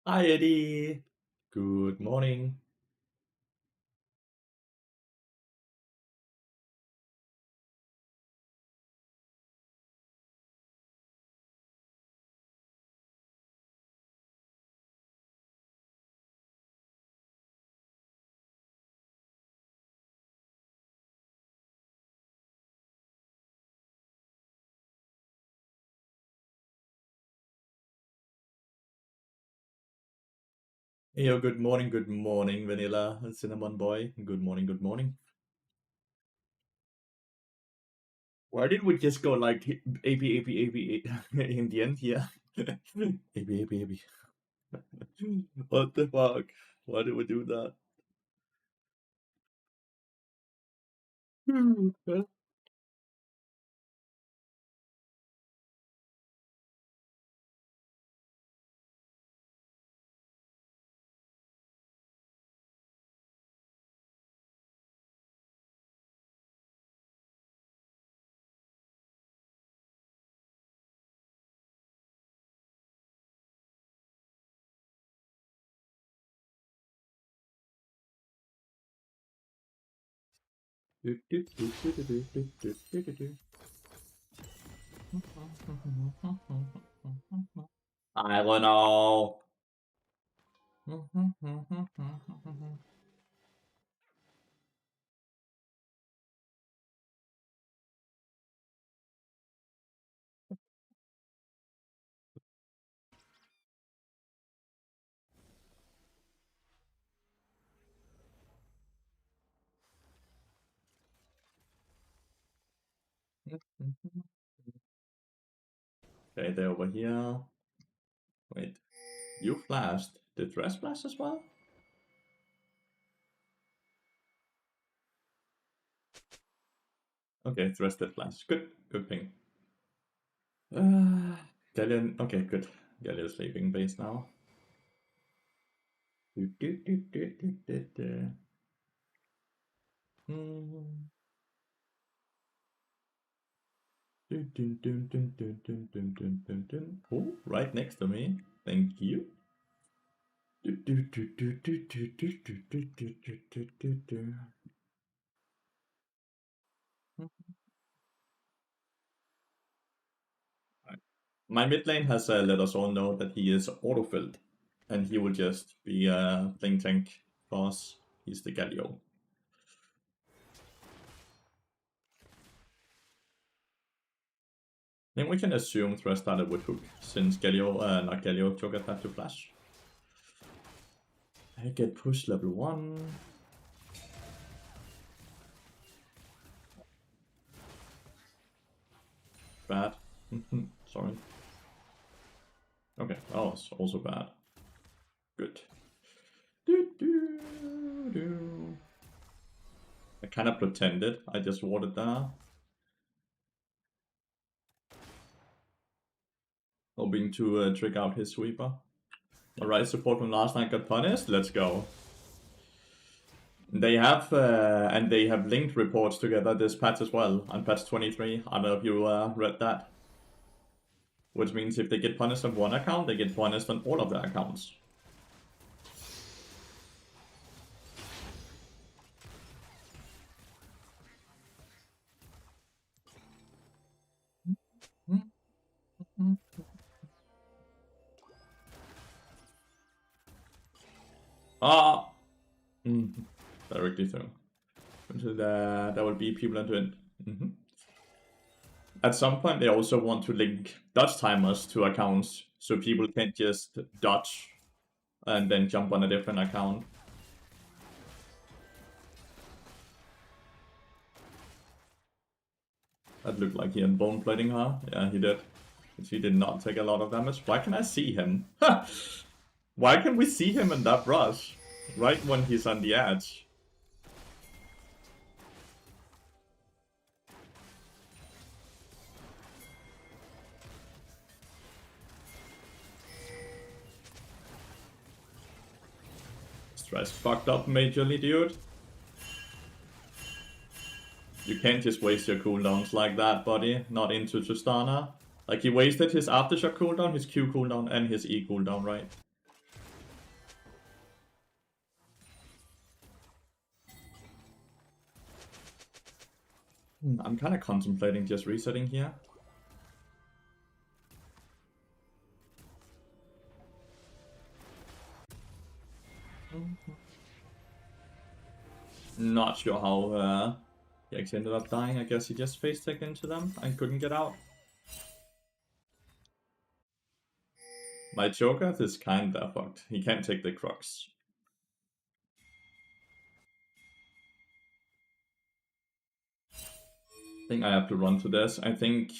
Hi, Eddie. Good morning. Yo, good morning, Vanilla, Cinnamon Boy. Good morning, good morning. Why did we just go like AP in the end here? AP. What the fuck? Why did we do that? I don't know. Okay, they're over here. Wait, you flashed. Did Dress flash as well? Okay, Dress did flash. Good ping. Galleon, okay, good. Galleon's leaving base now. Oh, right next to me. Thank you. My mid lane has let us all know that he is autofilled, and he will just be playing tank for us. He's the Galio. Then we can assume Thresh started with Hook, since Galio, not Galio, Joat had to flash. I get push level 1. Bad. Sorry. Okay, oh, it's also bad. Good. I kind of pretended. I just warded there. Hoping to trick out his sweeper. Alright, support from last night got punished. Let's go. They have, and they have linked reports together this patch as well, on patch 23. I don't know if you read that. Which means if they get punished on one account, they get punished on all of their accounts. Ah! Directly through. Until there will be people into it. At some point, they also want to link dodge timers to accounts, so people can't just dodge and then jump on a different account. That looked like he had bone plating her. Yeah, he did. But he did not take a lot of damage. Why can I see him? Why can we see him in that rush? Right when he's on the edge. Stress fucked up majorly, dude. You can't just waste your cooldowns like that, buddy. Not into Tristana. Like, he wasted his aftershock cooldown, his Q cooldown, and his E cooldown, right? I'm kind of contemplating just resetting here. Not sure how he actually ended up dying. I guess he just face-tagged into them and couldn't get out. My Joat is kinda fucked. He can't take the Crux. I think I have to run to this. I think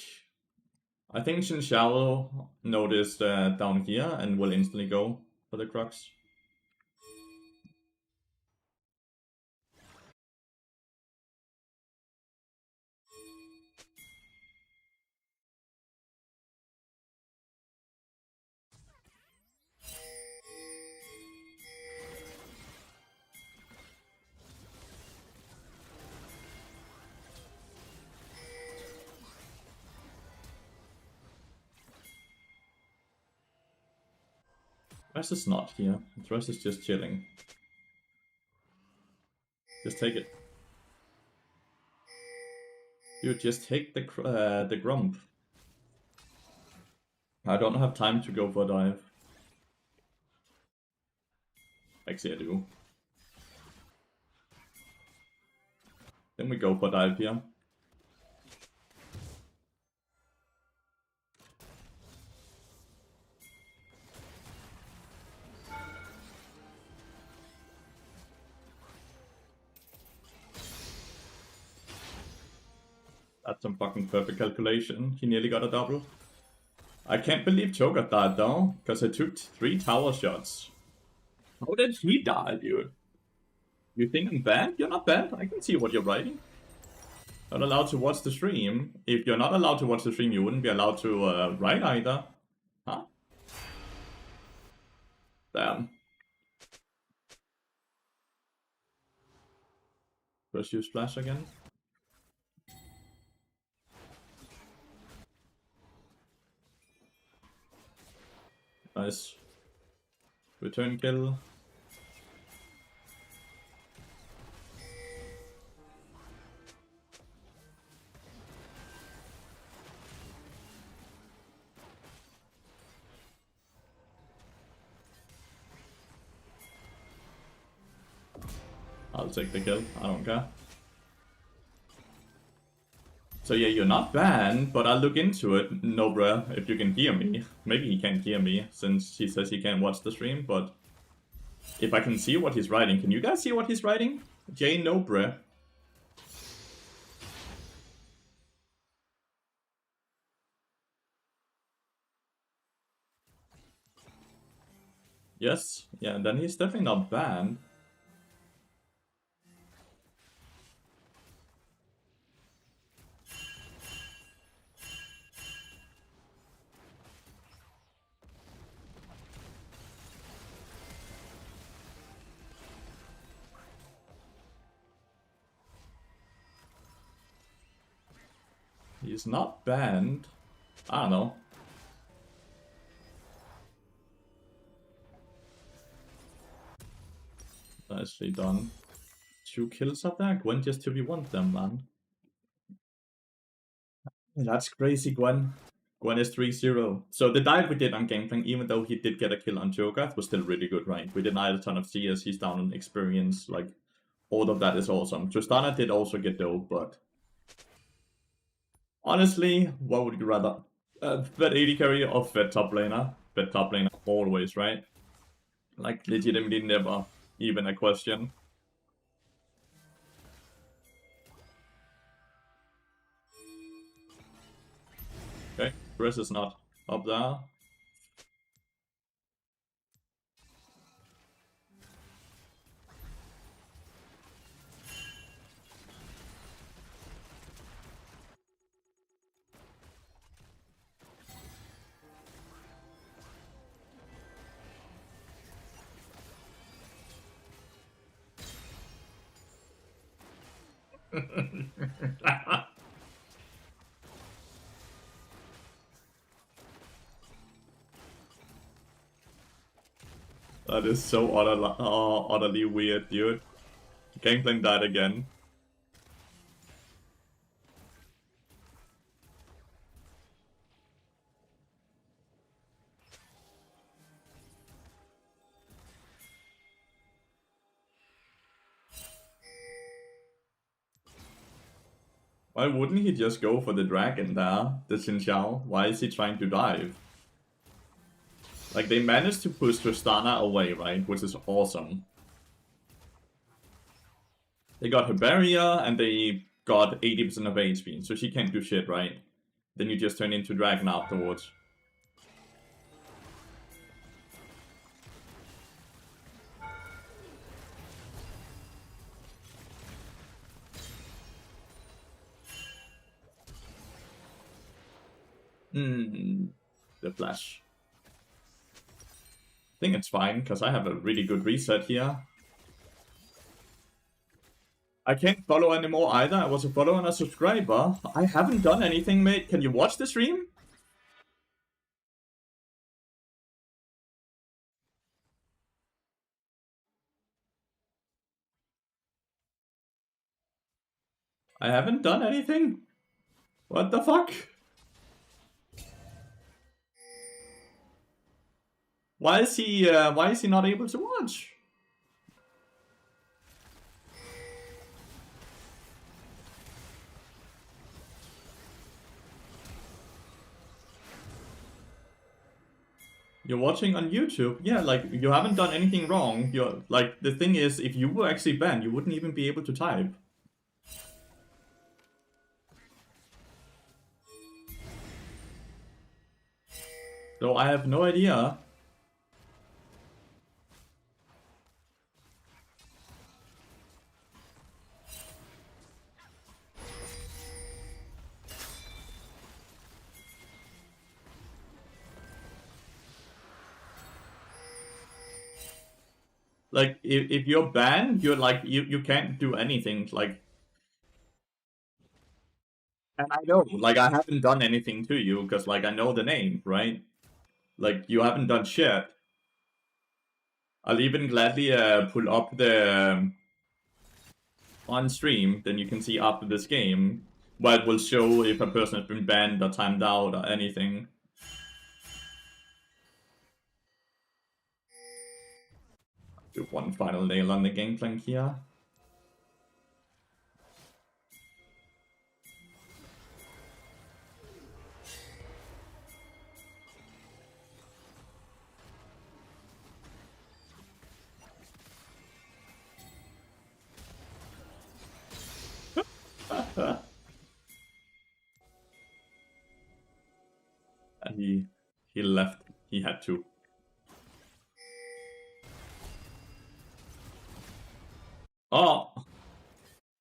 Shinshalo noticed down here and will instantly go for the Crux. Thresh is not here. Thresh is just chilling. Just take it. Dude, just take the Grump. I don't have time to go for a dive. Actually, I do. Then we go for a dive here. That's some fucking perfect calculation. He nearly got a double. I can't believe Joat died though, because I took 3 tower shots. How did he die, dude? You think I'm bad? You're not bad. I can see what you're writing. Not allowed to watch the stream. If you're not allowed to watch the stream, you wouldn't be allowed to write either. Huh? Damn. First use splash again. Nice. Return kill. I'll take the kill. I don't care. So yeah, you're not banned, but I'll look into it. No, bruh, if you can hear me. Maybe he can't hear me, since he says he can't watch the stream, but... If I can see what he's writing, can you guys see what he's writing? Jay, no, bruh. Yes, yeah, then he's definitely not banned. He's not banned. I don't know. Nicely done. 2 kills up there. Gwen just 2v1 them, man. That's crazy, Gwen. Gwen is 3-0. So the dive we did on Gangplank, even though he did get a kill on Joat, was still really good, right? We denied a ton of CS, he's down on experience, like, all of that is awesome. Tristana did also get dope, but... Honestly, what would you rather? Fed AD carry or fed top laner? Fed top laner, always, right? Like, legitimately never even a question. Okay, Chris is not up there. That is so utterly weird, dude. Gangplank died again. Why wouldn't he just go for the dragon there, the Xin Xiao? Why is he trying to dive? Like, they managed to push Tristana away, right? Which is awesome. They got her barrier, and they got 80% of HP, so she can't do shit, right? Then you just turn into dragon afterwards. The flash. I think it's fine, because I have a really good reset here. I can't follow anymore either. I was a follower and a subscriber. I haven't done anything, mate. Can you watch the stream? I haven't done anything. What the fuck? Why is he not able to watch? You're watching on YouTube? Yeah, like, you haven't done anything wrong. You're, like, the thing is, if you were actually banned, you wouldn't even be able to type. So I have no idea. Like, if you're banned, you're like, you can't do anything, like... And I know, like, I haven't done anything to you, because, like, I know the name, right? Like, you haven't done shit. I'll even gladly pull up the... on stream, then you can see after this game, where it will show if a person has been banned or timed out or anything. Do one final nail on the gangplank here. And he left. He had to. Oh!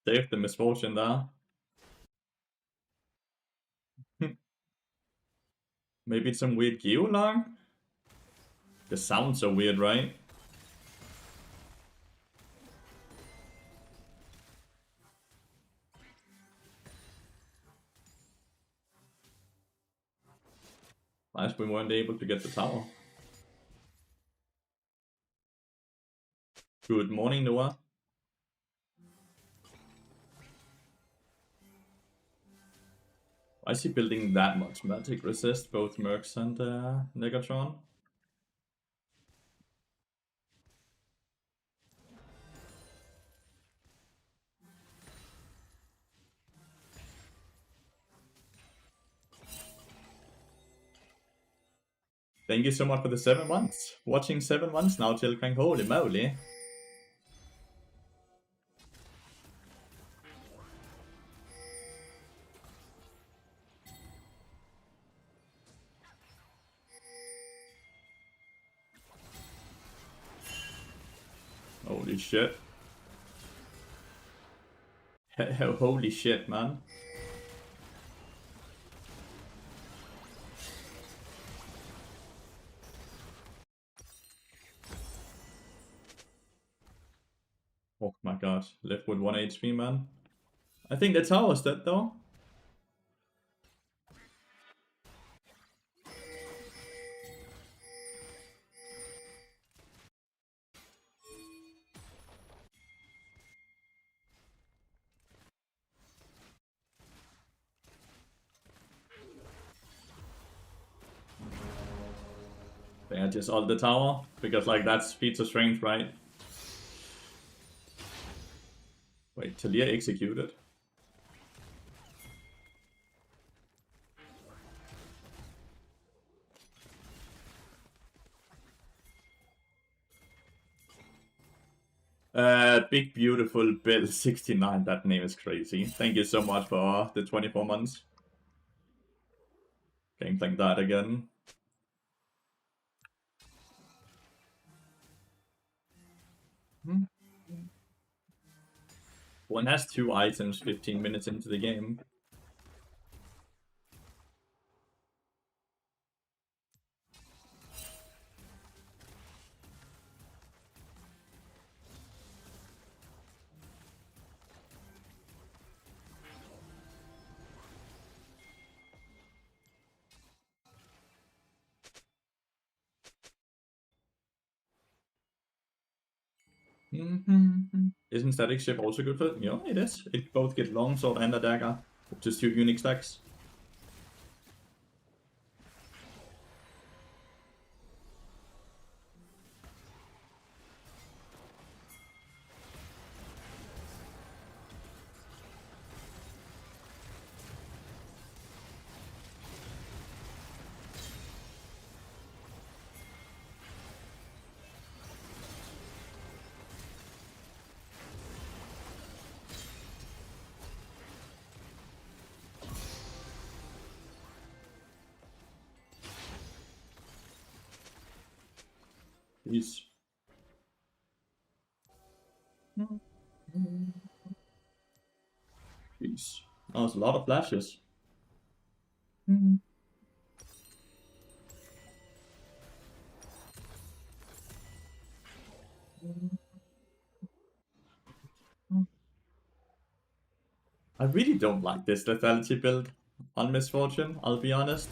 Saved the misfortune there. Maybe it's some weird Geolang? This sounds so weird, right? Nice, we weren't able to get the tower. Good morning, Noah. Why is he building that much magic resist, both Mercs and Negatron? Thank you so much for the 7 months. Watching 7 months now, Chilcrank. Holy moly. Holy shit. Holy shit, man. Oh my god, left with 1 HP, man. I think the tower's dead, though. They just ult the tower, because, like, that's feats of strength, right? Wait, Talia executed. Big Beautiful Bill 69. That name is crazy. Thank you so much for the 24 months. Game like that again. One has 2 items 15 minutes into the game. Isn't Static Ship also good for it? Yeah, it is. It both get Longsword and a dagger, which is 2 unique stacks. Peace. Peace. Oh, there's a lot of flashes. I really don't like this lethality build on Misfortune, I'll be honest.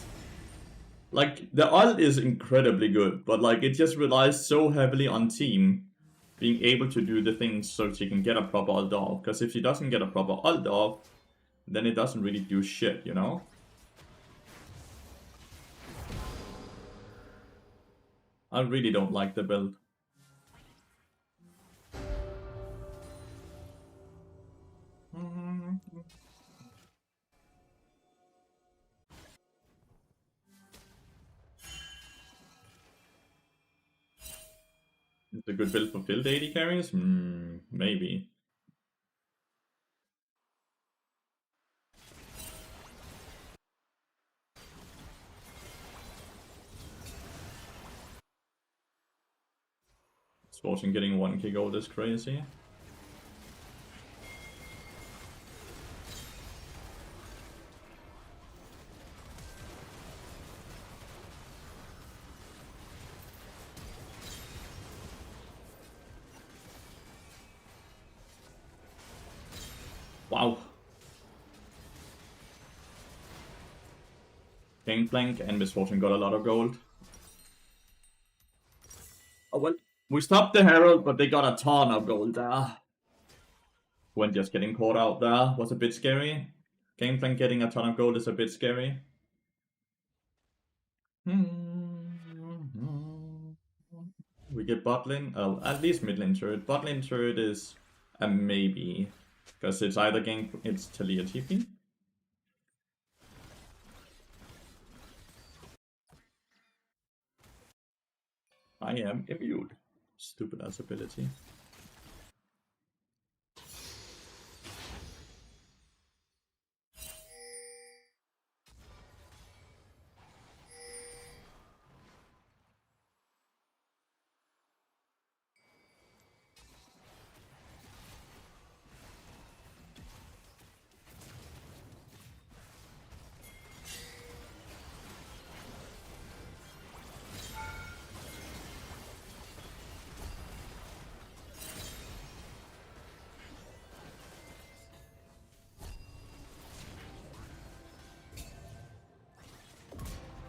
Like, the ult is incredibly good, but like, it just relies so heavily on team being able to do the things so she can get a proper ult off. Because if she doesn't get a proper ult off, then it doesn't really do shit, you know? I really don't like the build. It's a good build for field AD carries? Maybe. Sporting getting 1k gold is crazy. Wow. Gangplank and Misfortune got a lot of gold. Oh well. We stopped the Herald, but they got a ton of gold there. When just getting caught out there was a bit scary. Gangplank getting a ton of gold is a bit scary. We get bot lane, at least mid lane turret. Bot lane turret is a maybe. Because it's either it's Talia TP. I am immune. Stupid ass ability.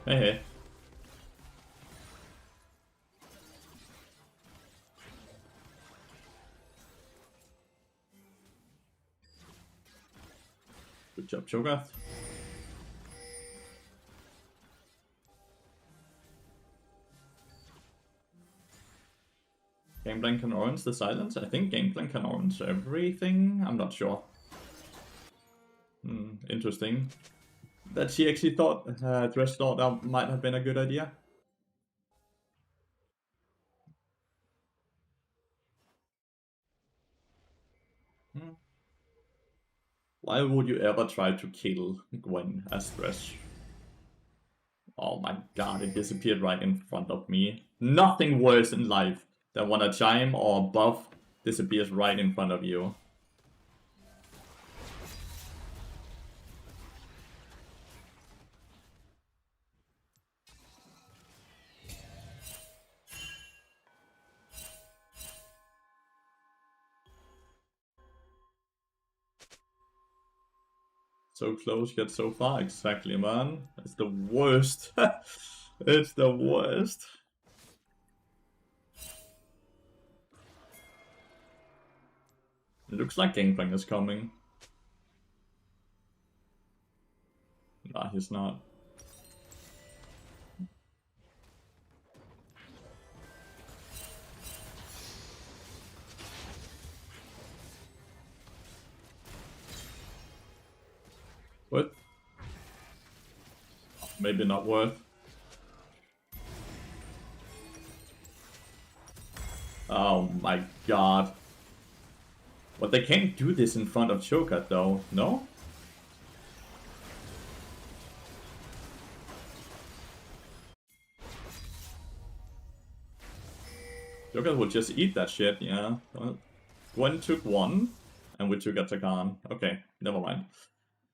Hey, hey. Good job, Joat. Gangplank can orange the silence? I think Gangplank can orange everything. I'm not sure. Interesting. That she actually thought, Thresh thought that might have been a good idea. Why would you ever try to kill Gwen as Thresh? Oh my god, it disappeared right in front of me. Nothing worse in life than when a chime or a buff disappears right in front of you. So close yet so far, exactly, man. It's the worst. It's the worst. It looks like Gangplank is coming. Nah, he's not. What? Maybe not worth. Oh my god. But they can't do this in front of Joat though, no? Joat will just eat that shit, yeah. Well, Gwen took one, and we took a Takan. Okay, never mind.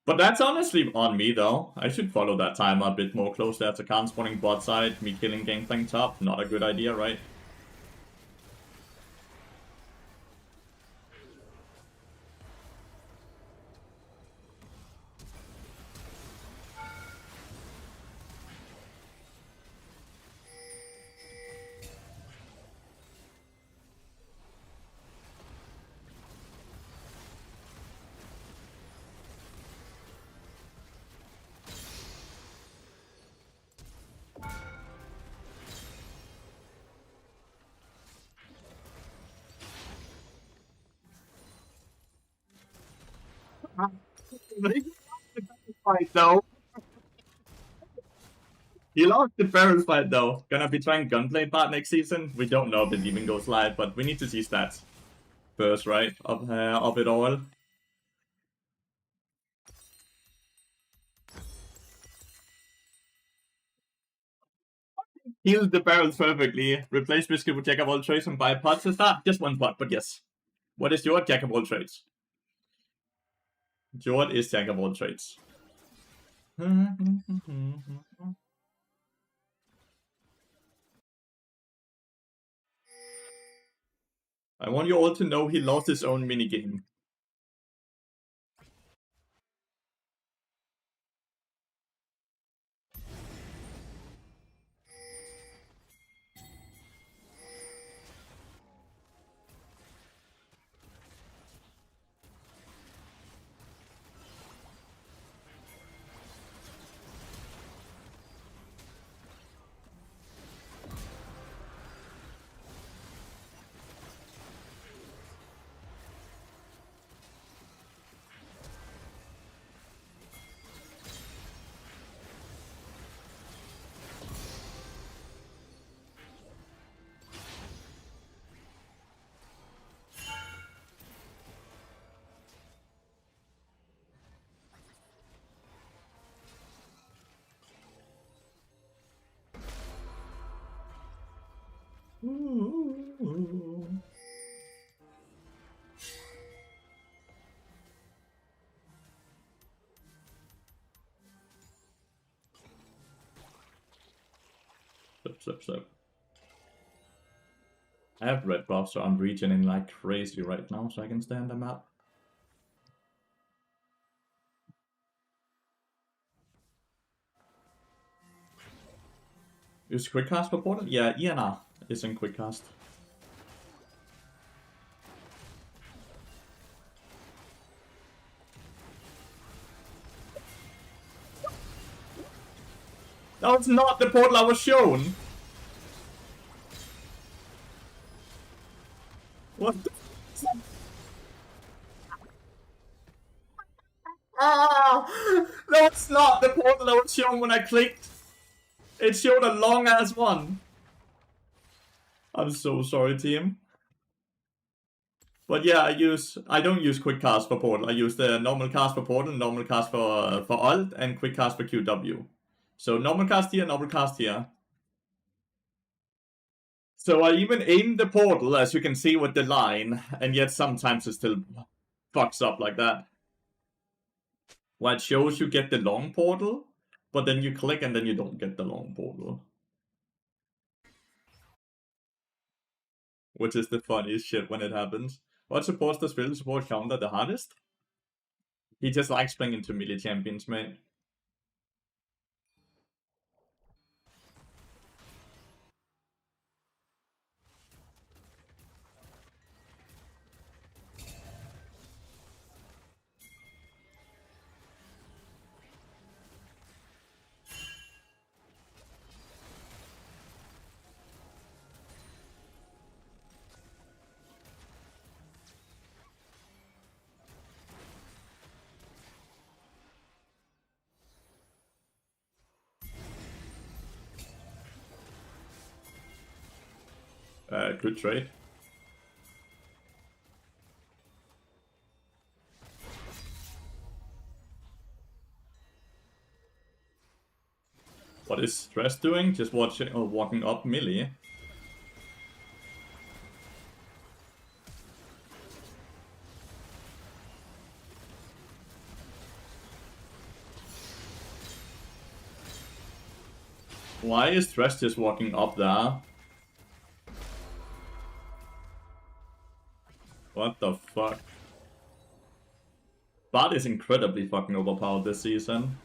But that's honestly on me though. I should follow that timer a bit more closely. Takan spawning bot side, me killing Gangplank top. Not a good idea, right? Fight though. He lost the barrel fight though. Gonna be trying gunplay part next season. We don't know if it even goes live, but we need to see stats first, right? Of it all. Healed the barrels perfectly. Replace Biscuit with Jack of all trades and buy pots to start. Just one pot, but yes. What is your Jack of all trades? Joat is Jack of all trades. I want you all to know he lost his own minigame. Slip. I have red buff, so I'm regening like crazy right now, so I can stand them up. Is quick cast reported? Yeah, ENR is in quick cast. That was not the portal I was shown! What the... Ah! That's not the portal I was shown when I clicked! It showed a long ass one! I'm so sorry, team. But yeah, I don't use quick cast for portal. I use the normal cast for portal, normal cast for alt, and quick cast for QW. So normal cast here, normal cast here. So I even aim the portal, as you can see with the line, and yet sometimes it still fucks up like that. Well, it shows you get the long portal, but then you click and then you don't get the long portal. Which is the funniest shit when it happens. What supports does field support counter the hardest? He just likes playing into melee champions, man. Good trade. What is Stress doing? Just watching or walking up melee. Why is Stress just walking up there? What the fuck? Bard is incredibly fucking overpowered this season.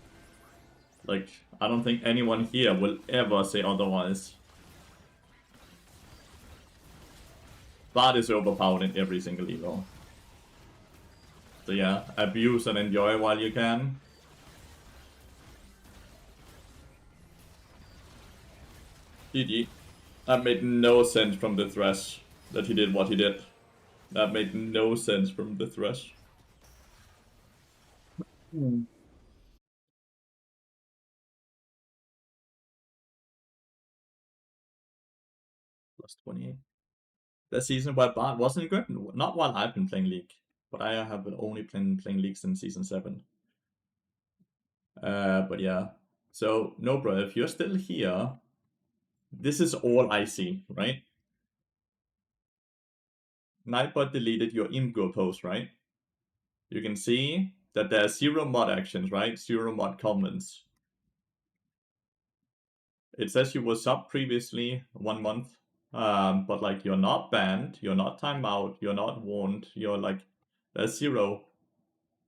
Like, I don't think anyone here will ever say otherwise. Bard is overpowered in every single evo. So yeah, abuse and enjoy while you can. GG. That made no sense from the Thresh that he did what he did. That made no sense from the Thresh. Plus 28. The season where Bard wasn't good? Not while I've been playing League. But I have only been playing League since season 7. But yeah. So, no bro, if you're still here, this is all I see, right? Nightbot deleted your in-go post, right? You can see that there are 0 mod actions, right? 0 mod comments. It says you were sub previously 1 month, but like you're not banned, you're not timed out, you're not warned, you're like, there's 0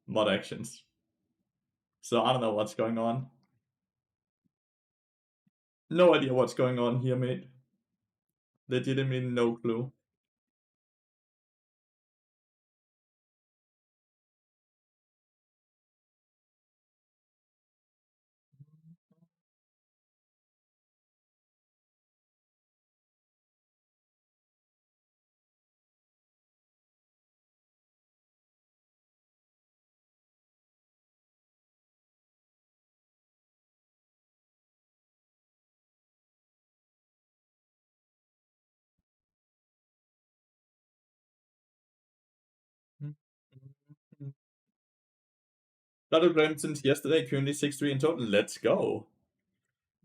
mod actions. So I don't know what's going on. No idea what's going on here, mate. Legitimately no clue. Battleground since yesterday, currently 6-3 in total. Let's go.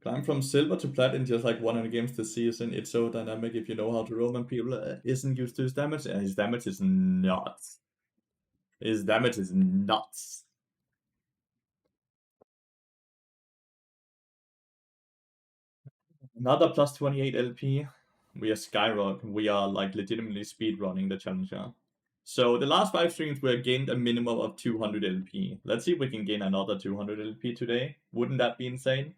Climb from silver to plat in just like 100 games this season. It's so dynamic if you know how to roam and people isn't used to his damage. And his damage is nuts. His damage is nuts. Another plus 28 LP. We are skyrock. We are like legitimately speedrunning the challenger. So the last 5 streams we have gained a minimum of 200 LP. Let's see if we can gain another 200 LP today. Wouldn't that be insane?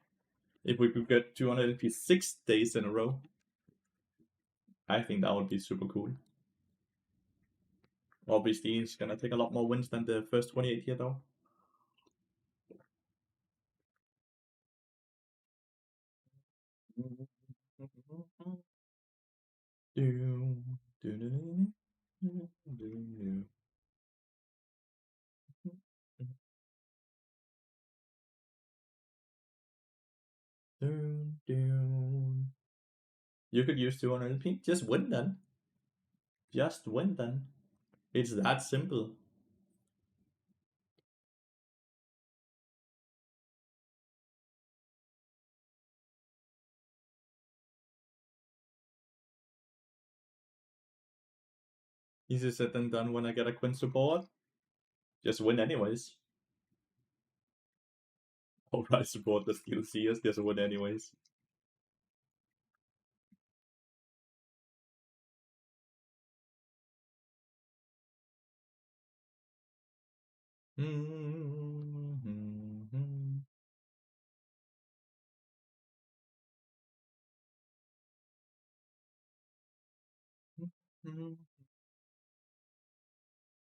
If we could get 200 LP 6 days in a row. I think that would be super cool. Obviously, it's gonna take a lot more wins than the first 28 here, though. You could use 200 LP. Just win then. Just win then. It's that simple. Easy said than done when I get a Quinn support. Just win anyways. Alright, support the skill CS, just win anyways.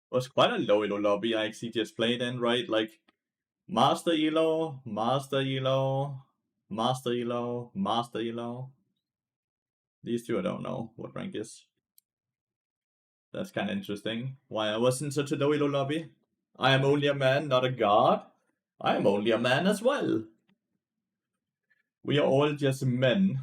Was quite a low elo lobby I actually just played in, right? Like Master Elo, Master Elo, Master Elo, Master Elo. These two I don't know what rank is. That's kind of interesting. Why I was in such a low elo lobby? I am only a man, not a god. I am only a man as well. We are all just men.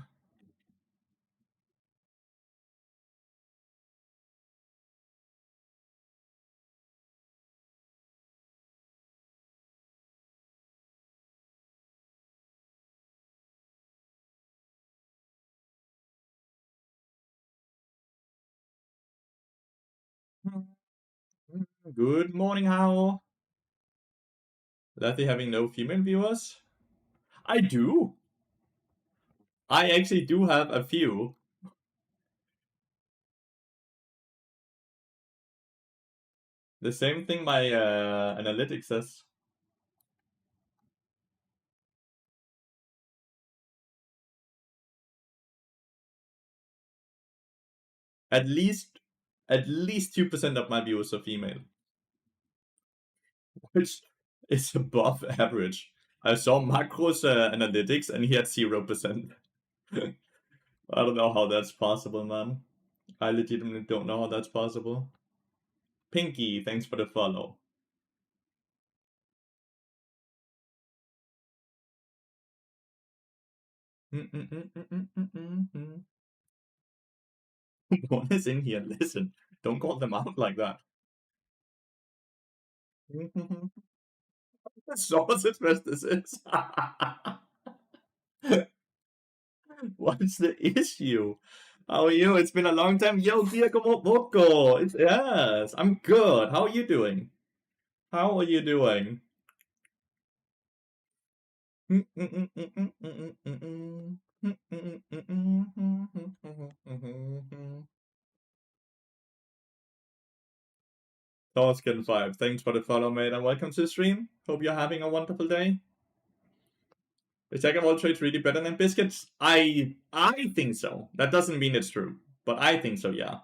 Good morning, how? Letty having no female viewers? I do. I actually do have a few. The same thing my analytics says. At least 2% of my viewers are female. Which is above average. I saw Macros analytics and he had 0%. I don't know how that's possible, man. I legitimately don't know how that's possible. Pinky, thanks for the follow. One is in here, listen. Don't call them out like that. Sausage fest this is. What's the issue? How are you? It's been a long time. Yo, Gia, como poco. Yes, I'm good. How are you doing? How are you doing? Toscan5, thanks for the follow, mate, and welcome to the stream. Hope you're having a wonderful day. Is Jack of all trades really better than biscuits? I think so. That doesn't mean it's true, but I think so, yeah.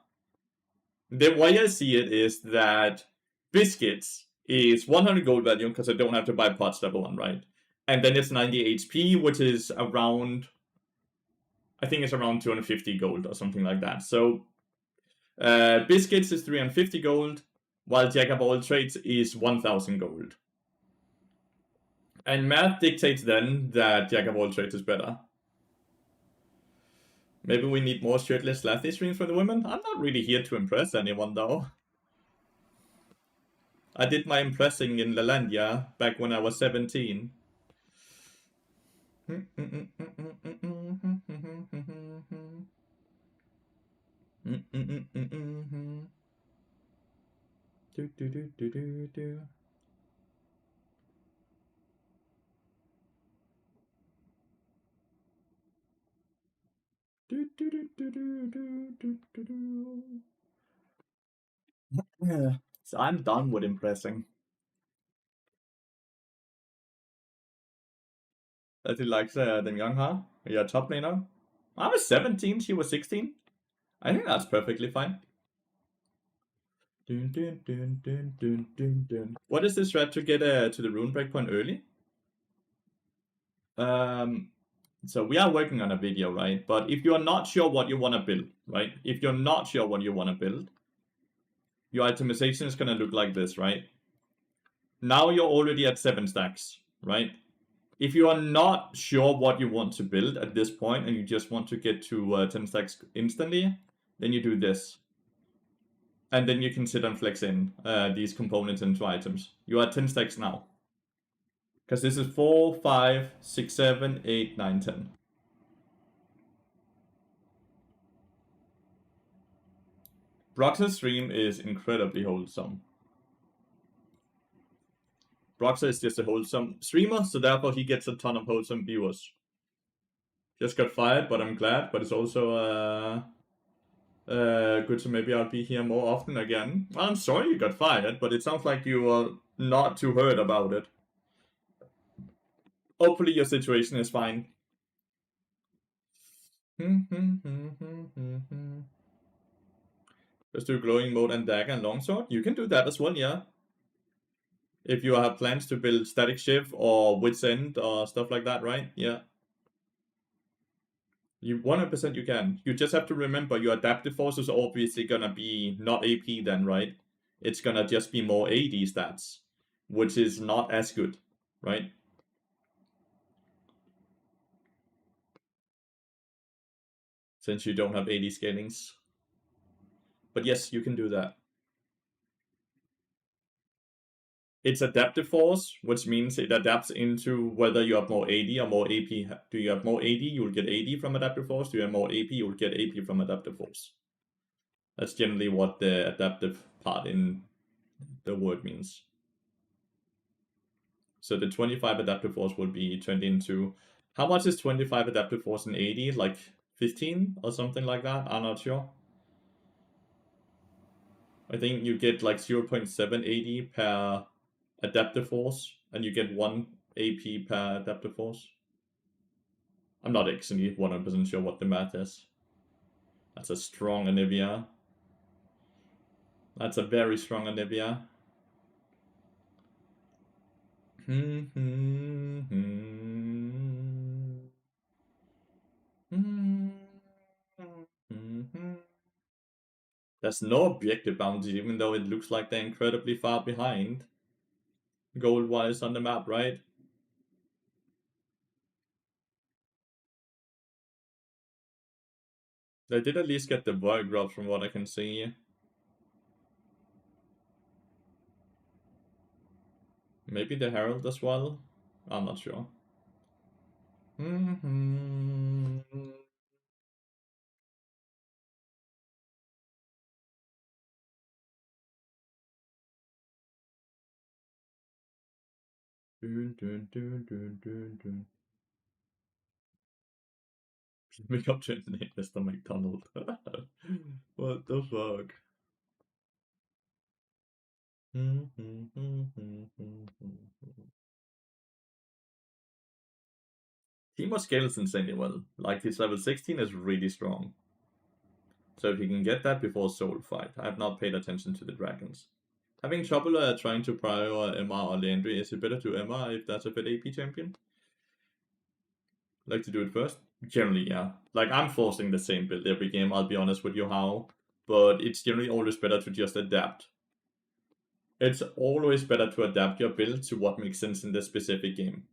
The way I see it is that biscuits is 100 gold value because I don't have to buy pots level 1, right? And then it's 90 HP, which is around, I think it's around 250 gold or something like that. So biscuits is 350 gold, while Jack of all trades is 1000 gold. And math dictates then that Jack of all trades is better. Maybe we need more shirtless Lathy streams for the women? I'm not really here to impress anyone, though. I did my impressing in Lalandia back when I was 17. So I'm done with impressing. That he likes them young, huh? You're a top laner? I was 17, she was 16. I think that's perfectly fine. What is this strat to get to the rune breakpoint early? So we are working on a video, right? But if you're not sure what you want to build, right? If you're not sure what you want to build, your itemization is going to look like this, right? Now you're already at 7 stacks, right? If you are not sure what you want to build at this point and you just want to get to 10 stacks instantly, then you do this. And then you can sit and flex in these components into items. You are 10 stacks now. Because this is 4, 5, 6, 7, 8, 9, 10. Brox's stream is incredibly wholesome. Broxa is just a wholesome streamer, so therefore he gets a ton of wholesome viewers. Just got fired, but I'm glad. But it's also good, so maybe I'll be here more often again. Well, I'm sorry you got fired, but it sounds like you were not too hurt about it. Hopefully your situation is fine. Just do glowing mode and dagger and longsword. You can do that as well, yeah. If you have plans to build static shift or wit's end or stuff like that, right? Yeah. You 100% you can. You just have to remember your adaptive force is obviously gonna be not AP then, right? It's gonna just be more AD stats, which is not as good, right? Since you don't have AD scalings. But yes, you can do that. It's adaptive force, which means it adapts into whether you have more AD or more AP. Do you have more AD, you'll get AD from adaptive force. Do you have more AP, you'll get AP from adaptive force. That's generally what the adaptive part in the word means. So the 25 adaptive force would be turned into... How much is 25 adaptive force in AD? Like 15 or something like that? I'm not sure. I think you get like 0.7 AD per adaptive force, and you get 1 AP per adaptive force. I'm not actually 100% sure what the math is. That's a strong Anivia. That's a very strong Anivia. There's no objective bounties, even though it looks like they're incredibly far behind gold-wise on the map, right? They did at least get the void growth from what I can see. Maybe the Herald as well? I'm not sure. Make up to his name, Mr. McDonald. What the fuck? Teemo scales insanely well. Like, his level 16 is really strong. So if you can get that before Soul Fight, I have not paid attention to the dragons. Having trouble trying to prior Emma or Landry, is it better to Emma if that's a bit AP champion? Like to do it first? Generally, yeah. Like, I'm forcing the same build every game, I'll be honest with you how. But it's generally always better to just adapt. It's always better to adapt your build to what makes sense in this specific game.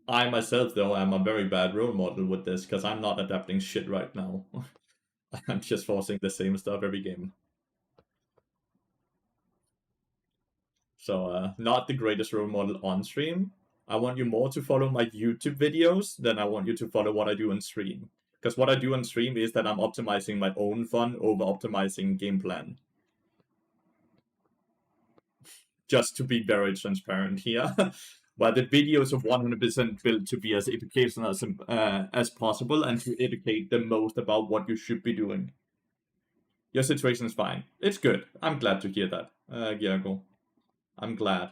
I myself, though, am a very bad role model with this, because I'm not adapting shit right now. I'm just forcing the same stuff every game. So, not the greatest role model on stream. I want you more to follow my YouTube videos than I want you to follow what I do on stream. Because what I do on stream is that I'm optimizing my own fun over optimizing game plan. Just to be very transparent here. While the videos are 100% built to be as educational as possible and to educate the most about what you should be doing. Your situation is fine. It's good. I'm glad to hear that, Gergo. I'm glad.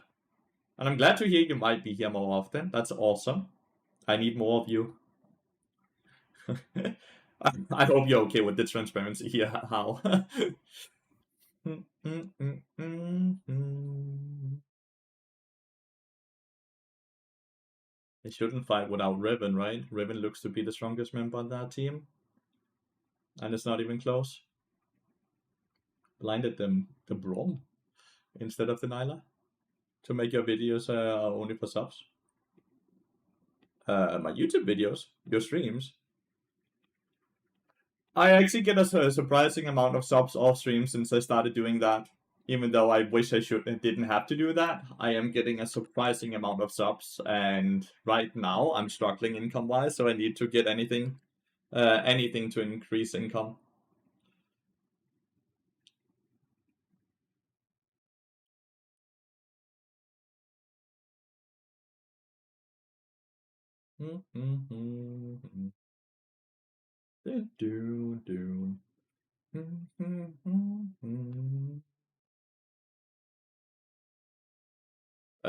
And I'm glad to hear you might be here more often. That's awesome. I need more of you. I hope you're okay with the transparency here, How? They shouldn't fight without Riven, right? Riven looks to be the strongest member on that team. And it's not even close. Blinded them the Braum instead of the Nyla to make your videos only for subs. My YouTube videos, your streams. I actually get a surprising amount of subs off stream since I started doing that. Even though I wish I should and didn't have to do that, I am getting a surprising amount of subs, and right now I'm struggling income wise, so I need to get anything to increase income.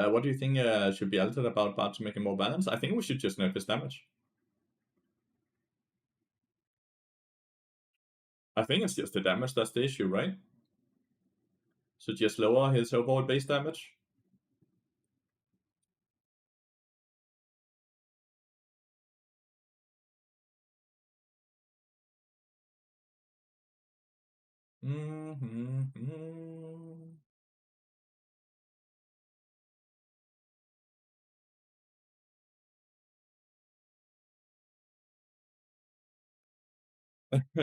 What do you think should be altered about Bard to make it more balanced? I think we should just nerf his damage. I think it's just the damage that's the issue, right? So just lower his overall base damage.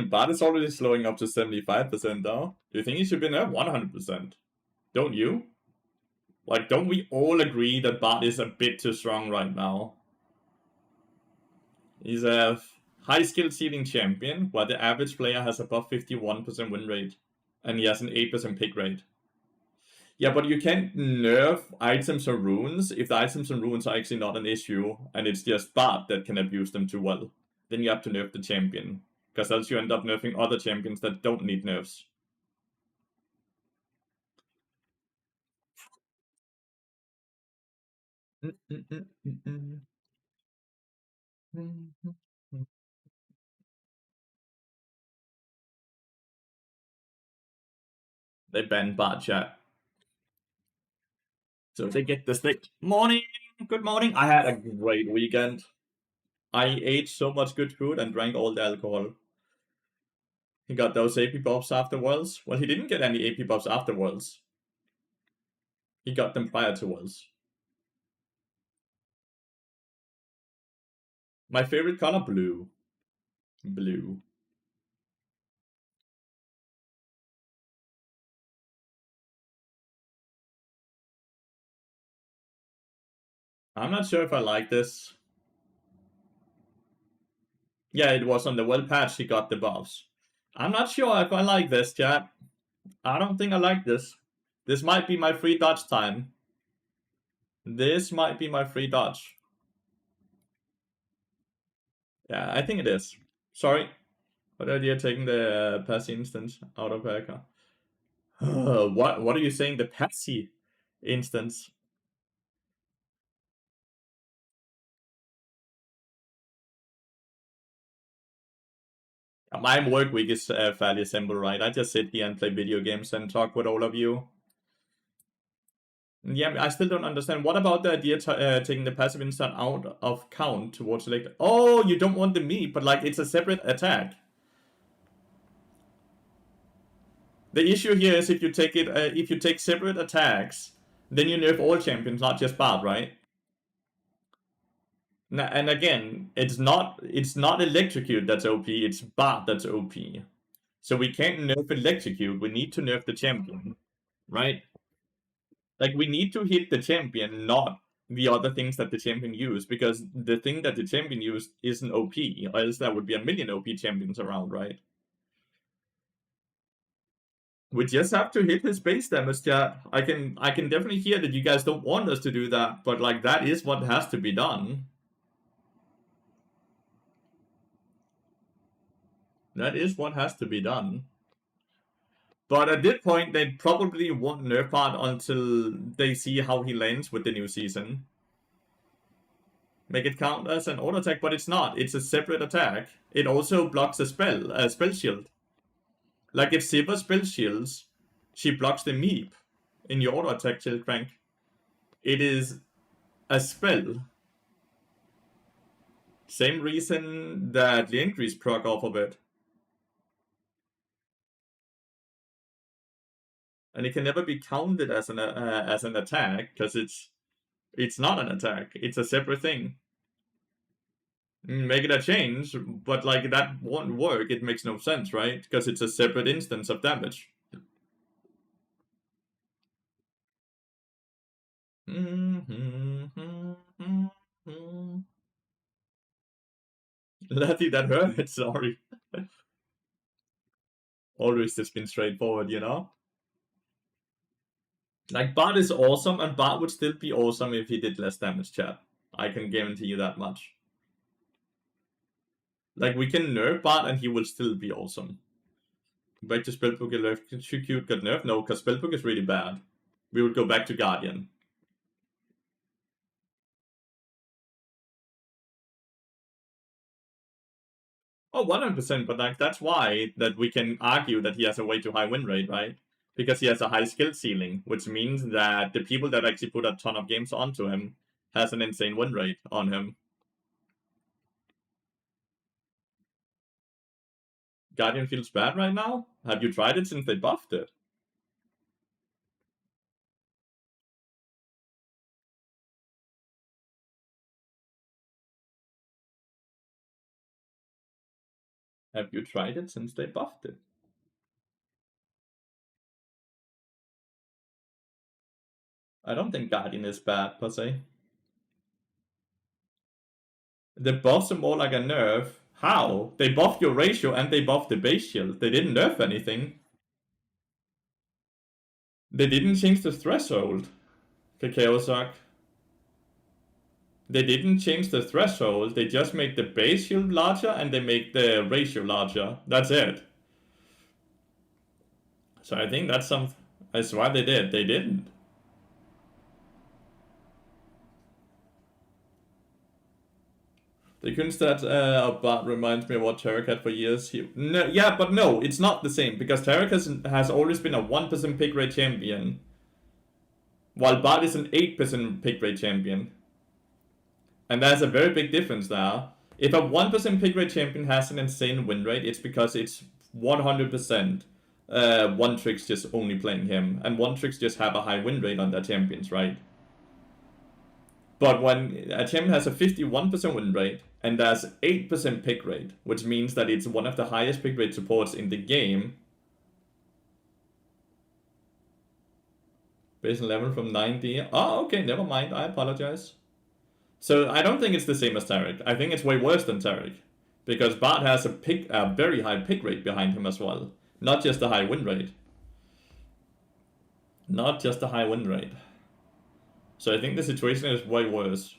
Bard is already slowing up to 75% though. Do you think he should be nerfed 100%? Don't you? Like, don't we all agree that Bard is a bit too strong right now? He's a high skill ceiling champion, while the average player has above 51% win rate, and he has an 8% pick rate. Yeah, but you can't nerf items or runes if the items and runes are actually not an issue, and it's just Bard that can abuse them too well. Then you have to nerf the champion, because else you end up nerfing other champions that don't need nerfs. They banned Bard chat. So they get the stick. Morning! Good morning! I had a great weekend. I ate so much good food and drank all the alcohol. He got those AP buffs afterwards. Well, he didn't get any AP buffs afterwards. He got them prior to Worlds. My favorite color, blue. Blue. I'm not sure if I like this. Yeah, it was on the well patch he got the buffs. I'm not sure if I like this, chat. I don't think I like this. This might be my free dodge time. This might be my free dodge. Yeah, I think it is. Sorry. What idea taking the Passy instance out of Hacker? What are you saying? The Passy instance? My work week is fairly simple, right? I just sit here and play video games and talk with all of you. Yeah, I still don't understand. What about the idea taking the passive instant out of count towards select? Oh, you don't want the meat, but like it's a separate attack. The issue here is if you take it, if you take separate attacks, then you nerf all champions, not just Bard, right? Now, and again, it's not electrocute that's OP, it's Bard that's OP. So we can't nerf electrocute. We need to nerf the champion, right? Like we need to hit the champion, not the other things that the champion used, because the thing that the champion used isn't OP, or else there would be a million OP champions around, right? We just have to hit his base damage, chat. I can definitely hear that you guys don't want us to do that, but like that is what has to be done. That is what has to be done. But at this point, they probably won't nerf Bard until they see how he lands with the new season. Make it count as an auto attack, but it's not. It's a separate attack. It also blocks a spell shield. Like if Siva spell shields, she blocks the Meep in your auto attack shield crank. It is a spell. Same reason that the increase proc off of it. And it can never be counted as an attack because it's not an attack. It's a separate thing. Make it a change, but like that won't work. It makes no sense, right? Because it's a separate instance of damage. Letty, that hurt. Sorry. Always just been straightforward, you know? Like, Bart is awesome, and Bart would still be awesome if he did less damage, chat. I can guarantee you that much. Like, we can nerf Bart, and he will still be awesome. Back to Spellbook, Electrocute got nerfed? No, because Spellbook is really bad. We would go back to Guardian. Oh, 100%, but like that's why that we can argue that he has a way too high win rate, right? Because he has a high skill ceiling, which means that the people that actually put a ton of games onto him has an insane win rate on him. Guardian feels bad right now? Have you tried it since they buffed it? Have you tried it since they buffed it? I don't think Guardian is bad, per se. The buffs are more like a nerf. How? They buffed your ratio and they buffed the base shield. They didn't nerf anything. They didn't change the threshold. Kakeosak. They didn't change the threshold, they just make the base shield larger and they make the ratio larger. That's it. So I think that's why they did. They didn't. The Kunstad bot reminds me of what Tarek had for years. No, yeah, but no, it's not the same because Tarek has always been a 1% pick rate champion, while Bart is an 8% pick rate champion. And there's a very big difference there. If a 1% pick rate champion has an insane win rate, it's because it's 100% one tricks just only playing him, and one tricks just have a high win rate on their champions, right? But when a champion has a 51% win rate and there's 8% pick rate, which means that it's one of the highest pick rate supports in the game, base level from 90. Oh, okay, never mind. I apologize. So I don't think it's the same as Tarek. I think it's way worse than Tarek. Because Bart has a very high pick rate behind him as well. Not just a high win rate. Not just a high win rate. So I think the situation is way worse.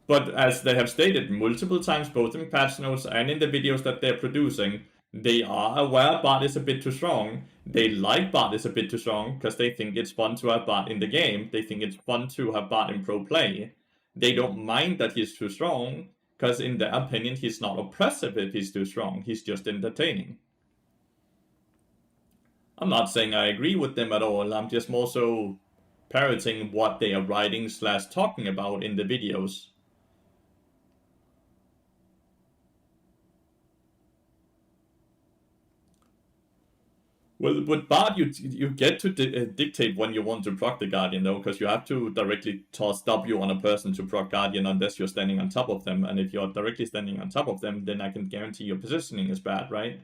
But as they have stated multiple times, both in patch notes and in the videos that they're producing, they are aware Bart is a bit too strong. They like Bart is a bit too strong because they think it's fun to have Bart in the game. They think it's fun to have Bart in pro play. They don't mind that he's too strong because in their opinion he's not oppressive if he's too strong. He's just entertaining. I'm not saying I agree with them at all. I'm just more so parroting what they are writing / talking about in the videos. Well, with Bard, you get to dictate when you want to proc the Guardian, though, because you have to directly toss W on a person to proc Guardian unless you're standing on top of them. And if you're directly standing on top of them, then I can guarantee your positioning is bad, right?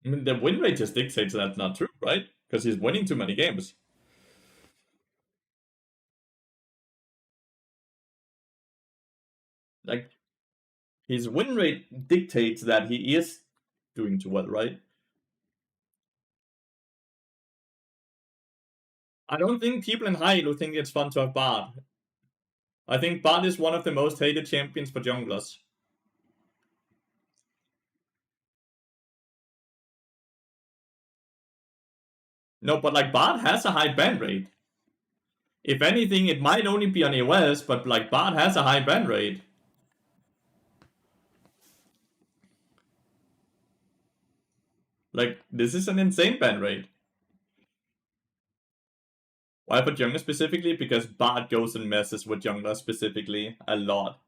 I mean, the win rate just dictates that's not true, right? Because he's winning too many games. Like, his win rate dictates that he is doing too well, right? I don't think people in Hyrule think it's fun to have Bard. I think Bard is one of the most hated champions for junglers. No, but like Bard has a high ban rate. If anything, it might only be on AOS, but like Bard has a high ban rate. Like, this is an insane ban rate. Why for jungler specifically? Because Bard goes and messes with jungler specifically a lot.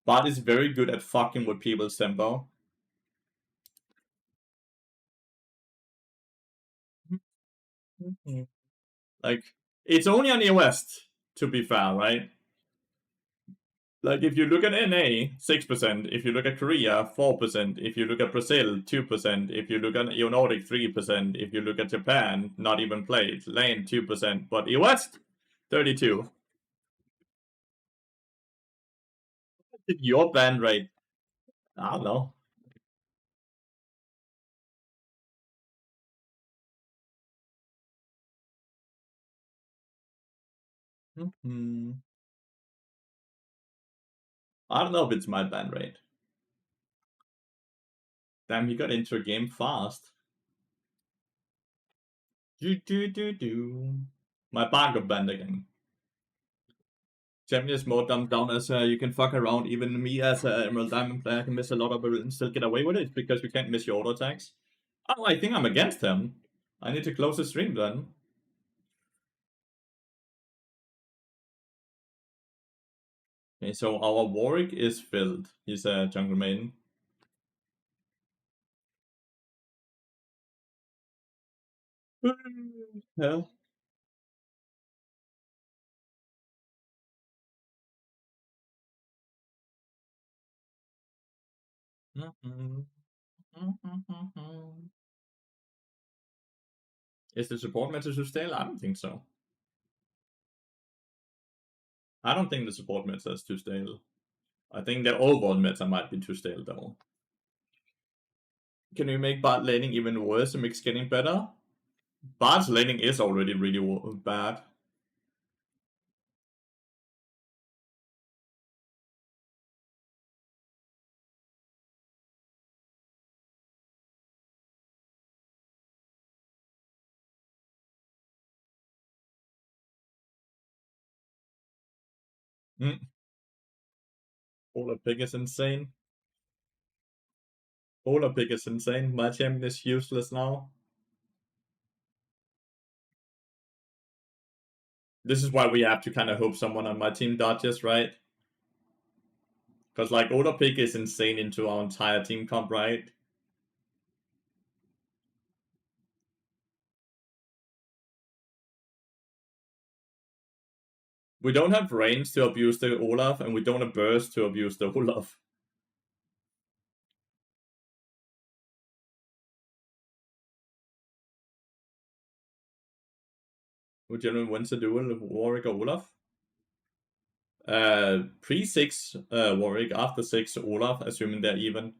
Bard is very good at fucking with people's tempo. Like, it's only on the West, to be fair, right? Like, if you look at NA, 6%. If you look at Korea, 4%. If you look at Brazil, 2%. If you look at EU Nordic, 3%. If you look at Japan, not even played. Lane, 2%. But EU West, 32. Your ban rate, I don't know. I don't know if it's my ban rate. Damn, he got into a game fast. My bar got banned again. Champions mode dumbed down as you can fuck around. Even me as an Emerald Diamond player can miss a lot of it and still get away with it because you can't miss your auto attacks. Oh, I think I'm against him. I need to close the stream then. Okay, so our Warwick is filled. He's a jungle main. Hell. Is the support meta too stale? I don't think so. I don't think the support meta is too stale. I think the overall meta might be too stale though. Can we make bot laning even worse and make getting better? Bot's laning is already really bad. Mm. Polar Pig is insane. Polar Pig is insane. My champion is useless now. This is why we have to kind of hope someone on my team dodges, right? Because like Polar Pig is insane into our entire team comp, right? We don't have range to abuse the Olaf, and we don't have burst to abuse the Olaf. Who generally wins a duel with Warwick or Olaf? Pre-6 Warwick, after 6 Olaf, assuming they're even.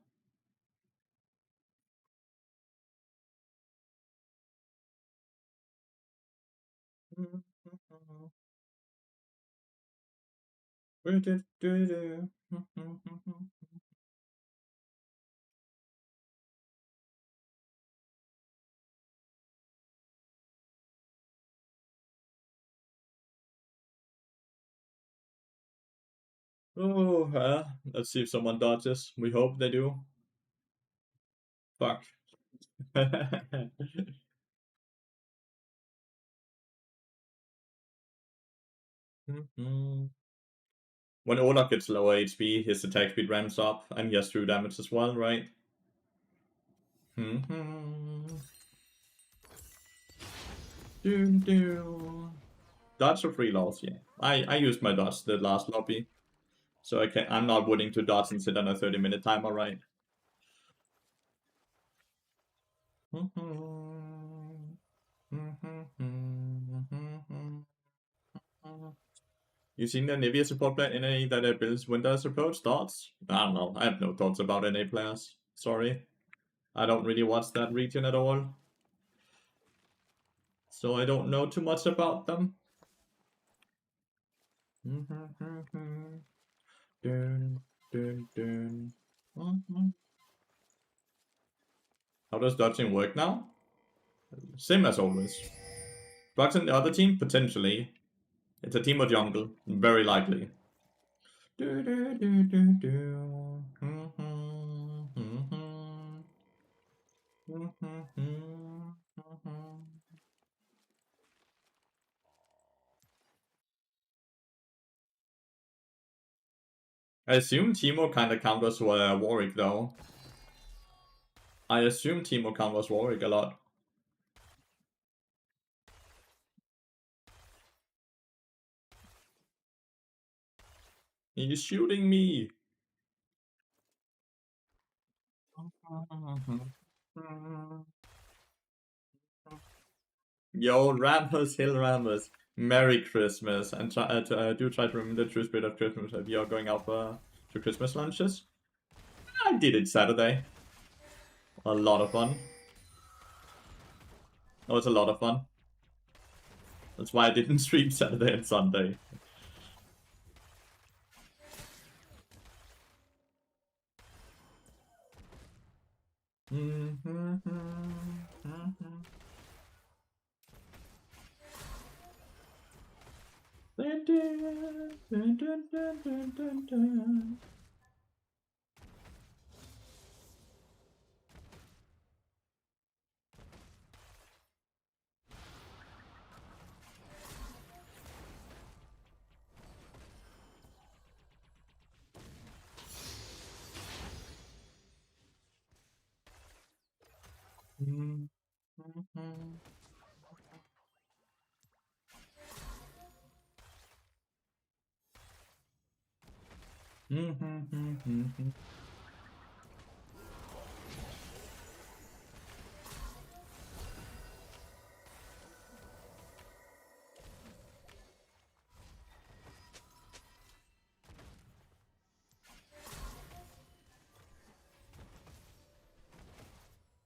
Oh, let's see if someone dodges. We hope they do. Fuck. When Olaf gets lower HP, his attack speed ramps up, and he has true damage as well, right? Dodge or free loss, yeah. I used my dodge the last lobby. So I'm not willing to dodge and sit on a 30-minute timer, right? You seen the Nivea support player NA that builds Windows approach? Thoughts? I don't know. I have no thoughts about NA players. Sorry. I don't really watch that region at all. So I don't know too much about them. How does dodging work now? Same as always. Bugs in the other team? Potentially. It's a team of jungle. Very likely. I assume Teemo kinda counters Warwick though. I assume Teemo counters Warwick a lot. He's shooting me. Yo, Rambus, Hill Rambus. Merry Christmas. And do try to remember the true spirit of Christmas if you're going out to Christmas lunches. I did it Saturday. A lot of fun. It was a lot of fun. That's why I didn't stream Saturday and Sunday.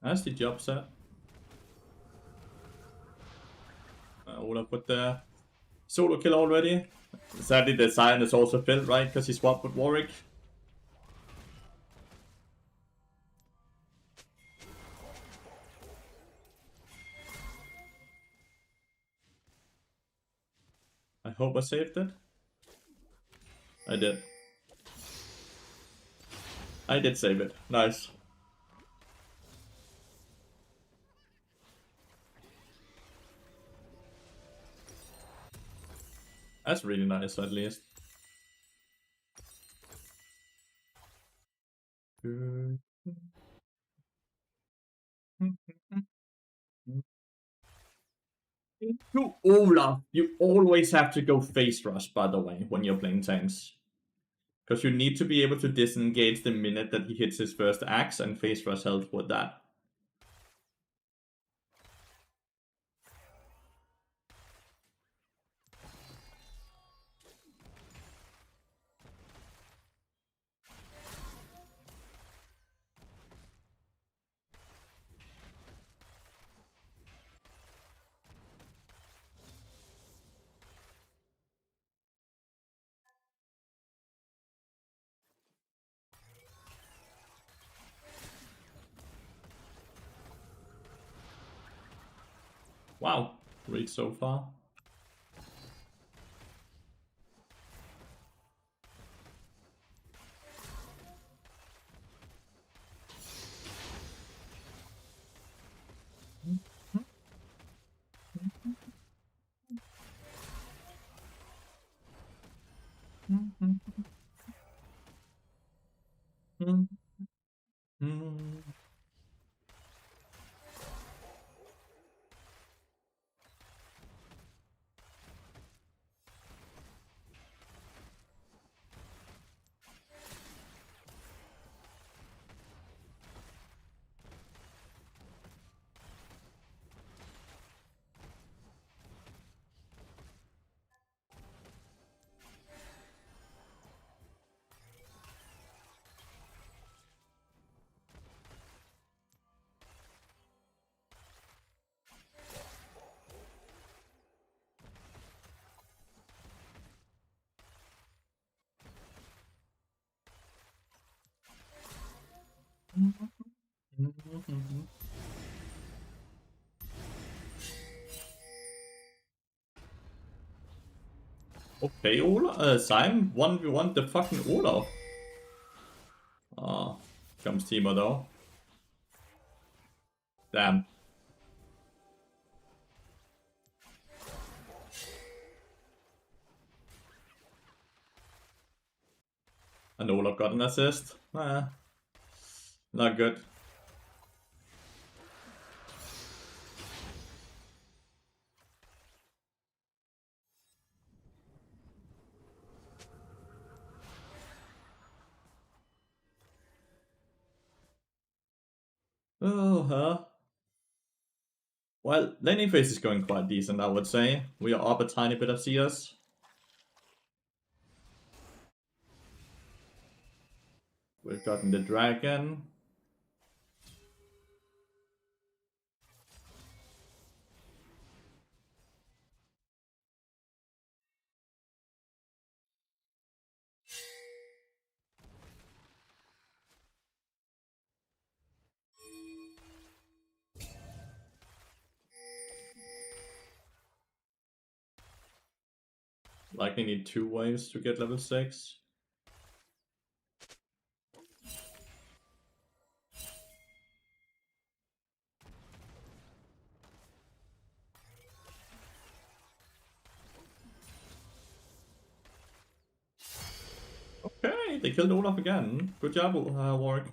That's the job set. Olaf with the solo kill already. Sadly, the Sion is also filled, right? Because he swapped with Warwick. I hope I saved it. I did. I did save it. Nice. That's really nice, at least. You, Olaf, you always have to go face rush, by the way, when you're playing tanks. Because you need to be able to disengage the minute that he hits his first axe, and face rush helps with that. Wow, great so far. Okay, Olaf. Simon 1v1 the fucking Olaf. Oh, comes Timo though. Damn. And Olaf got an assist. Not good. Oh, huh. Well, laning phase is going quite decent, I would say. We are up a tiny bit of CS. We've gotten the dragon. Likely need 2 waves to get level 6. Okay, they killed Olaf again. Good job, Warwick.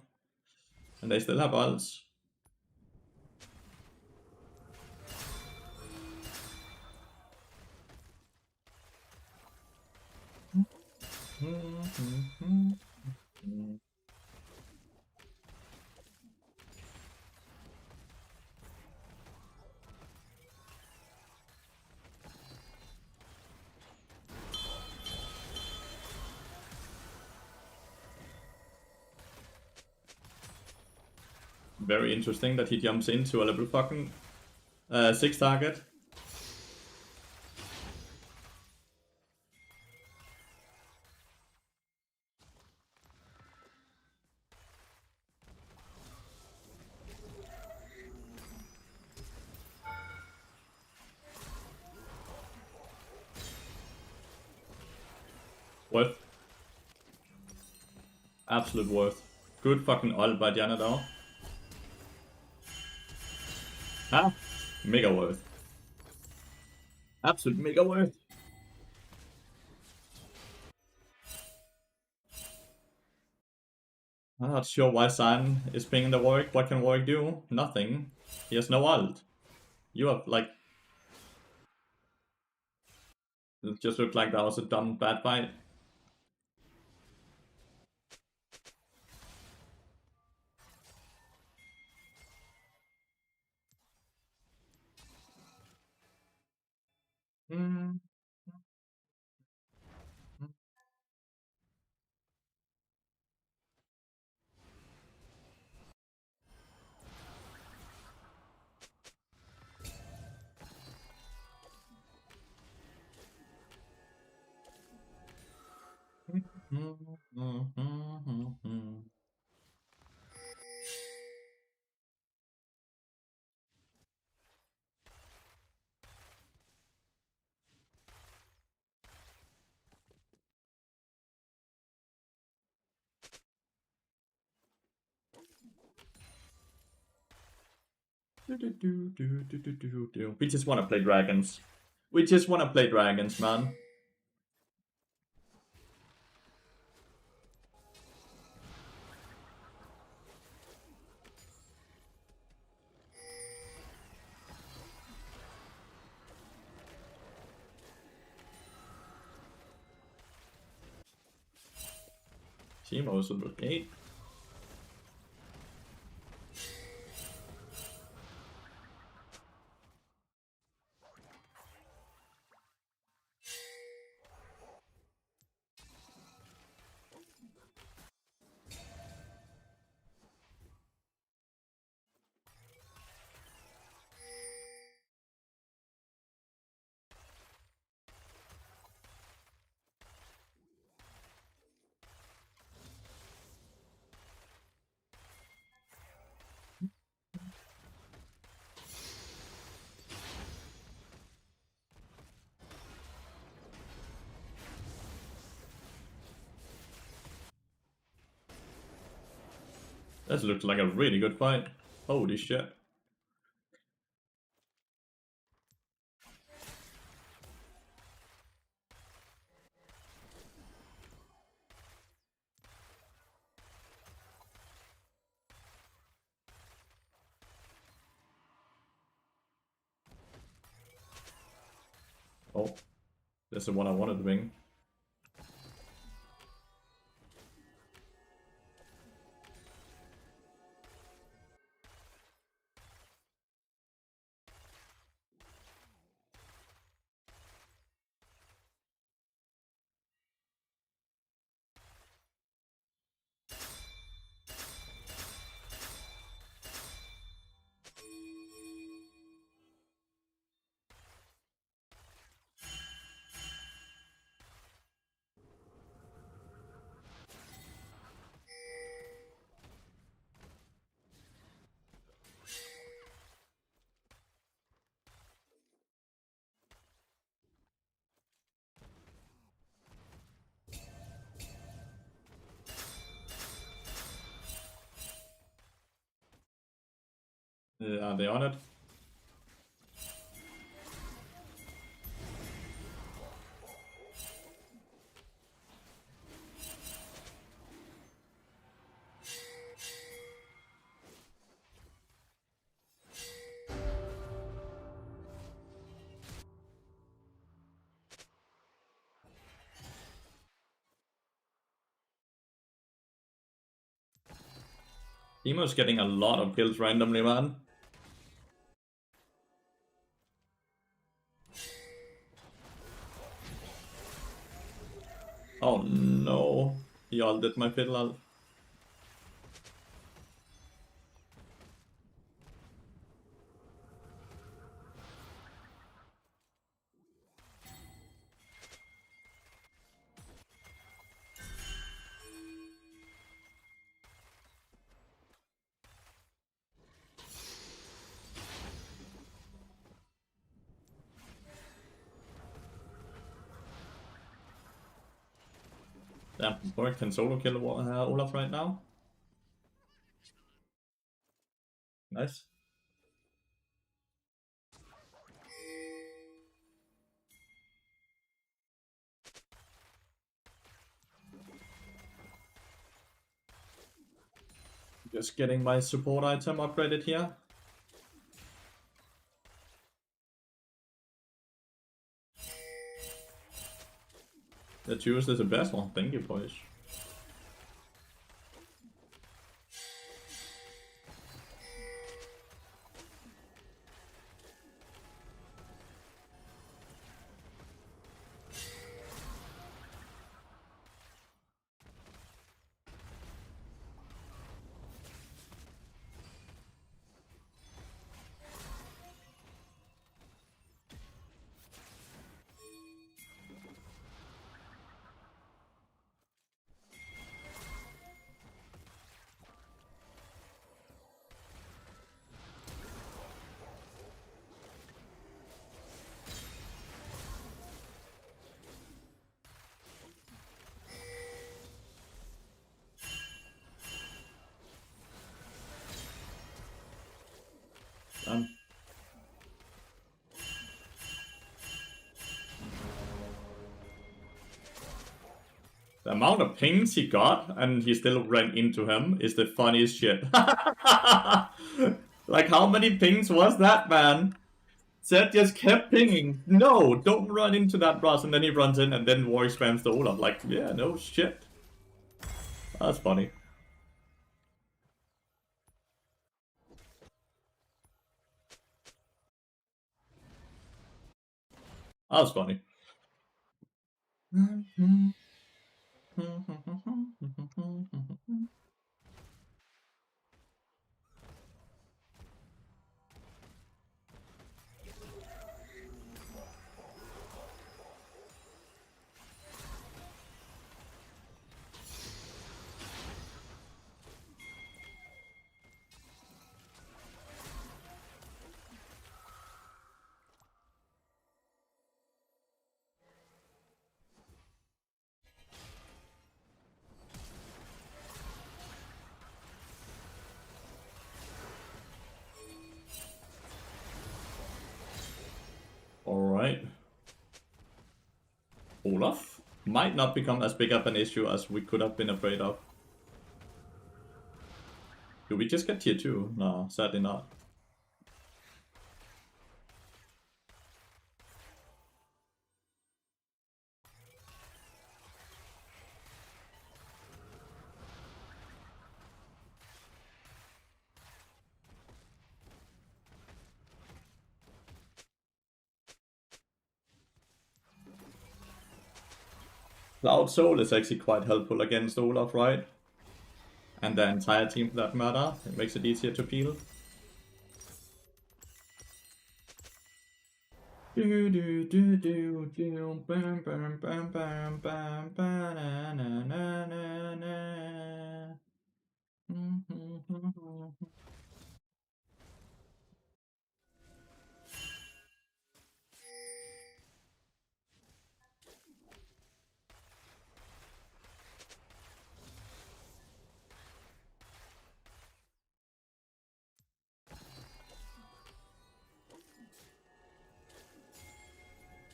And they still have ults. Very interesting that he jumps into a level fucking 6 target. Worth. Absolute worth. Good fucking ult by Diana though. Huh? Mega worth. Absolute mega worth. I'm not sure why San is pinging the Warwick. What can Warwick do? Nothing. He has no ult. You have like... It just looked like that was a dumb bad fight. Mm. We just want to play dragons. We just want to play dragons, man. Teemo's level 8. That looks like a really good fight. Holy shit. Oh, that's the one I wanted to wing. Are they on it? Teemo's getting a lot of kills randomly, man. Oh no. He ulted my fiddle. Damn, boy can solo kill Olaf right now. Nice. Just getting my support item upgraded here. The juice is the best one. Thank you, boys. Done. The amount of pings he got and he still ran into him is the funniest shit. Like, how many pings was that, man? Zed just kept pinging. No, don't run into that boss. And then he runs in and then war spams the Olaf. Like, yeah, no shit. That's funny. That's funny. Alright. Olaf might not become as big of an issue as we could have been afraid of. Do we just get tier 2? No, sadly not. Cloud Soul is actually quite helpful against Olaf, right? And the entire team for that matter. It makes it easier to peel. Do do do do do bam bam bam bam bam ba na na na na na.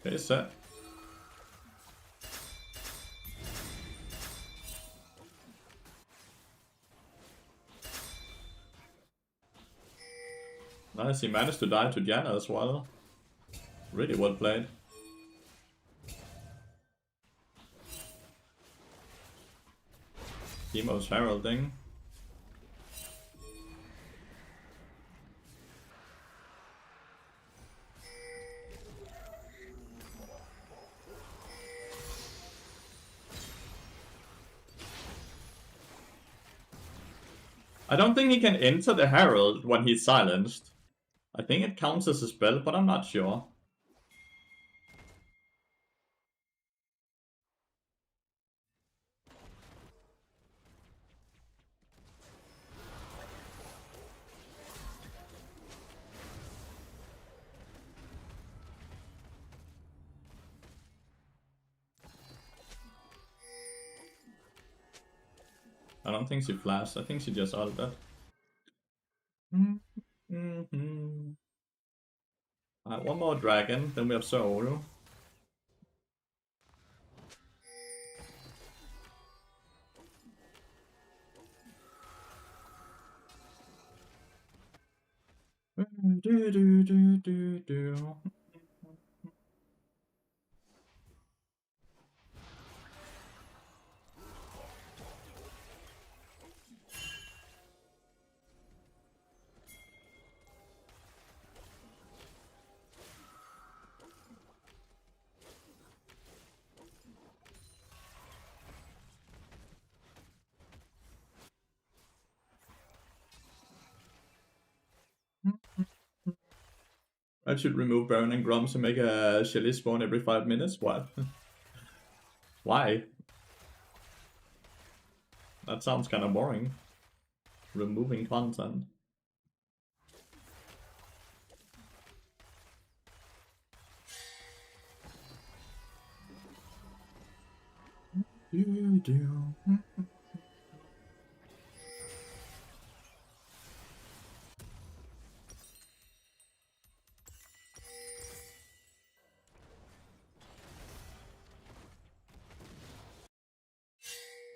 Okay, set. Nice, he managed to die to Diana as well. Really well played. Teemo's heralding. I don't think he can enter the herald when he's silenced. I think it counts as a spell, but I'm not sure. I don't think she flashed. I think she just ulted. Alright, one more dragon, then we have Soul. I should remove Baron and Grums and make a Shelly spawn every 5 minutes? What? Why? That sounds kind of boring. Removing content.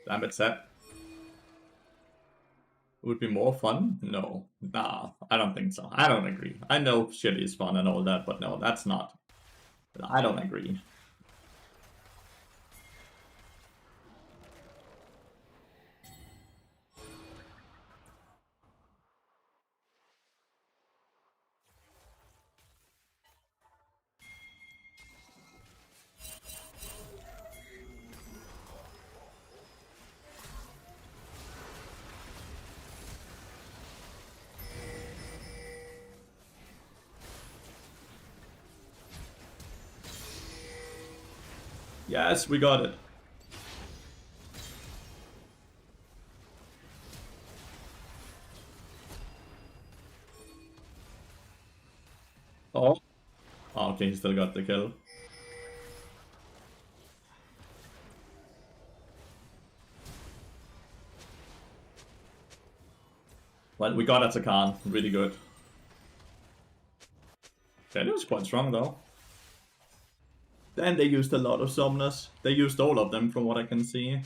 Damn it, Seth. Would be more fun? No. Nah, I don't think so. I don't agree. I know shit is fun and all that, but no, that's not. I don't agree. Yes, we got it. Oh. Oh, okay, he still got the kill. Well, we got Atakan. Really good. That was quite strong, though. Then they used a lot of summoners. They used all of them, from what I can see.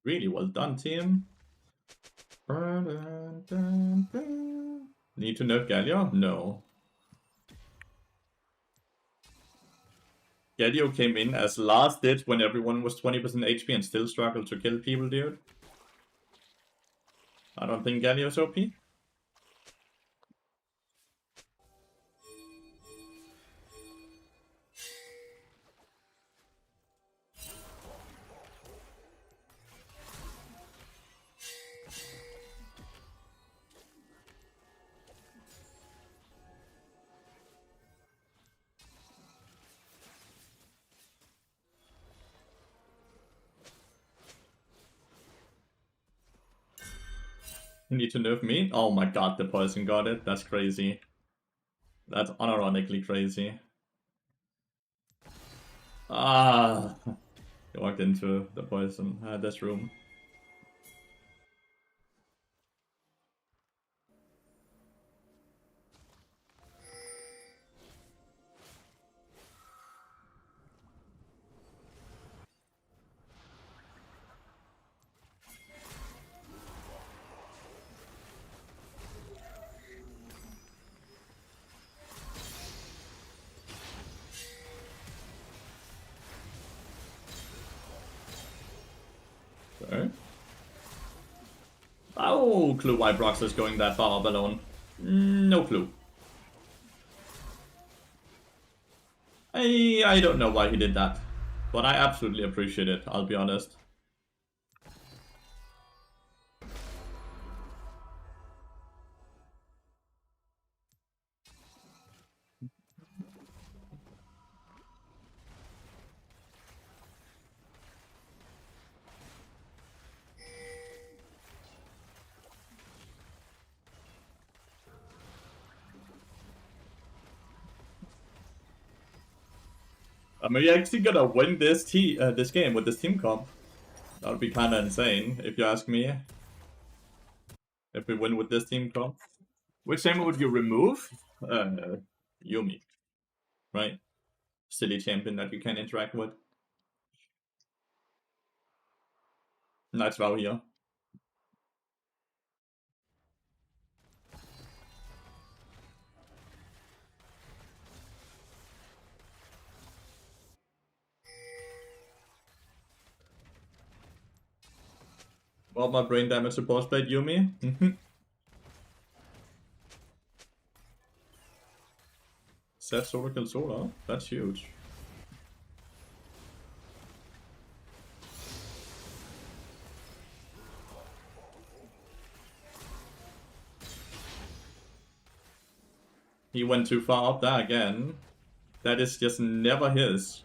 Really well done, team. Need to nerf Galio? No. Galio came in as last ditch when everyone was 20% HP and still struggled to kill people, dude. I don't think Galio's OP. You need to nerf me? Oh my god, the poison got it. That's crazy. That's unironically crazy. Ah, he walked into the poison, this room. Okay. Oh, clue why Brox is going that far up alone. No clue. I don't know why he did that, but I absolutely appreciate it, I'll be honest. I mean, we're actually gonna win this this game with this team comp. That would be kind of insane, if you ask me. If we win with this team comp. Which champion would you remove? Yumi, right? Silly champion that you can interact with. Nice vow here. Well, my brain damage support played Yumi. Set solar kill solar. That's huge. He went too far up there again. That is just never his.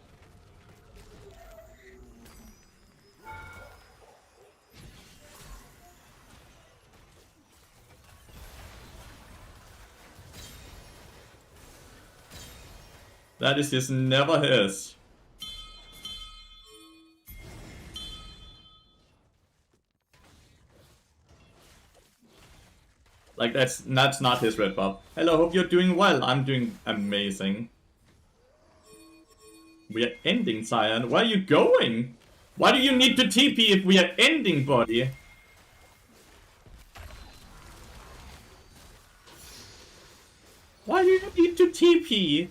That is just never his. Like, that's not his red buff. Hello, hope you're doing well. I'm doing amazing. We are ending, Cyan. Where are you going? Why do you need to TP if we are ending, buddy? Why do you need to TP?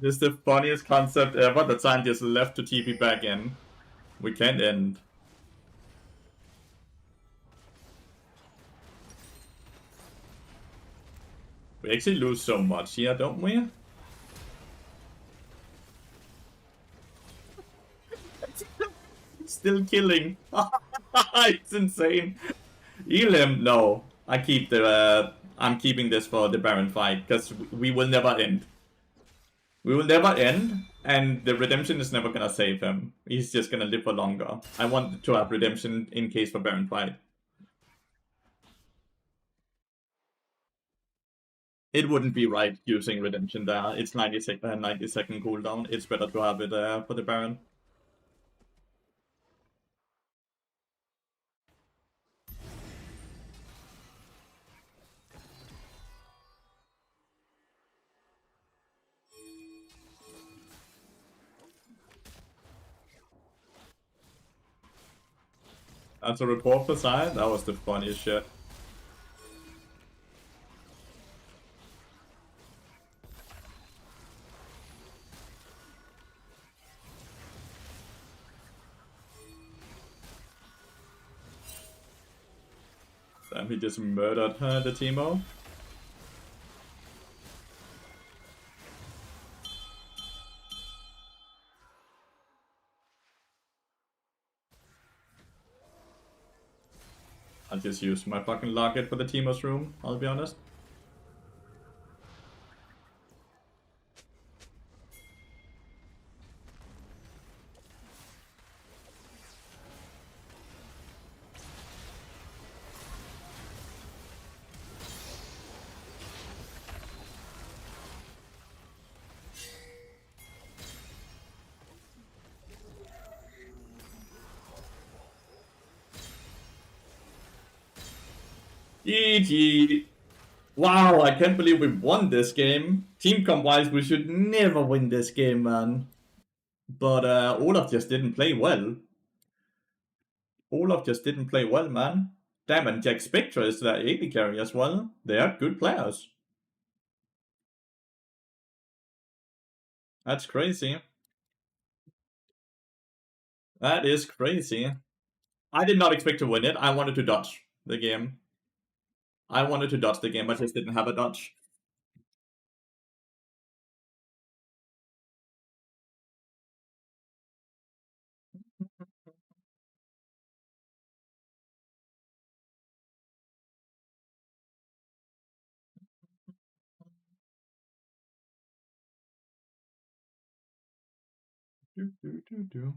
This is the funniest concept ever that Cyan just left to TP back in. We can't end. We actually lose so much here, don't we? Still killing. It's insane. Elim, no. I'm keeping this for the Baron fight, because we will never end. We will never end, and the redemption is never gonna save him. He's just gonna live for longer. I want to have redemption in case for Baron fight. It wouldn't be right using redemption there. It's 90-second cooldown. It's better to have it for the Baron. As a report for side, that was the funniest shit. Damn, he just murdered the Teemo. I'll just use my fucking locket for the Teemo's room, I'll be honest. GG. Wow, I can't believe we won this game. Team comp wise, we should never win this game, man. But Olaf just didn't play well. Olaf just didn't play well, man. Damn, and Jack Spectre is the AD carry as well. They are good players. That's crazy. That is crazy. I did not expect to win it. I wanted to dodge the game. I wanted to dodge the game, I just didn't have a dodge. The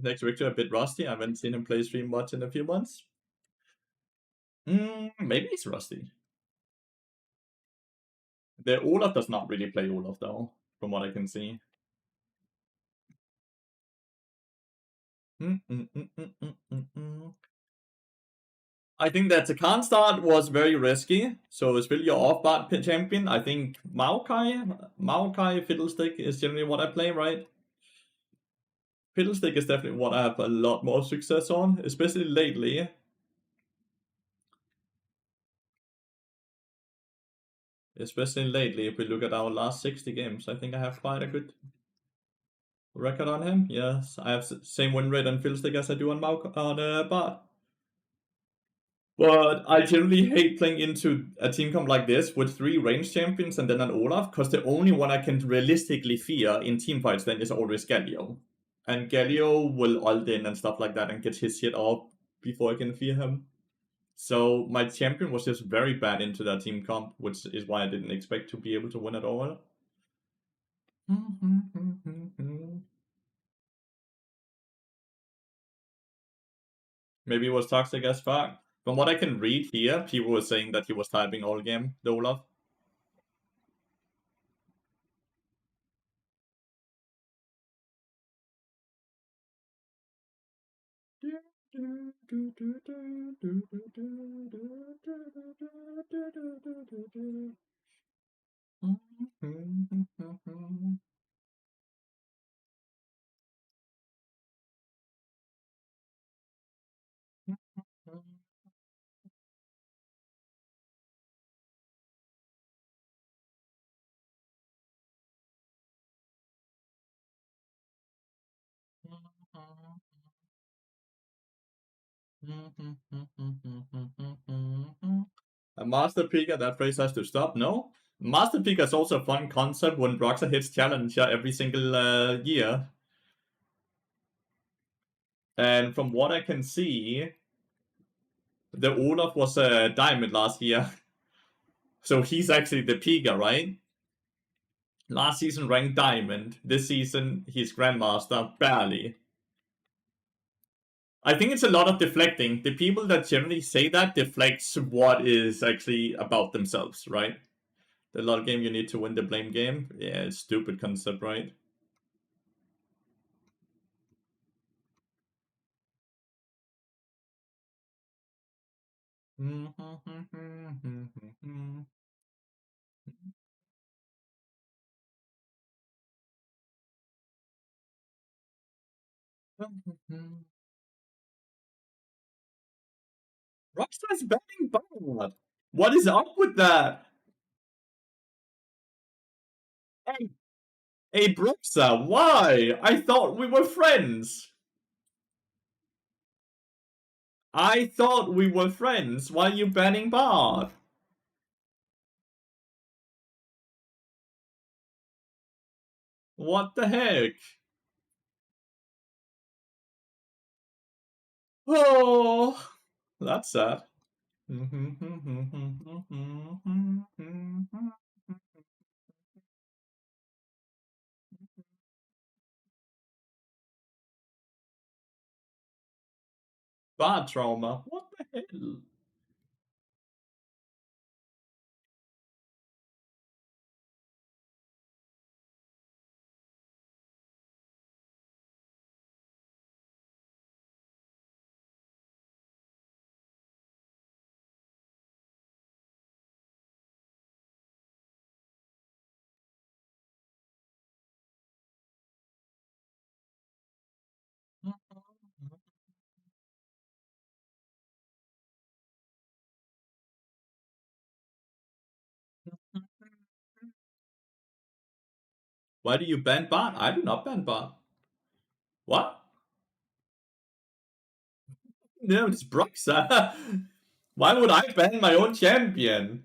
next Victor a bit rusty. I haven't seen him play stream much in a few months. Maybe he's rusty. The Olaf does not really play Olaf though, from what I can see. I think that the Khan start was very risky, so it's really your off-bot champion. I think Maokai Fiddlestick is generally what I play, right? Fiddlestick is definitely what I have a lot more success on, especially lately. Especially lately, if we look at our last 60 games, I think I have quite a good record on him. Yes, I have same win rate on Fiddlestick as I do on Bot. But I generally hate playing into a team comp like this with 3 range champions and then an Olaf, because the only one I can realistically fear in team fights then is always Galio. And Galio will ult in and stuff like that and get his shit off before I can fear him. So my champion was just very bad into that team comp, which is why I didn't expect to be able to win at all. Maybe it was toxic as fuck. From what I can read here, people were saying that he was typing all game, the Olaf. A Master Pika, that phrase has to stop. No? Master Pika is also a fun concept when Broxah hits Challenger every single year. And from what I can see, the Olaf was a Diamond last year. So he's actually the Pika, right? Last season ranked Diamond. This season he's Grandmaster, barely. I think it's a lot of deflecting. The people that generally say that deflects what is actually about themselves, right? The lot game you need to win the blame game. Yeah, it's stupid concept, right? Rockstar's banning bad. What is up with that? Hey, Broxa, why? I thought we were friends. I thought we were friends. Why are you banning Bard? What the heck? Oh, that's sad. Bad trauma. What the hell? Why do you ban bot? I do not ban bot. What? No, it's Broxa. Why would I ban my own champion?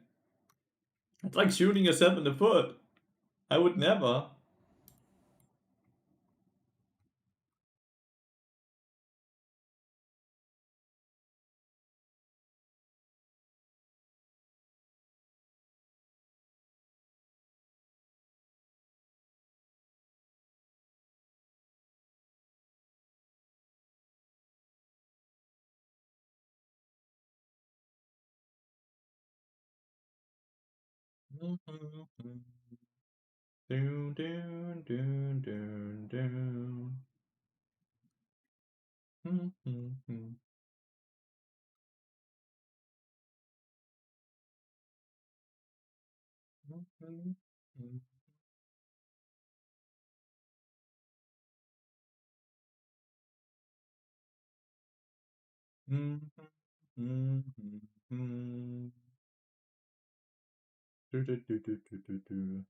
It's like shooting yourself in the foot. I would never. Do, do, do, do, do. Do, do, do, do, do, do, do.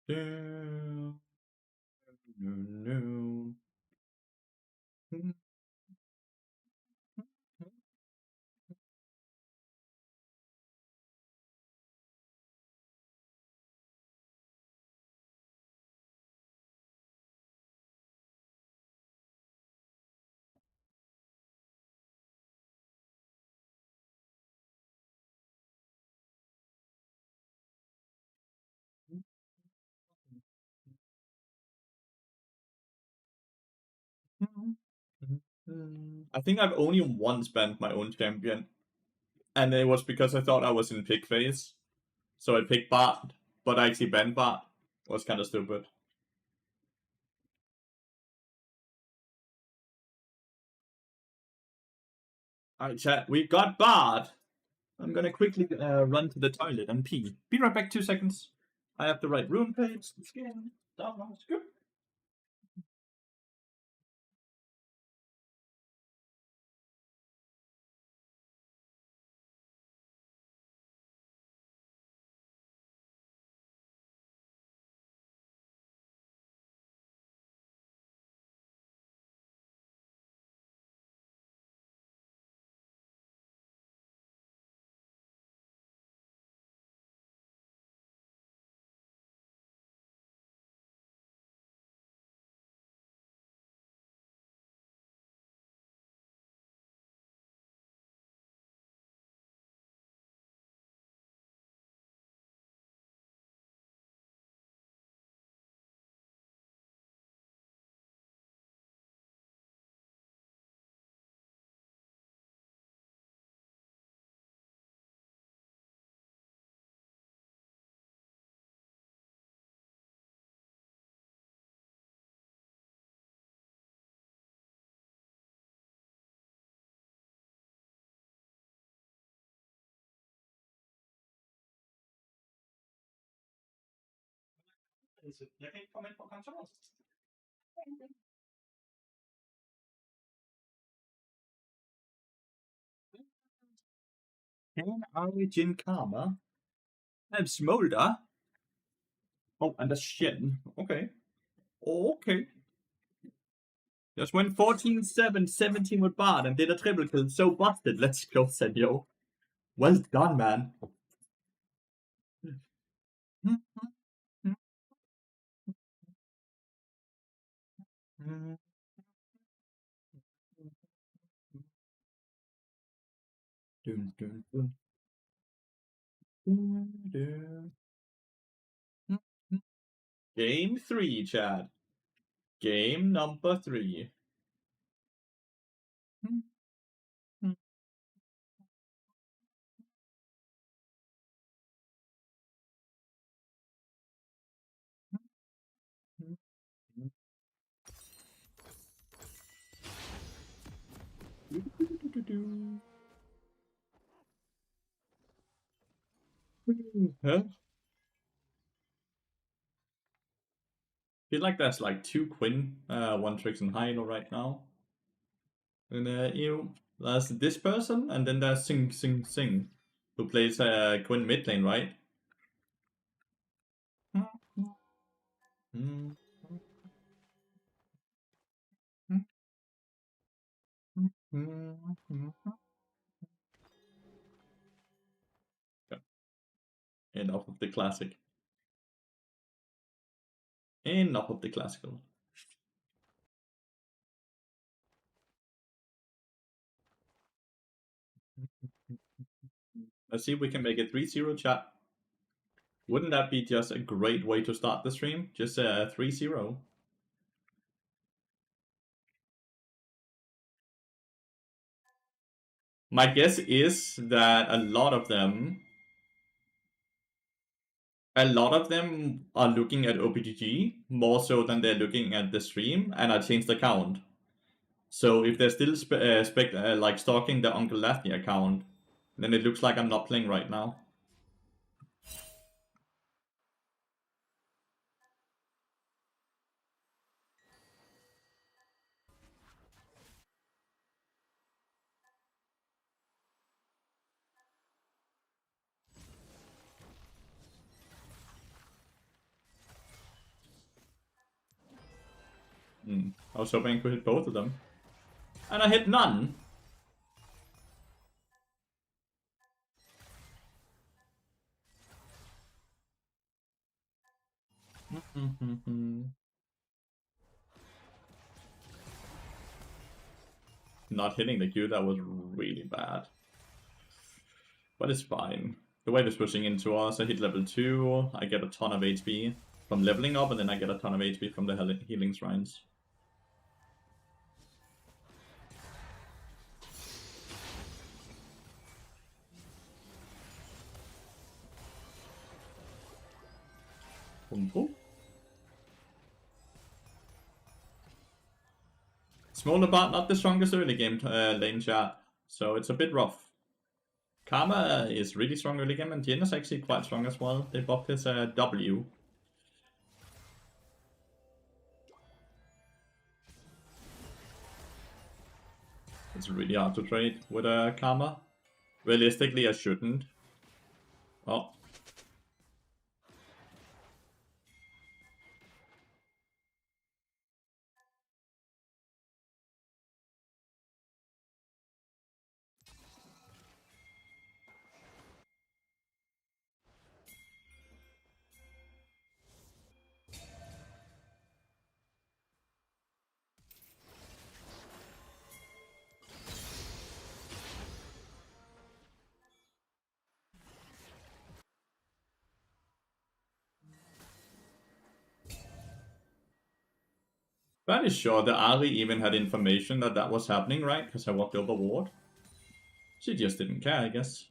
Do, do, do. I think I've only once banned my own champion, and it was because I thought I was in pick phase. So I picked Bart, but I actually banned Bart. It was kind of stupid. Alright, chat, we got Bart. I'm gonna quickly run to the toilet and pee. Be right back, 2 seconds. I have the right room page. Skin. Download. Good. Jeg kan ikke komme ind på kontoret. Can I Jin Karma have Smolder? Oh, and a Shin. Okay. Okay. Just went 14-7, 17 with Bard and did a triple kill. So busted. Let's go, Senyo. Well done, man. Game 3, Chad. Game number 3. Huh? Feel like there's like 2 Quinn, 1 Tricks and Hydro right now. And there's this person, and then there's Sing, who plays Quinn mid lane, right? Enough of the classic. Enough of the classical. Let's see if we can make it 3-0, chat. Wouldn't that be just a great way to start the stream? Just 3-0. My guess is that a lot of them are looking at OPGG more so than they're looking at the stream, and I changed the account. So if they're still like stalking the Uncle Lathy account, then it looks like I'm not playing right now. I was hoping I could hit both of them. And I hit none. Not hitting the Q, that was really bad. But it's fine. The wave is pushing into us. I hit level 2. I get a ton of HP from leveling up, and then I get a ton of HP from the healing shrines. Smaller but not the strongest early game lane chat, so it's a bit rough. Karma is really strong early game, and Jin is actually quite strong as well. They buffed his W. It's really hard to trade with Karma. Realistically, I shouldn't. Oh. Fairly sure the Ari even had information that that was happening, right? Because I walked over ward. She just didn't care, I guess.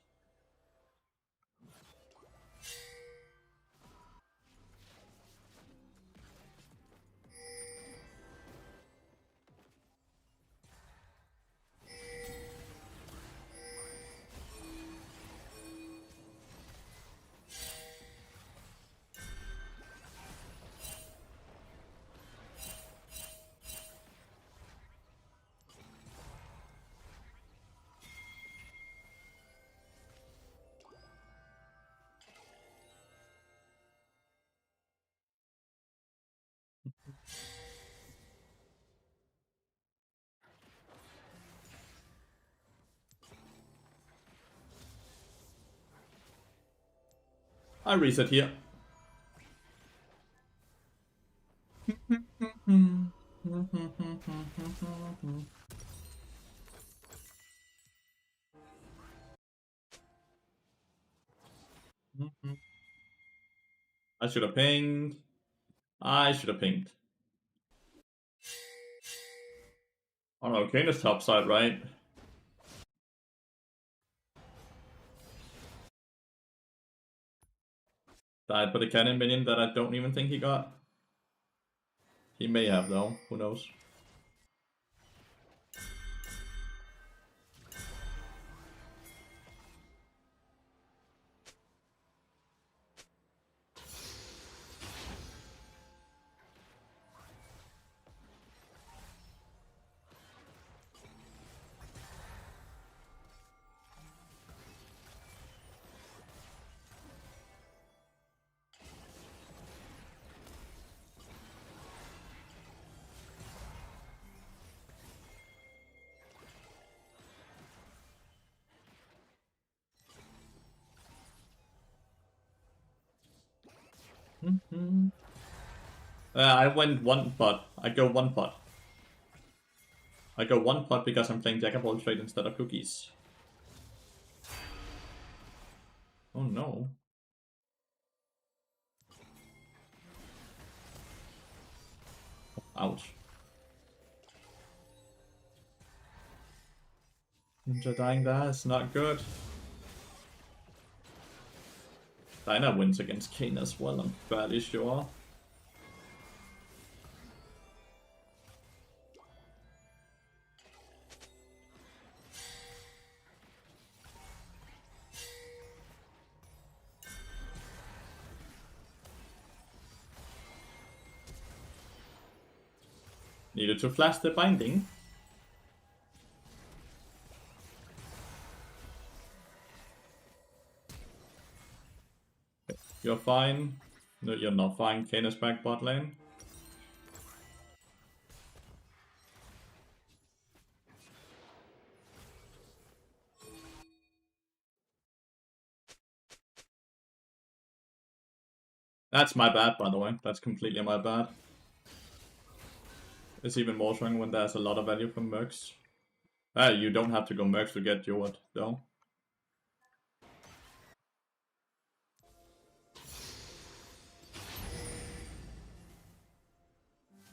I reset here. I should have pinged. I should have pinged. Oh no, Kane is topside, right? Died by the cannon minion that I don't even think he got. He may have though, who knows. I went one pot. I go one pot. I go one pot because I'm playing Jack of all trades instead of cookies. Oh no. Ouch. Ninja dying there is not good. Dinah wins against Kane as well, I'm fairly sure. Needed to flash the binding. You're fine. No, you're not fine. Kane is back bot lane. That's my bad, by the way. That's completely my bad. It's even more strong when there's a lot of value from Mercs. You don't have to go Mercs to get Joat, though.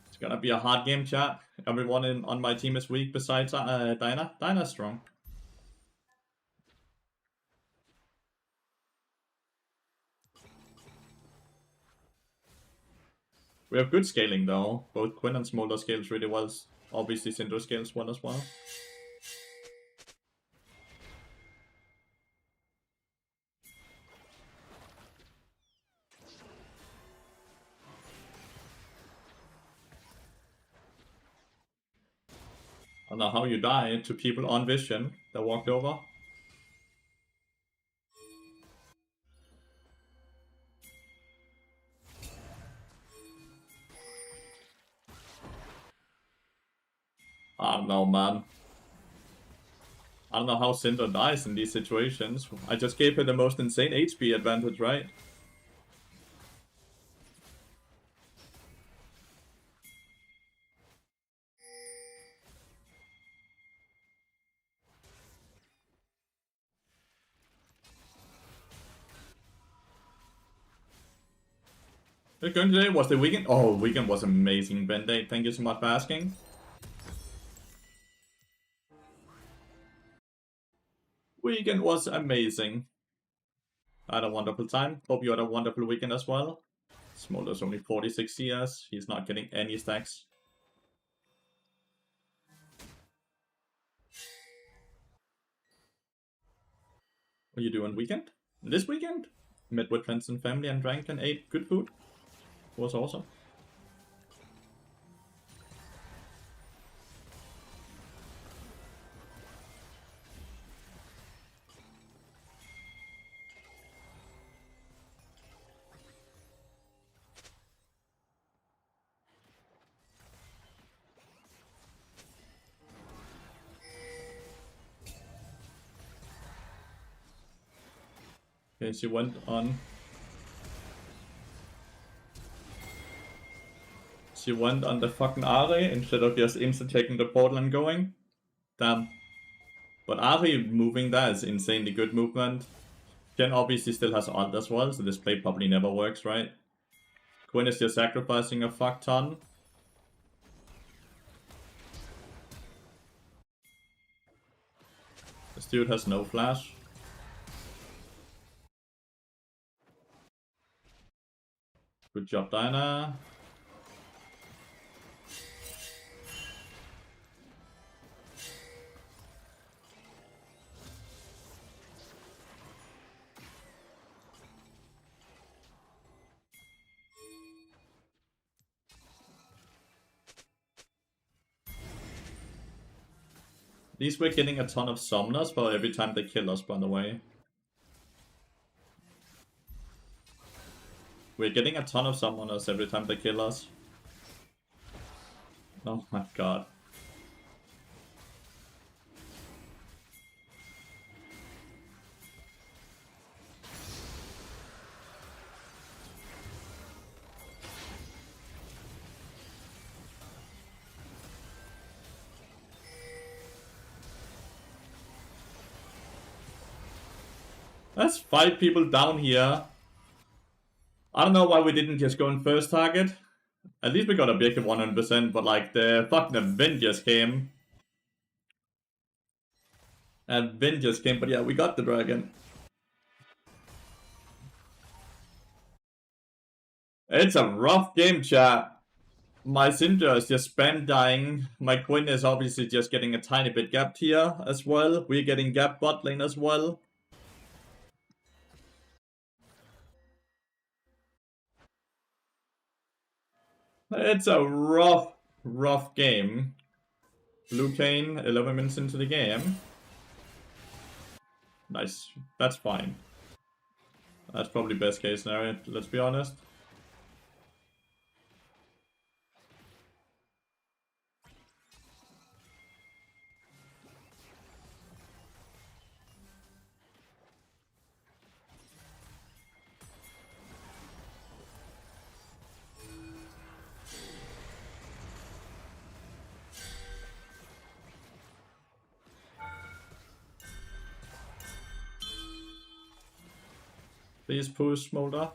It's gonna be a hard game, chat. Everyone on my team is weak besides Dinah. Dinah's strong. We have good scaling though. Both Quinn and Smolder scales really well. Obviously Syndra scales well as well. I don't know how you died to people on vision that walked over. I don't know, man. I don't know how Syndra dies in these situations. I just gave her the most insane HP advantage, right? The going today was the weekend. Oh, weekend was amazing, Bende. Thank you so much for asking. Weekend was amazing. I had a wonderful time. Hope you had a wonderful weekend as well. Smolder's only 46 CS. He's not getting any stacks. What are you doing weekend? This weekend? Met with friends and family and drank and ate good food. It was awesome. Okay, she went on She went on the fucking Ari instead of just insta-taking the portal and going. Damn. But Ari moving there is insanely good movement. Jen obviously still has ult as well, so this play probably never works, right? Quinn is just sacrificing a fuck ton. This dude has no flash. Good job, Diana. At least we're getting a ton of summoners for every time they kill us, by the way. We're getting a ton of summoners every time they kill us. Oh my god. That's 5 people down here. I don't know why we didn't just go in first target. At least we got objective 100%, but like the fucking event just came. Event just came, but yeah, we got the dragon. It's a rough game, chat. My Syndra is just spam dying. My Quinn is obviously just getting a tiny bit gapped here as well. We're getting gapped bot lane as well. It's a rough game. Blue Kane, 11 minutes into the game. Nice. That's fine. That's probably best case scenario, let's be honest. Please push, Smolder.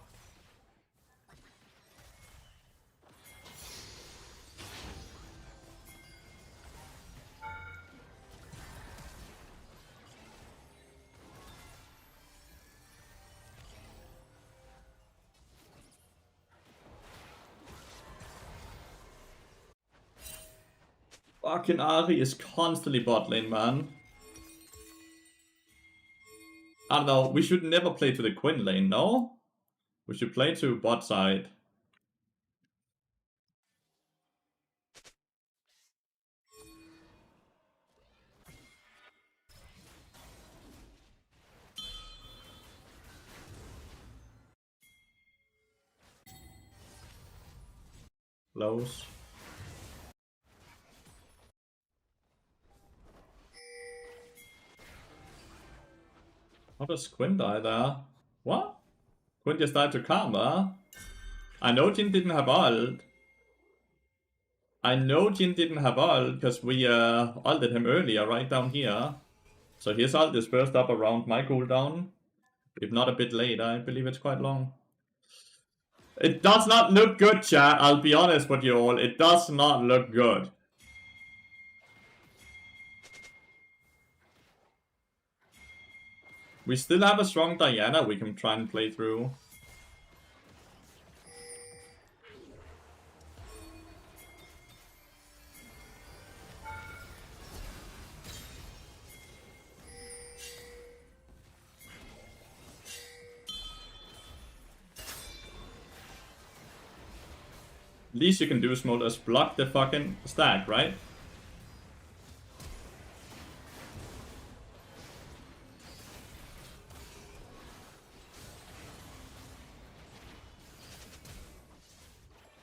Fucking Ari is constantly bot lane, man. I don't know, we should never play to the Quinn lane, no? We should play to bot side. Close. How does Quinn die there? What? Quinn just died to Karma? I know Jin didn't have ult. I know Jin didn't have ult because we ulted him earlier right down here. So his ult is burst up around my cooldown. If not a bit late, I believe it's quite long. It does not look good, chat. I'll be honest with you all. It does not look good. We still have a strong Diana we can try and play through. Least you can do, Smold, is block the fucking stack, right?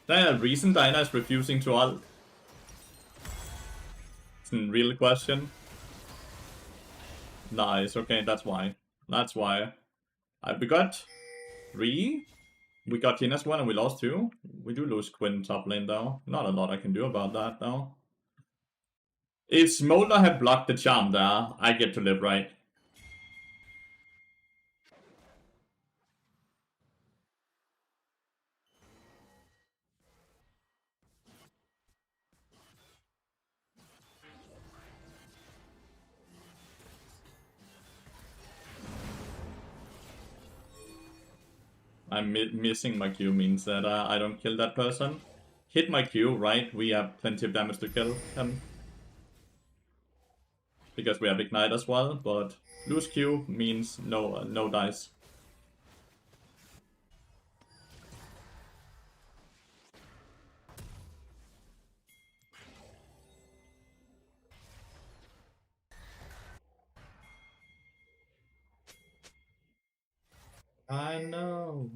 The reason Diana is refusing to ult? It's a real question. Nice, okay, that's why. That's why. We got 3? We got Jhin as well and we lost 2. We do lose Quinn top lane though. Not a lot I can do about that though. If Smolder had blocked the charm there, I get to live, right? I'm missing my Q means that I don't kill that person. Hit my Q, right? We have plenty of damage to kill him. Because we have Ignite as well, but lose Q means no dice. I know.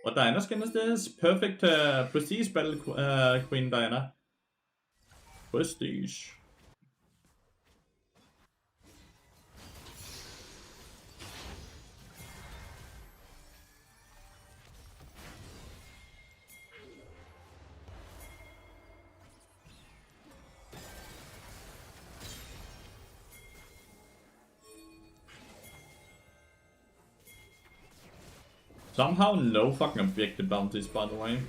What Diana skin is this? Perfect Prestige Battle Queen Diana. Prestige. Somehow no fucking objective bounties, by the way.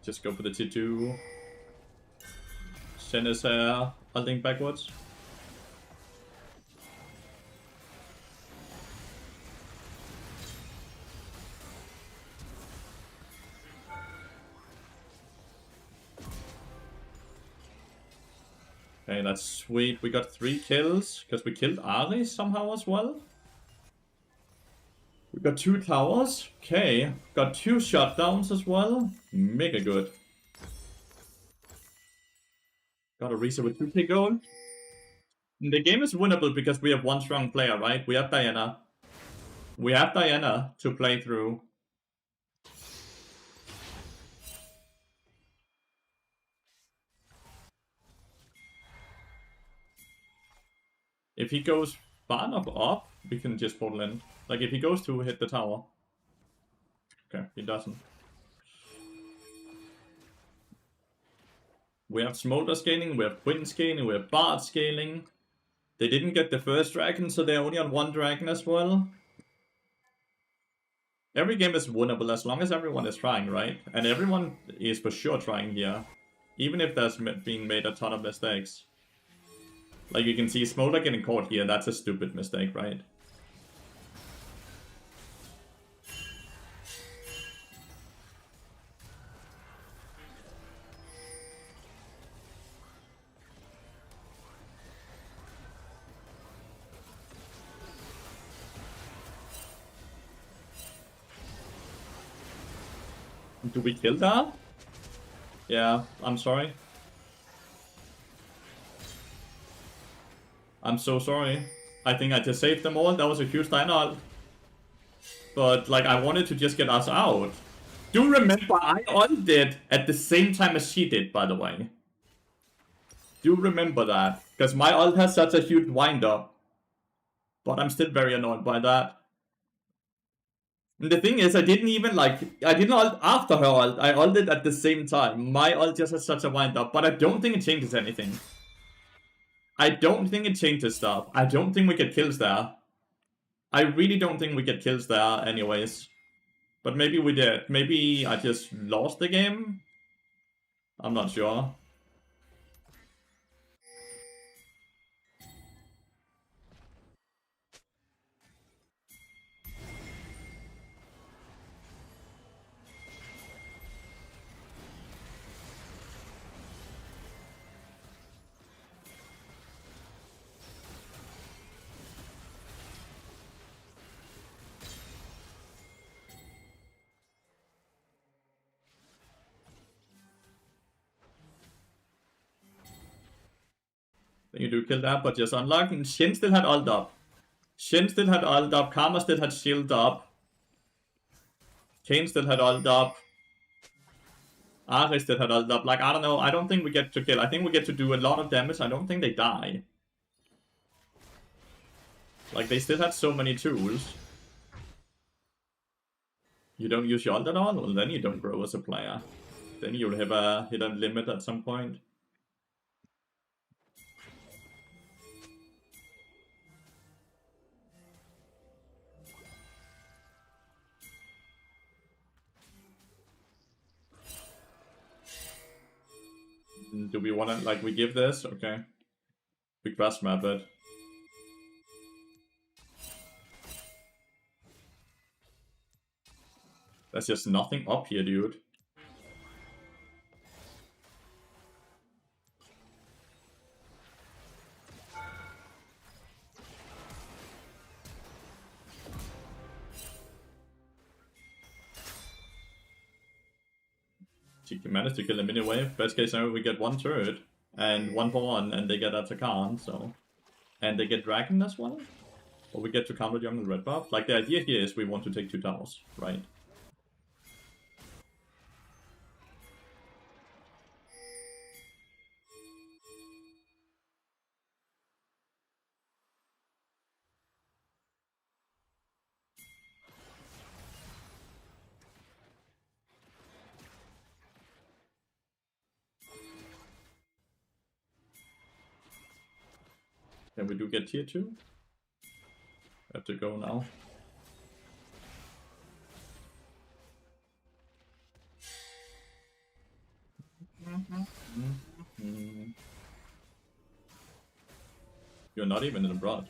Just go for the T2. Send his ulting backwards. Okay, that's sweet. We got 3 kills, because we killed Ari somehow as well. We got 2 towers. Okay, got 2 shutdowns as well. Mega good. Got a reset with 2k gold. The game is winnable because we have 1 strong player, right? We have Diana. We have Diana to play through. If he goes far enough up, we can just portal in. Like, if he goes to hit the tower. Okay, he doesn't. We have Smolder scaling, we have Quinn scaling, we have Bard scaling. They didn't get the first dragon, so they're only on 1 dragon as well. Every game is winnable as long as everyone is trying, right? And everyone is for sure trying here. Even if there's been made a ton of mistakes. Like you can see Smolder getting caught here, that's a stupid mistake, right? Do we kill that? Yeah, I'm sorry. I'm so sorry. I think I just saved them all. That was a huge ult. But, like, I wanted to just get us out. Do remember, I ulted at the same time as she did, by the way. Do remember that. Because my ult has such a huge wind-up. But I'm still very annoyed by that. And the thing is, I didn't even, like, I didn't ult after her ult. I ulted at the same time. My ult just has such a wind-up. But I don't think it changes anything. I don't think it changes stuff. I don't think we get kills there. I really don't think we get kills there anyways. But maybe we did. Maybe I just lost the game? I'm not sure. You do kill that, but just unlock. Shin still had ult up. Shin still had ult up. Karma still had shield up. Kane still had ult up. Ares did had ult up. Like, I don't know. I don't think we get to kill. I think we get to do a lot of damage. I don't think they die. Like, they still had so many tools. You don't use your ult at all? Well, then you don't grow as a player. Then you'll hit a limit at some point. Do we want to, like, we give this? Okay. We cross map it. There's just nothing up here, dude. She managed to kill a mini wave. Best case scenario, we get one turret and 1-for-1, and they get Atakan, so. And they get Dragon as well? Or we get to counter jungle red buff? Like, the idea here is we want to take 2 towers, right? Then we do get tier 2. Have to go now. You're not even in the broad.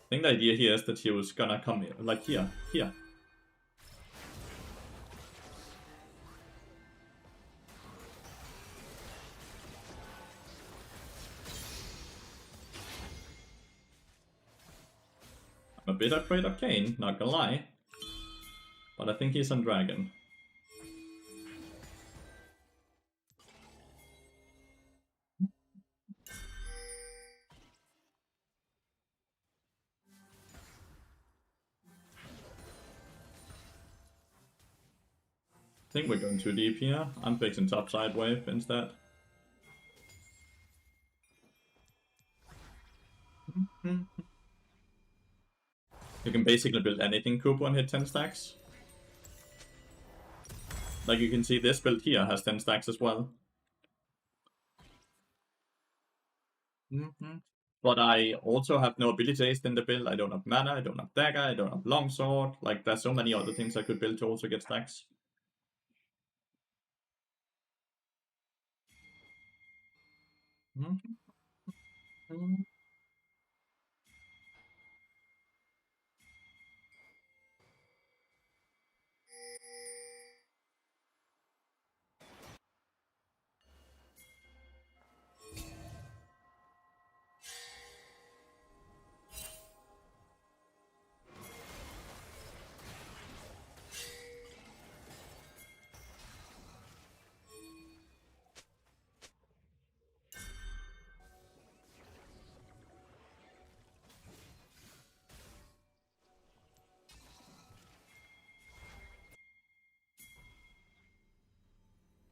I think the idea here is that he was gonna come here, like here. I'm a bit afraid of Kane, not gonna lie. But I think he's on Dragon. I think we're going too deep here. I'm fixing top side wave instead. You can basically build anything Kupo and hit 10 stacks. Like you can see, this build here has 10 stacks as well. But I also have no ability haste in the build. I don't have mana, I don't have dagger, I don't have longsword. Like, there's so many other things I could build to also get stacks.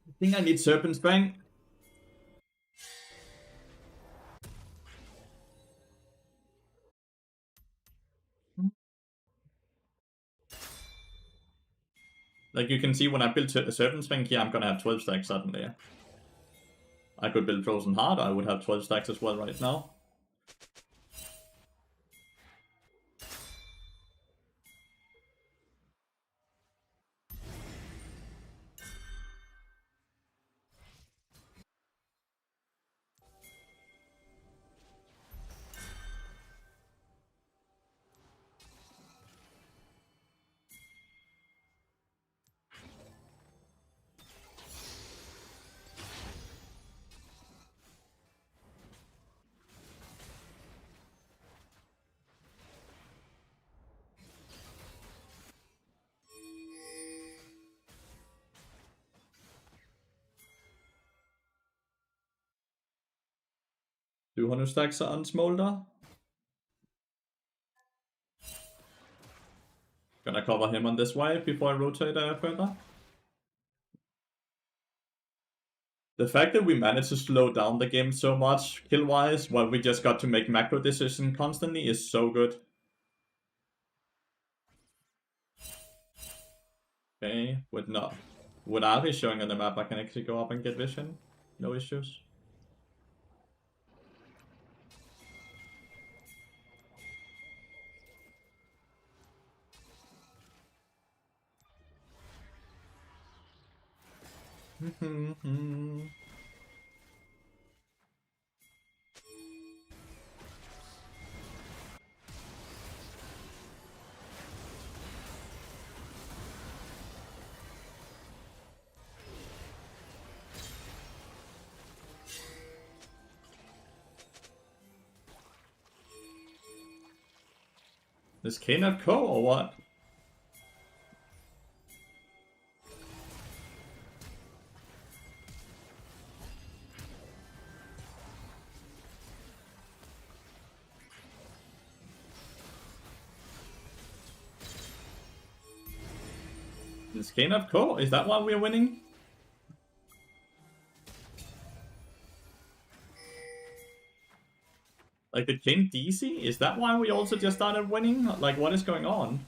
I think I need Serpent's Fang. Like you can see, when I build a Serpent's Fang here, I'm gonna have 12 stacks suddenly. I could build Frozen Heart, I would have 12 stacks as well right now. Do 100 stacks on Smolder? Gonna cover him on this wave before I rotate further. The fact that we managed to slow down the game so much kill-wise while we just got to make macro decisions constantly is so good. Okay, with Ari showing on the map, I can actually go up and get vision. No issues. Is K not Co or what? Is K not Co? Is that why we're winning? Like, did Kane DC? Is that why we also just started winning? Like, what is going on?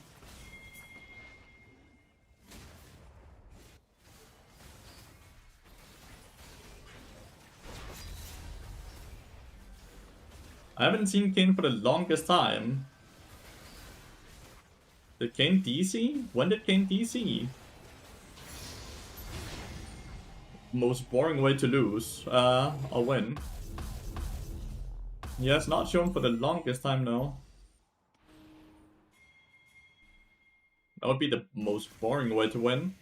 I haven't seen Kane for the longest time. Did Kane DC? When did Kane DC? Most boring way to lose. Or win. Yeah, it's not shown for the longest time now. That would be the most boring way to win.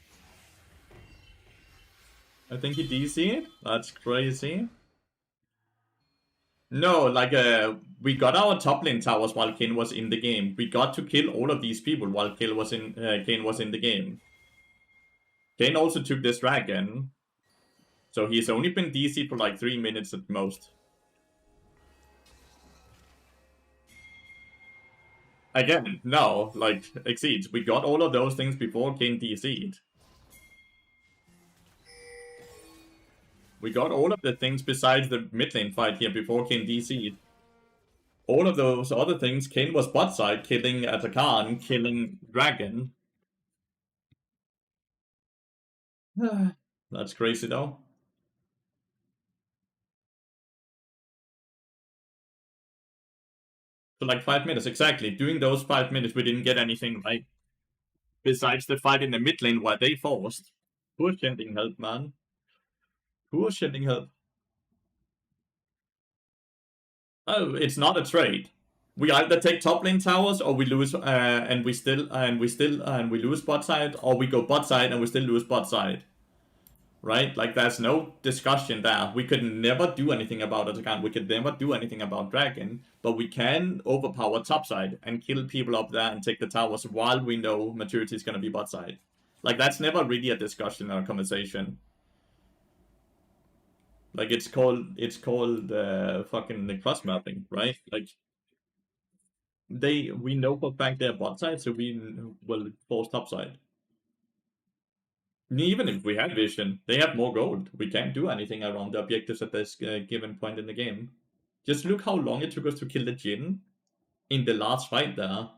I think he DC'd? That's crazy. No, like, we got our top lane towers while Kane was in the game. We got to kill all of these people while Kane was in the game. Kane also took this dragon. So he's only been DC'd for like 3 minutes at most. Again, no, like, exceeds. We got all of those things before Kane DC'd. We got all of the things besides the mid lane fight here before Kane DC'd. All of those other things, Kane was bot side, killing Atakan, killing Dragon. That's crazy though. So like 5 minutes, exactly. During those 5 minutes, we didn't get anything, right? Besides the fight in the mid lane where they forced. Poor sending help, man. Poor sending help. Oh, it's not a trade. We either take top lane towers or we lose, and we lose bot side, or we go bot side and we still lose bot side. Right? Like, there's no discussion there. We could never do anything about Atakan. We could never do anything about Dragon. But we can overpower topside and kill people up there and take the towers while we know maturity is going to be bot side. Like, that's never really a discussion or a conversation. Like, it's called fucking the cross mapping, right? Like, we know for a fact they're bot side, so we will force topside. Even if we had vision, they have more gold. We can't do anything around the objectives at this given point in the game. Just look how long it took us to kill the Jin in the last fight there.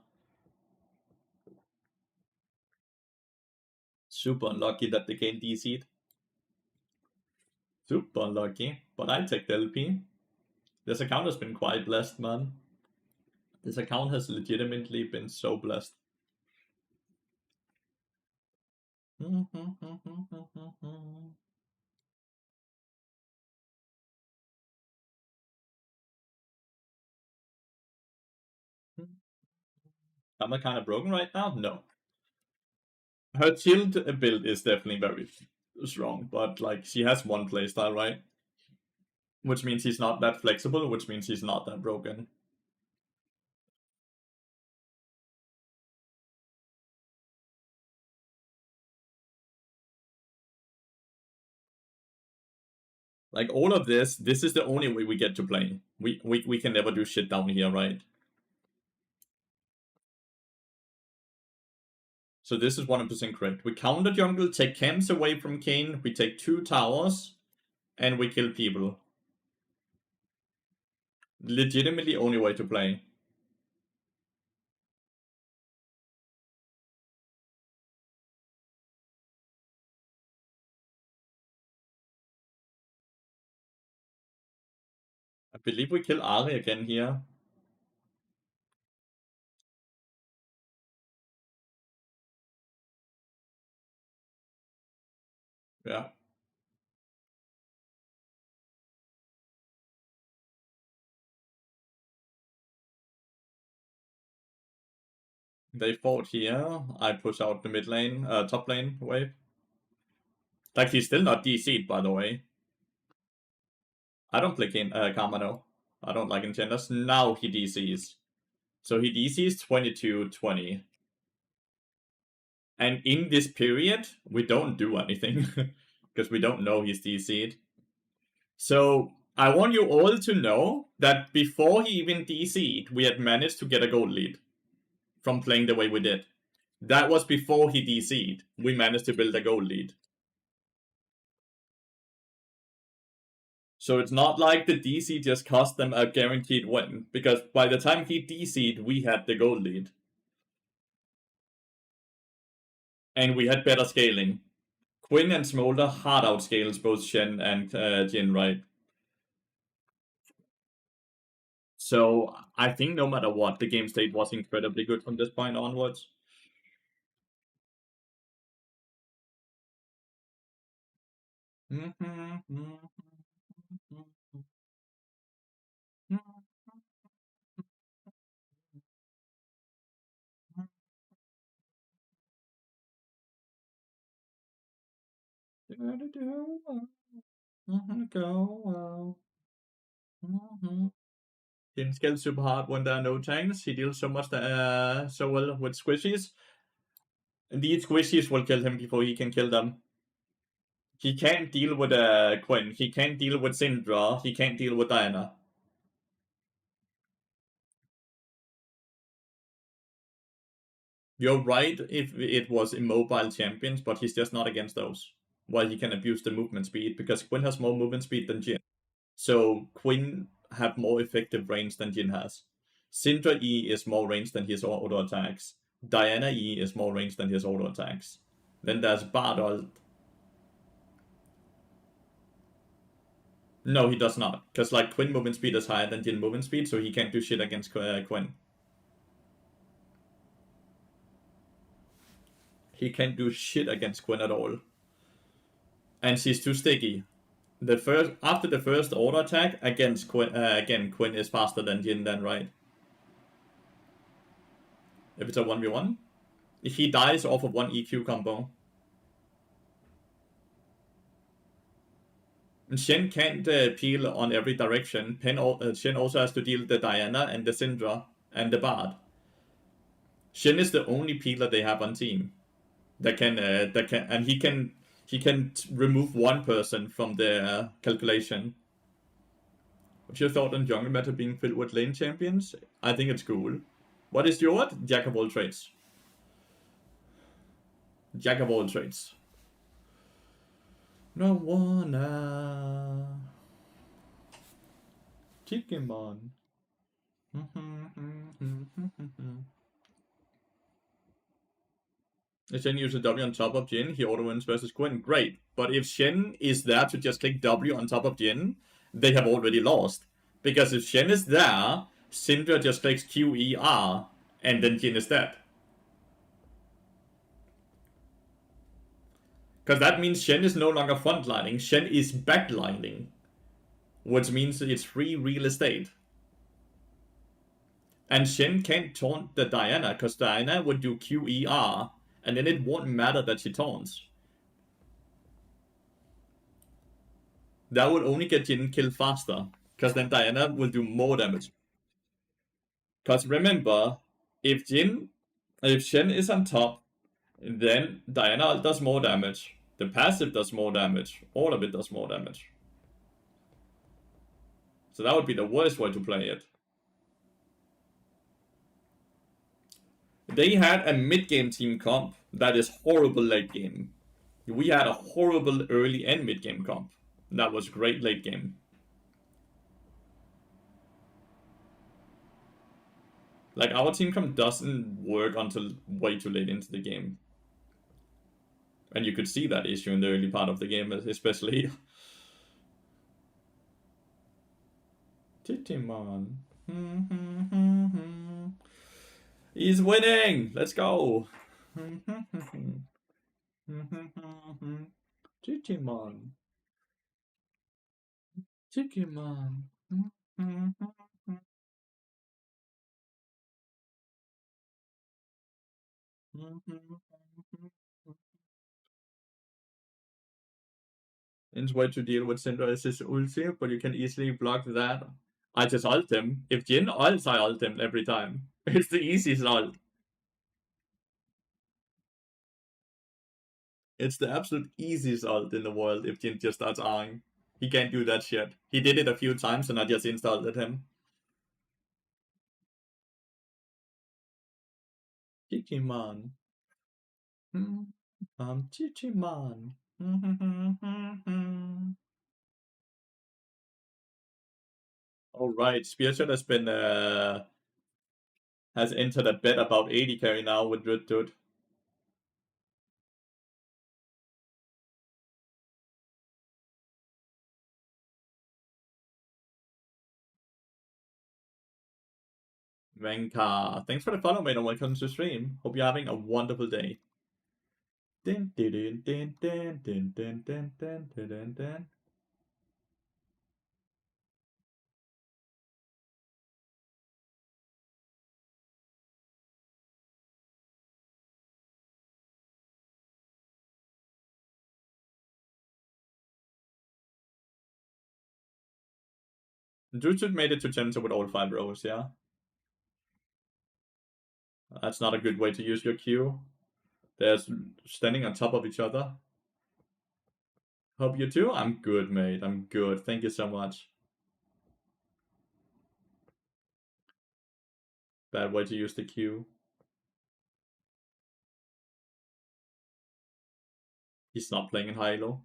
Super unlucky that the game DC'd. Super unlucky, but I take the LP. This account has been quite blessed, man. This account has legitimately been so blessed. Am I kind of broken right now? No. Her shield build is definitely very strong, but like she has one playstyle, right? Which means he's not that flexible, which means he's not that broken. Like, all of this is the only way we get to play. We can never do shit down here, right? So this is 100% correct. We counter jungle, take camps away from Kayn, we take 2 towers, and we kill people. Legitimately only way to play. I believe we kill Ari again here. Yeah. They fought here. I push out the mid lane, top lane wave. Like, he's still not DC'd, by the way. I don't play Karma, no. I don't like enchanters. Now he DCs. So he DCs 22-20. And in this period, we don't do anything. Because we don't know he's DC'd. So I want you all to know that before he even DC'd, we had managed to get a gold lead from playing the way we did. That was before he DC'd. We managed to build a gold lead. So it's not like the DC just cost them a guaranteed win, because by the time he DC'd, we had the gold lead. And we had better scaling. Quinn and Smolder hard outscales both Shen and Jin, right? So I think no matter what, the game state was incredibly good from this point onwards. Jin scales super hard when there are no tanks. He deals so much so well with squishies. These squishies will kill him before he can kill them. He can't deal with Quinn. He can't deal with Syndra. He can't deal with Diana. You're right if it was immobile champions, but he's just not against those. While he can abuse the movement speed, because Quinn has more movement speed than Jin. So Quinn have more effective range than Jin has. Syndra E is more range than his auto attacks. Diana E is more range than his auto attacks. Then there's Bard ult. No, he does not. Because like Quinn movement speed is higher than Jin movement speed, so he can't do shit against Quinn. He can't do shit against Quinn at all. And she's too sticky. After the first auto attack against Quinn, again, Quinn is faster than Jin then, right? If it's a 1v1. If he dies off of one EQ combo. Shen can't peel on every direction. Shen also has to deal the Diana and the Syndra and the Bard. Shen is the only peeler they have on team that can and he can remove one person from the calculation. What's your thought on jungle meta being filled with lane champions? I think it's cool. What is Joat? Jack of all trades. Jack of all trades. No wanna chicken mon. If Shen uses W on top of Jin, he auto wins versus Quinn. Great. But if Shen is there to just click W on top of Jin, they have already lost. Because if Shen is there, Syndra just clicks QER, and then Jin is dead. Because that means Shen is no longer frontlining, Shen is backlining. Which means it's free real estate. And Shen can't taunt the Diana, because Diana would do QER, and then it won't matter that she taunts. That would only get Jin killed faster, because then Diana will do more damage. Because remember, if Shen is on top, then Diana does more damage. The passive does more damage. All of it does more damage. So that would be the worst way to play it. They had a mid-game team comp that is horrible late game. We had a horrible early and mid-game comp. That was great late game. Like, our team comp doesn't work until way too late into the game. And you could see that issue in the early part of the game, especially. Titimon. He's winning! Let's go! Titimon. Titimon. In's way to deal with Syndra is his ulti, but you can easily block that. I just ult him. If Jin ults, I ult him every time. It's the easiest ult. It's the absolute easiest ult in the world if Jin just starts Ahing. He can't do that shit. He did it a few times and I just insta-ulted him. Chichiman. I'm Chichiman. Alright, Spearshot has been has entered a bet about 80 carry now with Red Dude. Venka, thanks for the follow, mate, and welcome to the stream. Hope you're having a wonderful day. Din, din, din, din, din, din, din, din, din, din, din. Jutsu made it to Genta with all 5 rows, yeah? That's not a good way to use your Q. They're standing on top of each other. Hope you too? I'm good, mate. I'm good. Thank you so much. Bad way to use the Q. He's not playing in high-low.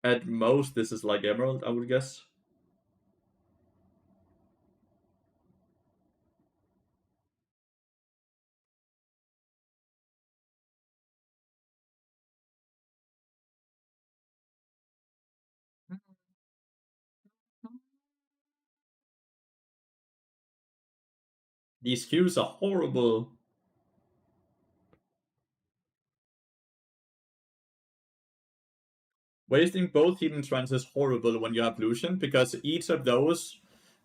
At most, this is like Emerald, I would guess. These Qs are horrible. Wasting both Hidden Trance is horrible when you have Lucian, because each of those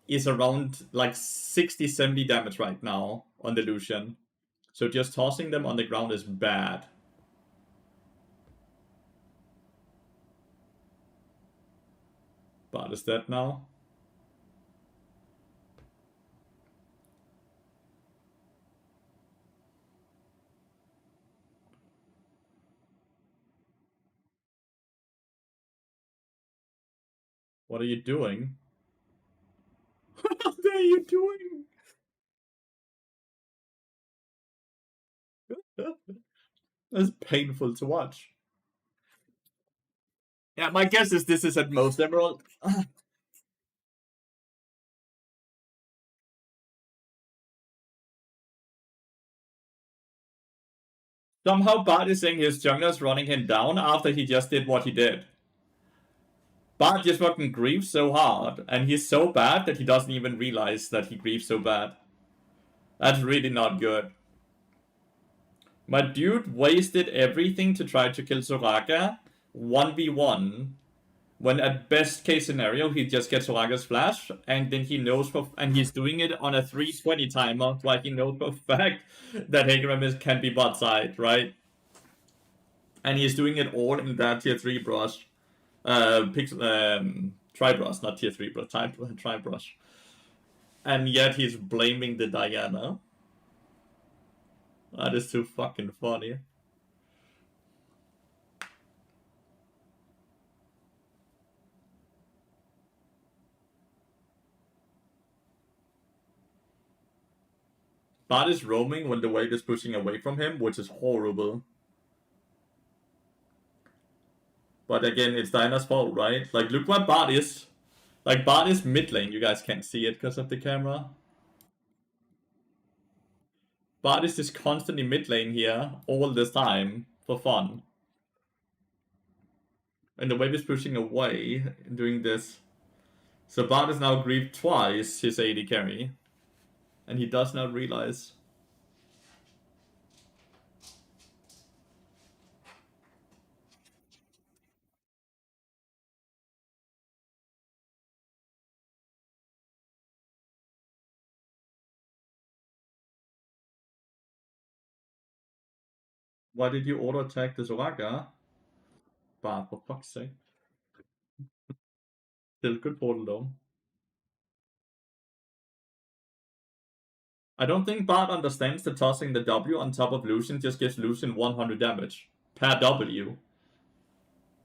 is around like 60-70 damage right now on the Lucian. So just tossing them on the ground is bad. Bart is dead now. What are you doing? What are you doing? That's painful to watch. Yeah, my guess is this is at most Emerald. Somehow Bart is saying his jungler's running him down after he just did what he did. Bart just fucking grieves so hard, and he's so bad that he doesn't even realize that he grieves so bad. That's really not good. My dude wasted everything to try to kill Soraka 1v1, when at best case scenario he just gets Soraka's flash, and then he knows and he's doing it on a 320 timer, while he knows for a fact that Hageram can be bot side, right? And he's doing it all in that tier 3 brush. Tri-brush, not tier 3, but tri-brush. And yet he's blaming the Diana. That is too fucking funny. Bart is roaming when the wave is pushing away from him, which is horrible. But again, it's Diana's fault, right? Like, look what Bart is. Like, Bart is mid lane. You guys can't see it because of the camera. Bart is just constantly mid lane here all this time for fun. And the wave is pushing away doing this. So Bart is now grieved twice his AD carry. And he does not realize. Why did you auto attack the Zoraga? Bart, for fuck's sake. Still good portal though. I don't think Bart understands that tossing the W on top of Lucian just gives Lucian 100 damage per W.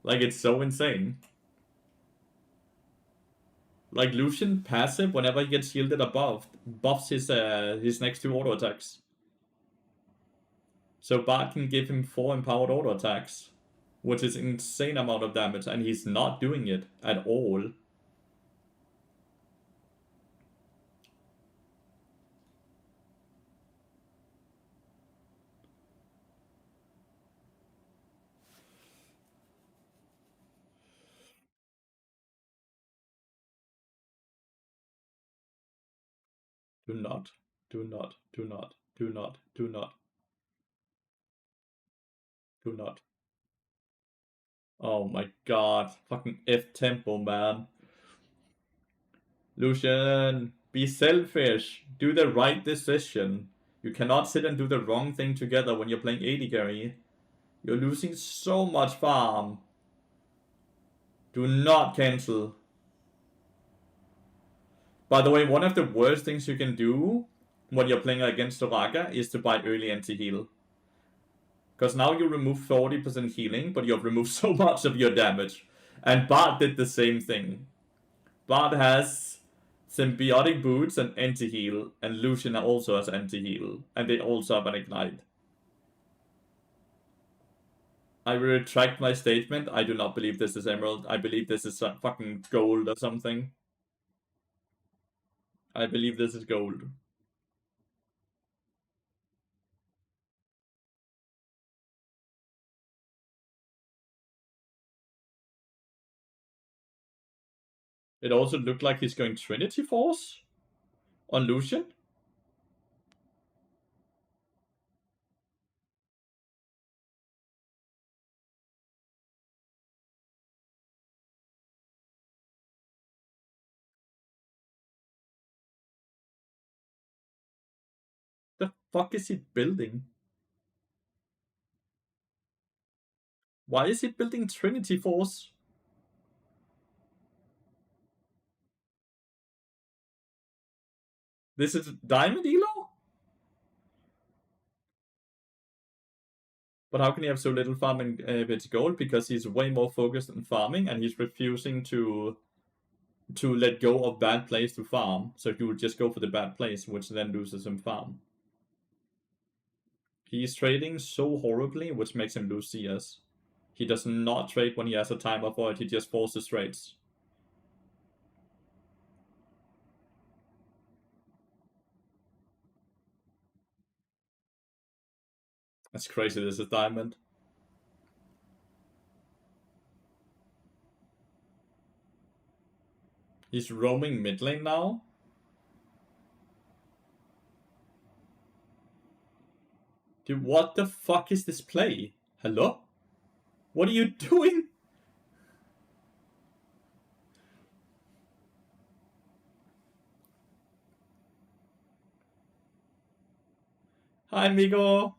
Like, it's so insane. Like, Lucian passive, whenever he gets shielded above, buffs his next 2 auto attacks. So Bart can give him 4 empowered auto attacks, which is an insane amount of damage, and he's not doing it at all. Do not, do not, do not, do not, do not, do not. Oh my god, fucking F tempo, man. Lucian, be selfish. Do the right decision. You cannot sit and do the wrong thing together when you're playing AD carry. You're losing so much farm. Do not cancel. By the way, one of the worst things you can do when you're playing against Soraka is to buy early anti-heal. Because now you remove 40% healing, but you've removed so much of your damage. And Bart did the same thing. Bart has symbiotic boots and anti-heal, and Lucian also has anti-heal, and they also have an ignite. I will retract my statement. I do not believe this is emerald. I believe this is some fucking gold or something. I believe this is gold. It also looked like he's going Trinity Force on Lucian. The fuck is he building? Why is he building Trinity Force? This is Diamond Elo? But how can he have so little farming with gold? Because he's way more focused on farming, and he's refusing to let go of bad plays to farm. So he would just go for the bad plays, which then loses him farm. He's trading so horribly, which makes him lose CS. He does not trade when he has a timer for it, he just forces trades. That's crazy, this is Diamond. He's roaming mid lane now. Dude, what the fuck is this play? Hello? What are you doing? Hi, amigo.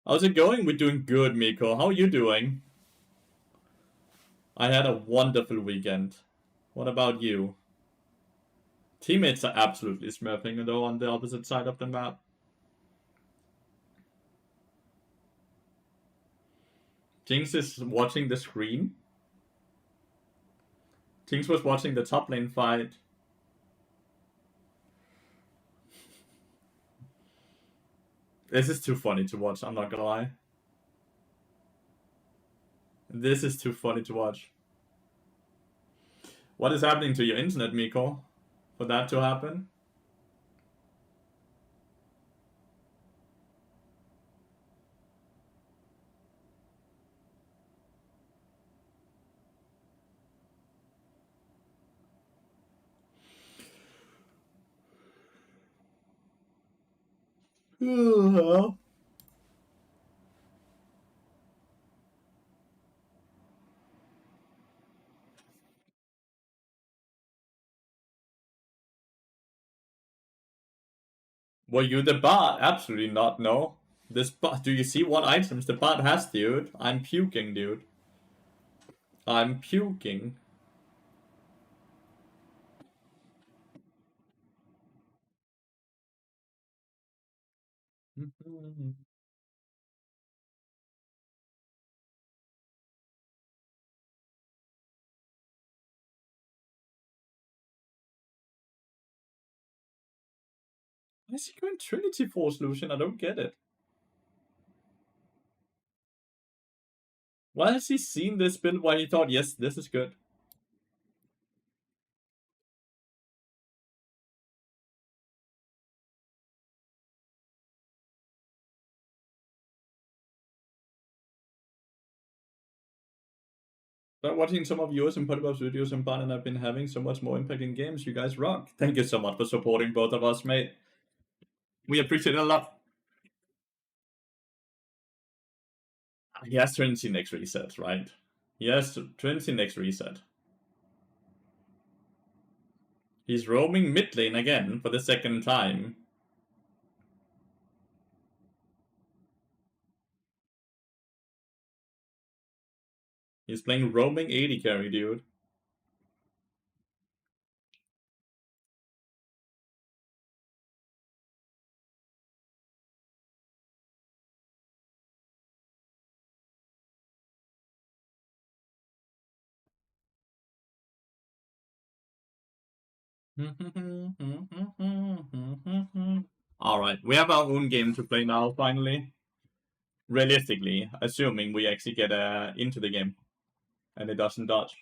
How's it going? We're doing good, Miko. How are you doing? I had a wonderful weekend. What about you? Teammates are absolutely smurfing though on the opposite side of the map. Jinx is watching the screen. Jinx was watching the top lane fight. This is too funny to watch, I'm not gonna lie. This is too funny to watch. What is happening to your internet, Miko, for that to happen? Were you the bot? Absolutely not, no. This bot, do you see what items the bot has, dude? I'm puking, dude. I'm puking. Why is he going Trinity Force, Lucian? I don't get it. Why has he seen this build where he thought, yes, this is good? But watching some of yours and Potipop's videos and Ban, and I've been having so much more impact in games. You guys rock. Thank you so much for supporting both of us, mate. We appreciate it a lot. He has Trinity next reset, right? He has Trinity next reset. He's roaming mid lane again for the second time. He's playing roaming AD carry, dude. Alright, we have our own game to play now, finally. Realistically, assuming we actually get into the game and it doesn't dodge.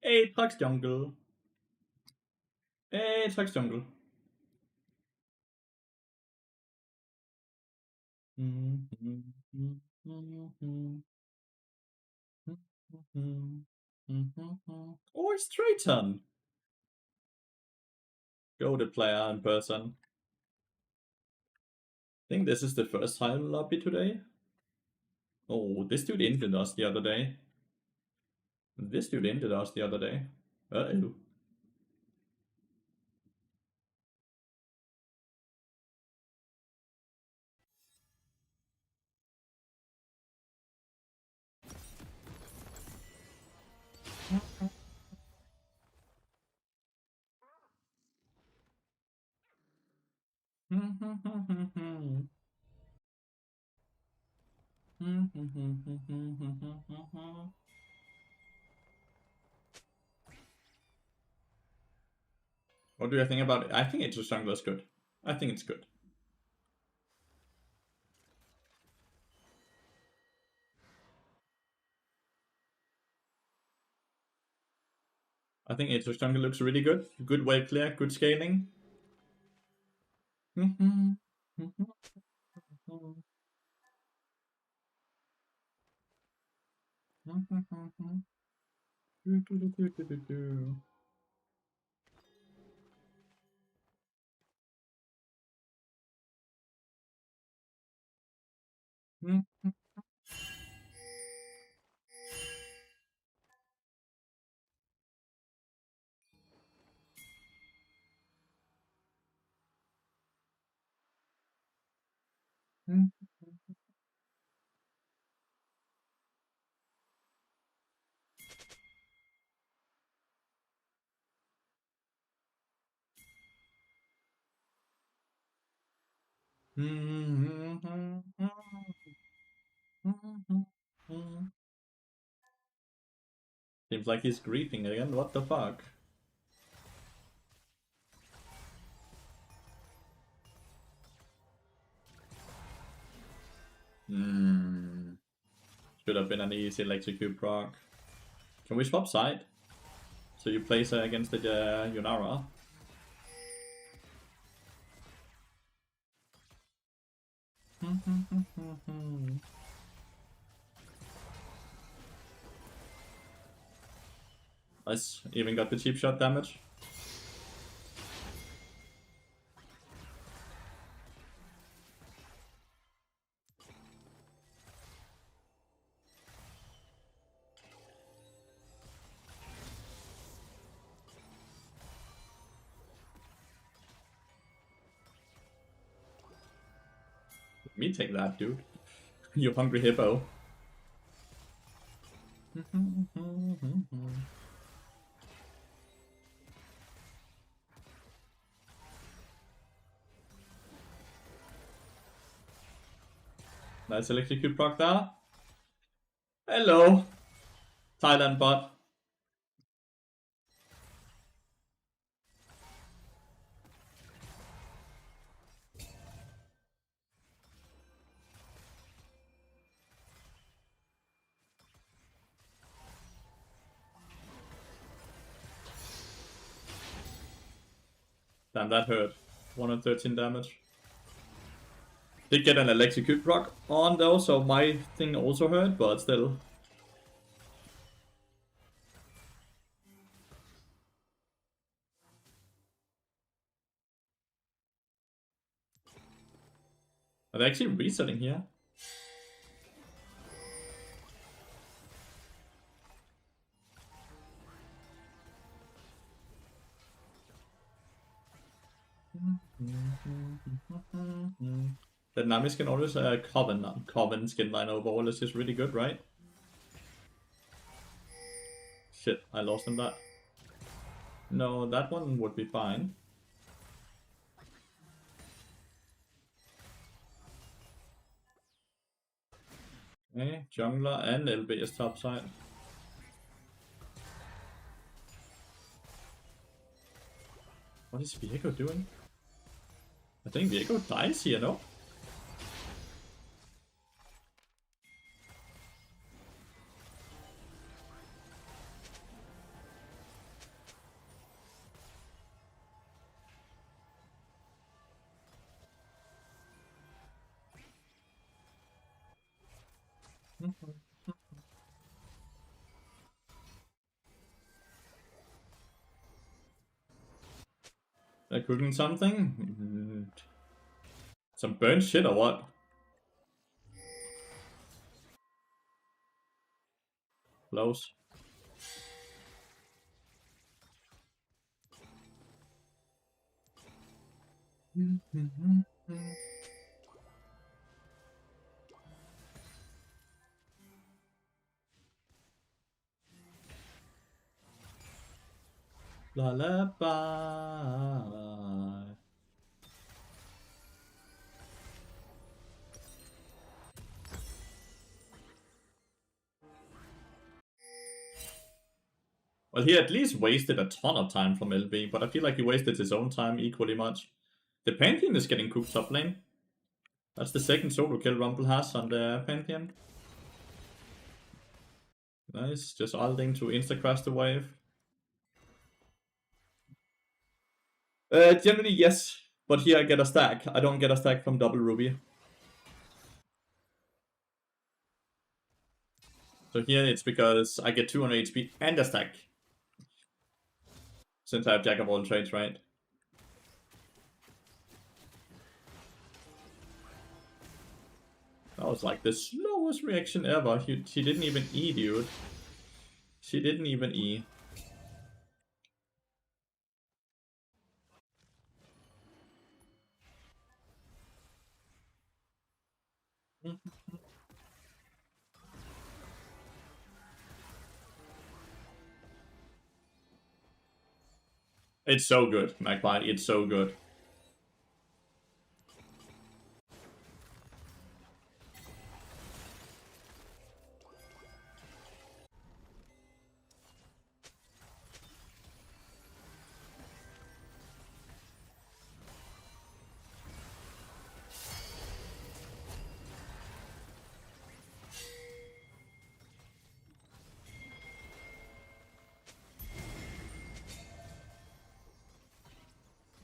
Hey, Trax Jungle. Hey, Trax Jungle. Oh, it's Drayton. Goated player in person. I think this is the first time lobby today. Oh, this dude injured us the other day. This dude injured us the other day. Uh-oh. What do you think about it? I think it's a jungle is good. I think it's good. I think Atrox jungle looks really good. Good wave clear, good scaling. Seems like he's griefing again. What the fuck? Should have been an easy electrocute proc. Can we swap side? So you place her against the Yunara. Nice. Even got the cheap shot damage. Let me take that, dude. You hungry hippo. Nice electrocute proc there. Hello. Thailand bot. Damn, that hurt. 113 damage. Did get an electrocute proc on though, so my thing also hurt, but still. Are they actually resetting here? The Nami skin always Coven skin line overall is just really good, right? Shit, I lost him that. No, that one would be fine. Okay, jungler and LB is topside. What is Viego doing? I think Viego dies here, no? They're cooking something? Some burnt shit or what? Close. Lullaby. Well, he at least wasted a ton of time from LB, but I feel like he wasted his own time equally much. The Pantheon is getting cooked top lane. That's the second solo kill Rumble has on the Pantheon. Nice, just ulting to insta-crash the wave. Generally, yes. But here I get a stack. I don't get a stack from double Ruby. So here it's because I get 200 HP and a stack. Since I have Jack of all trades, right? That was like the slowest reaction ever. She didn't even E, dude. She didn't even E. It's so good, Magpie. It's so good.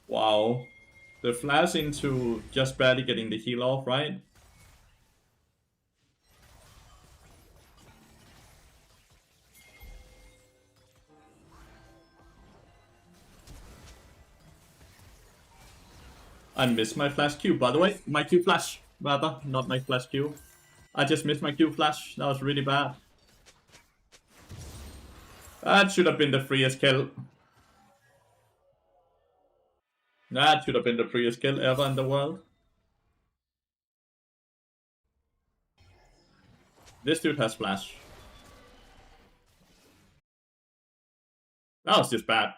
Wow. The flash into just barely getting the heal off, right? I missed my flash Q, by the way. My Q flash, rather, not my flash Q. I just missed my Q flash. That was really bad. That should have been the freest kill. That should have been the freest kill ever in the world. This dude has flash. That was just bad.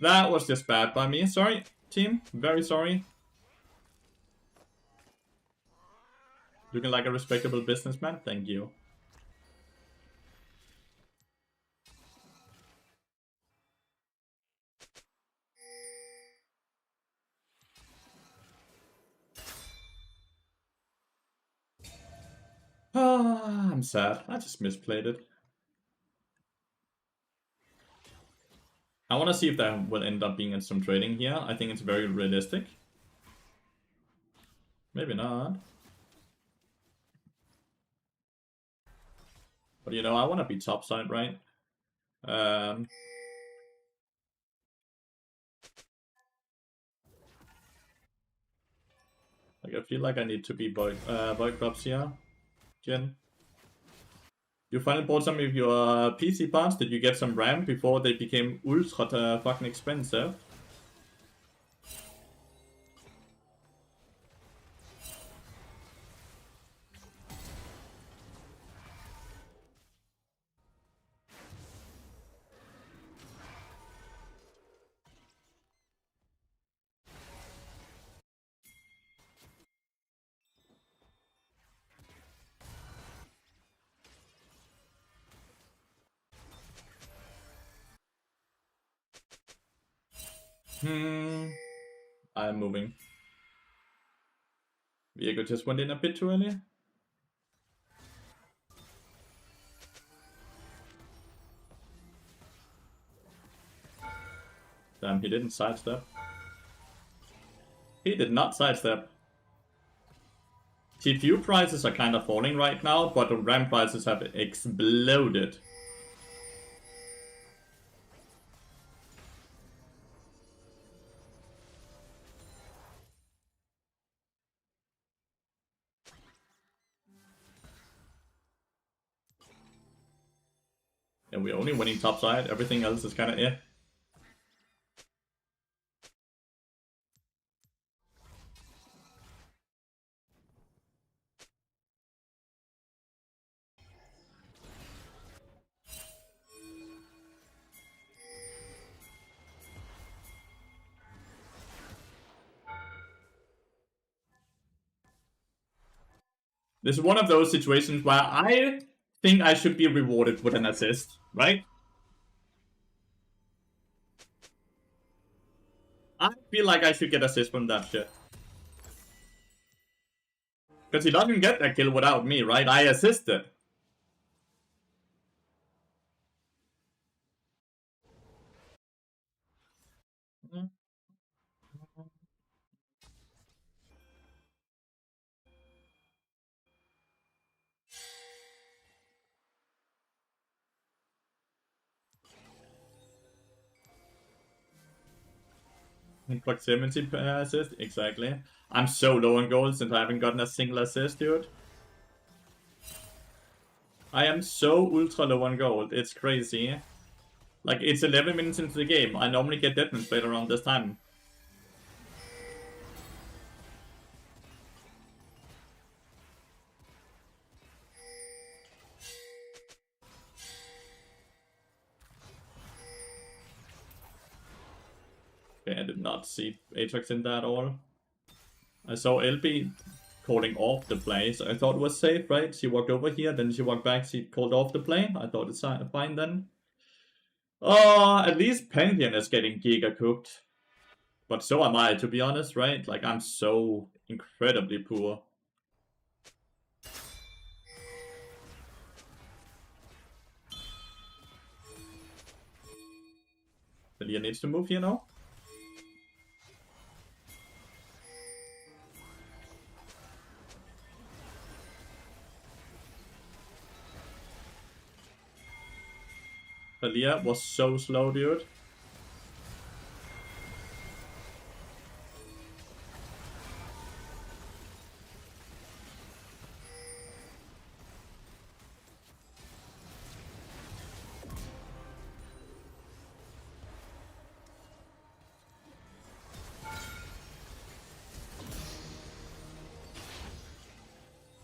That was just bad by me. Sorry, team. Very sorry. Looking like a respectable businessman. Thank you. Ah, I'm sad. I just misplayed it. I want to see if that will end up being in some trading here. I think it's very realistic. Maybe not. But you know, I want to be topside, right? Like I feel like I need to be Void Drops here. Jen. You finally bought some of your PC parts. Did you get some RAM before they became ultra fucking expensive? I'm moving. Viego just went in a bit too early. Damn, he didn't sidestep. He did not sidestep. GPU prices are kind of falling right now, but the RAM prices have exploded. And we're only winning topside, everything else is kind of eh. This is one of those situations where I think I should be rewarded with an assist, right? I feel like I should get assist from that shit. Because he doesn't get a kill without me, right? I assisted. Proximity assist, exactly. I'm so low on gold since I haven't gotten a single assist, dude. I am so ultra low on gold, it's crazy. Like, it's 11 minutes into the game. I normally get deadman played around this time. Okay, I did not see Ajax in that at all. I saw LB calling off the play, so I thought it was safe, right? She walked over here, then she walked back, she called off the play. I thought it's fine then. Oh, at least Penguin is getting giga cooked. But so am I, to be honest, right? Like, I'm so incredibly poor. Talia needs to move here now. Talia was so slow, dude.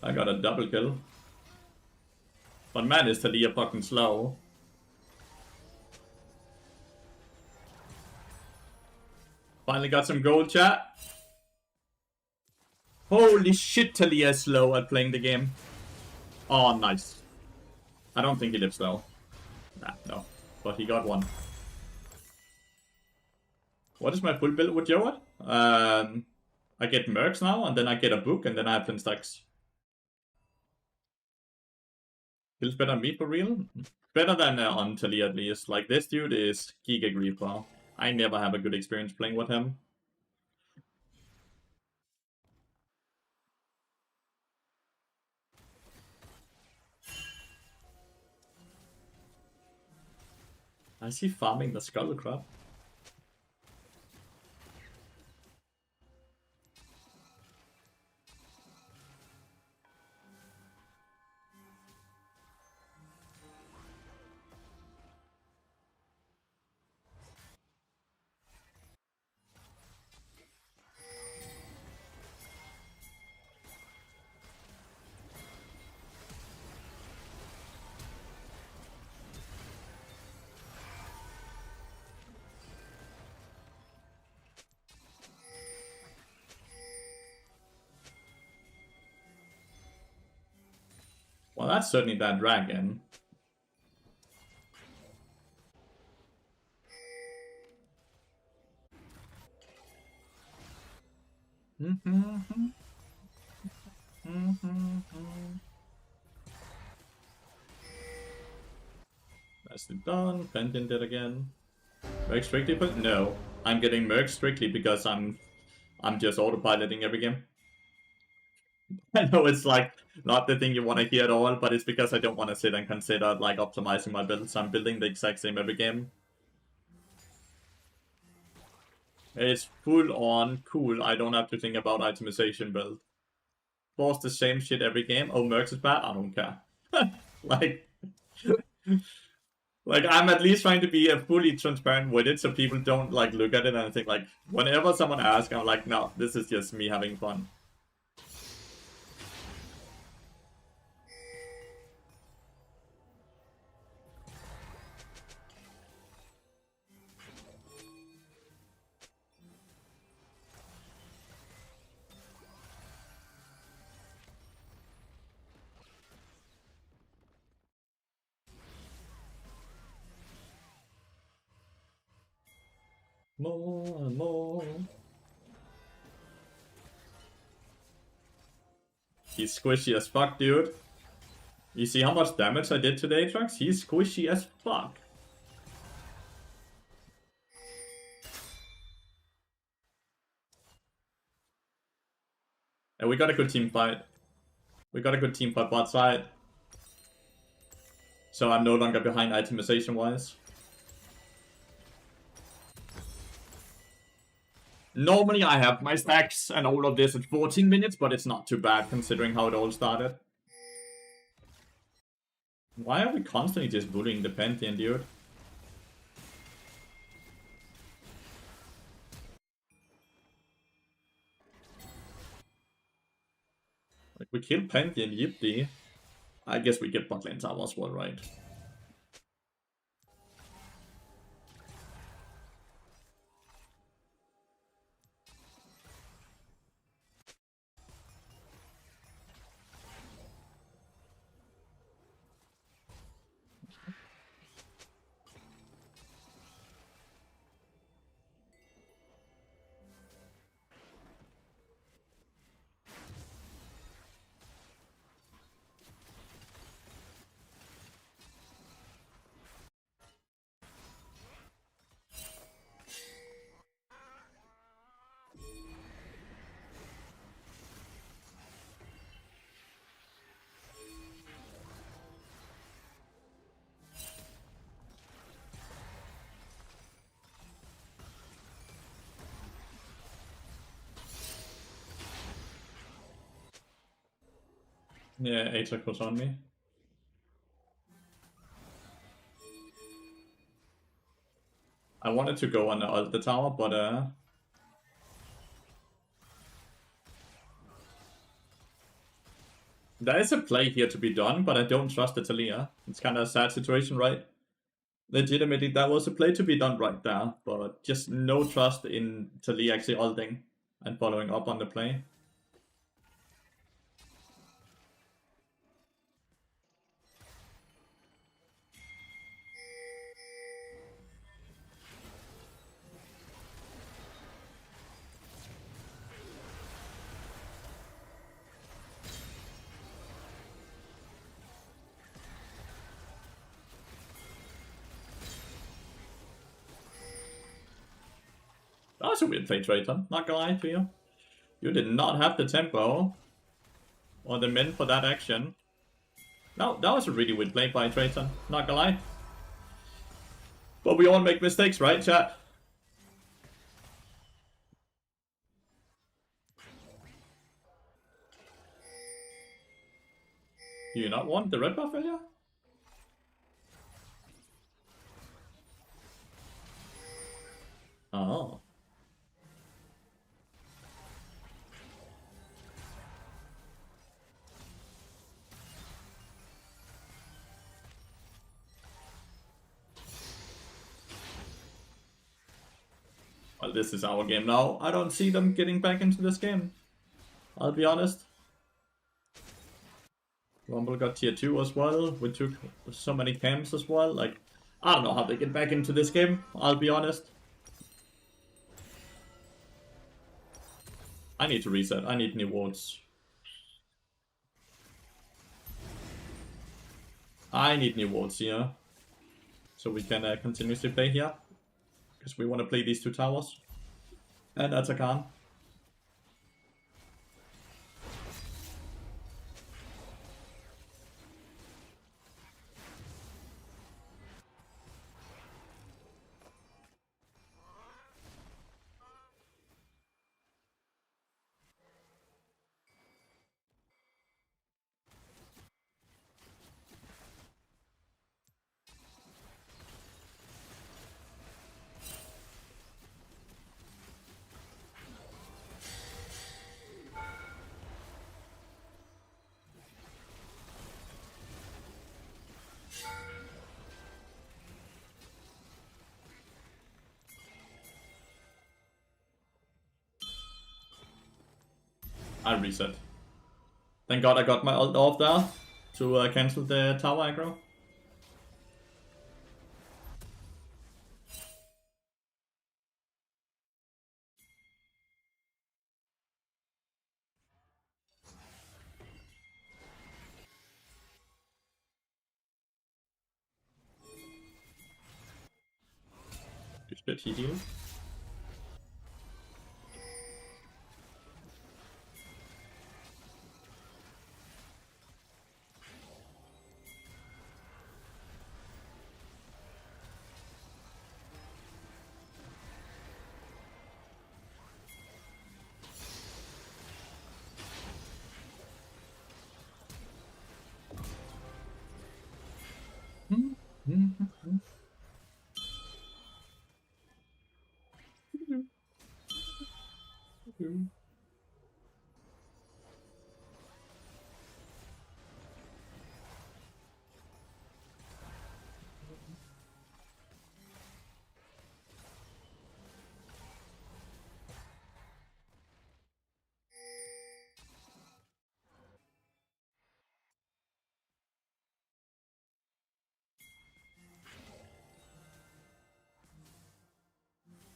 I got a double kill. But man, is Talia fucking slow. Finally got some gold, chat. Holy shit, Talia is slow at playing the game. Oh, nice. I don't think he lives though. Nah, no. But he got one. What is my full build with Joat? I get mercs now, and then I get a book, and then I have 10 stacks. Feels better than me for real? Better than on Talia at least. Like, this dude is giga griefer. I never have a good experience playing with him. I see farming the skull crab. Well, that's certainly that dragon. Nicely done. Penton did again. Merc strictly, but no. I'm getting Merc strictly because I'm just autopiloting every game. I know it's like not the thing you want to hear at all, but it's because I don't want to sit and consider like optimizing my builds. I'm building the exact same every game. It's full on cool. I don't have to think about itemization build. Force the same shit every game. Oh, Mercs is bad? I don't care. like, like I'm at least trying to be fully transparent with it so people don't like look at it and think like, whenever someone asks, I'm like, no, this is just me having fun. More and more. He's squishy as fuck, dude. You see how much damage I did today, Trunks? He's squishy as fuck. And we got a good team fight. We got a good team fight bot side. So I'm no longer behind itemization-wise. Normally I have my stacks and all of this at 14 minutes, but it's not too bad considering how it all started. Why are we constantly just bullying the Pantheon, dude? Like, we killed Pantheon, Yipty. I guess we get bot lane tower as well, right? Yeah, Aatrox was on me. I wanted to go on the tower, but there is a play here to be done, but I don't trust the Talia. It's kind of a sad situation, right? Legitimately, that was a play to be done right there, but just no trust in Talia actually ulting and following up on the play. That was a weird play, Traitor. Not gonna lie to you. You did not have the tempo or the men for that action. No, that was a really weird play by Traitor. Not gonna lie. But we all make mistakes, right, chat? Do you not want the red buff, Ilya? Oh. Well, this is our game now. I don't see them getting back into this game. I'll be honest. Rumble got tier 2 as well. We took so many camps as well. Like, I don't know how they get back into this game. I'll be honest. I need to reset. I need new wards. I need new wards here. So we can continuously play here. Because we want to play these two towers. And Atakan. I reset. Thank god I got my ult off there to cancel the tower aggro. Shit, he healed.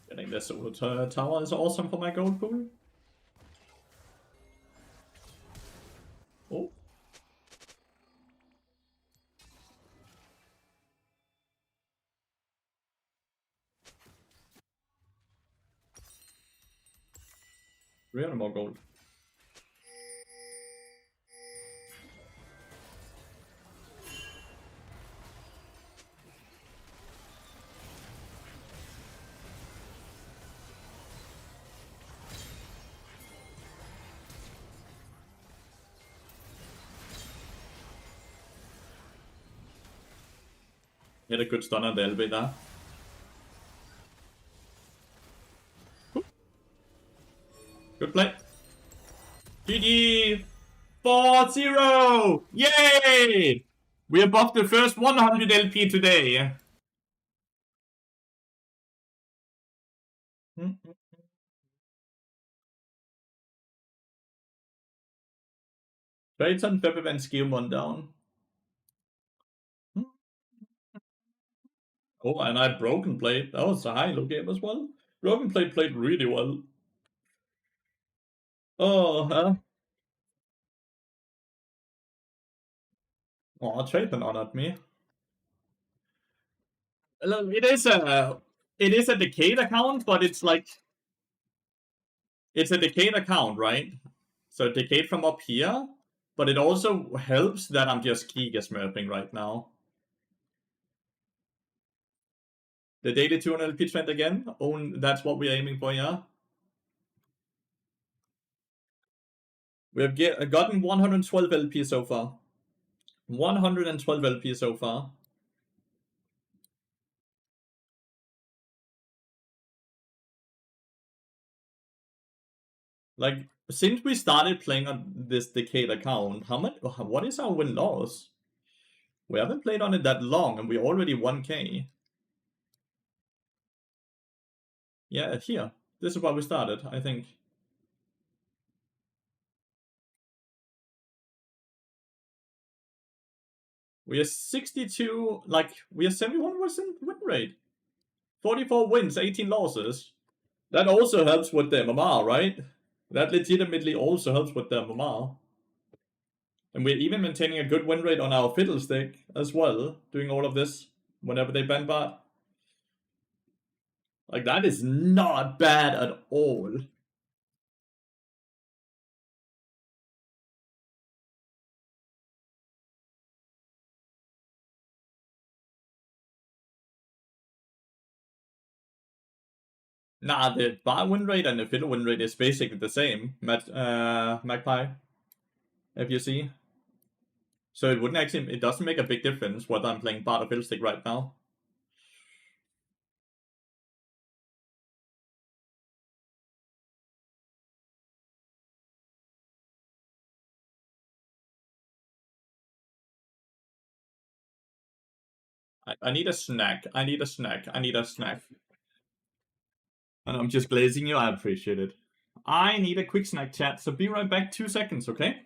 Getting this tower is awesome for my gold pool. Oh. We have more gold. Hit a good stun on the LB there. Good play. GG! 4-0! Yay! We above the first 100 LP today. Triton, Pepper, and Skill 1 down. Oh, and I Broken Blade. That was a high-low game as well. Broken Blade played really well. Oh, huh? Oh, Triton honored me. It is a Decade account, but it's like... It's a Decade account, right? So Decade from up here, but it also helps that I'm just giga smurfing right now. The daily 200 LP trend again. That's what we're aiming for, yeah. We have gotten 112 LP so far. 112 LP so far. Like, since we started playing on this Decade account, what is our win-loss? We haven't played on it that long, and we already 1k. Yeah, here. This is where we started, I think. We are 62, like, we are 71% win rate. 44 wins, 18 losses. That also helps with the MMR, right? That legitimately also helps with the MMR. And we're even maintaining a good win rate on our Fiddlestick as well, doing all of this whenever they ban bot. Like, that is not bad at all. Nah, the bar win rate and the fiddle win rate is basically the same, Magpie, if you see. So it doesn't make a big difference whether I'm playing bot or Fiddlestick right now. I need a snack. I need a snack. I need a snack. And I'm just glazing you. I appreciate it. I need a quick snack, chat. So be right back. 2 seconds, okay?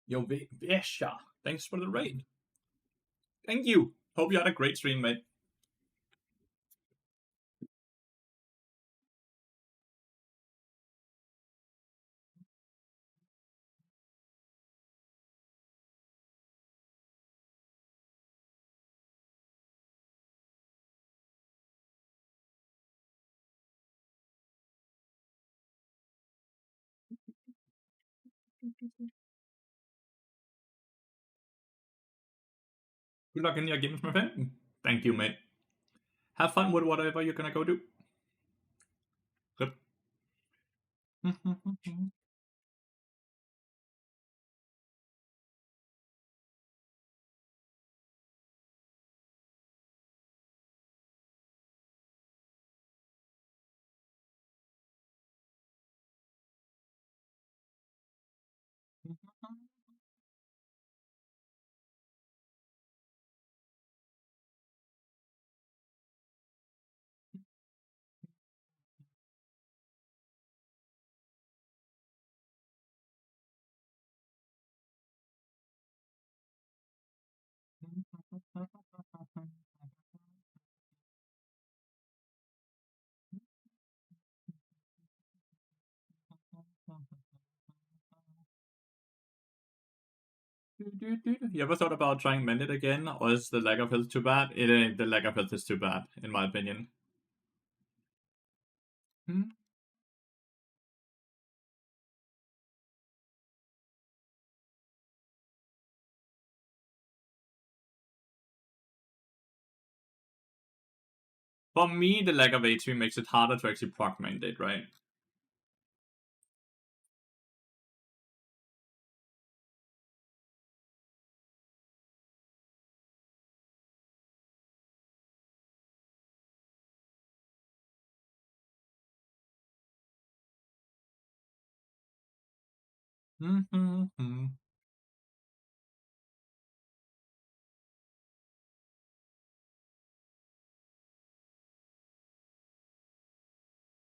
Yo, Vesha, thanks for the raid. Thank you. Hope you had a great stream, mate. Good luck in your games, my friend. Thank you, mate. Have fun with whatever you're gonna go do. Good. You ever thought about trying Mended again, or is the lack of health too bad? It ain't. The lack of health is too bad, in my opinion. Hmm? For me, the lack of HP makes it harder to actually proc Mended, right? Mm-hmm.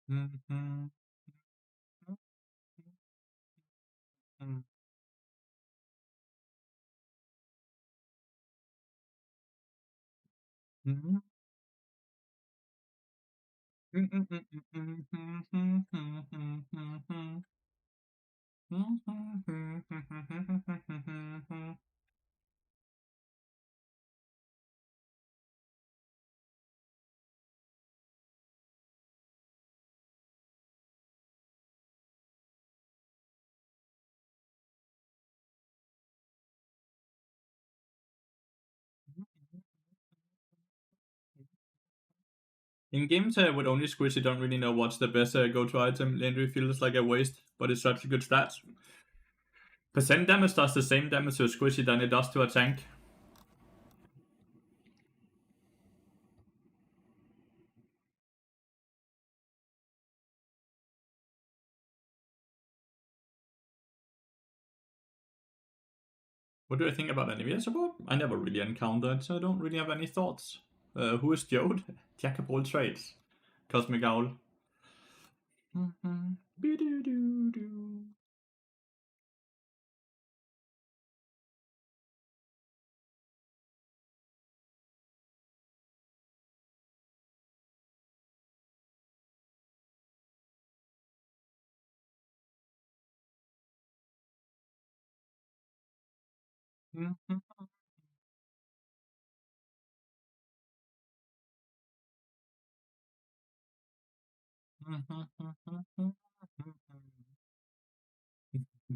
Mm-hmm. Mm-hmm. In games with only squish, you don't really know what's the best go-to item. Legendary feels like a waste, but it's such a good stats. Percent damage does the same damage to a squishy than it does to a tank. What do I think about enemy support? I never really encountered, so I don't really have any thoughts. Who is Joat? Jack of all trades. Cosmic Owl.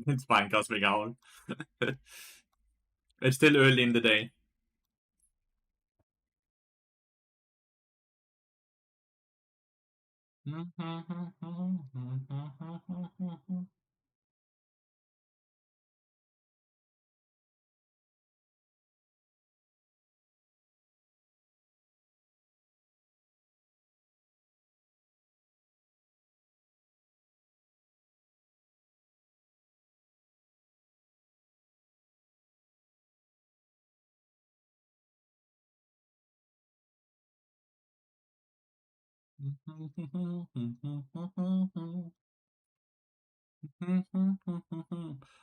It's fine, Cosmic Owl. It's still early in the day.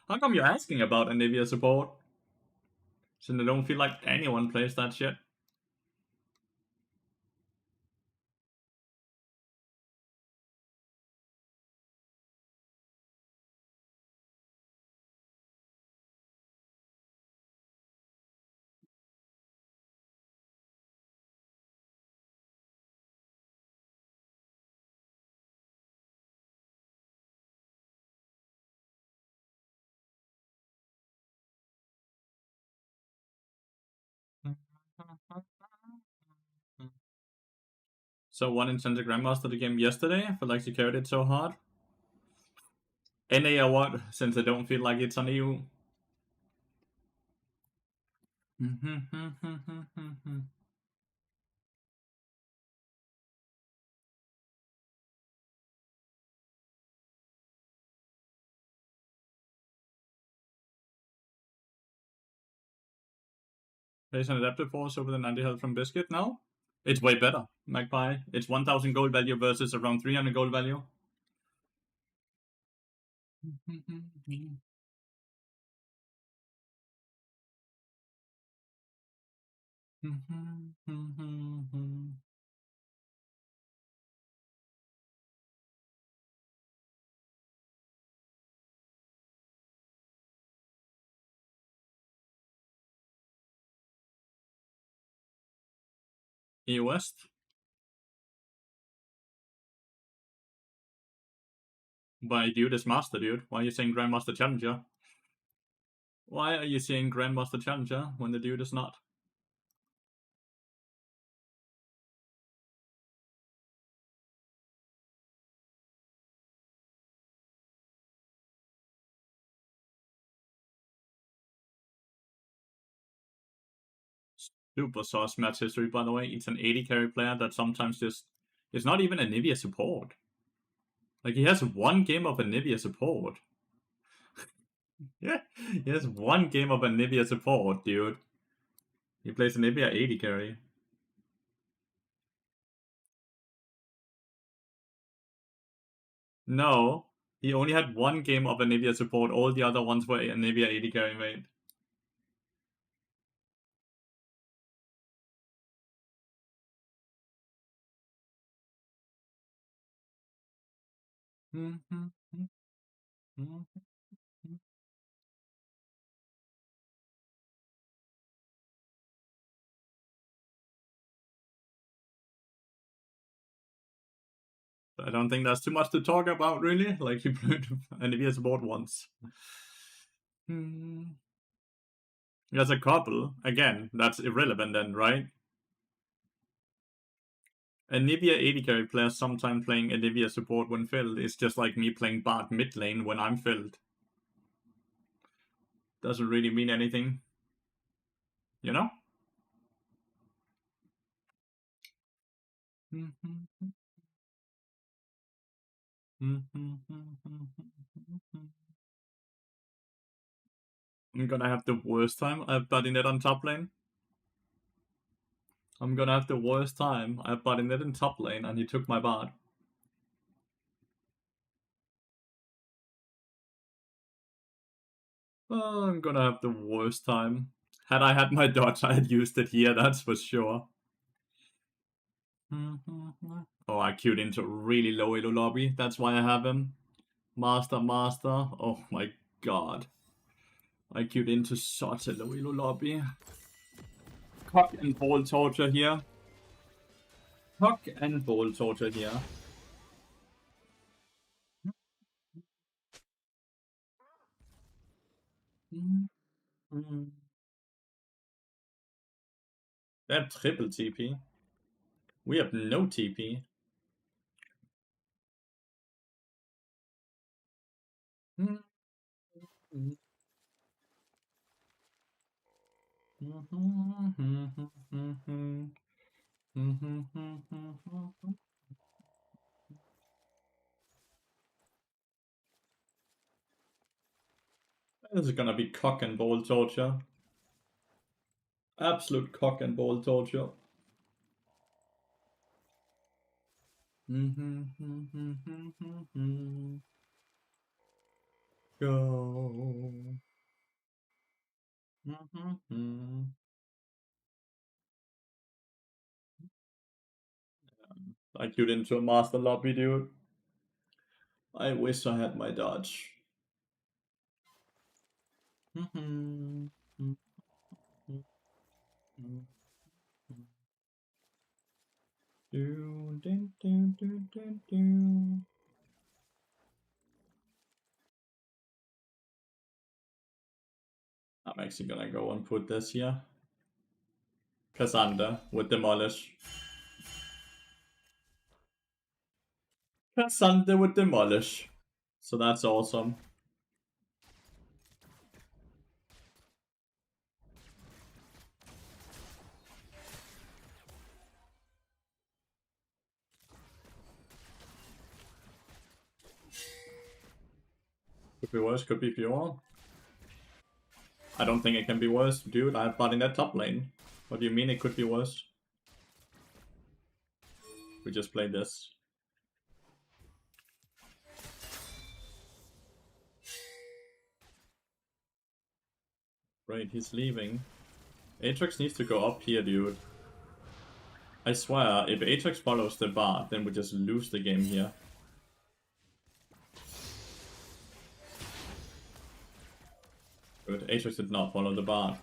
How come you're asking about Anivia support? Since I don't feel like anyone plays that shit. So one incentive Grandmaster the game yesterday. I feel like she carried it so hard. NA or what? Since I don't feel like it's on you. Plays an adaptive force over the 90 health from Biscuit now. It's way better, Magpie. It's 1000 gold value versus around 300 gold value. West. Why, dude, is Master, dude. Why are you saying Grandmaster Challenger? Why are you saying Grandmaster Challenger when the dude is not? Super sauce match history, by the way. It's an 80 carry player that sometimes just is not even a Nivea support. Like, he has one game of a Nivea support. Yeah, he has one game of a Nivea support, dude. He plays a Nivea 80 carry. No, he only had one game of a Nivea support. All the other ones were a Nivea 80 carry made. I don't think there's too much to talk about, really. Like, he played a Nivea support once. There's a couple. Again, that's irrelevant then, right? A Nivea 80 carry player sometime playing a Nivea support when filled is just like me playing Bard mid lane when I'm filled. Doesn't really mean anything. You know? I'm gonna have the worst time. I have Buddy Net on top lane. I'm gonna have the worst time. I have Buddy Net in top lane and he took my Bard. Oh, I'm gonna have the worst time. Had I had my dodge, I had used it here, that's for sure. Oh, I queued into a really low elo lobby. That's why I have him. Master. Oh my god. I queued into such a low elo lobby. Cock and ball torture here. Cock and ball torture here. They have triple TP. We have no TP. This is gonna be cock and ball torture. Absolute cock and ball torture. Go. I queued into a master lobby, dude. I wish I had my dodge. I'm actually gonna go and put this here. Cassandra with Demolish. Cassandra with Demolish. So that's awesome. Could be worse, could be fewer. I don't think it can be worse, dude. I have bought in that top lane. What do you mean it could be worse? We just played this. Right, he's leaving. Aatrox needs to go up here, dude. I swear, if Aatrox follows the bar, then we just lose the game here. Good, Aatrox did not follow the bar.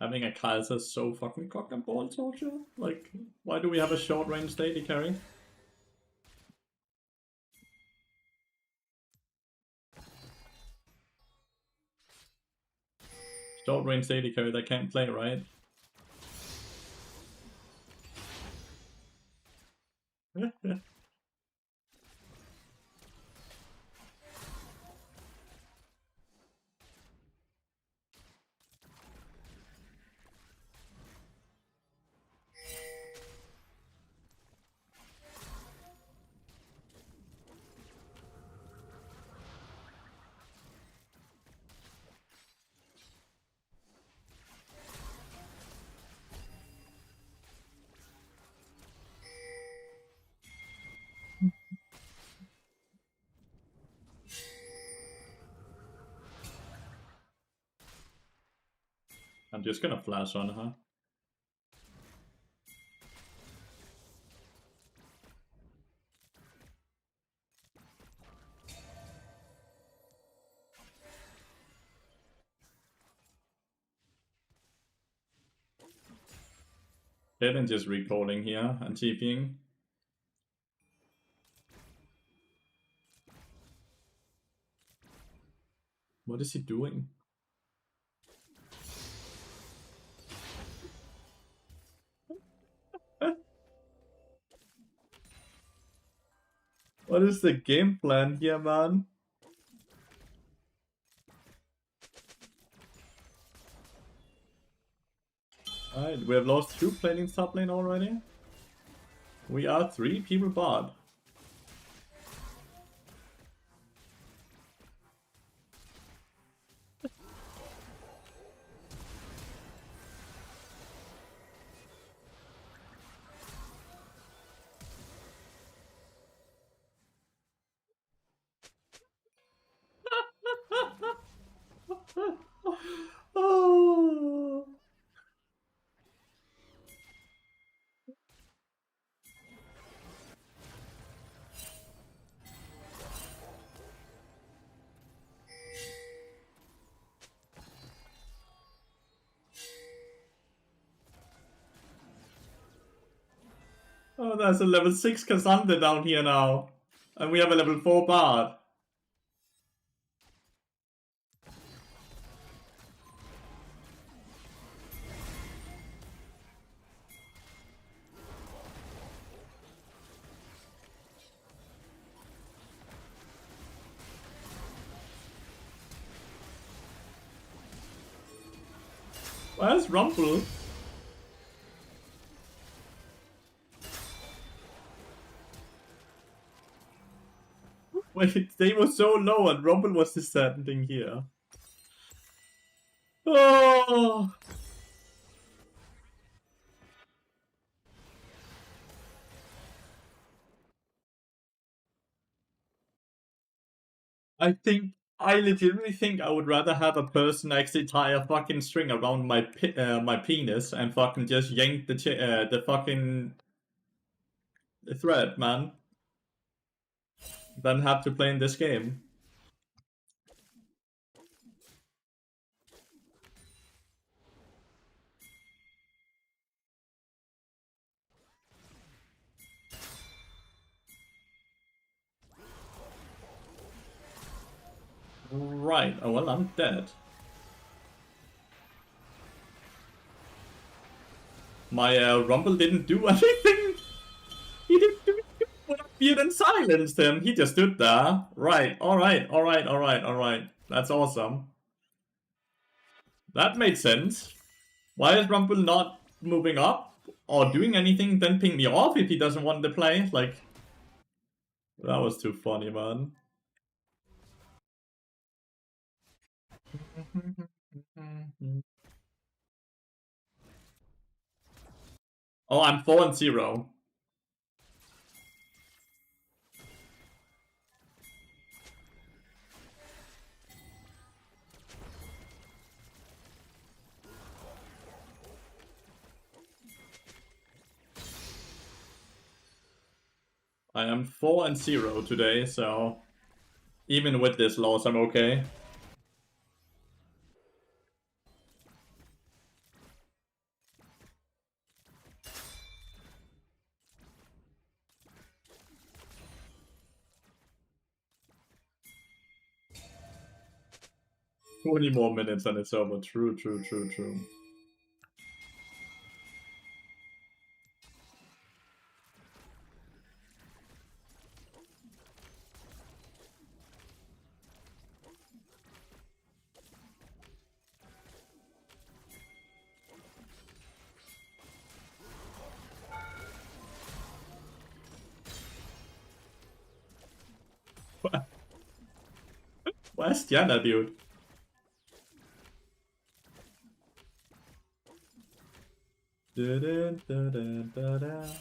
Having a Kai'Sa is so fucking cock and ball torture. Like, why do we have a short range AD carry? Short range AD carry that can't play, right? I'm just gonna flash on her. Devin just recalling here and TPing. What is he doing? What is the game plan here, man? Alright, we have lost 2 playing top lane already. We are 3 people bot. Oh. Oh, there's a level 6 Cassandra down here now. And we have a level 4 bard. Where's Rumble? Wait, they were so low and Rumble was descending here. Oh! I legitimately think I would rather have a person actually tie a fucking string around my my penis and fucking just yank the fucking thread, man, than have to play in this game. Right. Oh well, I'm dead. My Rumble didn't do anything. He didn't do it. What up, you then silenced him. He just stood there. Right. All right. All right. All right. All right. That's awesome. That made sense. Why is Rumble not moving up or doing anything? Then ping me off if he doesn't want to play. Like, that was too funny, man. Oh, I'm 4-0. I am 4-0 today, so even with this loss, I'm okay. Twenty more minutes and it's over. True, true, true, true. Where's Diana, dude? Da -da -da -da -da -da.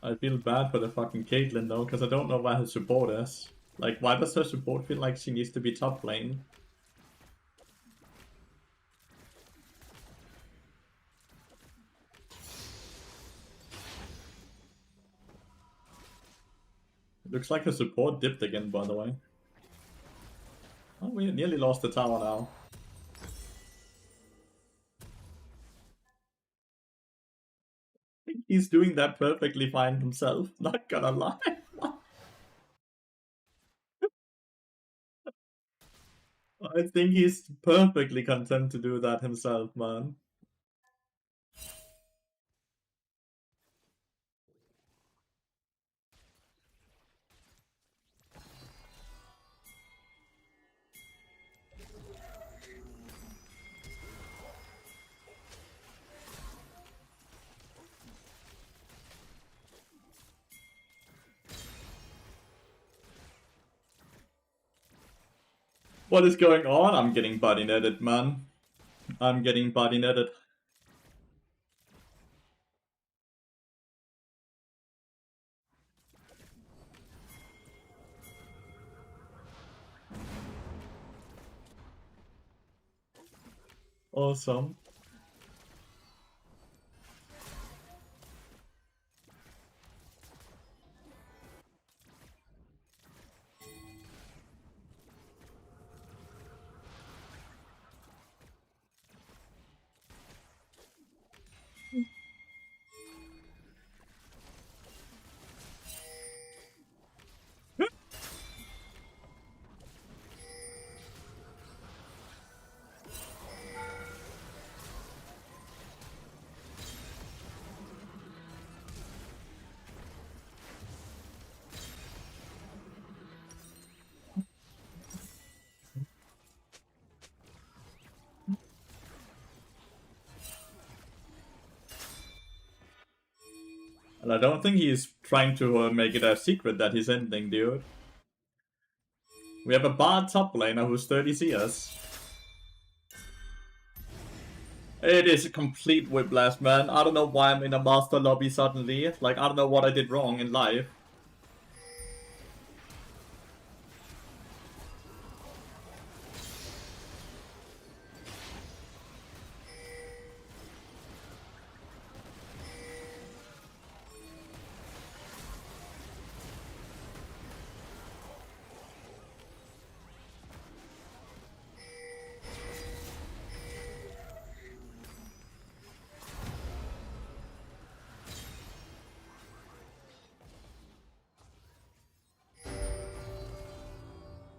I feel bad for the fucking Caitlyn though, because I don't know where her support is. Like, why does her support feel like she needs to be top lane? It looks like her support dipped again, by the way. Oh, we nearly lost the tower now. I think he's doing that perfectly fine himself, not gonna lie. I think he's perfectly content to do that himself, man. What is going on? I'm getting body netted, man. I'm getting body netted. Awesome. And I don't think he's trying to make it a secret that he's ending, dude. We have a bard top laner who's 30 CS. It is a complete whiplash, man. I don't know why I'm in a master lobby suddenly. Like, I don't know what I did wrong in life.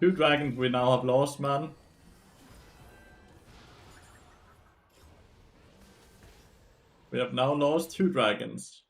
Two dragons we now have lost, man. We have now lost 2 dragons.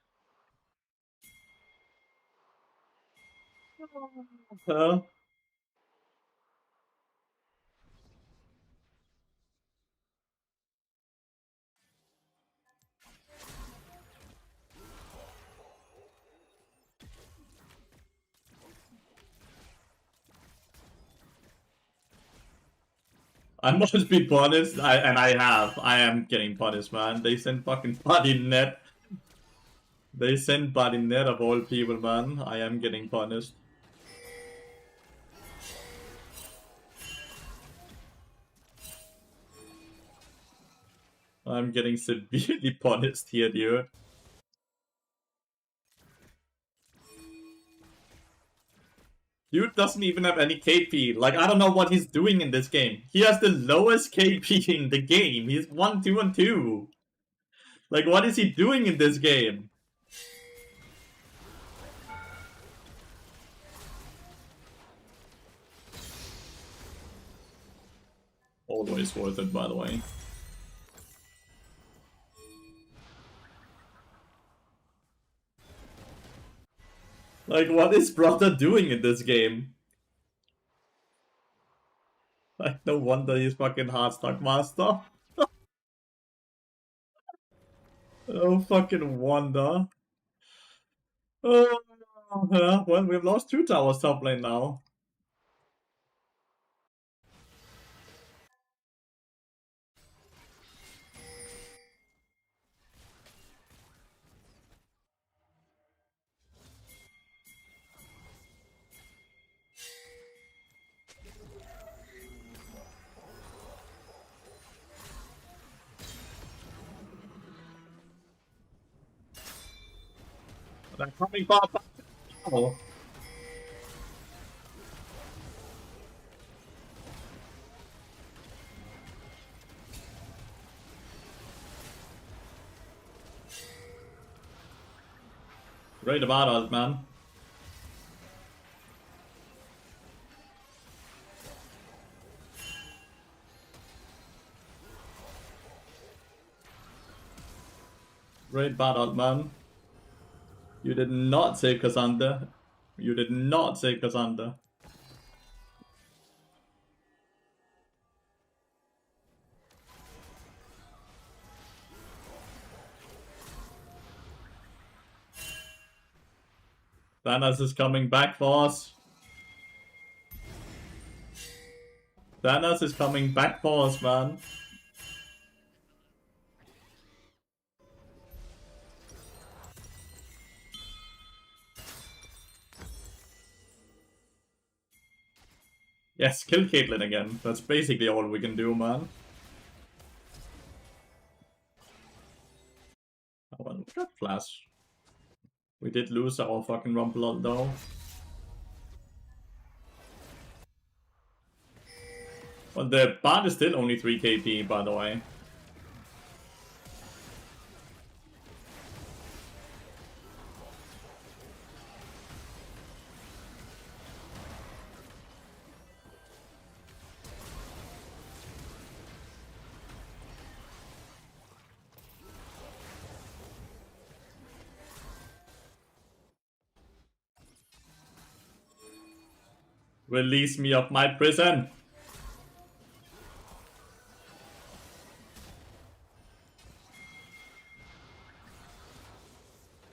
I must be punished, and I have. I am getting punished, man. They sent fucking body net. They sent body net of all people, man. I am getting punished. I'm getting severely punished here, dude. Dude doesn't even have any KP. Like, I don't know what he's doing in this game. He has the lowest KP in the game. He's 1, 2, and 2. Like, what is he doing in this game? Always worth it, by the way. Like, what is brother doing in this game? Like, no wonder he's fucking Heartstock Master. No fucking wonder. Oh, yeah, well, we've lost 2 towers top lane now. They're coming back. Oh. Great about us, man. Great battle, man. You did not save Cassandra. You did not save Cassandra. Thanos is coming back for us. Thanos is coming back for us, man. Yes, kill Caitlyn again. That's basically all we can do, man. Oh, well, we got flash. We did lose our fucking Rumble though. Well, the bard is still only 3 KP, by the way. Release me of my prison!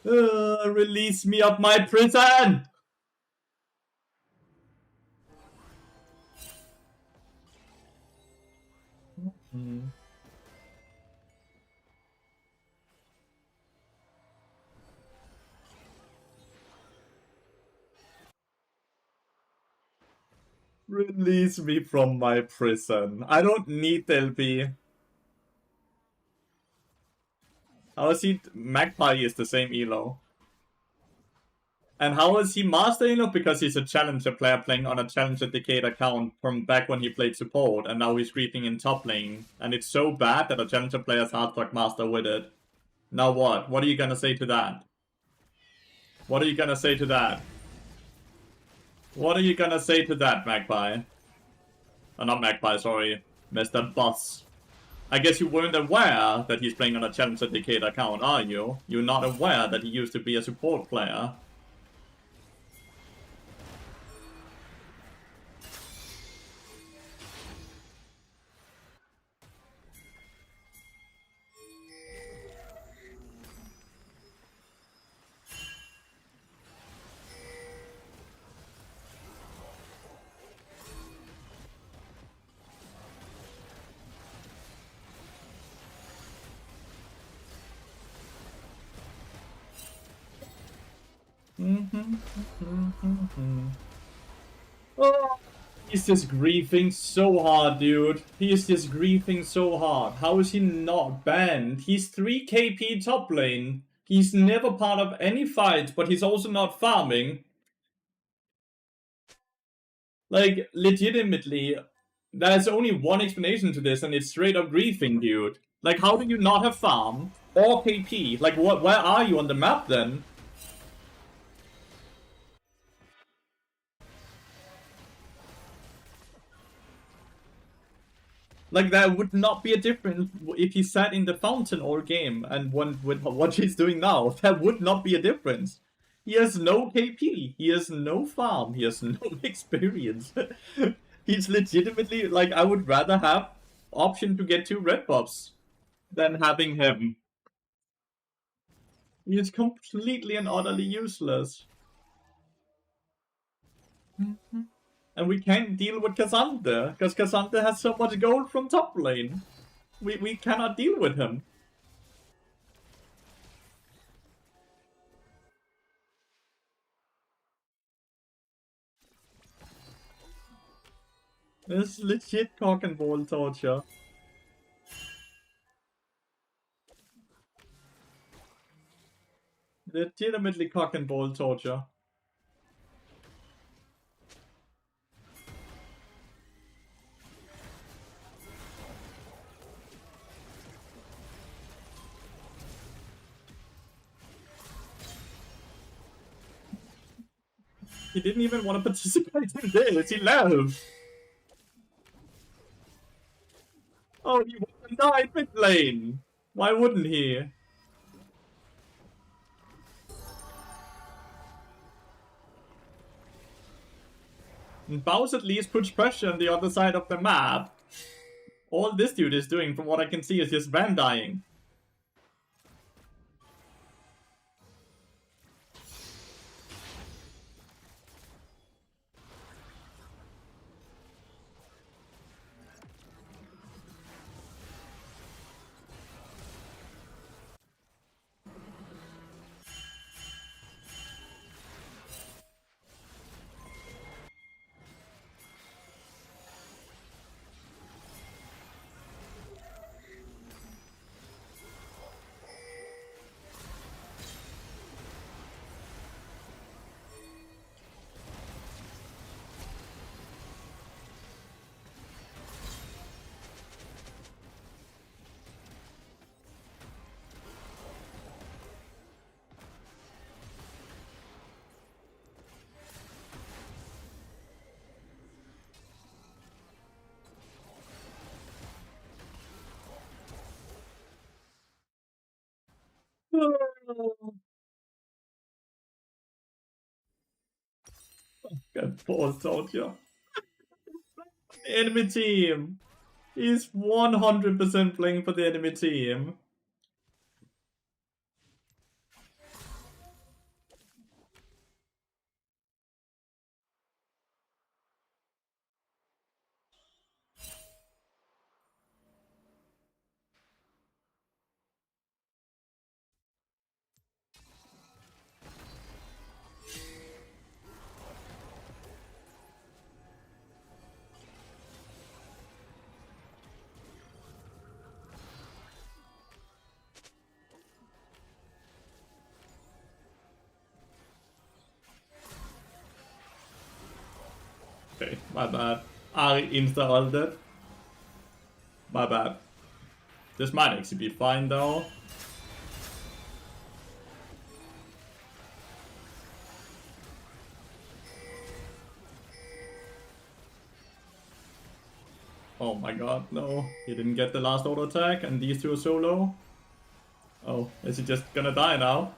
Release me of my prison! Release me from my prison. I don't need LP. How is he? Magpie is the same elo. And how is he Master Elo? Because he's a Challenger player playing on a Challenger Decade account from back when he played support, and now he's griefing in top lane. And it's so bad that a Challenger player's Hardstock Master with it. Now what? What are you gonna say to that? What are you gonna say to that? What are you gonna say to that, Magpie? Oh, not Magpie, sorry. Mr. Boss. I guess you weren't aware that he's playing on a Challenger Decade account, are you? You're not aware that he used to be a support player. Oh, he's just griefing so hard, dude. He is just griefing so hard. How is he not banned? He's 3 KP top lane. He's never part of any fights, but he's also not farming. Like, legitimately, there's only one explanation to this, and it's straight up griefing, dude. Like, how do you not have farm or KP? Like, what? Where are you on the map then? Like, there would not be a difference if he sat in the fountain all game and went with what he's doing now. There would not be a difference. He has no KP. He has no farm. He has no experience. He's legitimately, like, I would rather have option to get 2 red buffs than having him. He is completely and utterly useless. And we can't deal with Cassandra, because Cassandra has so much gold from top lane. We cannot deal with him. This is legit cock and ball torture. Legitimately cock and ball torture. He didn't even want to participate in this. He left. Oh, he wouldn't die mid lane. Why wouldn't he? And Baus at least puts pressure on the other side of the map. All this dude is doing, from what I can see, is just van dying. Got paused out, yeah. Enemy team. He's 100% playing for the enemy team. Okay, my bad. I insta-ulted. My bad. This might actually be fine though. Oh my god, no. He didn't get the last auto attack and these two are so low. Oh, is he just gonna die now?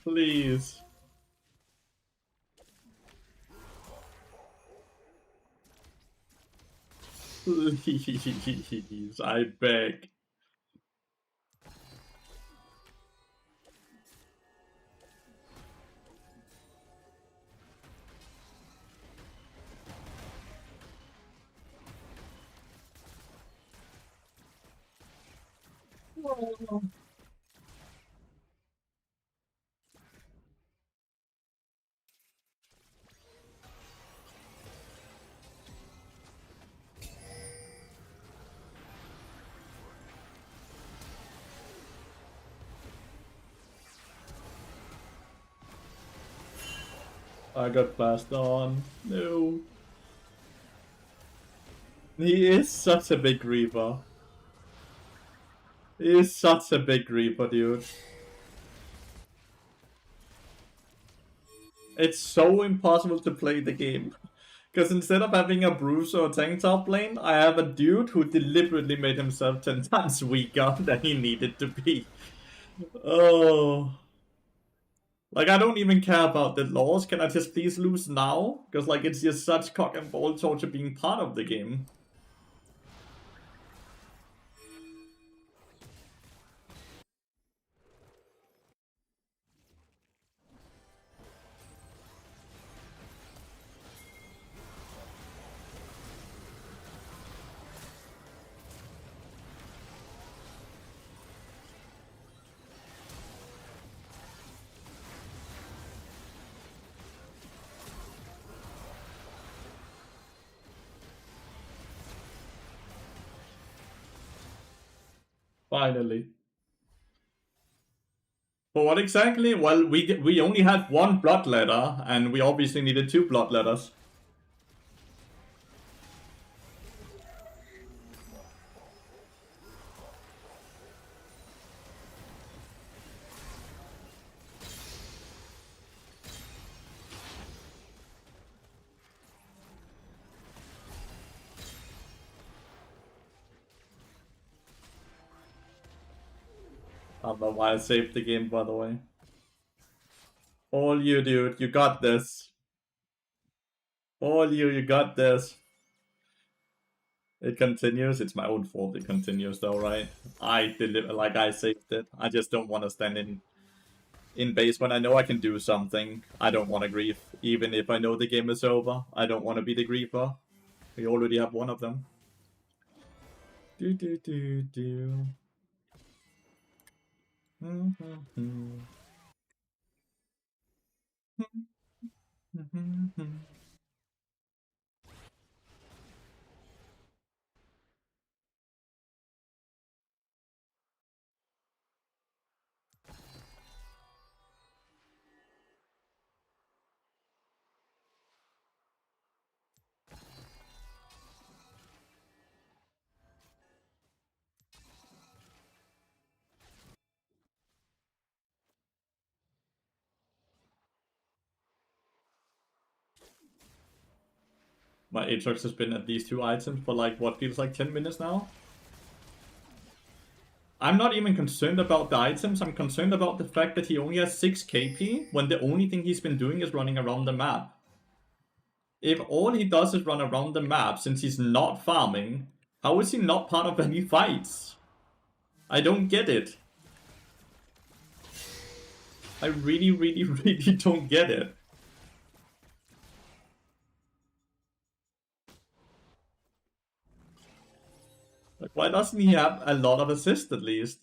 Please. Please, I beg. I got passed on. No. He is such a big Reaper. He is such a big Reaper, dude. It's so impossible to play the game. Because instead of having a bruiser or tank top lane, I have a dude who deliberately made himself 10 times weaker than he needed to be. Oh. Like, I don't even care about the laws. Can I just please lose now? Because, like, it's just such cock and ball torture being part of the game. Finally. For what exactly? Well, we only had one blood letter, and we obviously needed two blood letters. I don't know why I saved the game, by the way. All you, dude. You got this. All you got this. It continues. It's my own fault it continues though, right? I deliver, like I saved it. I just don't want to stand in base when I know I can do something. I don't want to grief. Even if I know the game is over, I don't want to be the griefer. We already have one of them. Do do do do. My Aatrox has been at these two items for like what feels like 10 minutes now. I'm not even concerned about the items, I'm concerned about the fact that he only has 6 KP when the only thing he's been doing is running around the map. If all he does is run around the map since he's not farming, how is he not part of any fights? I don't get it. I really, really, really don't get it. Like, why doesn't he have a lot of assists at least?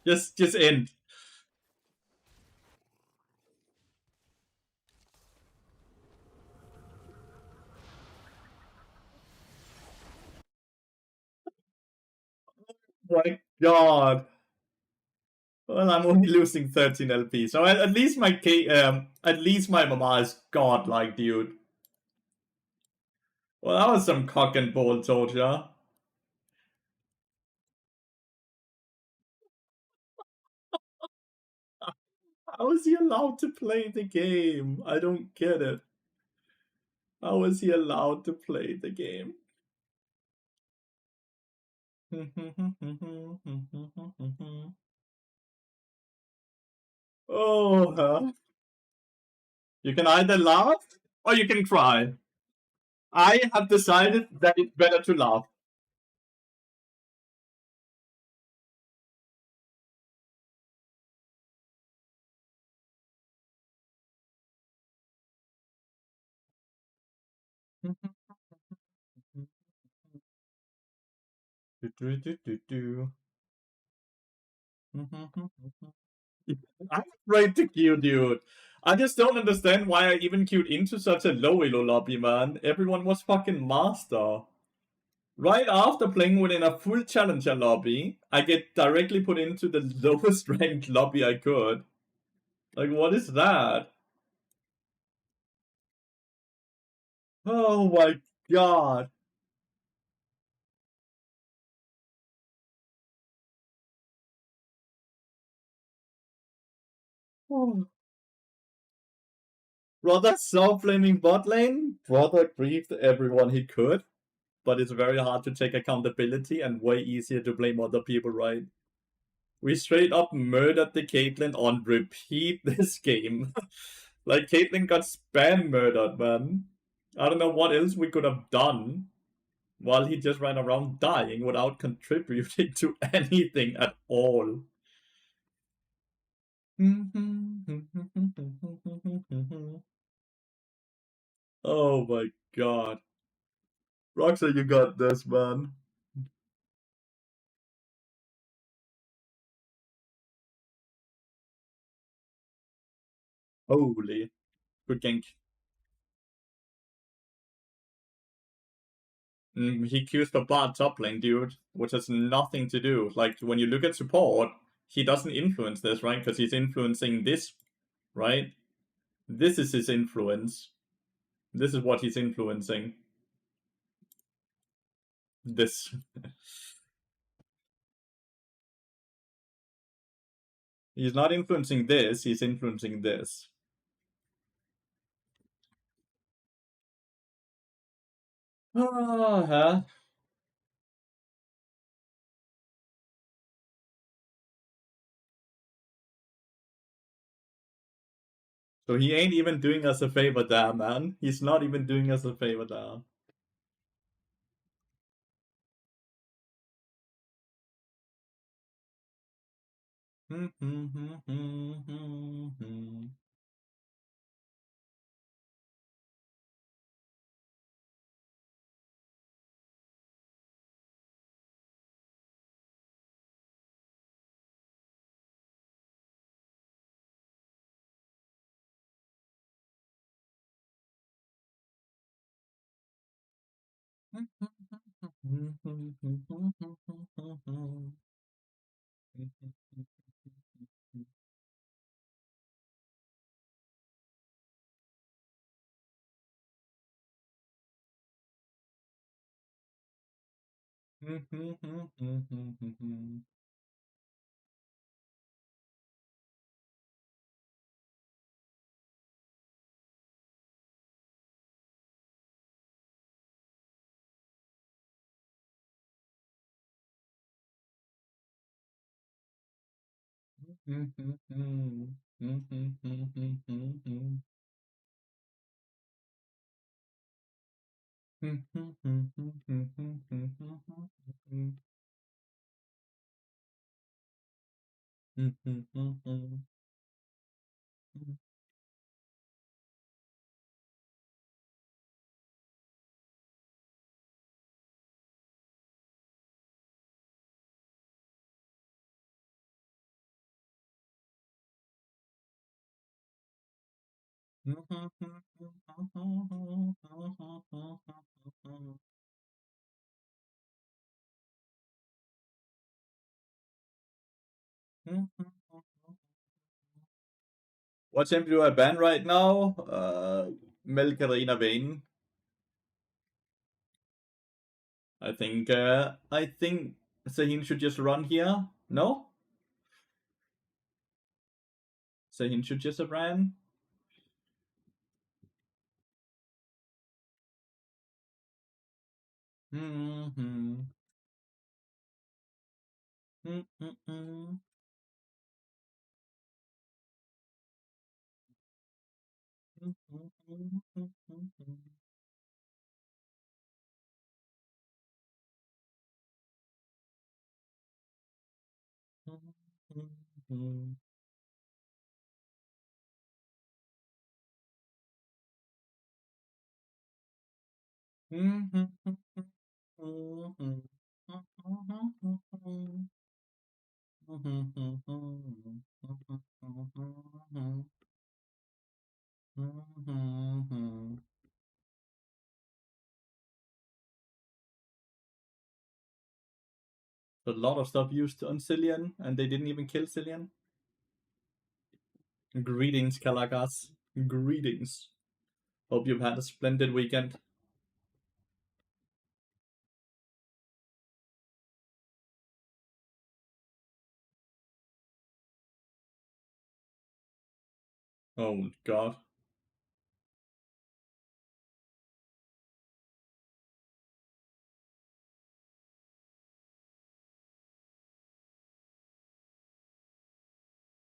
Just end. My God. Well, I'm only losing 13 LP, so at least my at least my mama is godlike, dude. Well, that was some cock and ball torture. How is he allowed to play the game? I don't get it. How is he allowed to play the game? Oh, huh? You can either laugh or you can cry. I have decided that it's better to laugh. I'm afraid to queue, dude. I just don't understand why I even queued into such a low elo lobby, man. Everyone was fucking master. Right after playing within a full challenger lobby, I get directly put into the lowest ranked lobby I could. Like, what is that? Oh my god. Oh. Brother saw flaming bot lane. Brother griefed everyone he could. But it's very hard to take accountability and way easier to blame other people, right? We straight up murdered the Caitlyn on repeat this game. Like, Caitlyn got spam murdered, man. I don't know what else we could have done while he just ran around dying without contributing to anything at all. Oh my god. Roxa, you got this, man. Holy. Good gank. He queues for bad top lane, dude, which has nothing to do. Like, when you look at support, he doesn't influence this, right? Because he's influencing this, right? This is his influence. This is what he's influencing. This. He's not influencing this, he's influencing this. Huh? So he ain't even doing us a favor there, man. He's not even doing us a favor there. What champion do I ban right now? Melkarina Vane. I think Sahin should just run here. No? Sahin should just have ran. A lot of stuff used on Cillian, and they didn't even kill Cillian. Greetings, Kalakas. Greetings. Hope you've had a splendid weekend. Oh, God.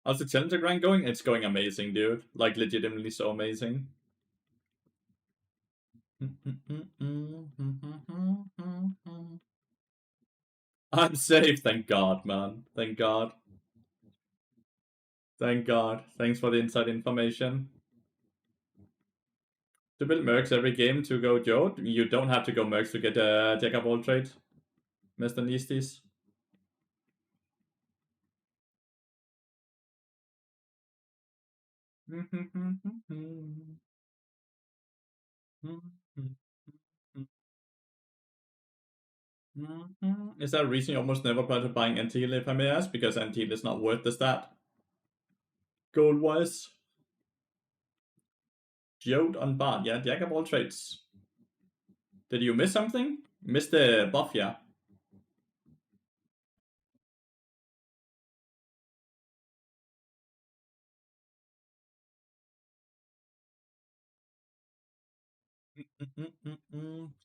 How's the challenger grind going? It's going amazing, dude. Like, legitimately so amazing. I'm safe, thank God, man. Thank God. Thank God. Thanks for the inside information. To build mercs every game to go Joat, you don't have to go mercs to get a Jack of all trades, Mr. Neasties. Is that a reason you almost never plan to buying Antil, if I may ask? Because Antil is not worth the stat. Gold wise. Joat on Bard, yeah, Jack of all trades. Did you miss something? Missed the buff, yeah.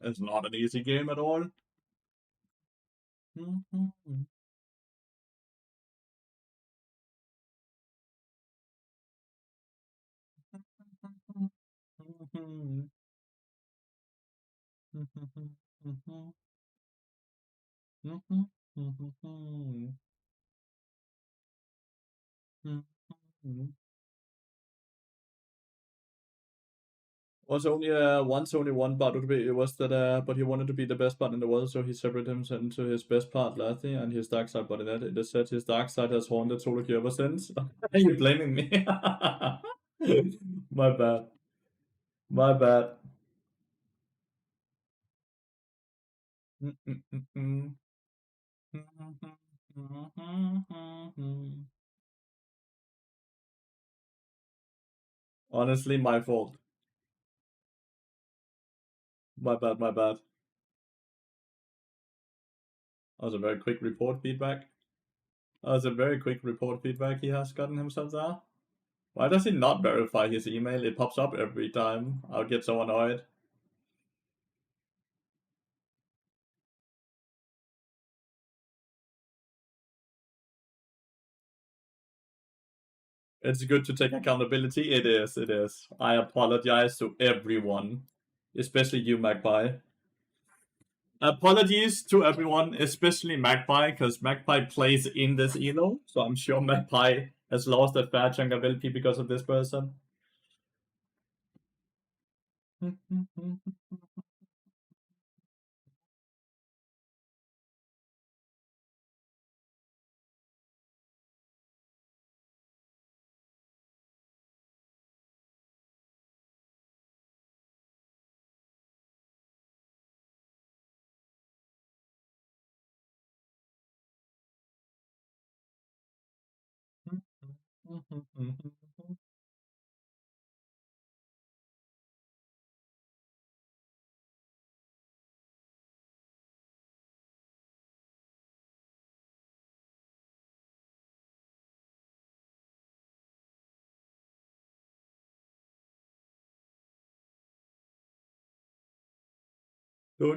It's not an easy game at all. Was only once only one part would be it was that but he wanted to be the best part in the world, so he separated himself into his best part Lathy and his dark side body that it is said his dark side has haunted Soloki ever since. Are you blaming me? My bad. My bad. Honestly, my fault. My bad, my bad. That was a very quick report feedback. That was a very quick report feedback he has gotten himself there. Why does he not verify his email? It pops up every time. I'll get so annoyed. It's good to take accountability. It is, it is. I apologize to everyone, especially you, Magpie. Apologies to everyone, especially Magpie, because Magpie plays in this elo, so I'm sure Magpie has lost a fair chunk of LP because of this person. Don't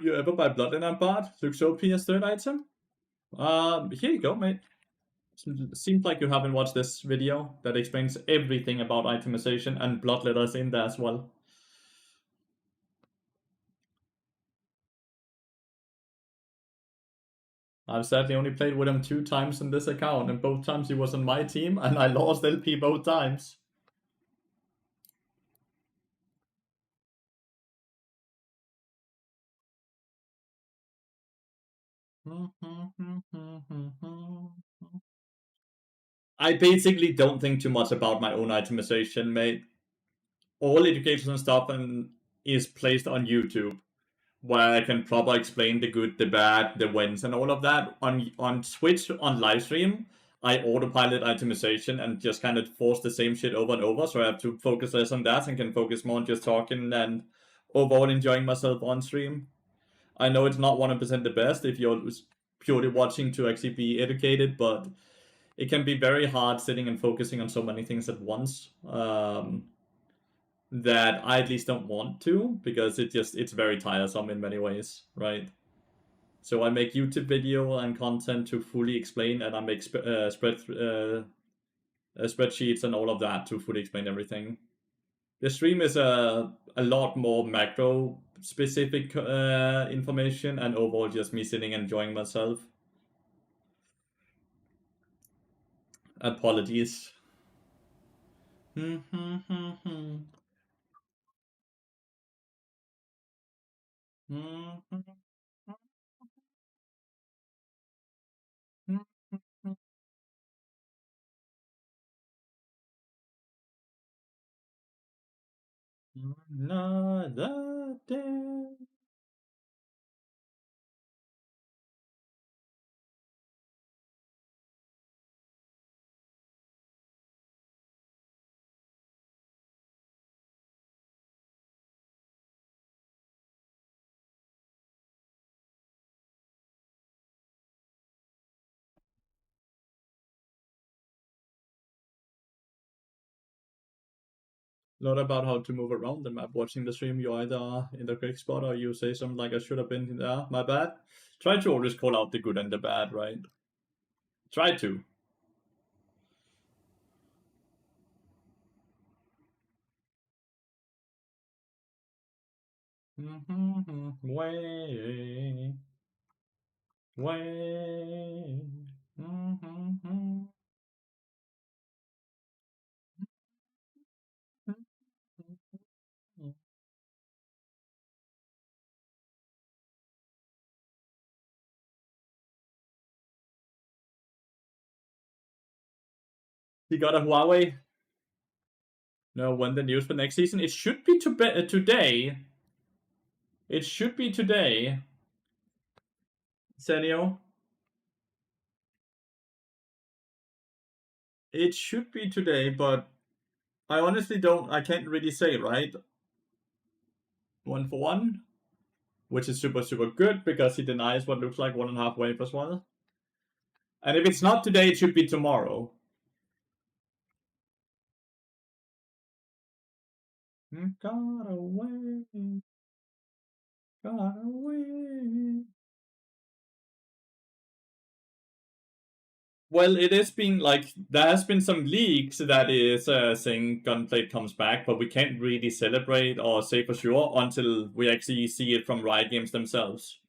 you ever buy blood in a bard? Looks OP as third item? Here you go, mate. Seems like you haven't watched this video that explains everything about itemization and blood letters in there as well. I've sadly only played with him 2 times in this account, and both times he was on my team, and I lost LP both times. I basically don't think too much about my own itemization, mate. All educational stuff is placed on YouTube, where I can properly explain the good, the bad, the wins, and all of that. On Twitch, on live stream, I autopilot itemization and just kind of force the same shit over and over, so I have to focus less on that and can focus more on just talking and overall enjoying myself on stream. I know it's not 100% the best if you're purely watching to actually be educated, but it can be very hard sitting and focusing on so many things at once. That I at least don't want to, because it's very tiresome in many ways, right? So I make YouTube video and content to fully explain, and I make spreadsheets and all of that to fully explain everything. The stream is a lot more macro specific information, and overall just me sitting and enjoying myself. Apologies. Another day. Not about how to move around the map. Watching the stream, you either are in the correct spot or you say something like, I should have been there, my bad. Try to always call out the good and the bad, right? Try to. Way. Way. You got a Huawei? No, when the news for next season? It should be today. It should be today. Senio. It should be today, but I honestly I can't really say, right? 1-for-1, which is super, super good because he denies what looks like 1.5 wave as well. And if it's not today, it should be tomorrow. Got away. Got away. Well, it is being like, there has been some leaks that is saying Gunplate comes back, but we can't really celebrate or say for sure until we actually see it from Riot Games themselves.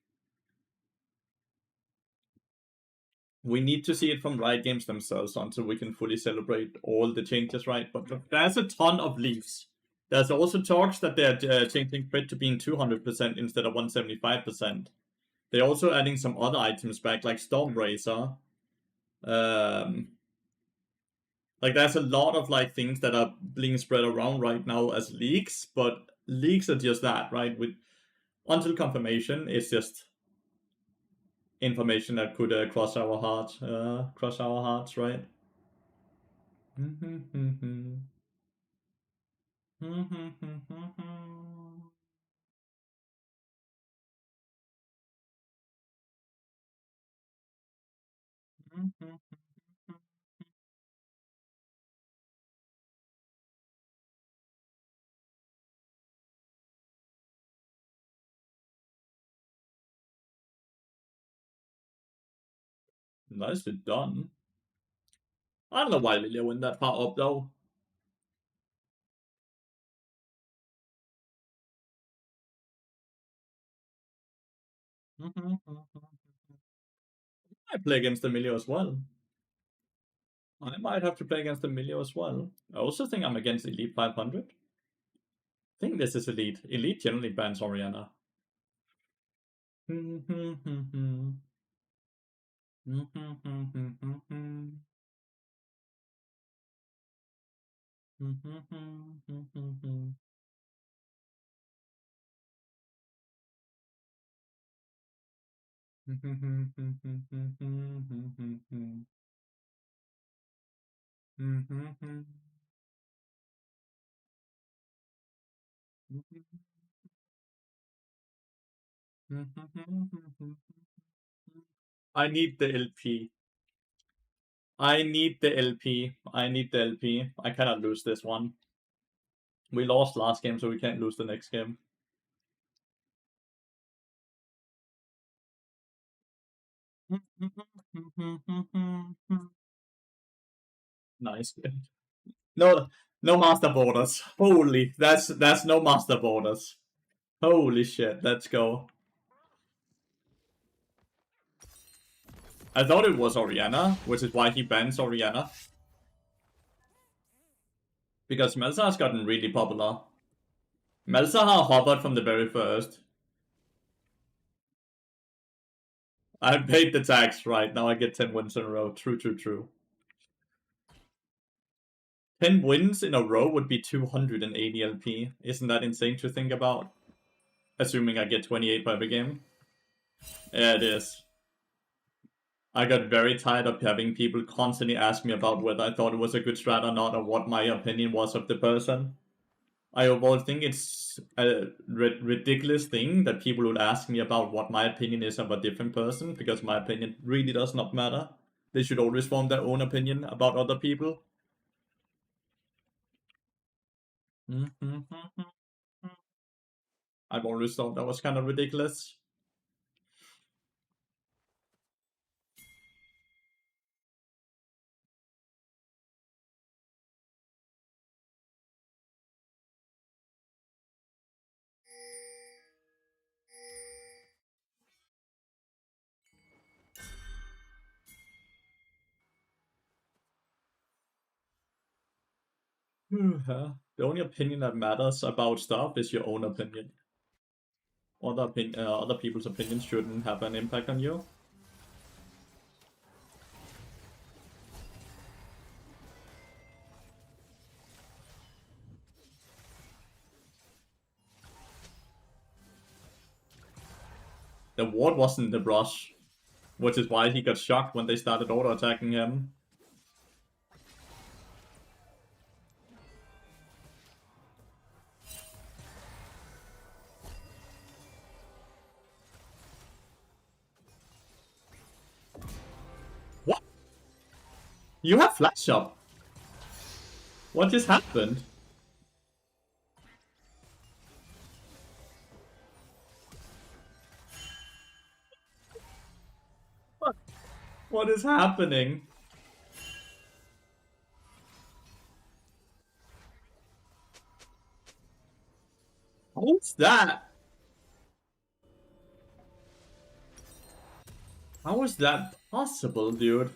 We need to see it from Riot Games themselves until we can fully celebrate all the changes, right? But there's a ton of leaks. There's also talks that they're changing crit to being 200% instead of 175%. They're also adding some other items back, like Stormbracer. Like, there's a lot of like things that are being spread around right now as leaks, but leaks are just that, right? Until confirmation, it's just information that could cross our hearts, right? Nicely done. I don't know why Lilia went that far up though. I play against Emilio as well. I might have to play against Emilio as well. I also think I'm against Elite 500. I think this is Elite. Elite generally bans Oriana. I need the LP. I need the LP. I need the LP. I cannot lose this one. We lost last game, so we can't lose the next game. Nice. No, no master borders. Holy, that's no master borders. Holy shit, let's go. I thought it was Oriana, which is why he bans Oriana. Because Melza has gotten really popular. Melza hovered from the very first. I paid the tax, right? Now I get 10 wins in a row. True, true, true. 10 wins in a row would be 280 LP. Isn't that insane to think about? Assuming I get 28 by every game. Yeah, it is. I got very tired of having people constantly ask me about whether I thought it was a good strat or not, or what my opinion was of the person. I overall think it's a ridiculous thing that people would ask me about what my opinion is of a different person, because my opinion really does not matter. They should always form their own opinion about other people. I've always thought that was kind of ridiculous. The only opinion that matters about stuff is your own opinion. Other people's opinions shouldn't have an impact on you. The ward wasn't the brush, which is why he got shocked when they started auto-attacking him. What? You have flash up? What just happened? What is happening? What's that? How is that possible, dude?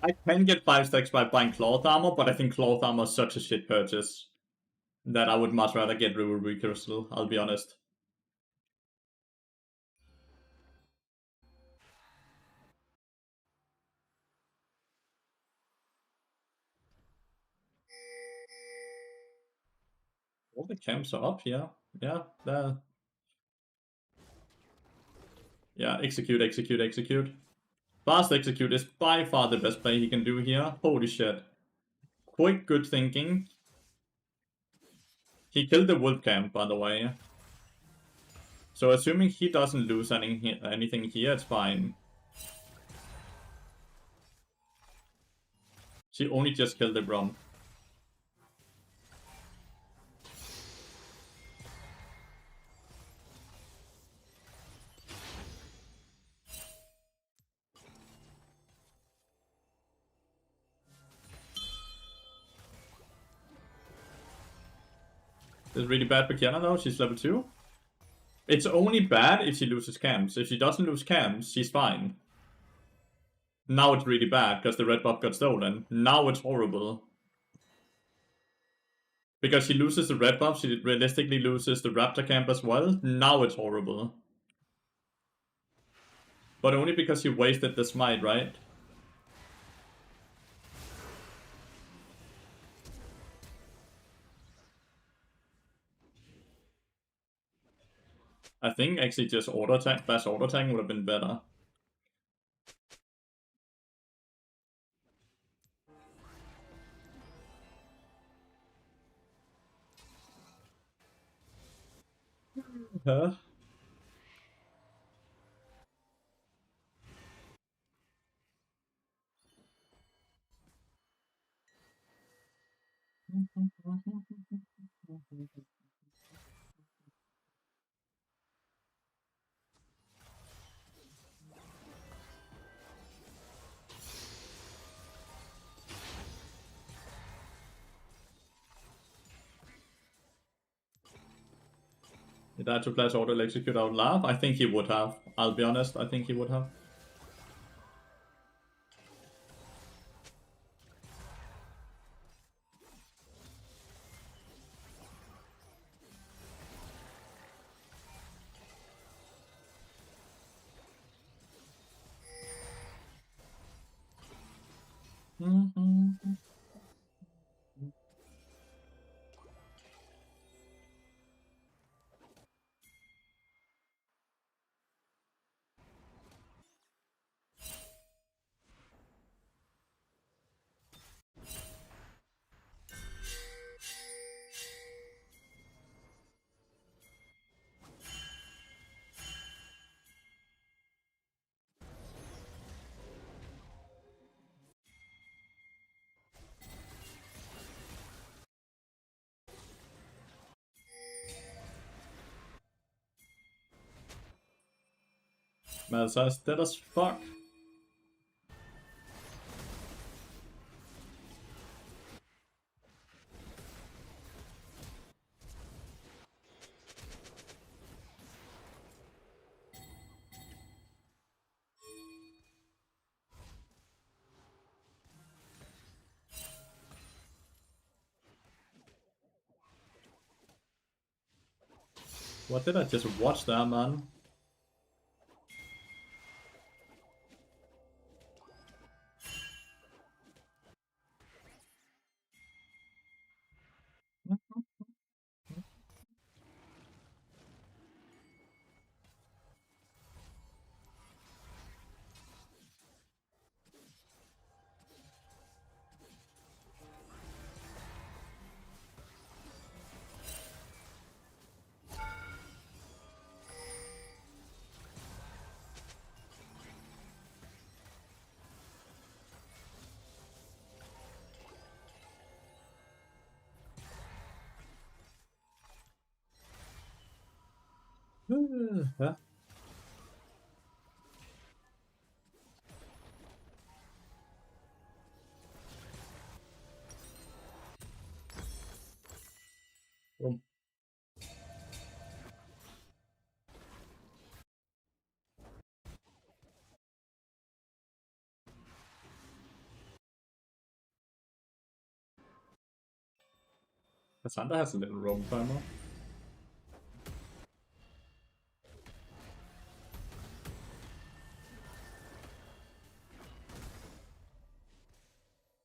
I can get 5 stacks by buying cloth armor, but I think cloth armor is such a shit purchase that I would much rather get Ruby Crystal, I'll be honest. All the camps are up here. Yeah, yeah, execute, execute, execute. Fast execute is by far the best play he can do here. Holy shit. Quick, good thinking. He killed the wolf camp, by the way. So assuming he doesn't lose anything here, it's fine. She only just killed the Brom. It's really bad for Kiana though, she's level 2. It's only bad if she loses camps. If she doesn't lose camps, she's fine. Now it's really bad because the red buff got stolen. Now it's horrible. Because she loses the red buff, she realistically loses the raptor camp as well. Now it's horrible. But only because she wasted the smite, right? I think actually just auto attack, fast auto attack would have been better. Huh? Did I to flash auto execute out laugh? I think he would have. I'll be honest, I think he would have. Malzah's dead as fuck. What did I just watch there, man? Huh? Boom. Cassandra has a little roam timer.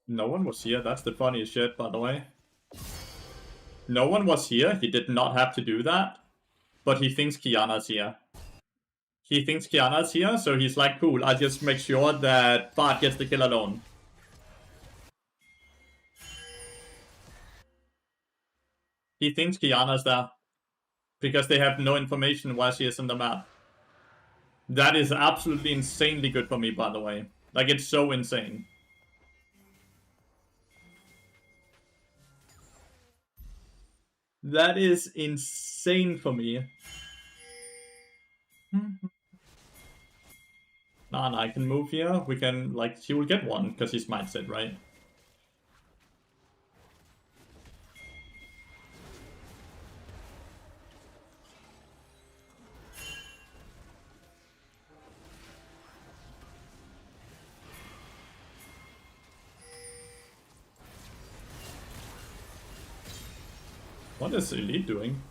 No one was here, that's the funniest shit, by the way. No one was here, he did not have to do that, but he thinks Kiana's here. He thinks Kiana's here, so he's like, cool, I'll just make sure that Bart gets the kill alone. He thinks Kiana's there. Because they have no information where she is on the map. That is absolutely insanely good for me, by the way. Like, it's so insane. That is insane for me. Nah, I can move here. We can, like, she will get one, because he's mindset, right? What is Elite doing?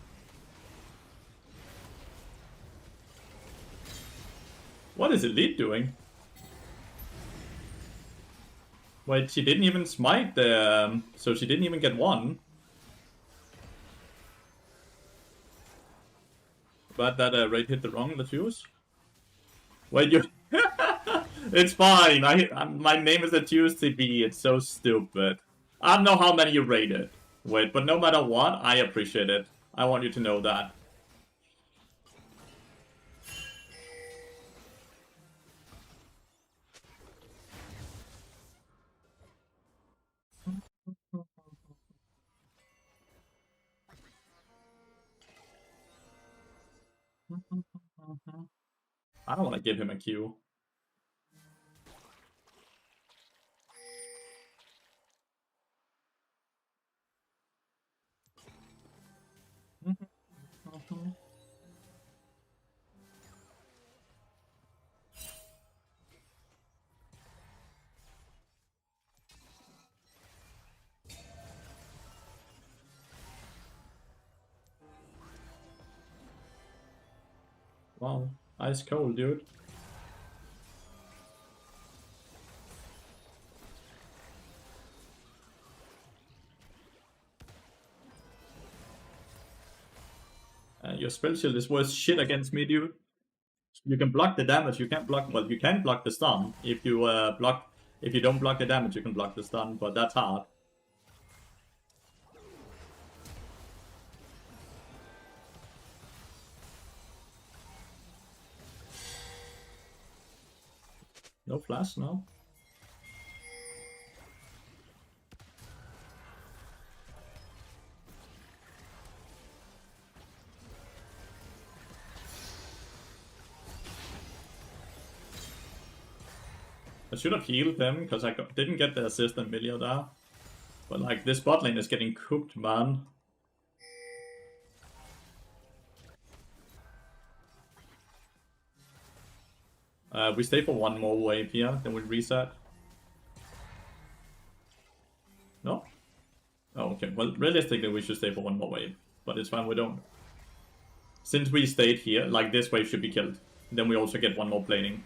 What is Elite doing? Wait, she didn't even smite the... so she didn't even get one. But that raid hit the wrong Lathyrus. Wait, you... It's fine. My name is Lathyrus TV. It's so stupid. I don't know how many you rated. Wait, but no matter what, I appreciate it. I want you to know that. I don't want to give him a Q. Wow, ice cold, dude. Your spell shield is worth shit against me, dude. You can block the damage, you can't block... well, you can block the stun. If you if you don't block the damage, you can block the stun, but that's hard. No flash, no? I should have healed them, because I didn't get the assist on Milio there. But like, this bot lane is getting cooked, man. We stay for one more wave here, then we reset. No? Oh, okay. Well, realistically, we should stay for one more wave. But it's fine, we don't. Since we stayed here, like, this wave should be killed. Then we also get one more planing.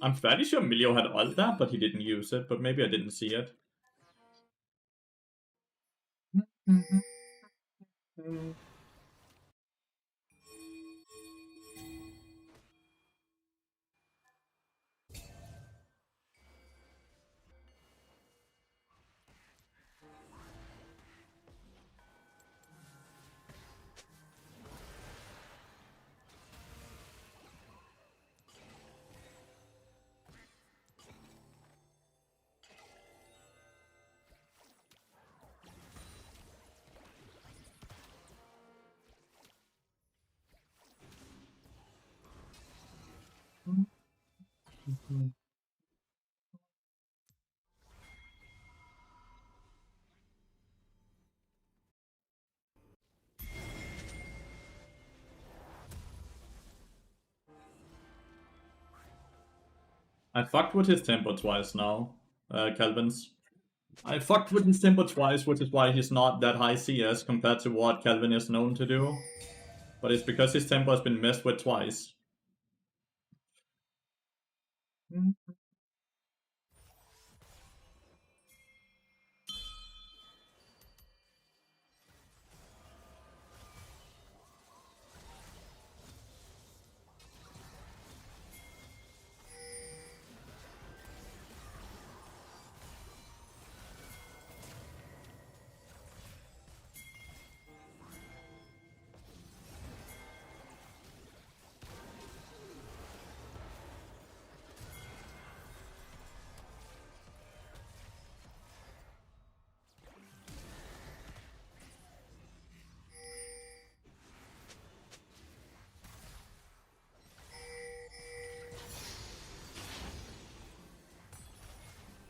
I'm fairly sure Milio had ult there, but he didn't use it. But maybe I didn't see it. I fucked with his tempo twice now, Calvin's. I fucked with his tempo twice, which is why he's not that high CS compared to what Calvin is known to do. But it's because his tempo has been messed with twice.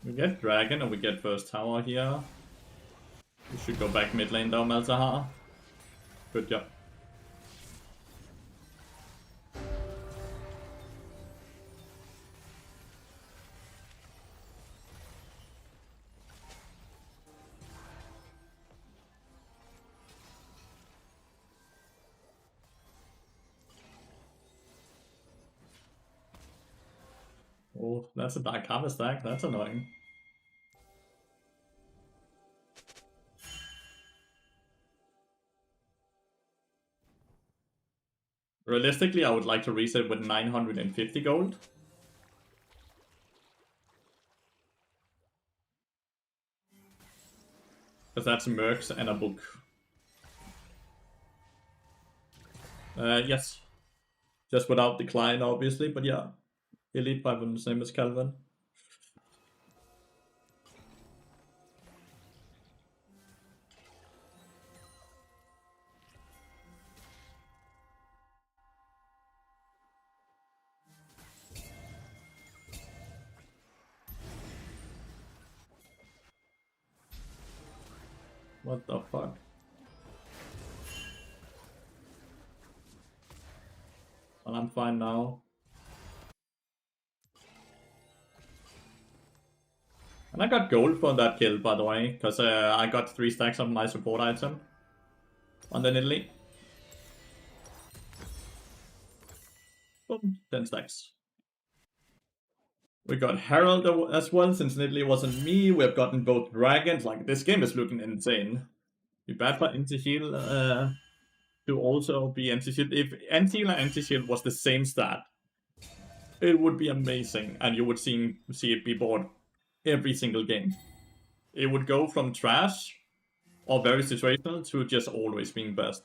We get dragon and we get first tower here. We should go back mid lane though, Malzahar. Good job. Oh, that's a Dark Harvest stack. That's annoying. Realistically, I would like to reset with 950 gold. Because that's mercs and a book. Yes. Just without decline, obviously, but yeah. Elite 5 the same as Calvin. What the fuck? Well, I'm fine now. And I got gold for that kill, by the way, because I got 3 stacks of my support item on the Nidalee. Boom, 10 stacks. We got Herald as well, since Nidalee wasn't me. We have gotten both dragons. Like, this game is looking insane. Be bad for anti-heal to also be anti-shield. If anti-heal and anti-shield was the same stat, it would be amazing, and you would see it be bought every single game. It would go from trash or very situational to just always being best.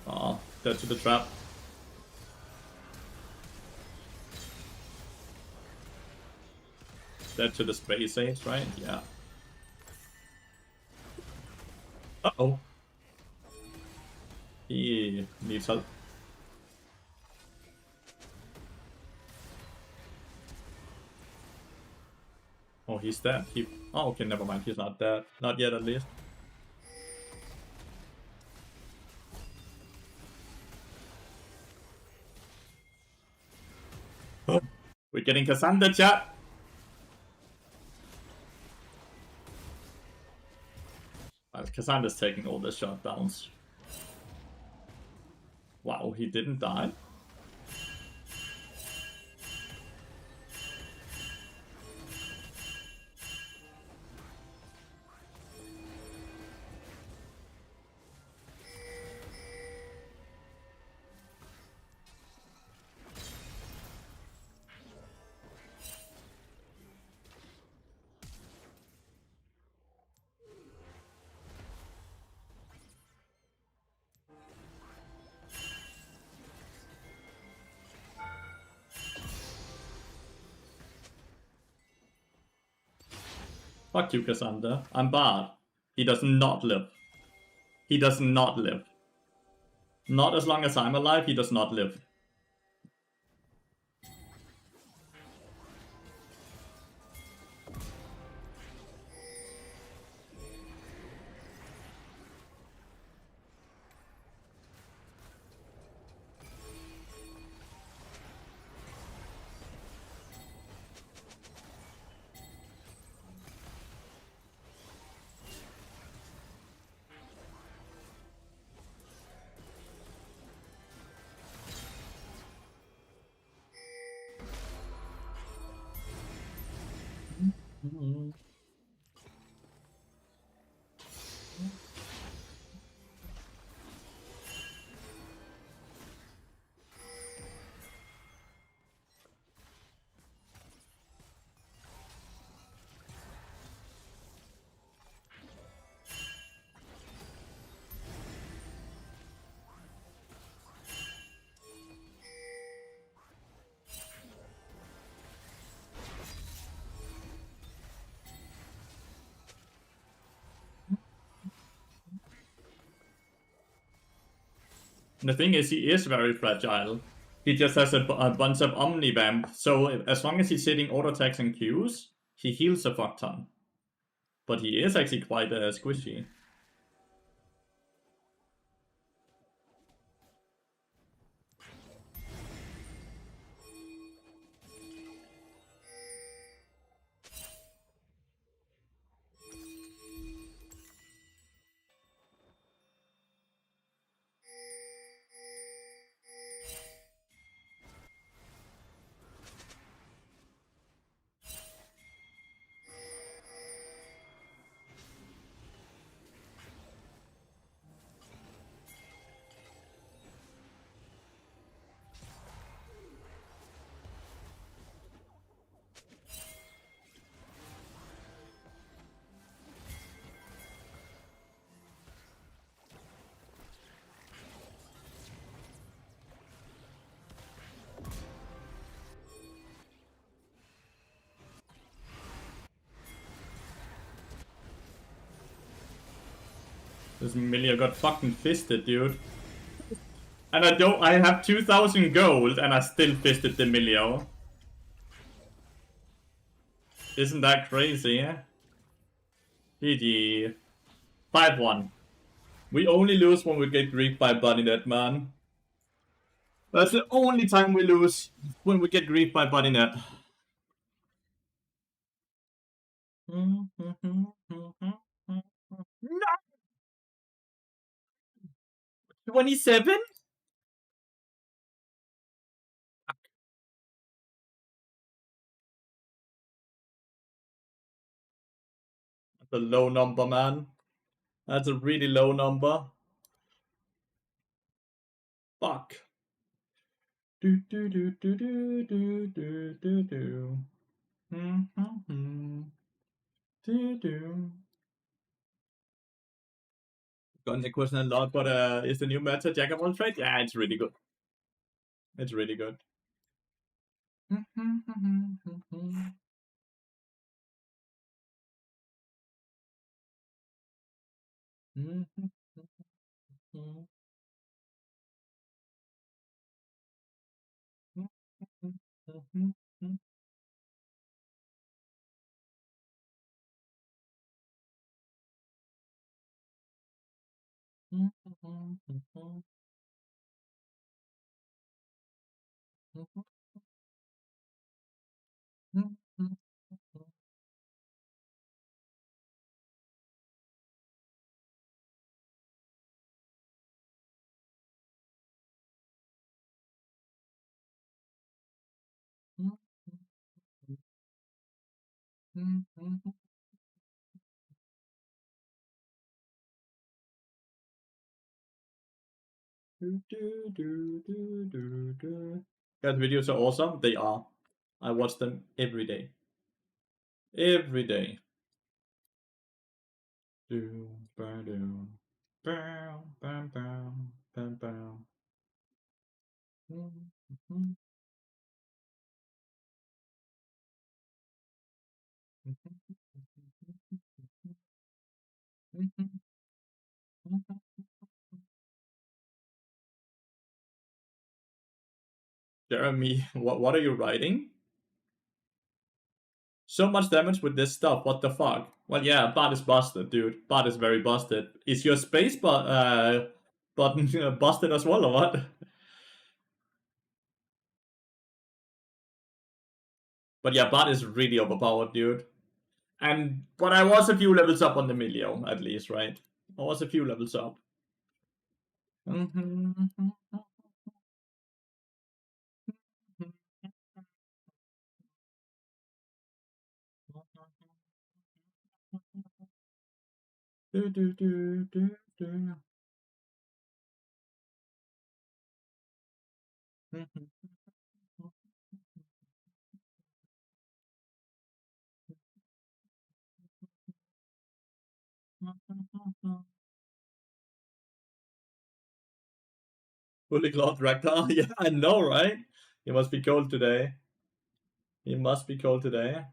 Oh, dead to the trap. Dead to the space age, right? Yeah. Uh-oh. He needs help. Oh, he's dead. Oh, okay, never mind. He's not dead. Not yet, at least. We're getting Cassandra, chat! Cassandra's taking all the shutdowns. Wow, he didn't die. Fuck you, Cassandra. I'm bad. He does not live. He does not live. Not as long as I'm alive, he does not live. The thing is, he is very fragile. He just has a bunch of Omnivamp, so as long as he's hitting auto attacks and Qs, he heals a fuck ton. But he is actually quite squishy. This Millia got fucking fisted, dude. And I have 2,000 gold and I still fisted the Millia. Isn't that crazy? GG. 5-1. We only lose when we get griefed by Bodynet, man. That's the only time we lose, when we get griefed by Bodynet. No! 27? That's a low number, man. That's a really low number. Fuck. Do do do do do do do do do. Do do. Got a question a lot, but is the new meta Jack of all trades? Yeah, it's really good. It's really good. That videos are awesome. They are. I watch them every day. Every day. Jeremy, what are you writing? So much damage with this stuff, what the fuck? Well, yeah, bot is busted, dude. Bot is very busted. Is your space button busted as well, or what? But yeah, bot is really overpowered, dude. But I was a few levels up on the Milio, at least, right? I was a few levels up. Fully cloth Ragnar? Yeah, I know, right? It must be cold today. It must be cold today.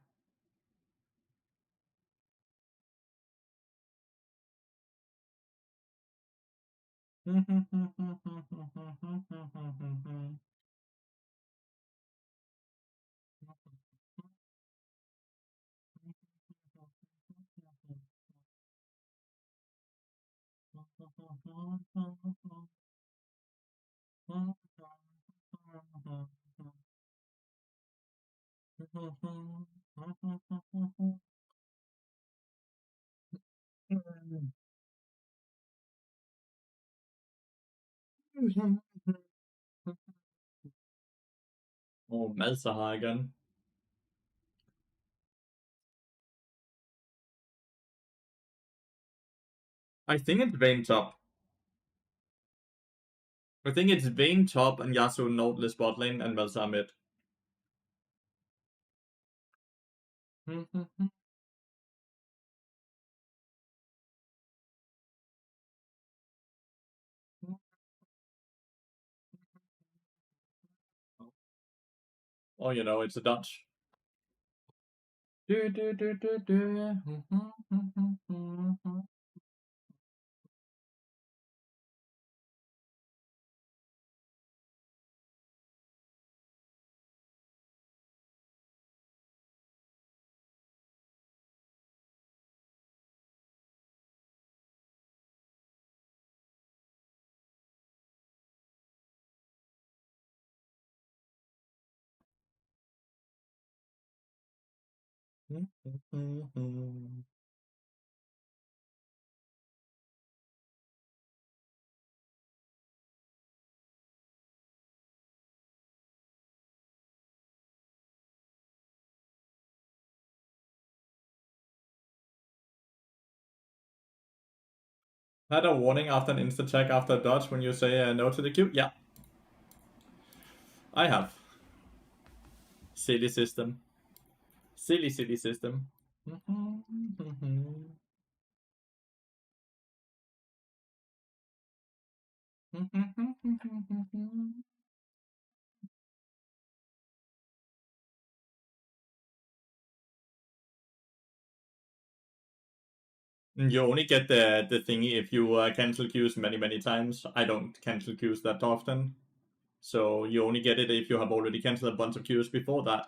Oh, Malzahar again. I think it's Vayne top. I think it's Vayne top and Yasuo Nodeless bot lane and Malzahar mid. Oh, you know, it's a dodge. Had a warning after an insta check after a dodge when you say no to the Q? Yeah. I have. Silly system. Silly system. You only get the thingy if you cancel queues many times. I don't cancel queues that often. So you only get it if you have already cancelled a bunch of queues before that.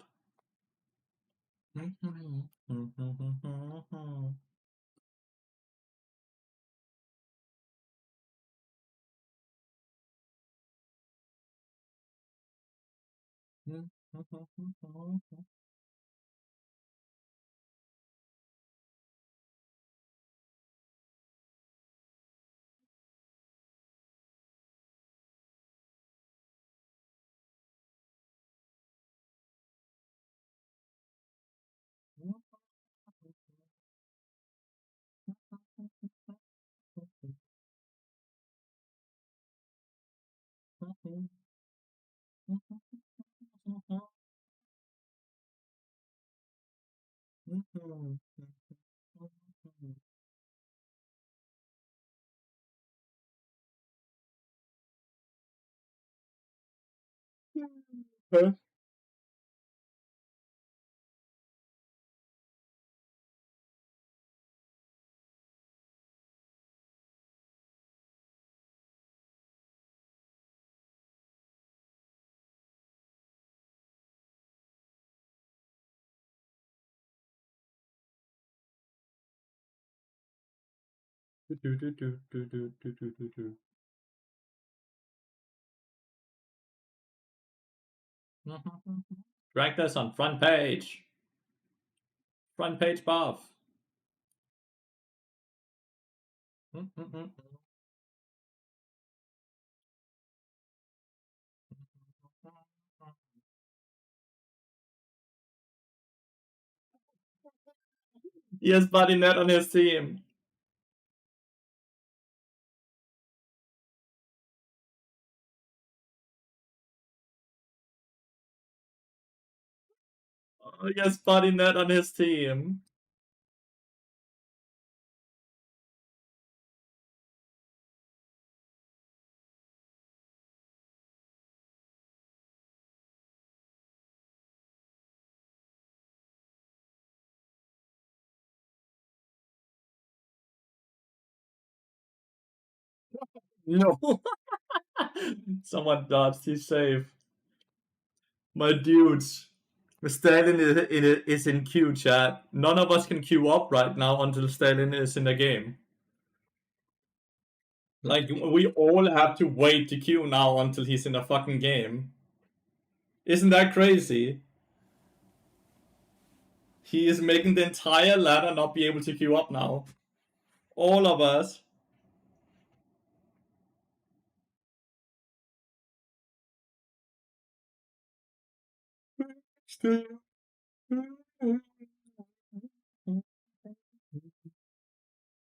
Drag this on front page. Front page buff. He has Buddy Net on his team. Oh, he has Buddy Net on his team. No. Someone dodged. He's safe. My dudes. Stalin is in queue, chat. None of us can queue up right now until Stalin is in the game. Like, we all have to wait to queue now until he's in the fucking game. Isn't that crazy? He is making the entire ladder not be able to queue up now. All of us.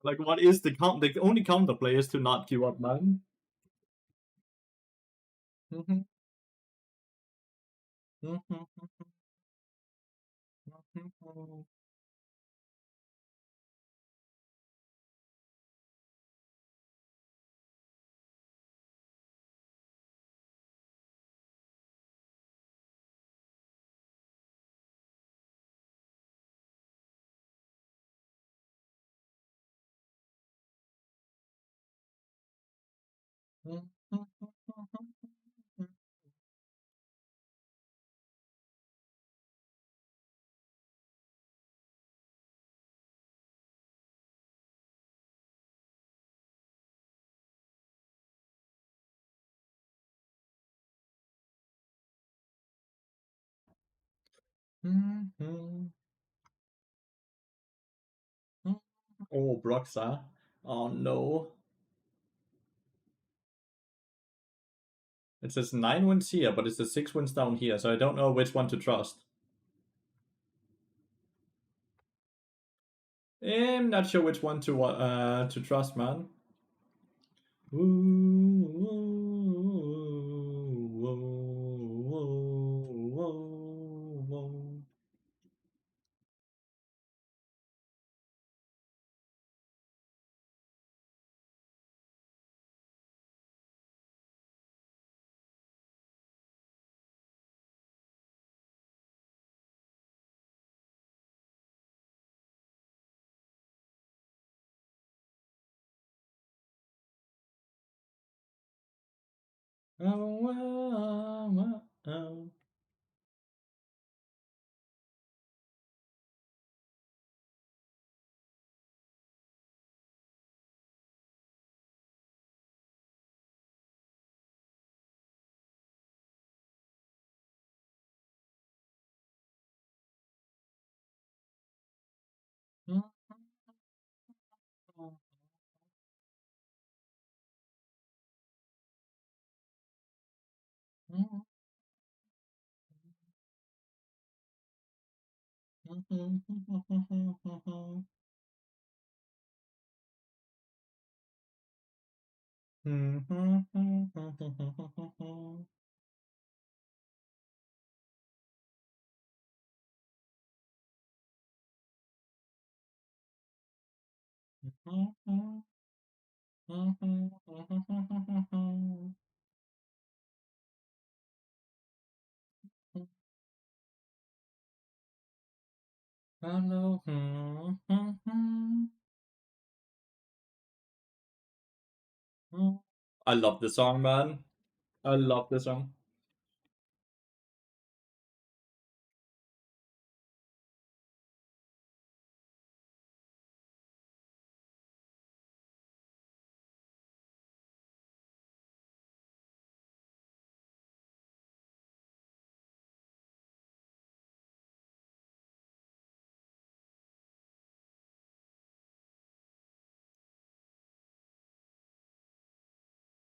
Like, what is the count? The only counter play is to not queue up, man. Mhm. Mhm. Mhm. Oh, Broxa. Oh no. It says 9 wins here, but it's the 6 wins down here, so I don't know which one to trust. I'm not sure which one to trust, man. Hello. I love the song, man. I love the song.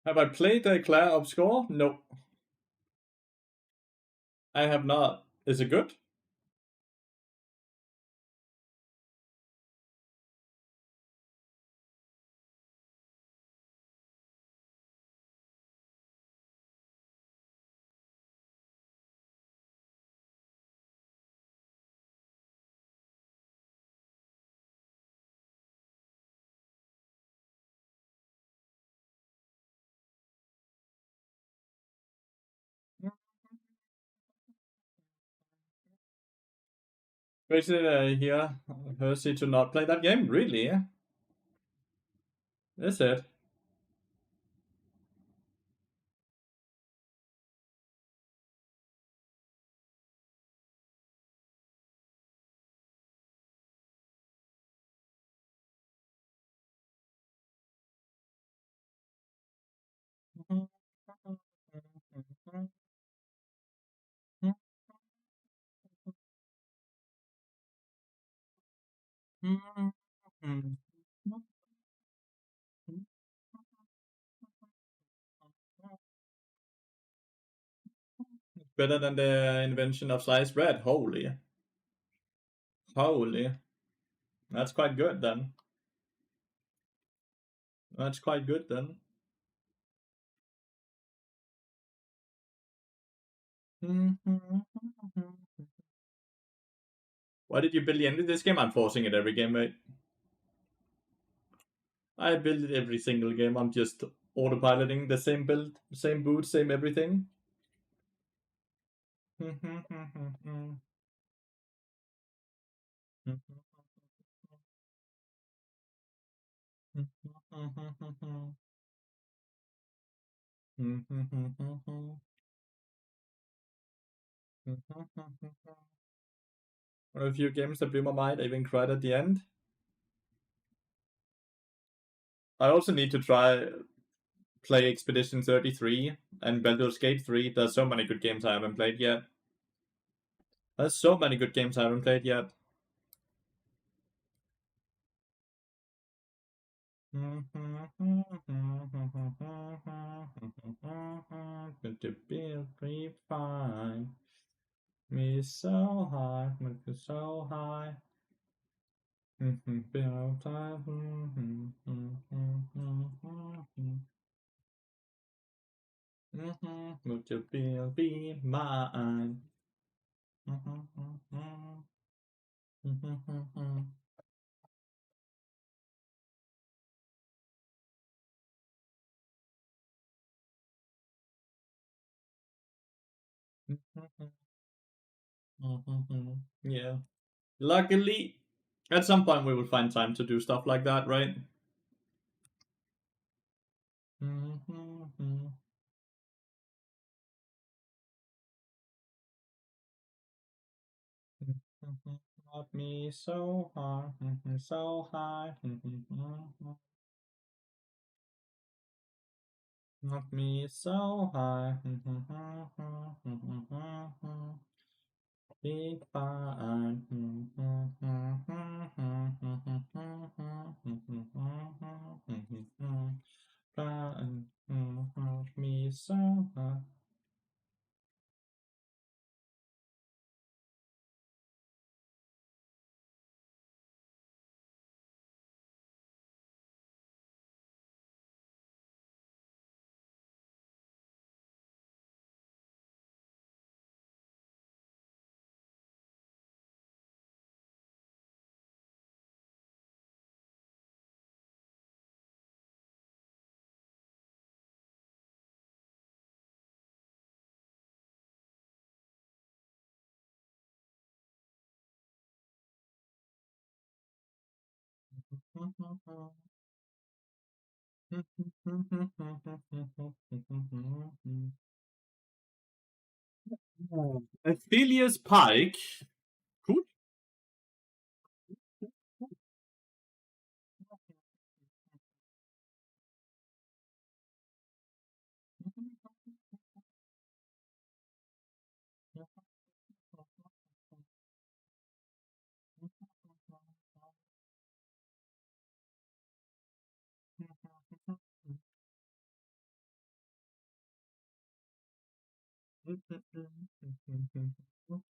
Have I played the Claire Obscure? No, I have not. Is it good? Crazy here, Hersey to not play that game? Really? Is it? Better than the invention of sliced bread. Holy. Holy. That's quite good then. That's quite good then. Why did you build the end of this game? I'm forcing it every game, mate. I build it every single game. I'm just autopiloting the same build, same boot, same everything. One of the few games that blew my mind. I even cried at the end. I also need to try play Expedition 33 and Baldur's Gate 3. There's so many good games I haven't played yet. There's so many good games I haven't played yet. Good to be fine. Me so high, make me so high. Would you be mine? Yeah. Luckily, at some point we will find time to do stuff like that, right? Not me so hard, so high. Not me so high. Be fine. Me so high. Aphelios Pike. Cool.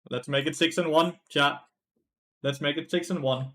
Let's make it 6-1, chat. Let's make it 6-1.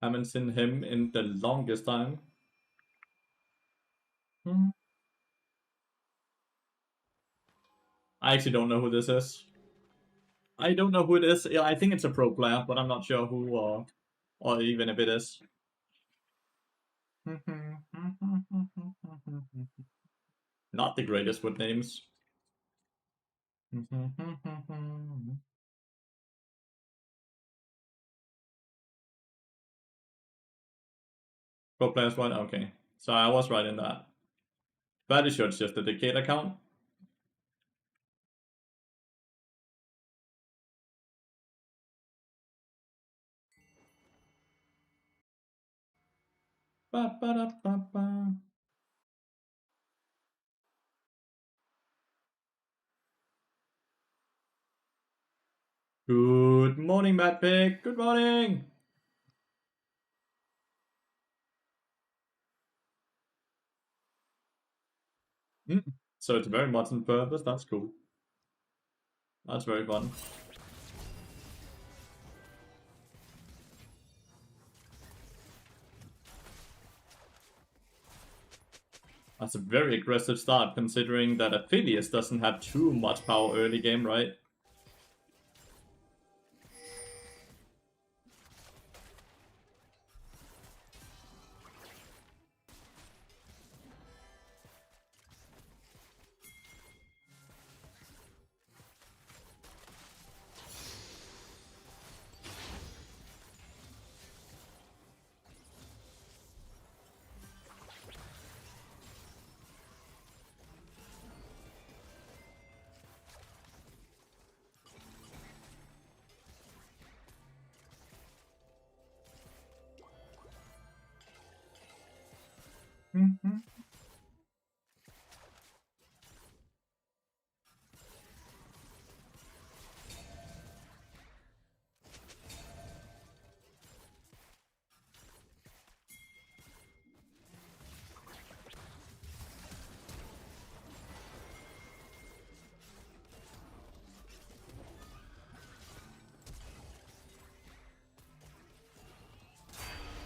Haven't seen him in the longest time. I actually don't know who this is. I don't know who it is. Yeah, I think it's a pro player, but I'm not sure who or even if it is. Not the greatest with names. Pro players right? Okay. So I was right in that. Very sure it's just a Decade account. Ba, ba, da, ba, ba. Good morning, Matt Pig. Good morning. So it's very much on purpose. That's cool. That's very fun. That's a very aggressive start, considering that Aphelios doesn't have too much power early game, right?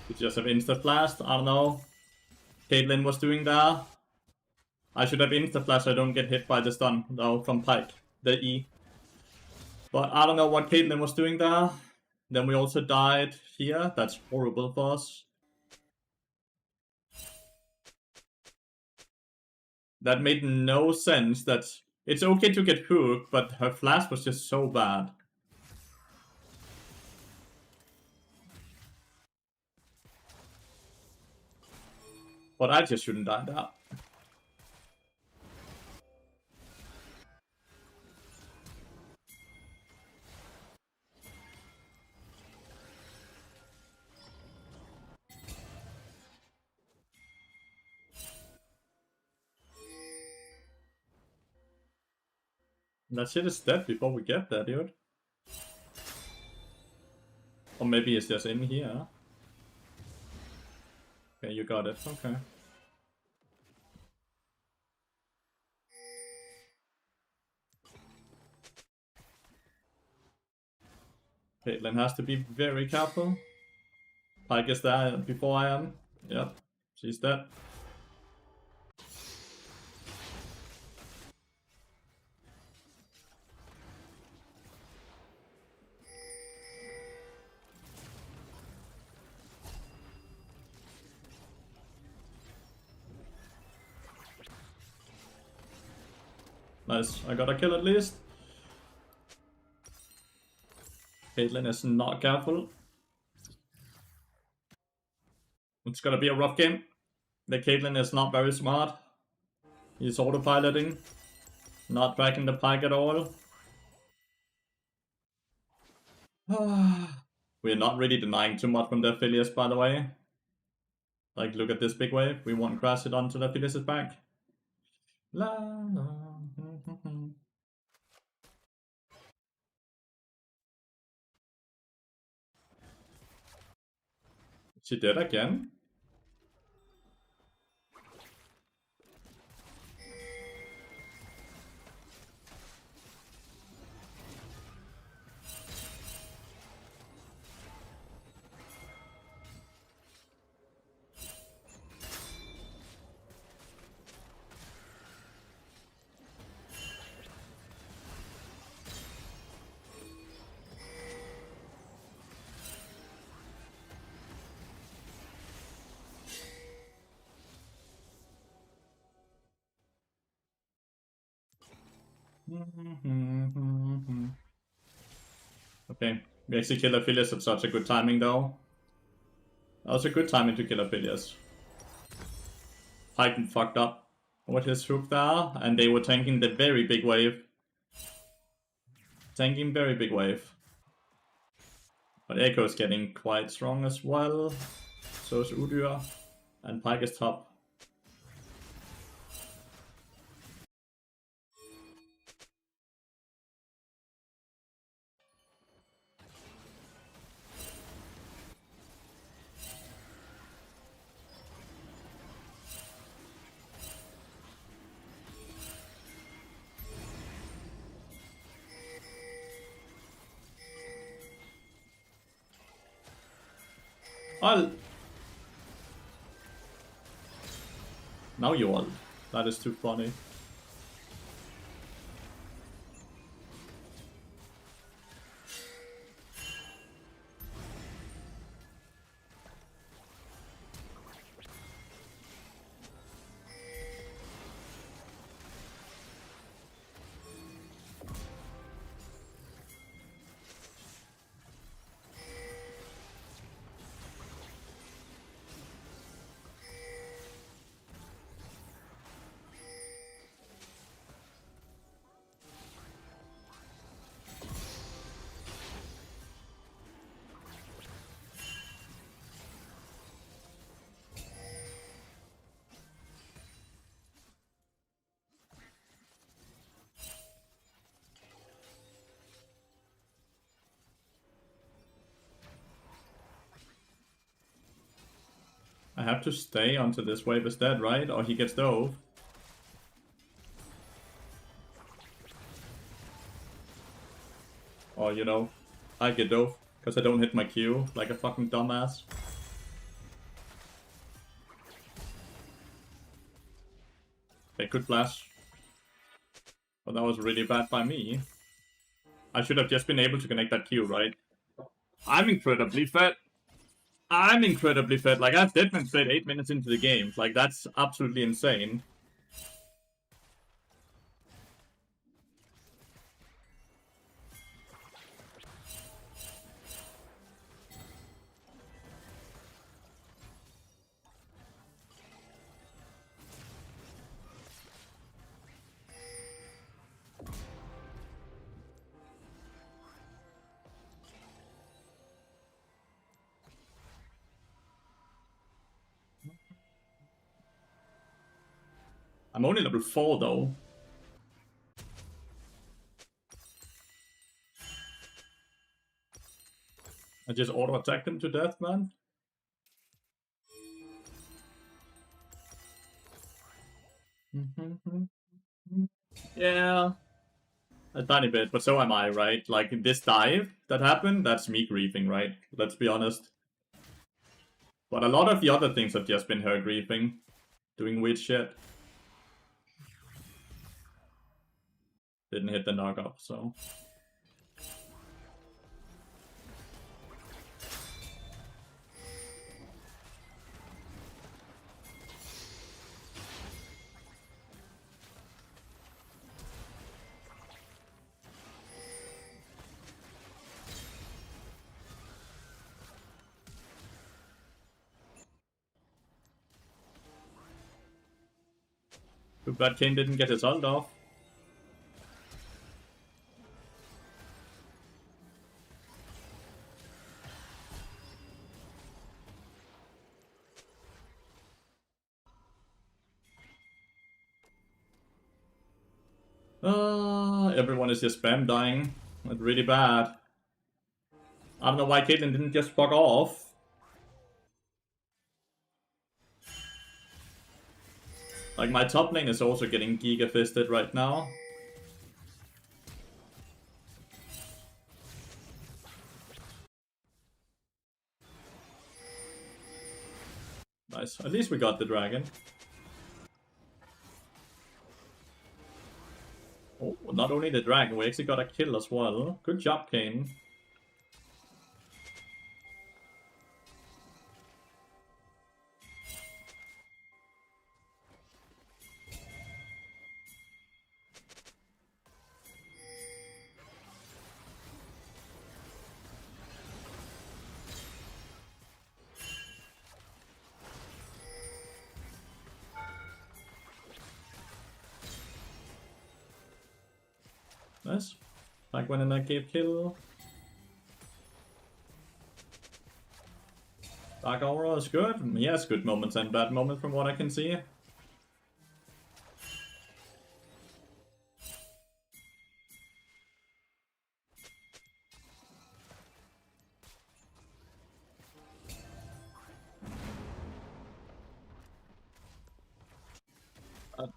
You just have Insta Blast. I don't know. Caitlyn was doing that. I should have Insta Flash so I don't get hit by the stun, though, from Pike, the E. But I don't know what Caitlyn was doing there. Then we also died here. That's horrible for us. That made no sense. That it's okay to get hooked, but her flash was just so bad. But I just shouldn't die there. That shit is dead before we get there, dude. Or maybe it's just in here. Okay, you got it. Okay. Caitlyn has to be very careful. Pike is there before I am. Yep, she's dead. Nice, I got a kill at least. Caitlyn is not careful. It's gonna be a rough game. The Caitlyn is not very smart. He's autopiloting. Not backing the Pike at all. We're not really denying too much from the Aphelios, by the way. Like, look at this big wave. We won't crash it onto the Aphelios' back. La, la. She did again. Okay, we actually killed Aphelios at such a good timing though. That was a good timing to kill Aphelios. Titan fucked up with his hook there, and they were tanking the very big wave. Tanking very big wave. But Echo is getting quite strong as well. So is Udyr. And Pyke is top. I'll... Now you all. That is too funny. I have to stay until this wave is dead, right? Or he gets dove. Or, you know, I get dove. Because I don't hit my Q like a fucking dumbass. Okay, good flash. But that was really bad by me. I should have just been able to connect that Q, right? I'm incredibly fed. I'm incredibly fed. Like, I've deadman played 8 minutes into the game. Like, that's absolutely insane. I'm only level 4 though. I just auto-attacked him to death, man. Yeah. A tiny bit, but so am I, right? Like, this dive that happened, that's me griefing, right? Let's be honest. But a lot of the other things have just been her griefing. Doing weird shit. Didn't hit the knock-up, so... Too bad Kane didn't get his ult off. Everyone is just spam dying. That's really bad. I don't know why Caitlyn didn't just fuck off. Like, my top lane is also getting giga fisted right now. Nice. At least we got the dragon. Oh, not only the dragon, we actually got a kill as well. Good job, Kane. this. Like when in a cave kill. Dark Aura is good. He has good moments and bad moments from what I can see.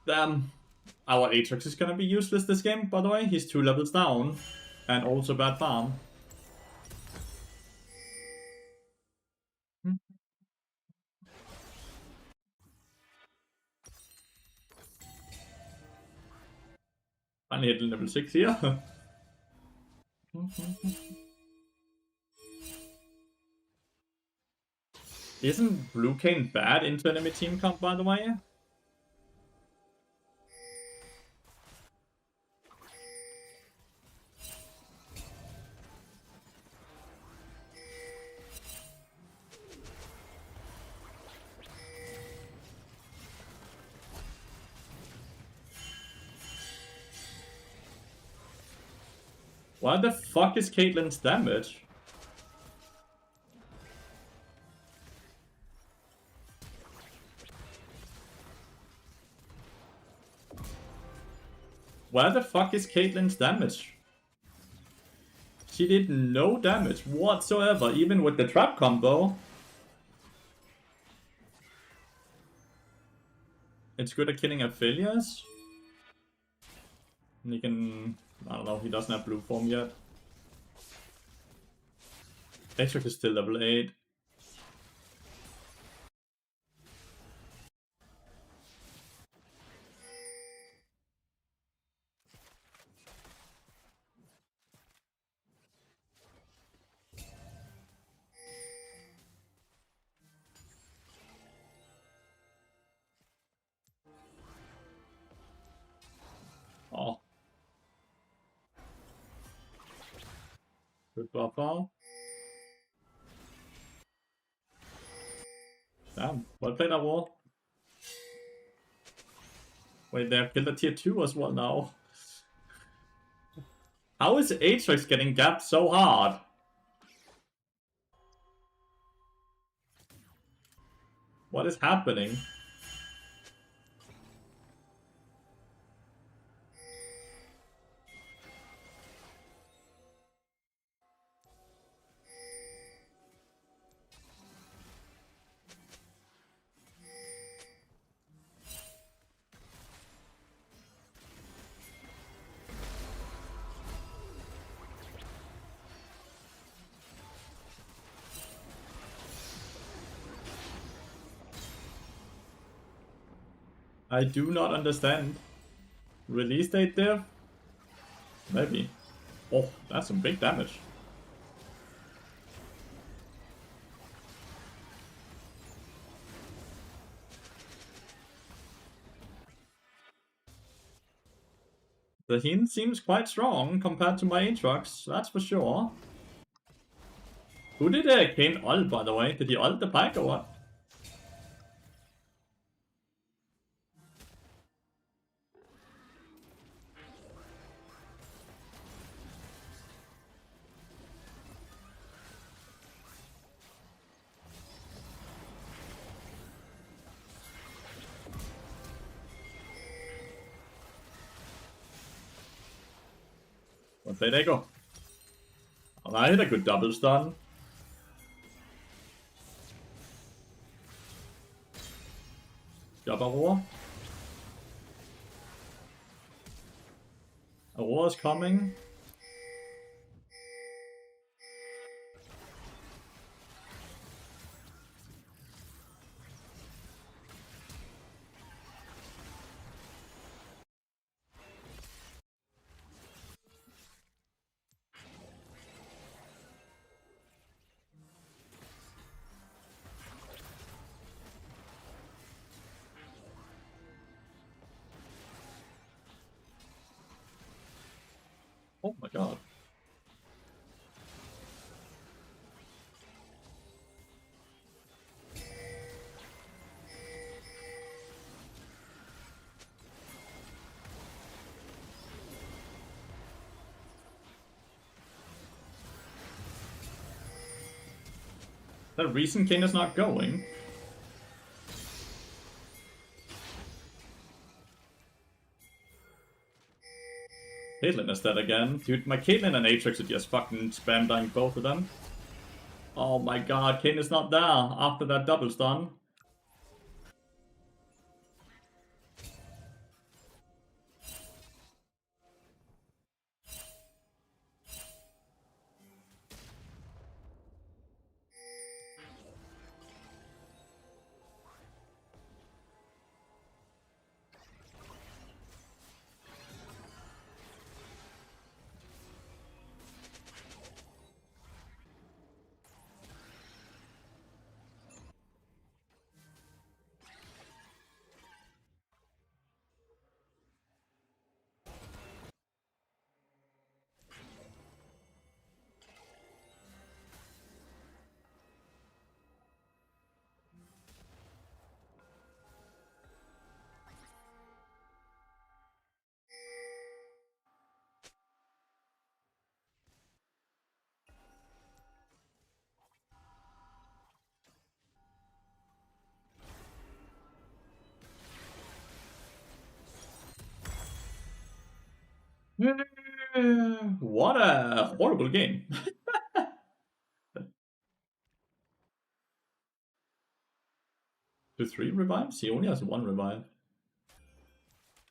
Damn. Our Aatrox is gonna be useless this game, by the way. He's 2 levels down. And also bad farm. Finally hit level 6 here. Isn't Blue Cane bad into enemy team comp, by the way? What the fuck is Caitlyn's damage? Where the fuck is Caitlyn's damage? She did no damage whatsoever, even with the trap combo. It's good at killing Aphelios. And he can... I don't know, he doesn't have blue form yet. Aatrox is still level 8. Oh. Good buffer. Damn, well played that wall. Wait, they have killed a tier 2 as well now. How is Aatrox getting gapped so hard? What is happening? I do not understand. Release date there? Maybe. Oh, that's some big damage. The Hin seems quite strong compared to my Aatrox, that's for sure. Who did Kane ult, by the way? Did he ult the Pyke or what? Well, there they go. Oh, I hit a good double stun. Aurora. Aurora's coming. Oh my god. The reason Kane is not going. Caitlyn is dead again. Dude, my Caitlyn and Aatrix are just fucking spam dying both of them. Oh my god, Kane is not there after that double stun. What a horrible game. To 3 revives? He only has 1 revive.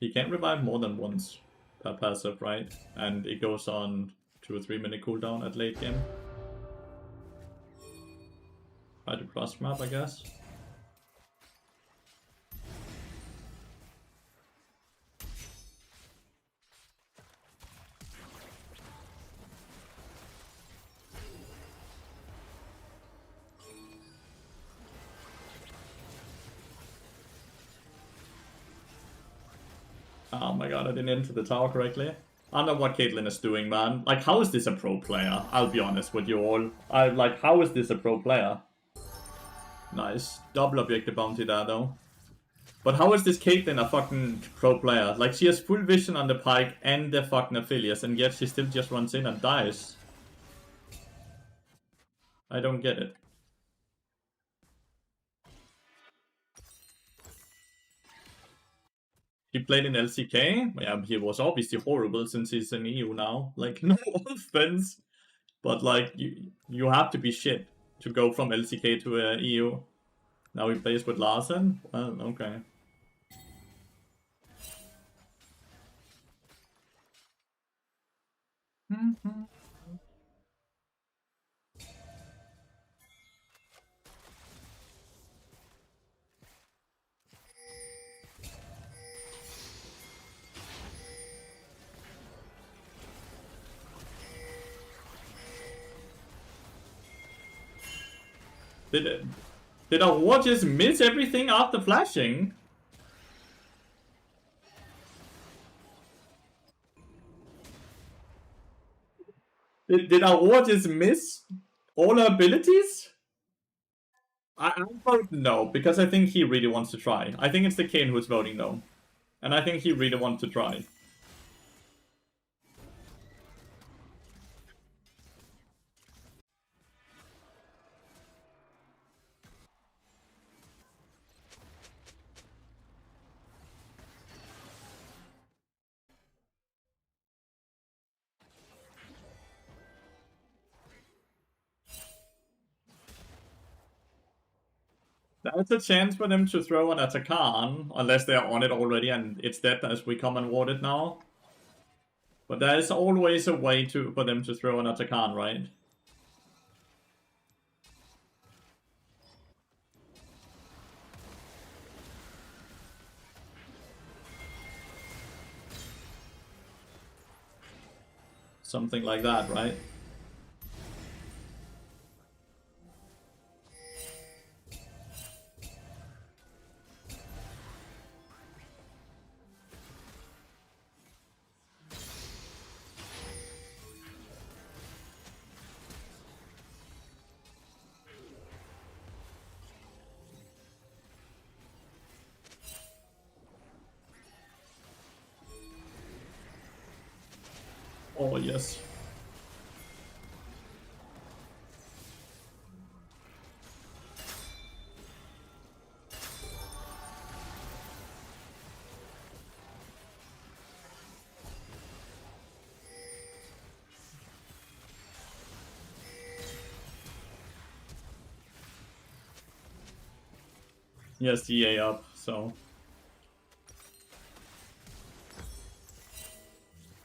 He can't revive more than once per passive, right? And it goes on 2 or 3 minute cooldown at late game. Try to cross map, I guess. Oh my god, I didn't enter the tower correctly. I don't know what Caitlyn is doing, man. Like, how is this a pro player? I'll be honest with you all. How is this a pro player? Nice. Double objective bounty there, though. But how is this Caitlyn a fucking pro player? Like, she has full vision on the pike and the fucking Aphelios, and yet she still just runs in and dies. I don't get it. He played in LCK. Yeah, he was obviously horrible since he's in EU now. Like, no offense, but like you have to be shit to go from LCK to EU. Now he plays with Larsen. Well, okay. Did our war just miss everything after flashing? Did our war just miss all her abilities? I vote no, because I think he really wants to try. I think it's the Kane who's voting no. And I think he really wants to try. There's a chance for them to throw an Atakan, unless they're on it already and it's dead as we come and ward it now. But there is always a way for them to throw an Atakan, right? Something like that, right? Oh, yes. He has DA up, so...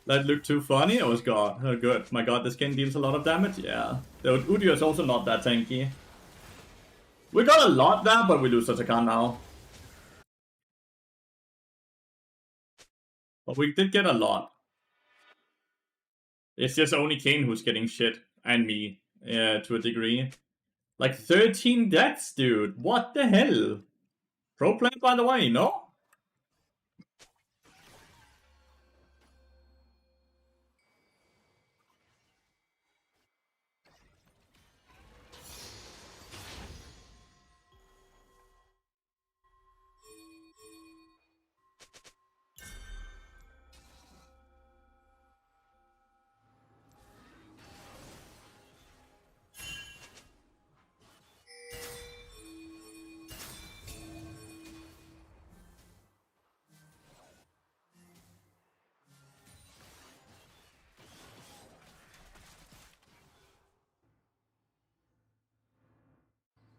That looked too funny? Oh, god. Oh, good. My god, this game deals a lot of damage? Yeah. The Udyr is also not that tanky. We got a lot there, but we lose to Takan now. But we did get a lot. It's just only Kane who's getting shit. And me. Yeah, to a degree. Like 13 deaths, dude. What the hell? Pro player, by the way, no?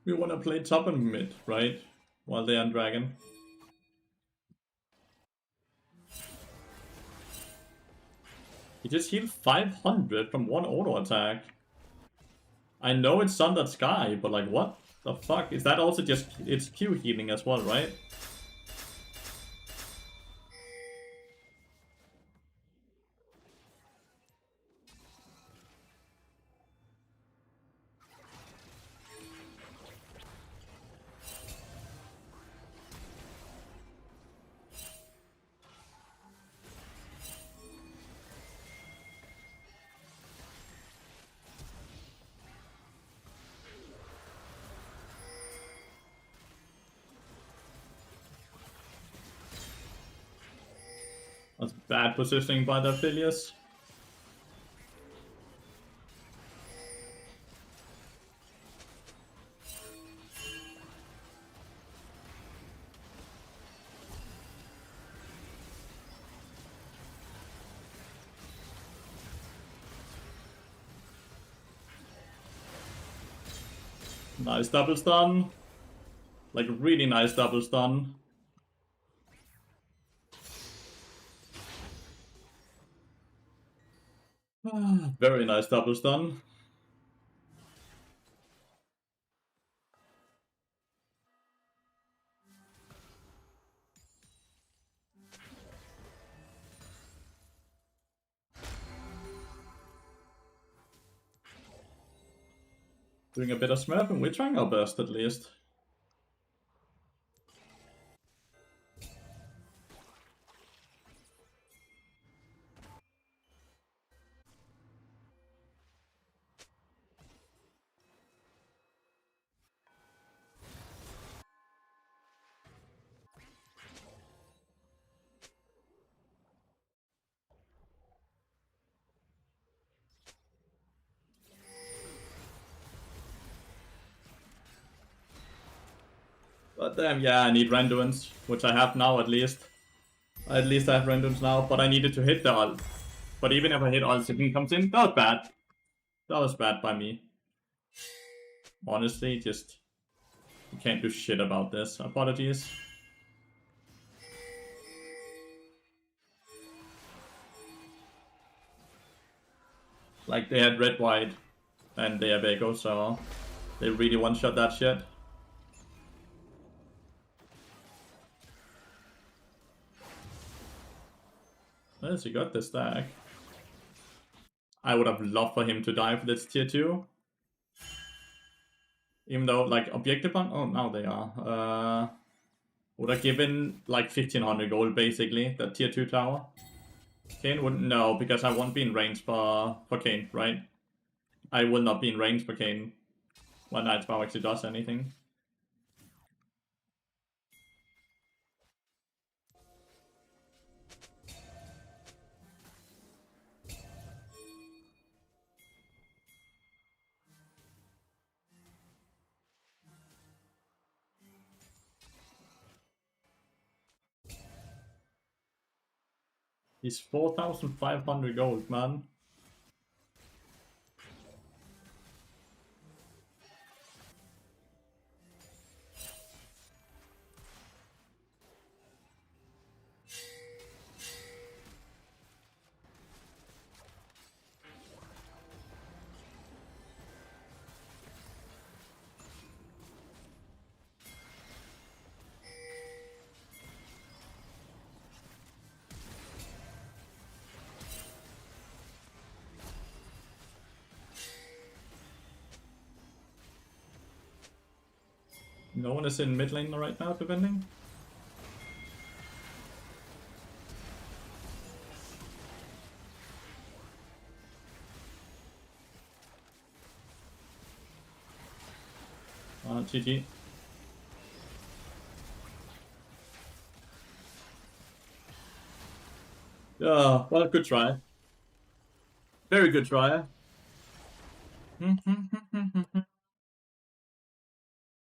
We want to play top and mid, right? While they're on dragon. He just healed 500 from one auto attack. I know it's Sundered Sky, but like what the fuck? Is that also just... It's Q healing as well, right? That's bad positioning by the Lathyrus. Nice double stun. Like really nice double stun. Very nice double stun. Doing a bit of smurf, and we're trying our best at least. But damn, yeah, I need Renduins, which I have now at least. At least I have Renduins now, but I needed to hit the ult. But even if I hit ult, Sipping comes in. That was bad. That was bad by me. Honestly, just... You can't do shit about this. Apologies. Like, they had red, white, and they have Echo, so... They really one-shot that shit. Yes, he got this stack. I would have loved for him to die for this tier 2. Even though, like, objective on... Oh, now they are. Would have given, like, 1500 gold, basically, that tier 2 tower. Kane wouldn't... No, because I won't be in range for Kane, right? I will not be in range for Kane when Knight's Vow actually does anything. He's 4,500 gold, man. No one is in mid lane right now defending. GG. Yeah, well, good try. Very good try.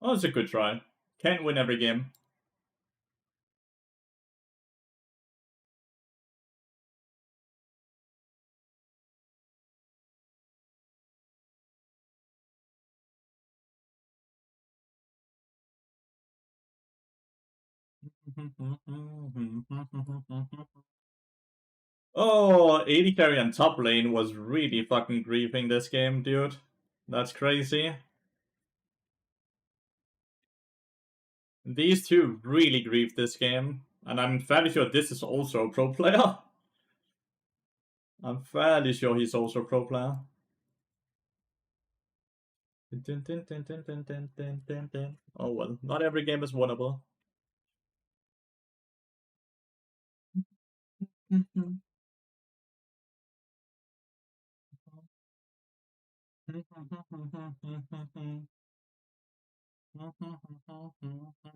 Oh, it's a good try. Can't win every game. Oh, 80 carry on top lane was really fucking griefing this game, dude. That's crazy. These two really griefed this game, and I'm fairly sure this is also a pro player. I'm fairly sure he's also a pro player. Oh well, not every game is winnable.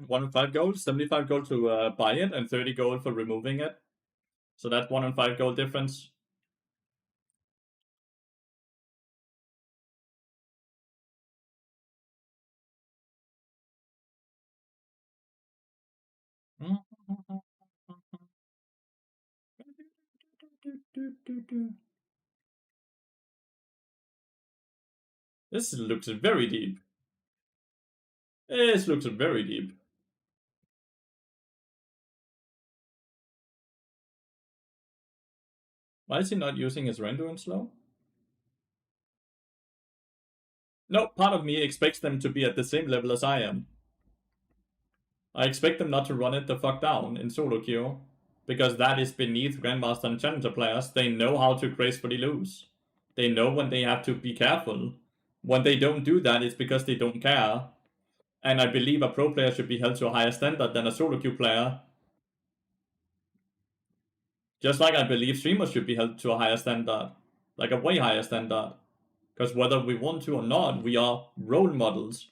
One and 5 gold, 75 gold to buy it, and 30 gold for removing it. So that's 1 and 5 gold difference. This looks very deep. This looks very deep. Why is he not using his render and slow? No, part of me expects them to be at the same level as I am. I expect them not to run it the fuck down in solo queue, because that is beneath Grandmaster and Challenger players. They know how to gracefully lose. They know when they have to be careful. When they don't do that, it's because they don't care. And I believe a pro player should be held to a higher standard than a solo queue player. Just like I believe streamers should be held to a higher standard. Like a way higher standard. Because whether we want to or not, we are role models.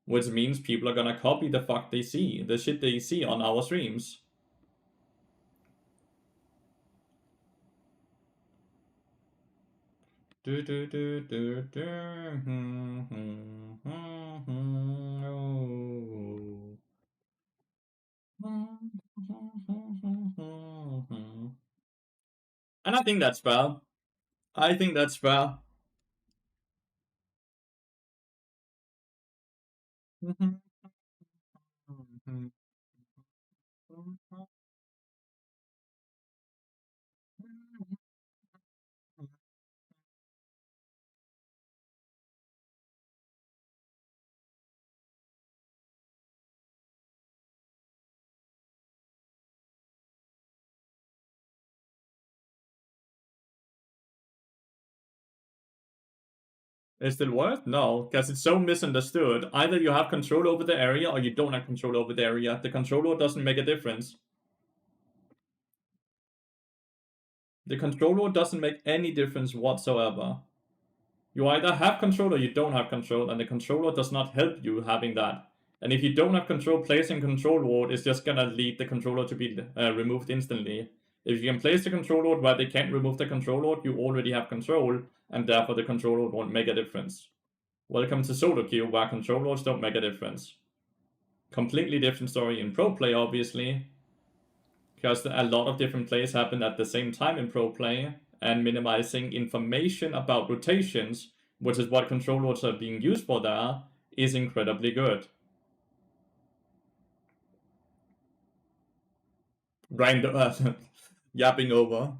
Which means people are gonna copy the fuck they see, the shit they see on our streams. Do do do do do. And I think that's fair. I think that's fair. Is it worth? No, because it's so misunderstood. Either you have control over the area or you don't have control over the area. The controller doesn't make a difference. The controller doesn't make any difference whatsoever. You either have control or you don't have control, and the controller does not help you having that. And if you don't have control, placing control ward is just gonna lead the controller to be removed instantly. If you can place the control ward where they can't remove the control ward, you already have control, and therefore the control ward won't make a difference. Welcome to solo queue, where control wards don't make a difference. Completely different story in pro play, obviously, because a lot of different plays happen at the same time in pro play, and minimizing information about rotations, which is what control wards are being used for there, is incredibly good. Grind yapping over.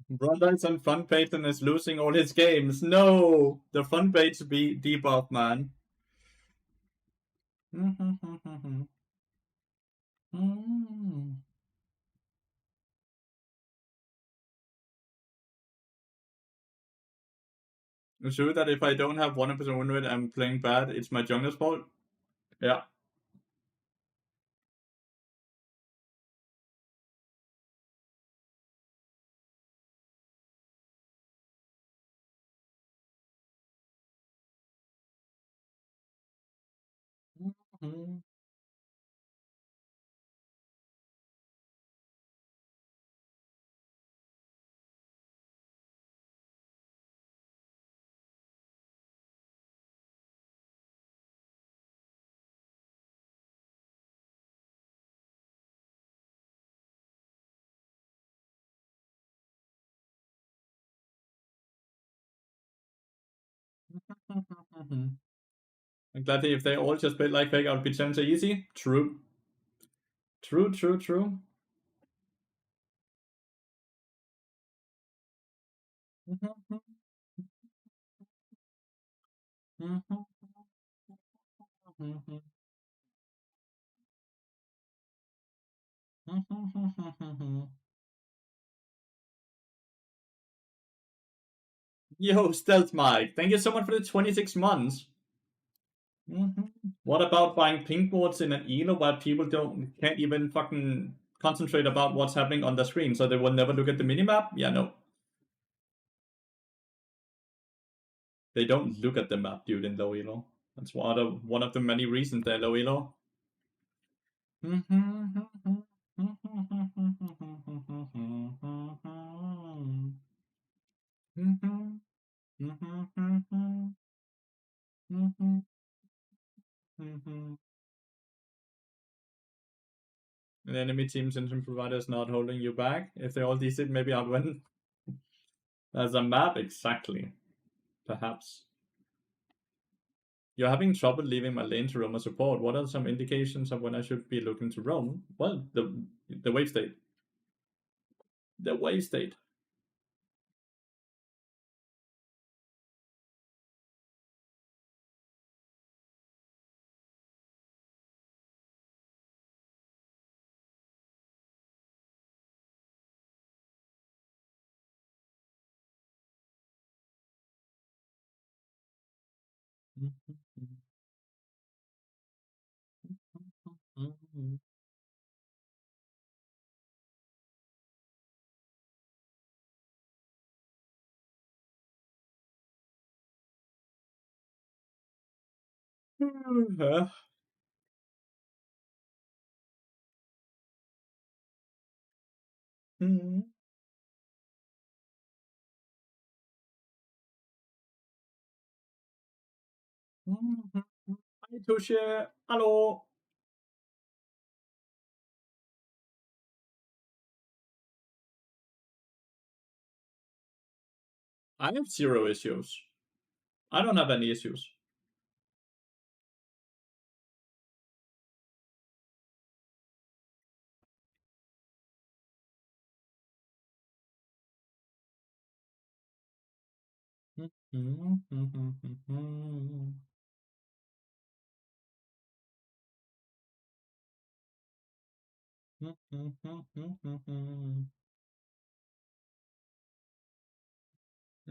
Brothers and front Payton is losing all his games. No! The front page be debuff, man. True that if I don't have 100% win rate, I'm playing bad, it's my jungler's fault? Yeah. I'm glad that if they all just played like fake, I would be 10 so easy. True. True, true, true. Yo, Stealth Mike, thank you so much for the 26 months. What about buying pink boards in an elo where people can't even fucking concentrate about what's happening on the screen, so they will never look at the minimap? Yeah, no. They don't look at the map, dude, in low elo. That's one of the many reasons they're low elo. An enemy team's engine provider is not holding you back. If they all decent, maybe I'll win. As a map, exactly. Perhaps. You're having trouble leaving my lane to roam a support. What are some indications of when I should be looking to roam? Well, the wave state. The wave state. Hi, Tusche. Hello. I have zero issues. I don't have any issues.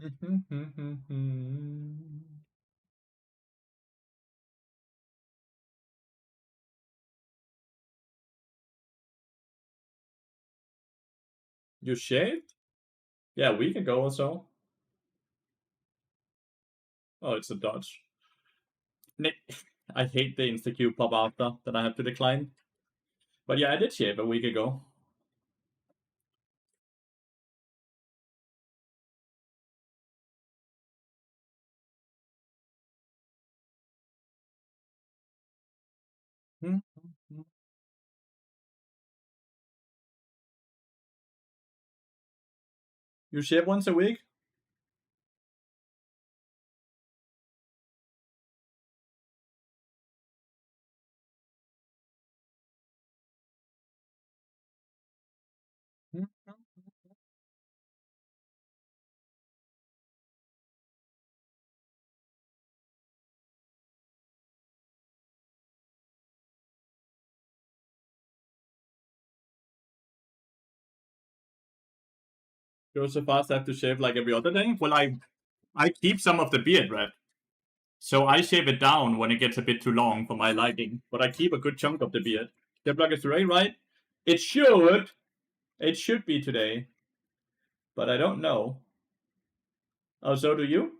You shaved? Yeah, a week ago or so. Oh, it's a dodge. Nick, I hate the insta Q pop after that I have to decline. But yeah, I did shave a week ago. You shave once a week? Go so fast I have to shave like every other day? Well, I keep some of the beard red. So I shave it down when it gets a bit too long for my liking. But I keep a good chunk of the beard. The block is today, right? It should. It should be today. But I don't know. Oh, so do you?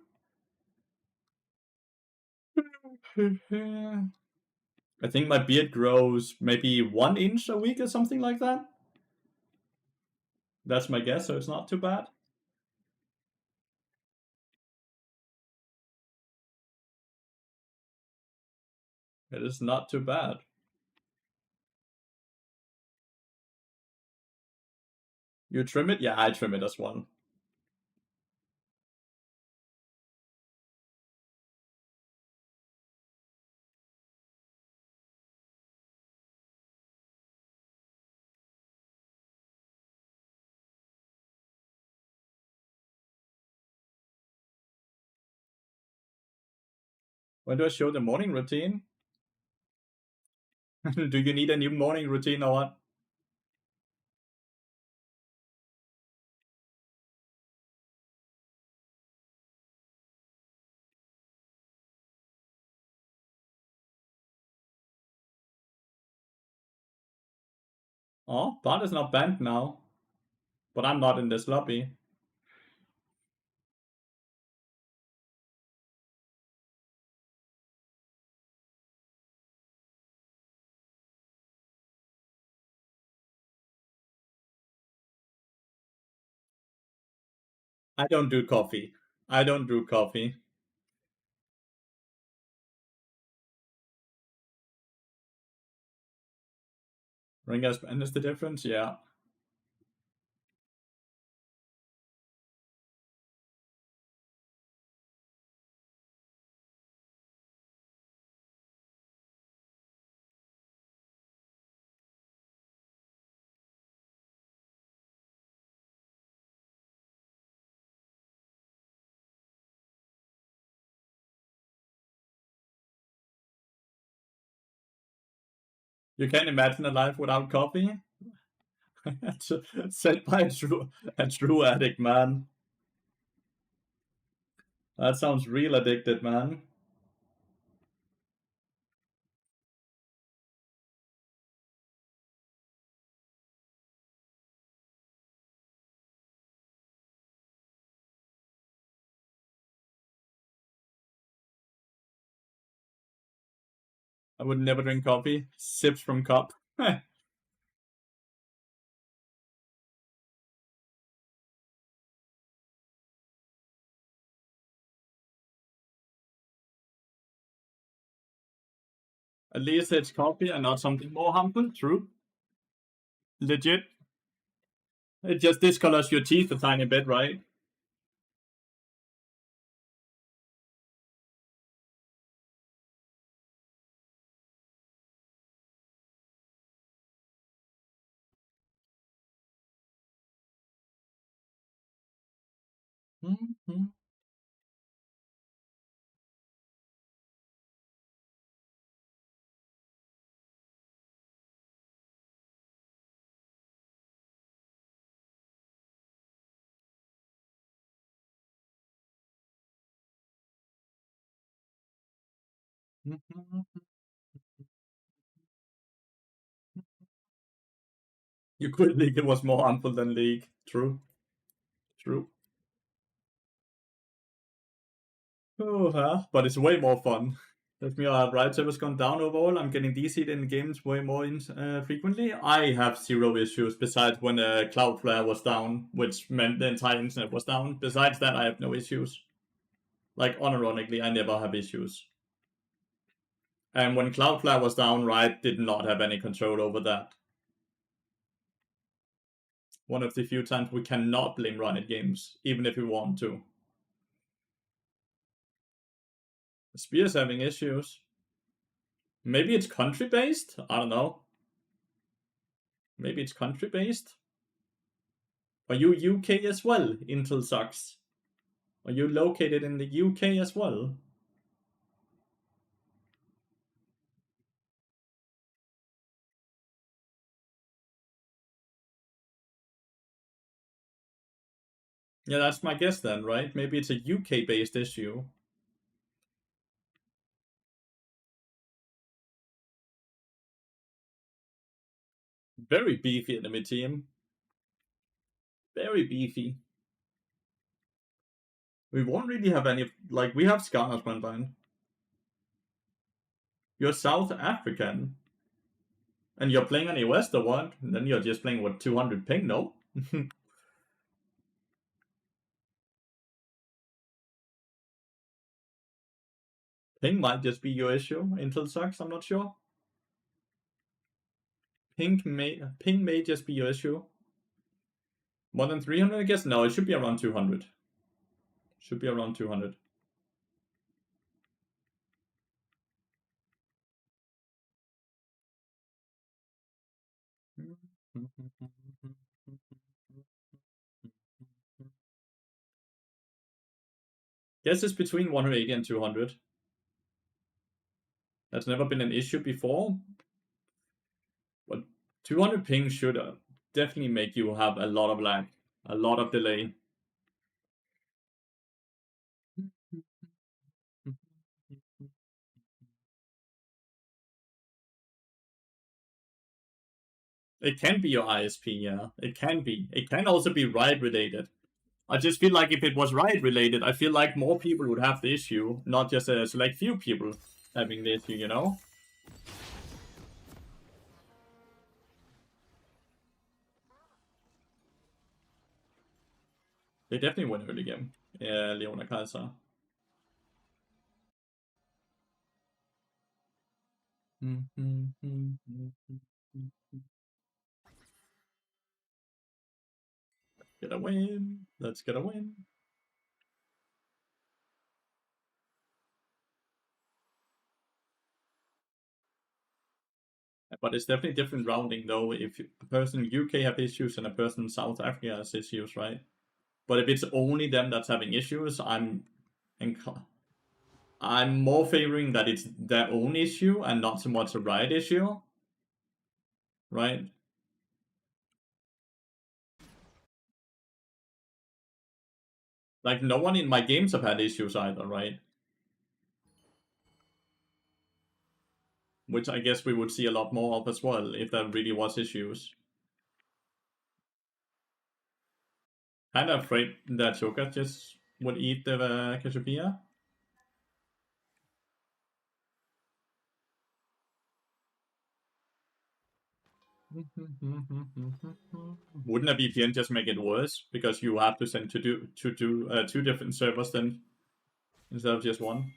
I think my beard grows maybe 1 inch a week or something like that. That's my guess, so it's not too bad. It is not too bad. You trim it? Yeah, I trim it as well. When do I show the morning routine? Do you need a new morning routine or what? Oh, Bart is not banned now. But I'm not in this lobby. I don't do coffee. I don't do coffee. Ringer's banned is the difference? Yeah. You can't imagine a life without coffee? Said by a true addict, man. That sounds real addicted, man. I would never drink coffee. Sips from cup. At least it's coffee and not something more harmful. True. Legit. It just discolors your teeth a tiny bit, right? Mm-hmm. You could think it was more harmful than League. True. True. Oh, huh? But it's way more fun. If my right server's gone down overall, I'm getting DC'd in games way more frequently. I have zero issues besides when Cloudflare was down, which meant the entire internet was down. Besides that, I have no issues. Like, unironically, I never have issues. And when Cloudflare was down, Riot did not have any control over that. One of the few times we cannot blame Riot Games, even if we want to. Spear's having issues. Maybe it's country-based? I don't know. Maybe it's country-based? Are you UK as well, Intel sucks? Are you located in the UK as well? Yeah, that's my guess then, right? Maybe it's a UK-based issue. Very beefy enemy team. Very beefy. We won't really have any, like, we have Scanners Frontline. You're South African. And you're playing on a West or what? And then you're just playing with 200 ping, no? Ping might just be your issue. Intel sucks, I'm not sure. Ping may just be your issue. More than 300, I guess? No, it should be around 200. Should be around 200. Guess it's between 180 and 200. That's never been an issue before. But 200 ping should definitely make you have a lot of lag. A lot of delay. It can be your ISP, yeah. It can be. It can also be Riot related. I just feel like if it was Riot related, I feel like more people would have the issue, not just a select few people having the issue, you know? They definitely win early game. Yeah, Leona Kaiser. Get a win. Let's get a win. But it's definitely different rounding though. If a person in UK have issues and a person in South Africa has issues, right? But if it's only them that's having issues, I'm more favoring that it's their own issue and not so much a Riot issue, right? Like no one in my games have had issues either, right? Which I guess we would see a lot more of as well if there really was issues. Kinda afraid that Joat just would eat the Cassiopeia. Wouldn't a VPN just make it worse because you have to send to two different servers then instead of just one?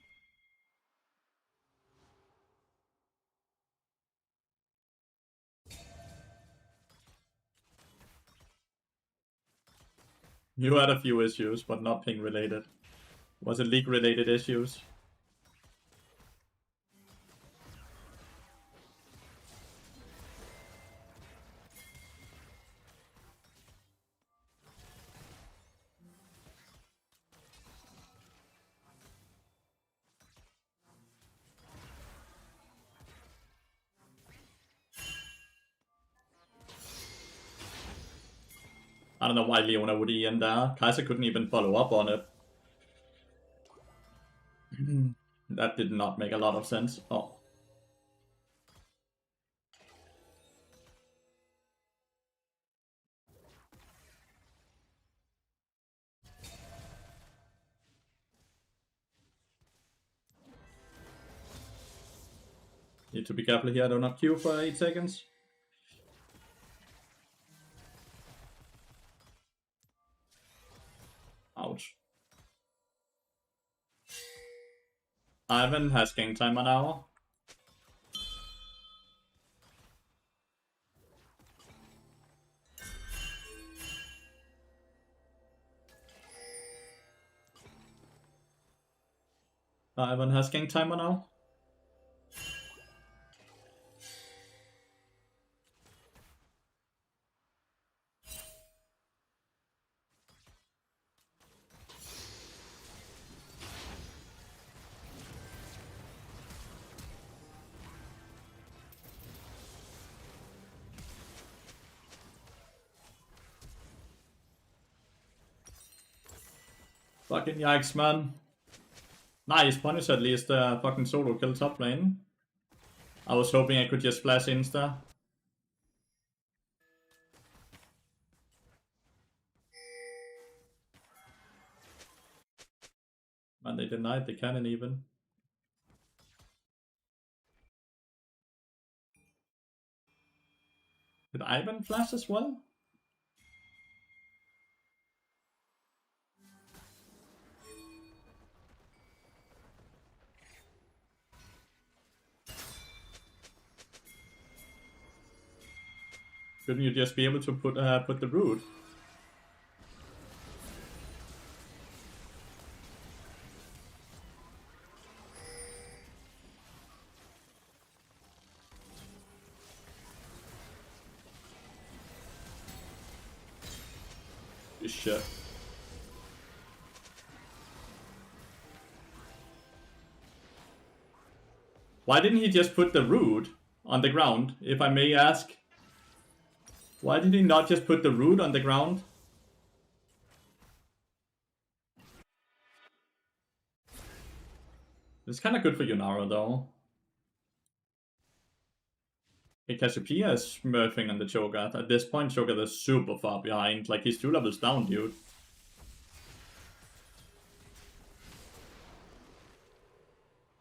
You had a few issues, but not ping related. Was it league related issues? I don't know why Leona would EN there. Kaiser couldn't even follow up on it. That did not make a lot of sense. Oh. Need to be careful here, I do not queue for 8 seconds. Ouch. Ivan has gang timer now. Ivan has gang timer now. Fucking yikes, man. Nice punish at least, fucking solo kill top lane. I was hoping I could just flash insta. And they denied the cannon even. Did Ivan flash as well? Couldn't you just be able to put the root? Shit. Why didn't he just put the root on the ground, if I may ask? Why did he not just put the root on the ground? It's kind of good for Yunara though. Okay, Cassiopeia is smurfing on the Joat. At this point, Joat is super far behind. Like, he's 2 levels down, dude.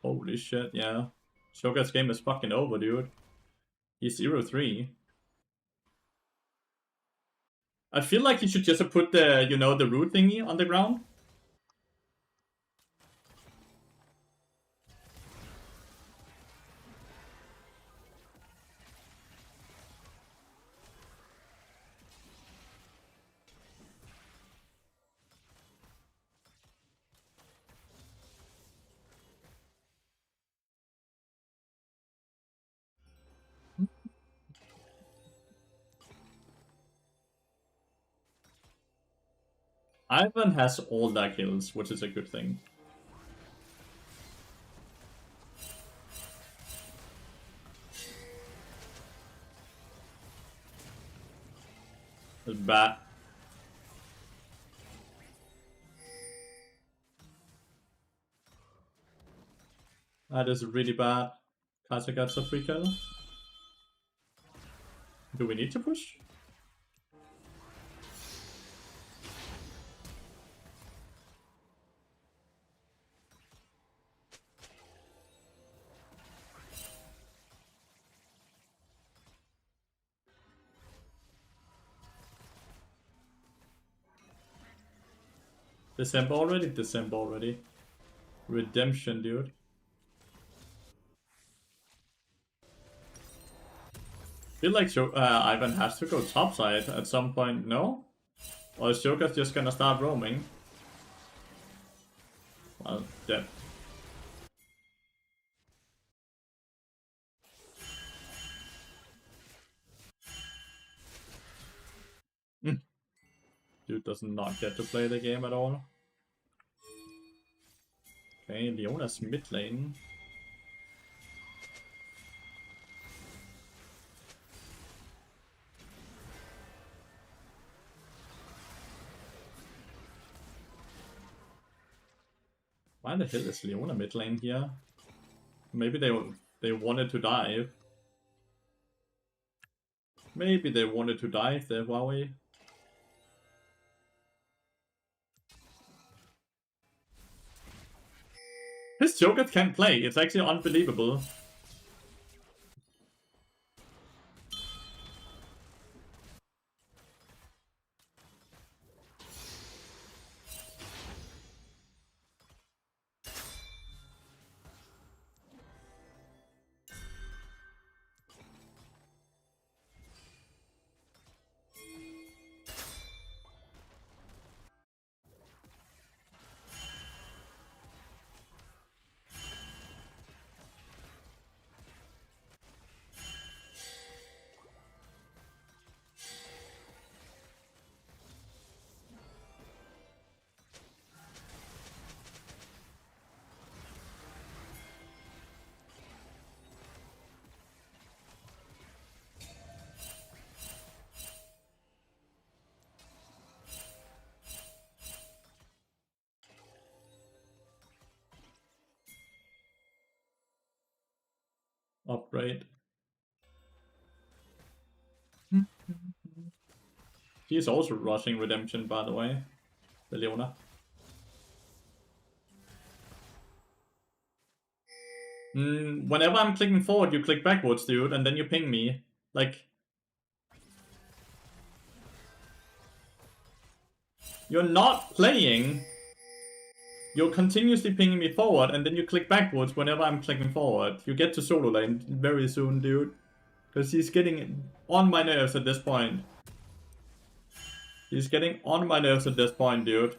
Holy shit, yeah. Joat's game is fucking over, dude. He's 0-3. I feel like he should just have put the, you know, the root thingy on the ground. Ivan has all their kills, which is a good thing. That's bad. That is really bad. Kaiser gets a free kill. Do we need to push? December already? December already. Redemption, dude. I feel like Ivan has to go topside at some point, no? Or is Joker's just gonna start roaming? Well, dead. Dude does not get to play the game at all. Okay, Leona's mid lane. Why the hell is Leona mid lane here? Maybe they wanted to dive. Maybe they wanted to dive the Huawei. His Joat can't play. It's actually unbelievable. Upgrade. He is also rushing Redemption, by the way. The Leona. Whenever I'm clicking forward, you click backwards, dude, and then you ping me. Like... You're not playing. You're continuously pinging me forward, and then you click backwards whenever I'm clicking forward. You get to solo lane very soon, dude. Because he's getting on my nerves at this point. He's getting on my nerves at this point, dude.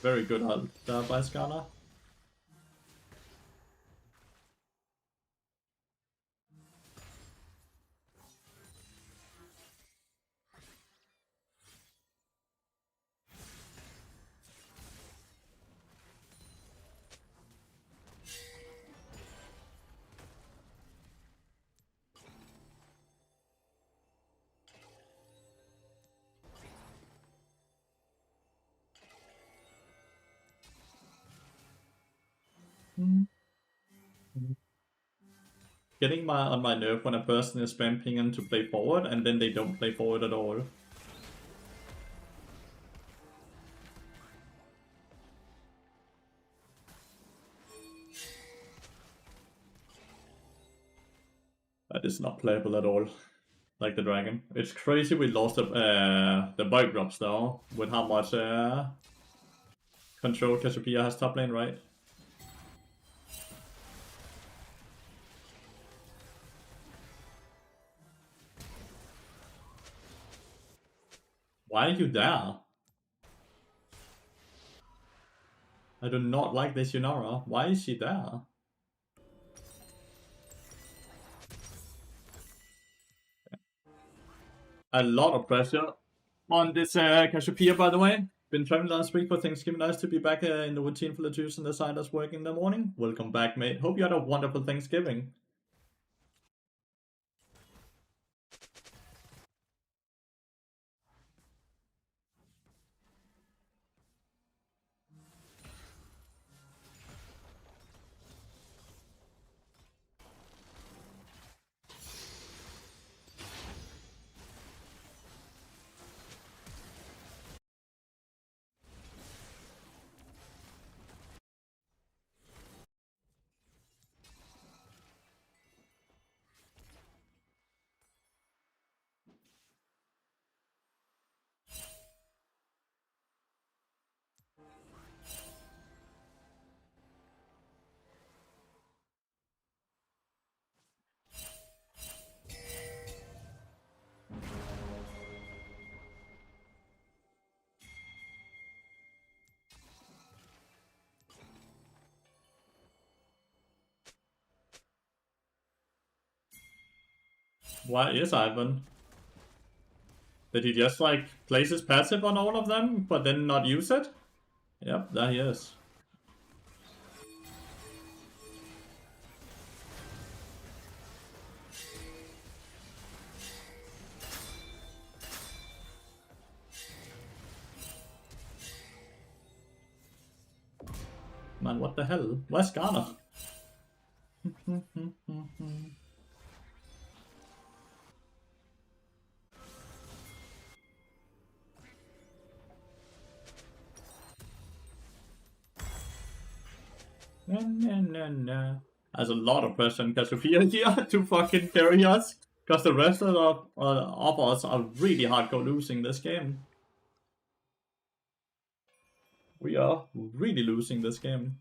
Very good ult by Skarner. Getting on my nerve when a person is spam pinging to play forward and then they don't play forward at all. That is not playable at all. Like the dragon. It's crazy we lost the bug drops though, with how much control Cassiopeia has top lane, right? Why are you there? I do not like this Yunara. Why is she there? A lot of pressure on this Cassiopeia, by the way. Been traveling last week for Thanksgiving. Nice to be back in the routine for Lathyrus and the side that's working in the morning. Welcome back, mate. Hope you had a wonderful Thanksgiving. Why is Ivan? Did he just like place his passive on all of them, but then not use it? Yep, there he is. Man, what the hell? Where's Garner? There's a lot of pressure on Cassiopeia here to fucking carry us, because the rest of us are really hardcore losing this game. We are really losing this game.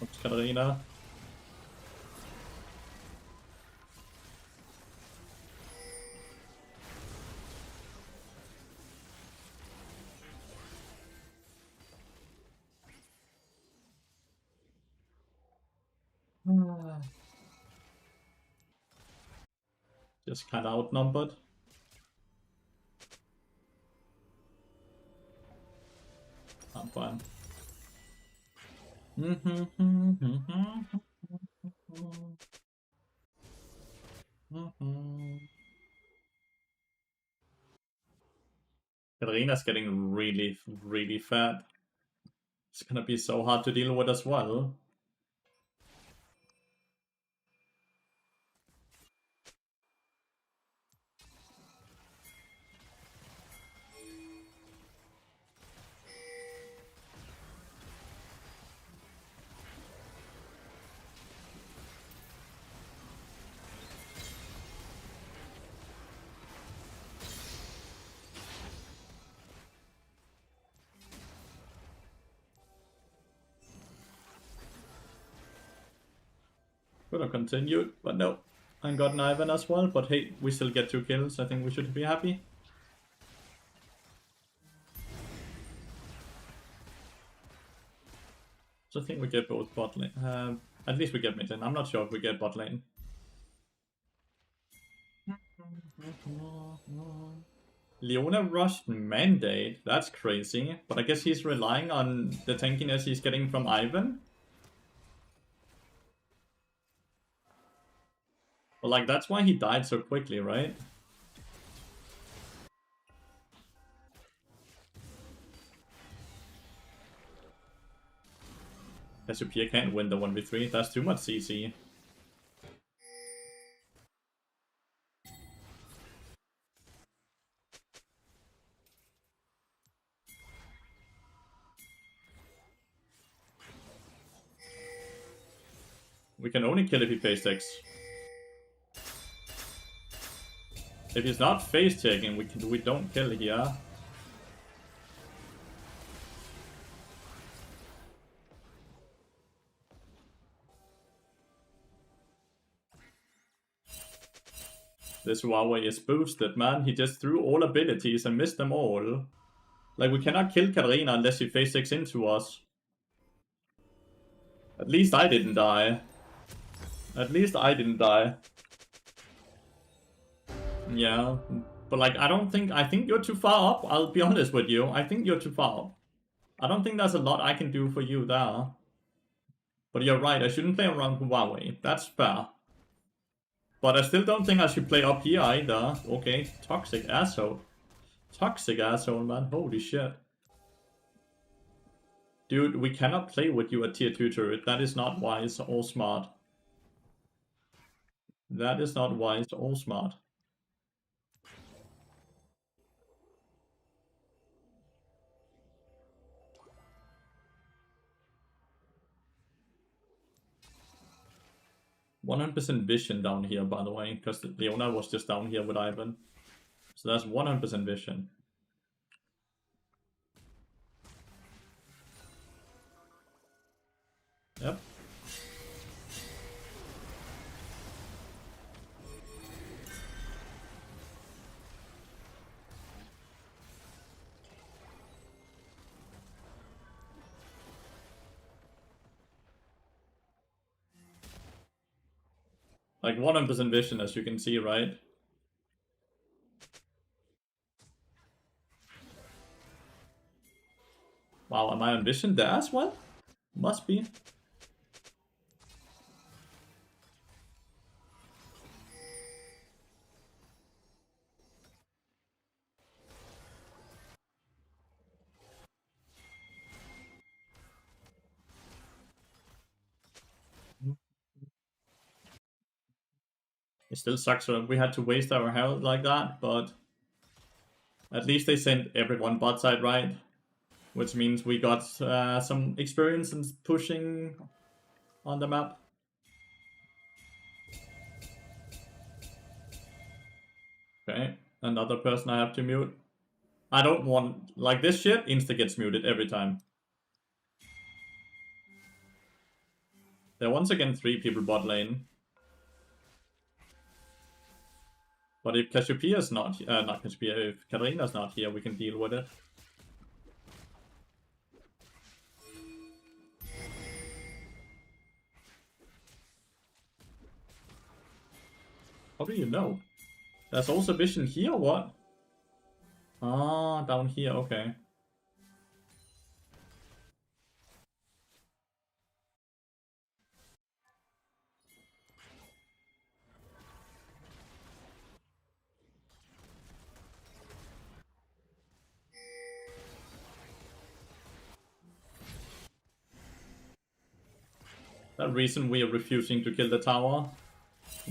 Oops, Katarina. Just kind of outnumbered. I'm fine. Katarina's getting really, really fat. It's gonna be so hard to deal with as well. Could have continued, but no. I got an Ivan as well, but hey, we still get 2 kills. I think we should be happy. So I think we get both bot lane. At least we get mid lane. I'm not sure if we get bot lane. Leona rushed Mandate. That's crazy. But I guess he's relying on the tankiness he's getting from Ivan. Well, like, that's why he died so quickly, right? Cassiopeia can't win the 1v3. That's too much CC. We can only kill if he phase takes. If he's not phase taking, we don't kill here. This Huawei is boosted, man. He just threw all abilities and missed them all. Like, we cannot kill Katarina unless he phase takes into us. At least I didn't die. At least I didn't die. Yeah, but like, I think you're too far up. I'll be honest with you. I think you're too far up. I don't think there's a lot I can do for you there. But you're right, I shouldn't play around Huawei. That's fair. But I still don't think I should play up here either. Okay, toxic asshole. Toxic asshole, man. Holy shit. Dude, we cannot play with you at tier 2 turret. That is not wise or smart. That is not wise or smart. %100% vision down here, by the way, because Leona was just down here with Ivan. So that's 100% vision. Yep. Like 100% vision, as you can see, right? Wow, am I on vision there as well? Must be. It still sucks that we had to waste our health like that, but at least they sent everyone bot side, right? Which means we got some experience in pushing on the map. Okay, another person I have to mute. I don't want... Like, this shit insta gets muted every time. There are once again 3 people bot lane. But if Cassiopeia's not... not Cassiopeia, if Katarina's not here, we can deal with it. How do you know? There's also vision here, what? Ah, down here, okay. That reason we are refusing to kill the tower,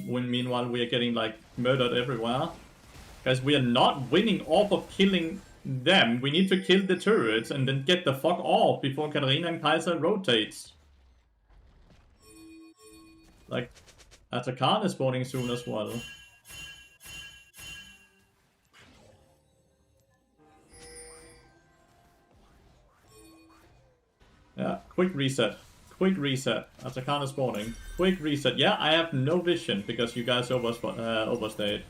when meanwhile we are getting like murdered everywhere. Guys, we are not winning off of killing them. We need to kill the turrets and then get the fuck off before Katarina and Kaiser rotates. Like, Atakan is spawning soon as well. Yeah, quick reset. Quick reset. Atakan is spawning. Quick reset. Yeah, I have no vision because you guys overstayed.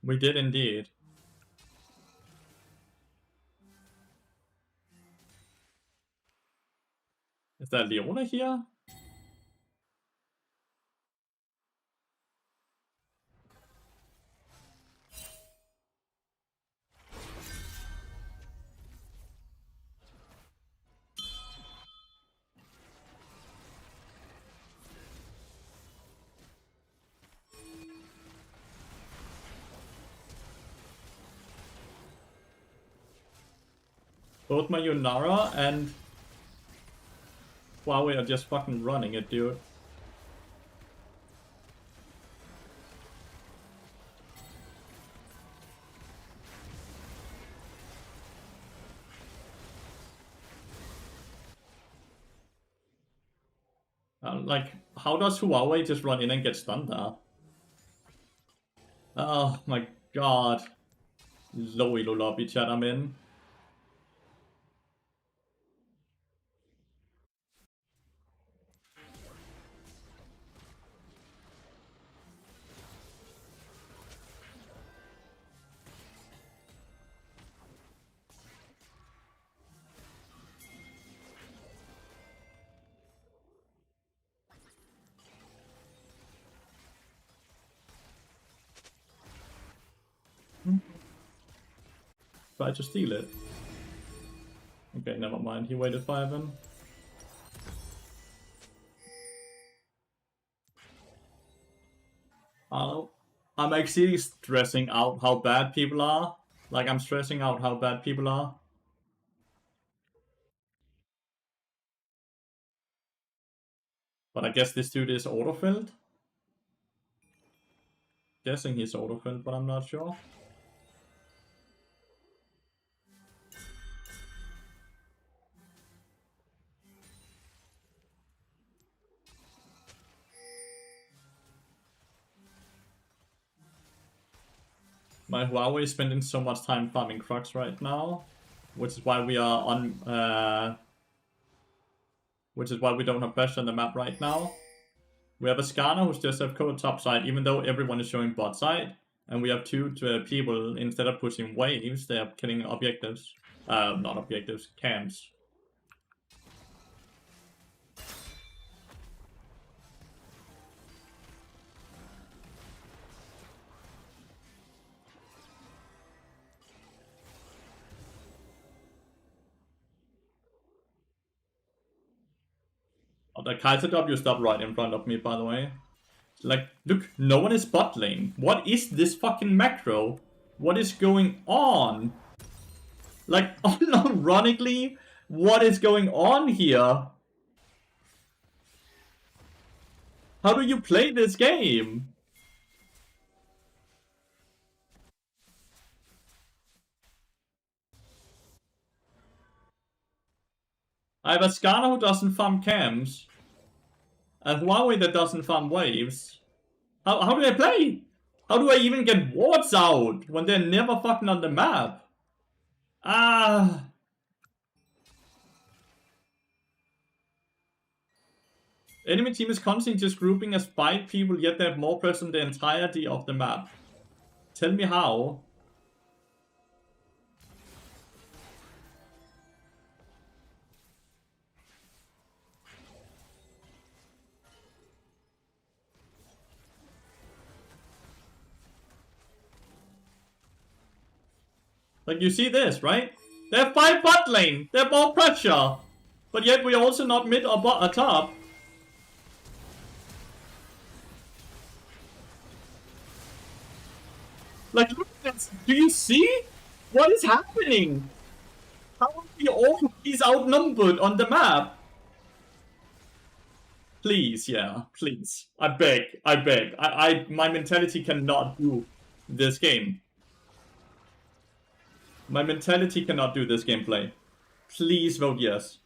We did indeed. Is that Leona here? Both my Yunara and Huawei are just fucking running it, dude. Like, how does Huawei just run in and get stunned there? Oh my god. Low lobby chat I'm in. Try to steal it. Okay, never mind. He waited 5 in. I'm actually stressing out how bad people are. Like, I'm stressing out how bad people are. But I guess this dude is autofilled. Guessing he's autofilled, but I'm not sure. My Huawei is spending so much time farming Crocs right now, which is why we are on. Which is why we don't have pressure on the map right now. We have a Skarner who's just FK top side, even though everyone is showing bot side. And we have two people, instead of pushing waves, they are killing objectives. Not objectives, camps. Oh, the Kaiser W stopped right in front of me, by the way. Like, look, no one is bot lane. What is this fucking macro? What is going on? Like, unironically, what is going on here? How do you play this game? I have a Skarner who doesn't farm camps. A Huawei that doesn't farm waves. How do I play? How do I even get wards out when they're never fucking on the map? Ah. Enemy team is constantly just grouping as 5 people, yet they have more pressure on the entirety of the map. Tell me how. Like, you see this, right? They have 5 bot lane. They have more pressure. But yet we're also not mid or top. Like, look at this. Do you see? What is happening? How are we all these outnumbered on the map? Please, yeah, please. I beg, I beg. My mentality cannot do this game. My mentality cannot do this gameplay. Please vote yes.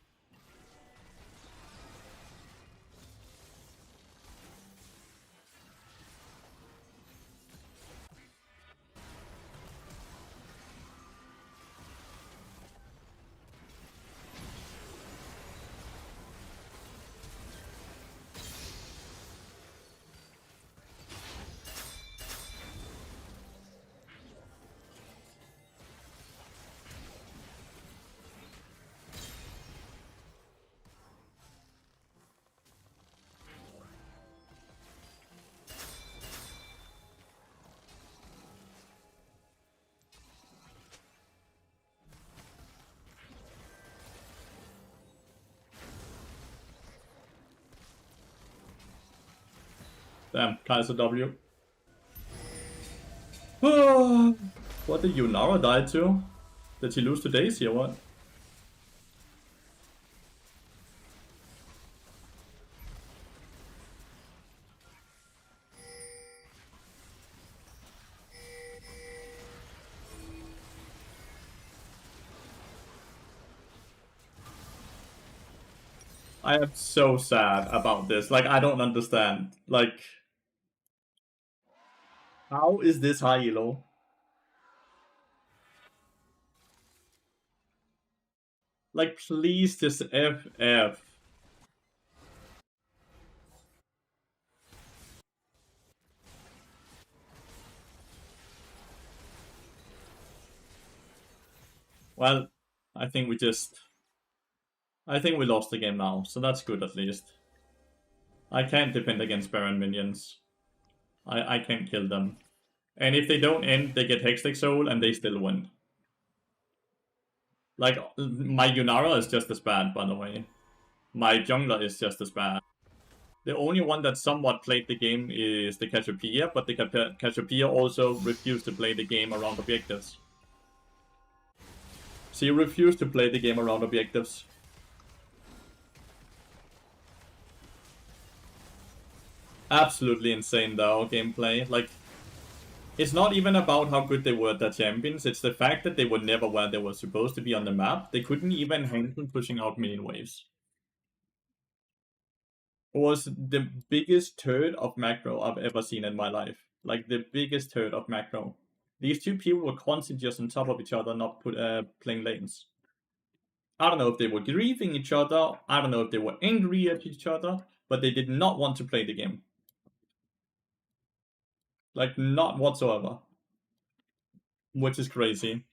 Damn, Kaiser W. What did Yunara die to? Did he lose to Daisy or what? I am so sad about this. Like, I don't understand. Like, how is this high elo? Like, please just FF. Well, I think we lost the game now, so that's good at least. I can't defend against Baron minions. I can't kill them. And if they don't end, they get Hextech Soul and they still win. Like, my Yunara is just as bad, by the way. My jungler is just as bad. The only one that somewhat played the game is the Cassiopeia, but the Cassiopeia also refused to play the game around objectives. She refused to play the game around objectives. Absolutely insane though, gameplay. Like, it's not even about how good they were at the champions, it's the fact that they were never where they were supposed to be on the map. They couldn't even handle pushing out minion waves. It was the biggest turd of macro I've ever seen in my life. Like, the biggest turd of macro. These two people were constantly just on top of each other, not playing lanes. I don't know if they were grieving each other. I don't know if they were angry at each other, but they did not want to play the game. Like, not whatsoever. Which is crazy.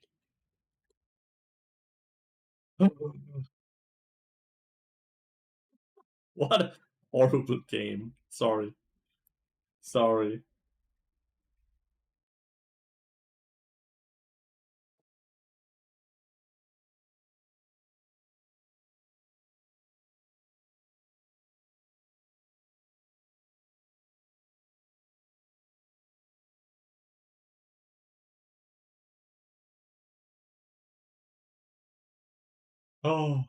What a horrible game. Sorry. Sorry. Oh.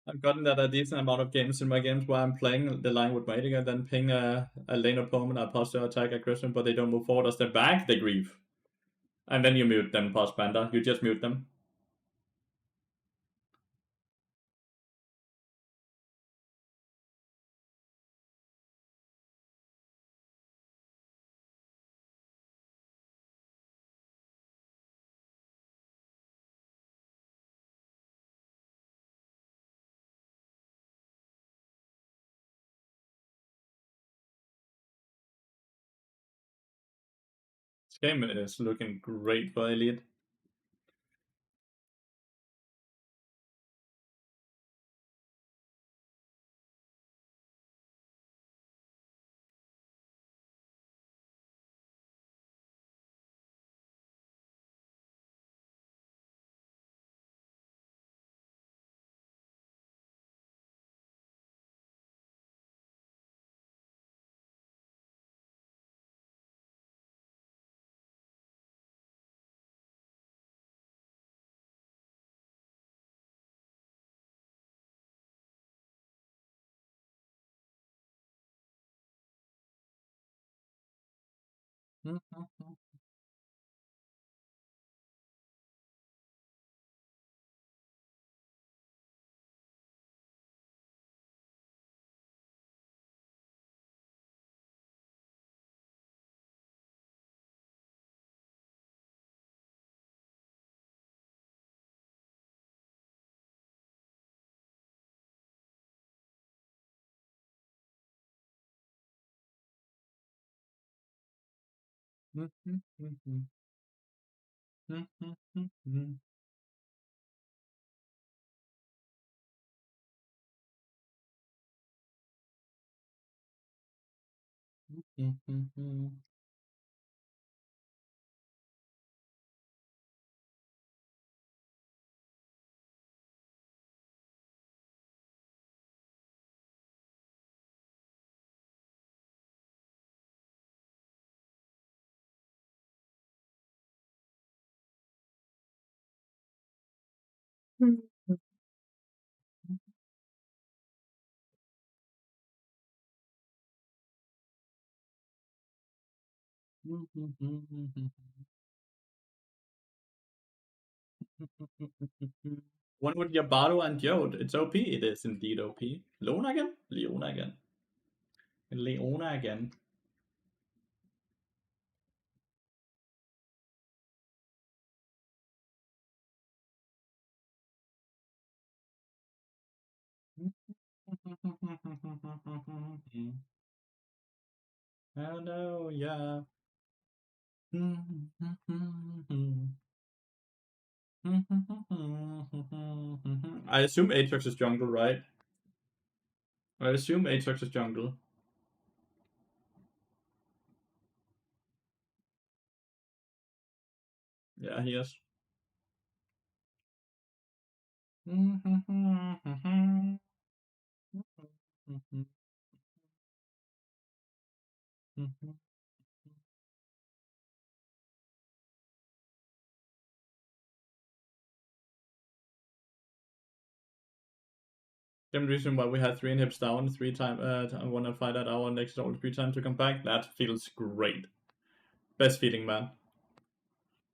I've gotten that a decent amount of games in my games where I'm playing the line with waiting and then ping a lane opponent, I posture attack aggression, but they don't move forward or step back, they grieve. And then you mute them, post panda. You just mute them. This game is looking great for Elite. One with Yabaro and Joat. It's OP. It is indeed OP. Leona again? Leona again. Leona again. Hello, yeah. I assume Aatrox is jungle, right? I assume Aatrox is jungle. Yeah, he is. Same reason why we had 3 inhibs down 3 times. I want to fight that our next roll 3 times to come back. That feels great. Best feeling, man.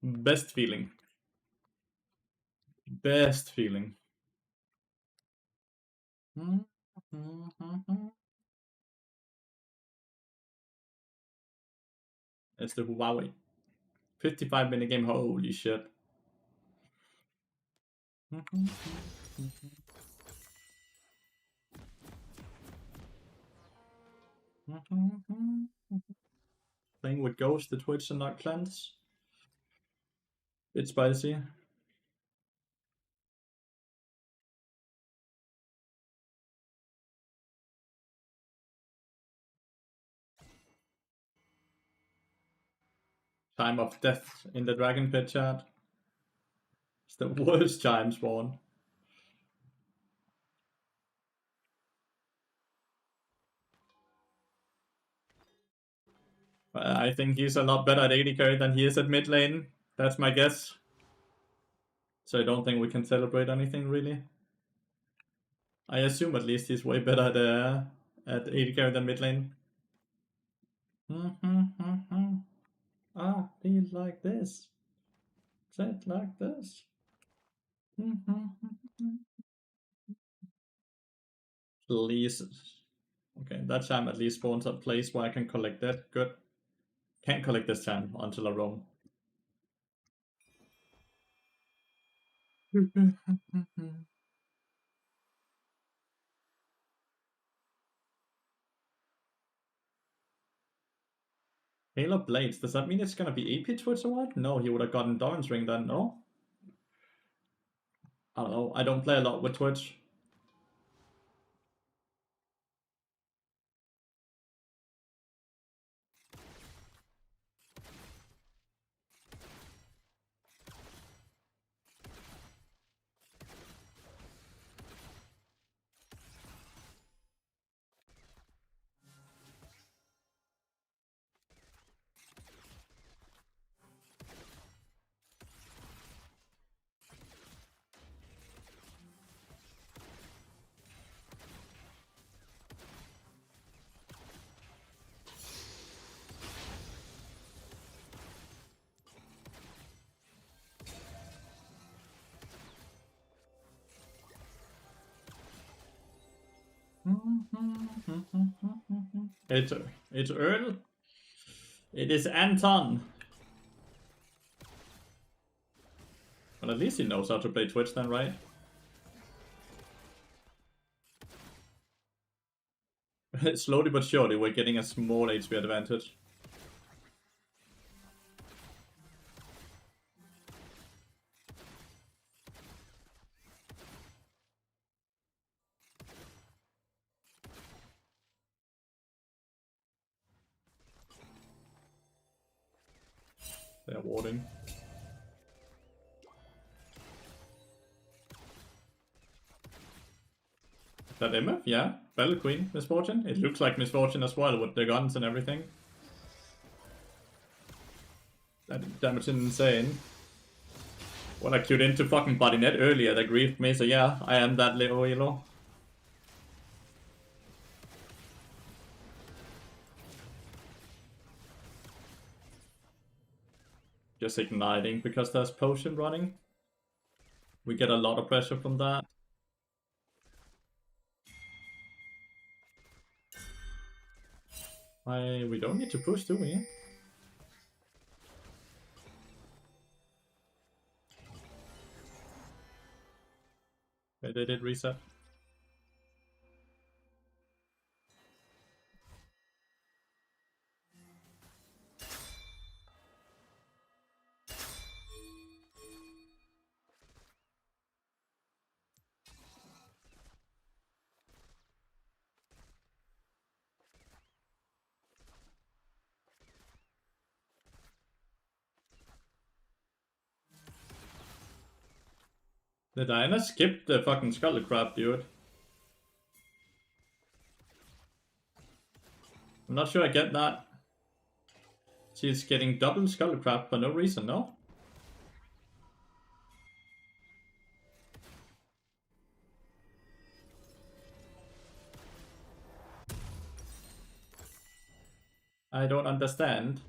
Best feeling. Best feeling. It's the Huawei. 55-minute game. Holy shit. Playing with Ghost, the Twitch and not clans. It's spicy. Time of death in the Dragon Pit chat. It's the worst time spawn. I think he's a lot better at AD carry than he is at mid lane. That's my guess. So I don't think we can celebrate anything really. I assume at least he's way better at AD carry than mid lane. Ah, feel like this. Said like this. Please. Okay, that time at least spawns a place where I can collect that. Good. Can't collect this time until I roam. Halo Blades, does that mean it's gonna be AP Twitch or what? No, he would have gotten Doran's Ring then, no? I don't know, I don't play a lot with Twitch. It's Earl. It is Anton. But at least he knows how to play Twitch then, right? Slowly but surely we're getting a small HP advantage. They're warding. Is that Emma? Yeah. Battle Queen, Misfortune. It looks like Misfortune as well with the guns and everything. That damage is insane. Well, I queued into fucking body net earlier that griefed me, so yeah, I am that little elo. Just igniting because there's potion running. We get a lot of pressure from that. We don't need to push, do we? They did reset. The Diana skipped the fucking Skull Crab, dude. I'm not sure I get that. She's getting double Skull Crab for no reason, no? I don't understand.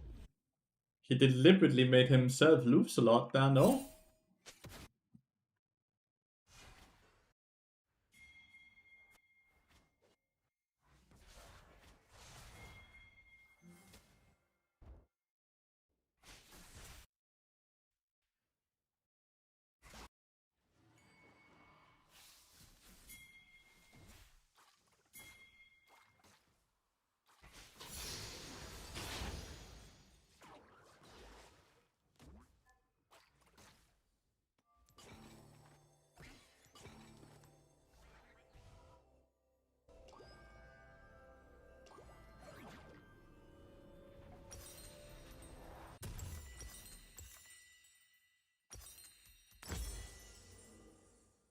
He deliberately made himself lose a lot there, no?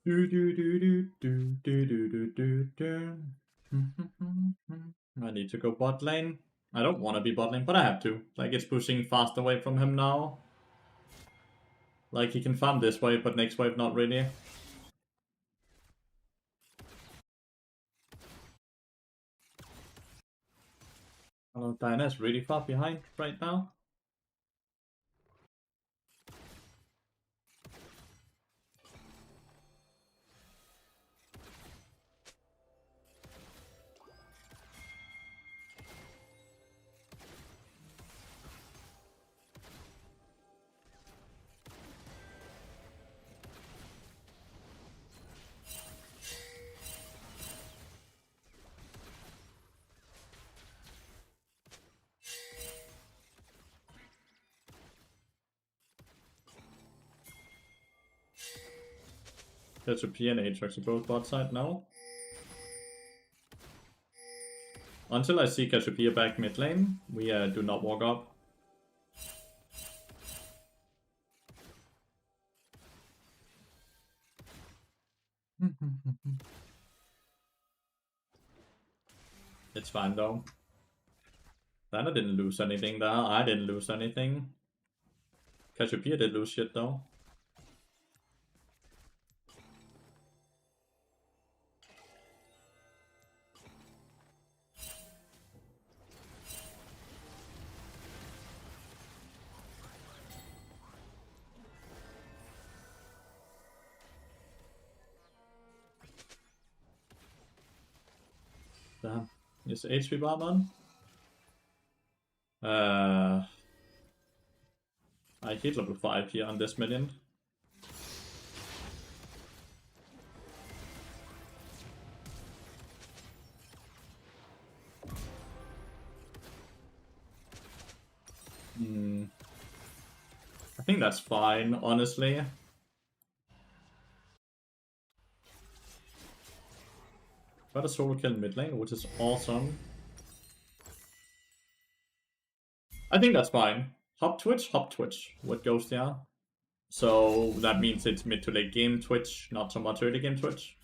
Do do do do do do do do do. I need to go bot lane. I don't want to be bot lane, but I have to. Like, it's pushing fast away from him now. Like, he can farm this wave, but next wave not really. Oh, Diana is really far behind right now. There's a P and Aatrox on both bot side now. Until I see Cassiopeia back mid lane, we do not walk up. It's fine though. Diana didn't lose anything there. I didn't lose anything. Cassiopeia did lose shit though. Damn. Is HP bar on? I hit level 5 here on this minion. I think that's fine, honestly. Got a solo kill mid lane, which is awesome. I think that's fine. Hop Twitch, what goes there? So that means it's mid to late game Twitch, not so much early game Twitch.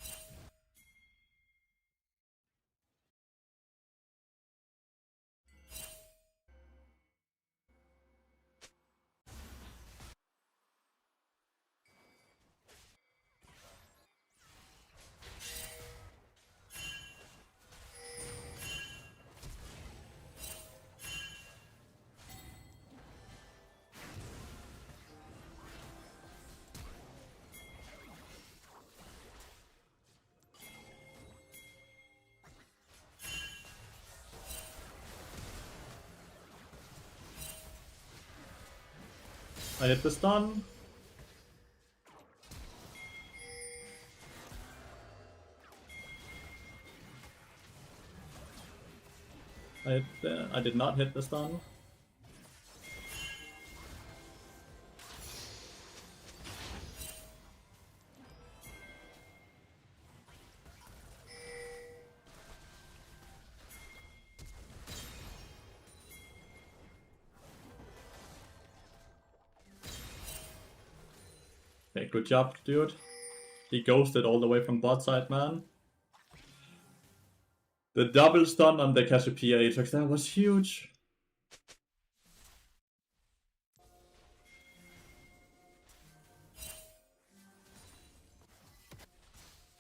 I hit the stun. I did not hit the stun. Okay, good job, dude. He ghosted all the way from bot side, man. The double stun on the Cassiopeia Ajax, that was huge.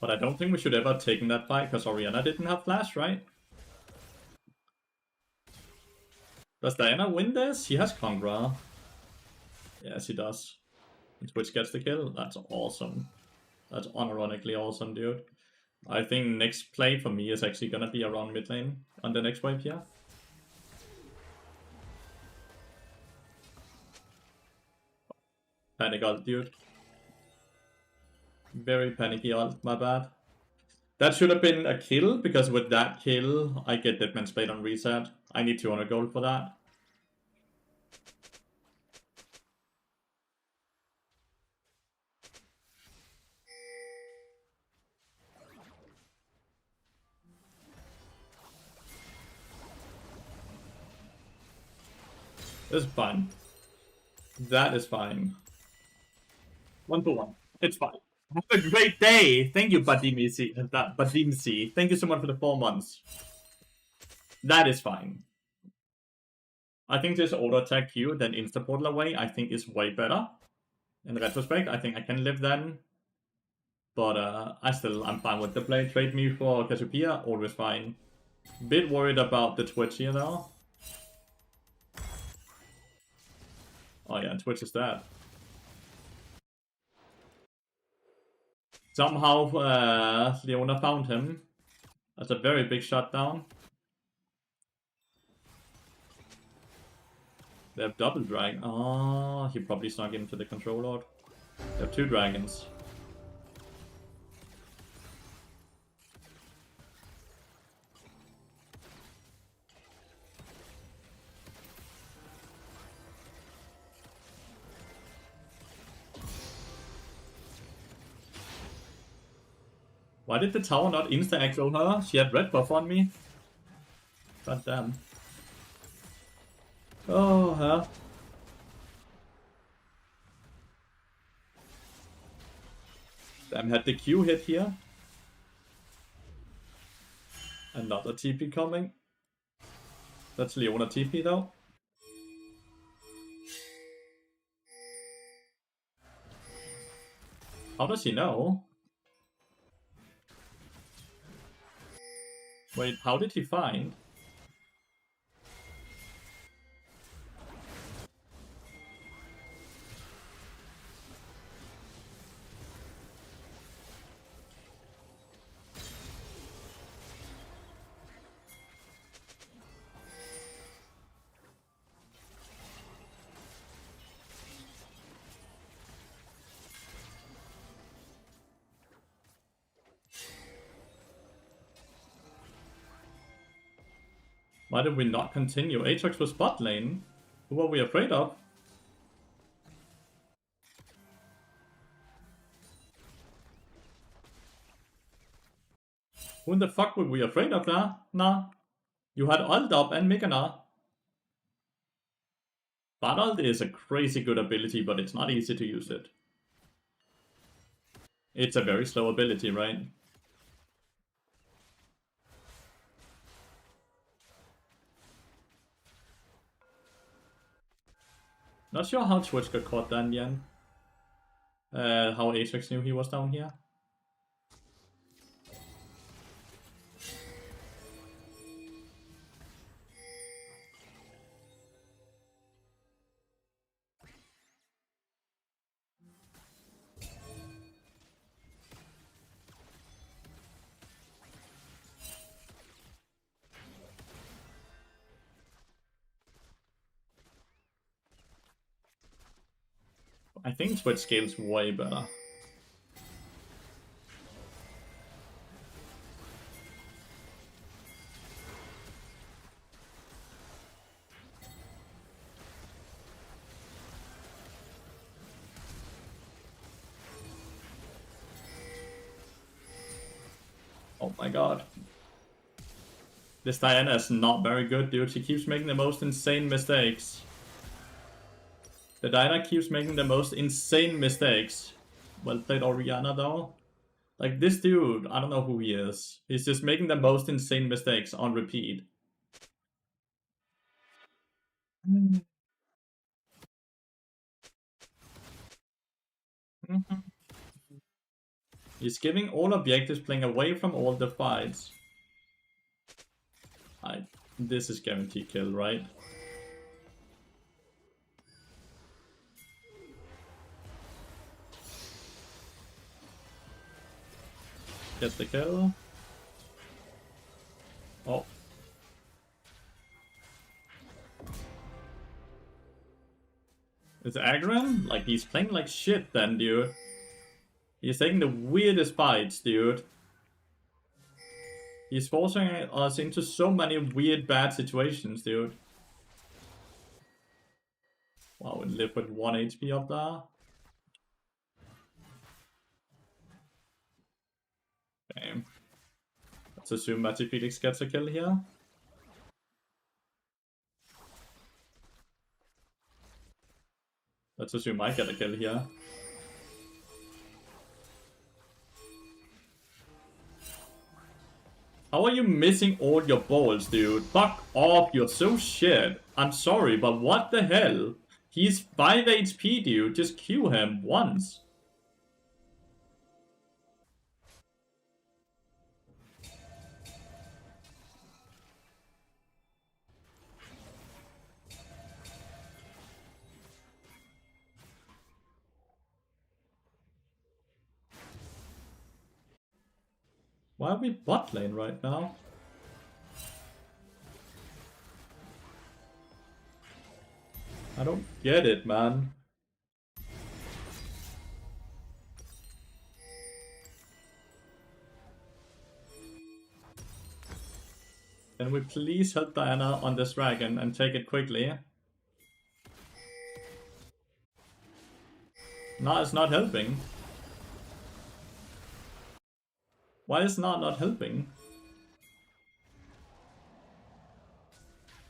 But I don't think we should ever have taken that fight, because Orianna didn't have flash, right? Does Diana win this? She has Congra. Yes, he does. And Twitch gets the kill. That's awesome. That's unironically awesome, dude. I think next play for me is actually gonna be around mid lane on the next wave here. Panic ult, dude. Very panicky ult, my bad. That should have been a kill, because with that kill, I get Deadman's Blade on reset. I need 200 gold for that. This is fine. That is fine. 1-1. It's fine. Have a great day. Thank you, Badimisi. Thank you so much for the 4 months. That is fine. I think this auto attack Q, then insta portal away, I think is way better. In retrospect, I think I can live then. But I'm fine with the play. Trade me for Cassiopeia, always fine. Bit worried about the Twitch here though. Oh yeah, Twitch is dead. Somehow Leona found him. That's a very big shutdown. They have double dragon. Oh, he probably snuck into the control lord. They have 2 dragons. Why did the tower not insta-aggro her? She had red buff on me. God damn. Oh, huh? Damn, had the Q hit here. Another TP coming. That's Leona TP though. How does he know? Wait, how did he find? Why did we not continue? Aatrox was bot lane. Who were we afraid of? Who in the fuck were we afraid of, nah? Nah. You had ult up and Migana. Bot ult is a crazy good ability, but it's not easy to use it. It's a very slow ability, right? Not sure how Twitch got caught then, Yen. How Aatrox knew he was down here. I think Twitch scales way better. Oh my god. This Diana is not very good, dude. She keeps making the most insane mistakes. The Diana keeps making the most insane mistakes. Well played, Orianna, though. Like, this dude, I don't know who he is. He's just making the most insane mistakes on repeat. He's giving all objectives, playing away from all the fights. This is guaranteed kill, right? Get the kill. Oh. Is Agron? Like, he's playing like shit then, dude. He's taking the weirdest fights, dude. He's forcing us into so many weird bad situations, dude. Wow, we live with 1 HP up there. Damn. Let's assume Matty Felix gets a kill here. Let's assume I get a kill here. How are you missing all your balls, dude? Fuck off, you're so shit. I'm sorry, but what the hell? He's 5 HP, dude. Just Q him once. Why are we bot lane right now? I don't get it, man. Can we please help Diana on this dragon and take it quickly? No, it's not helping. Why is not helping?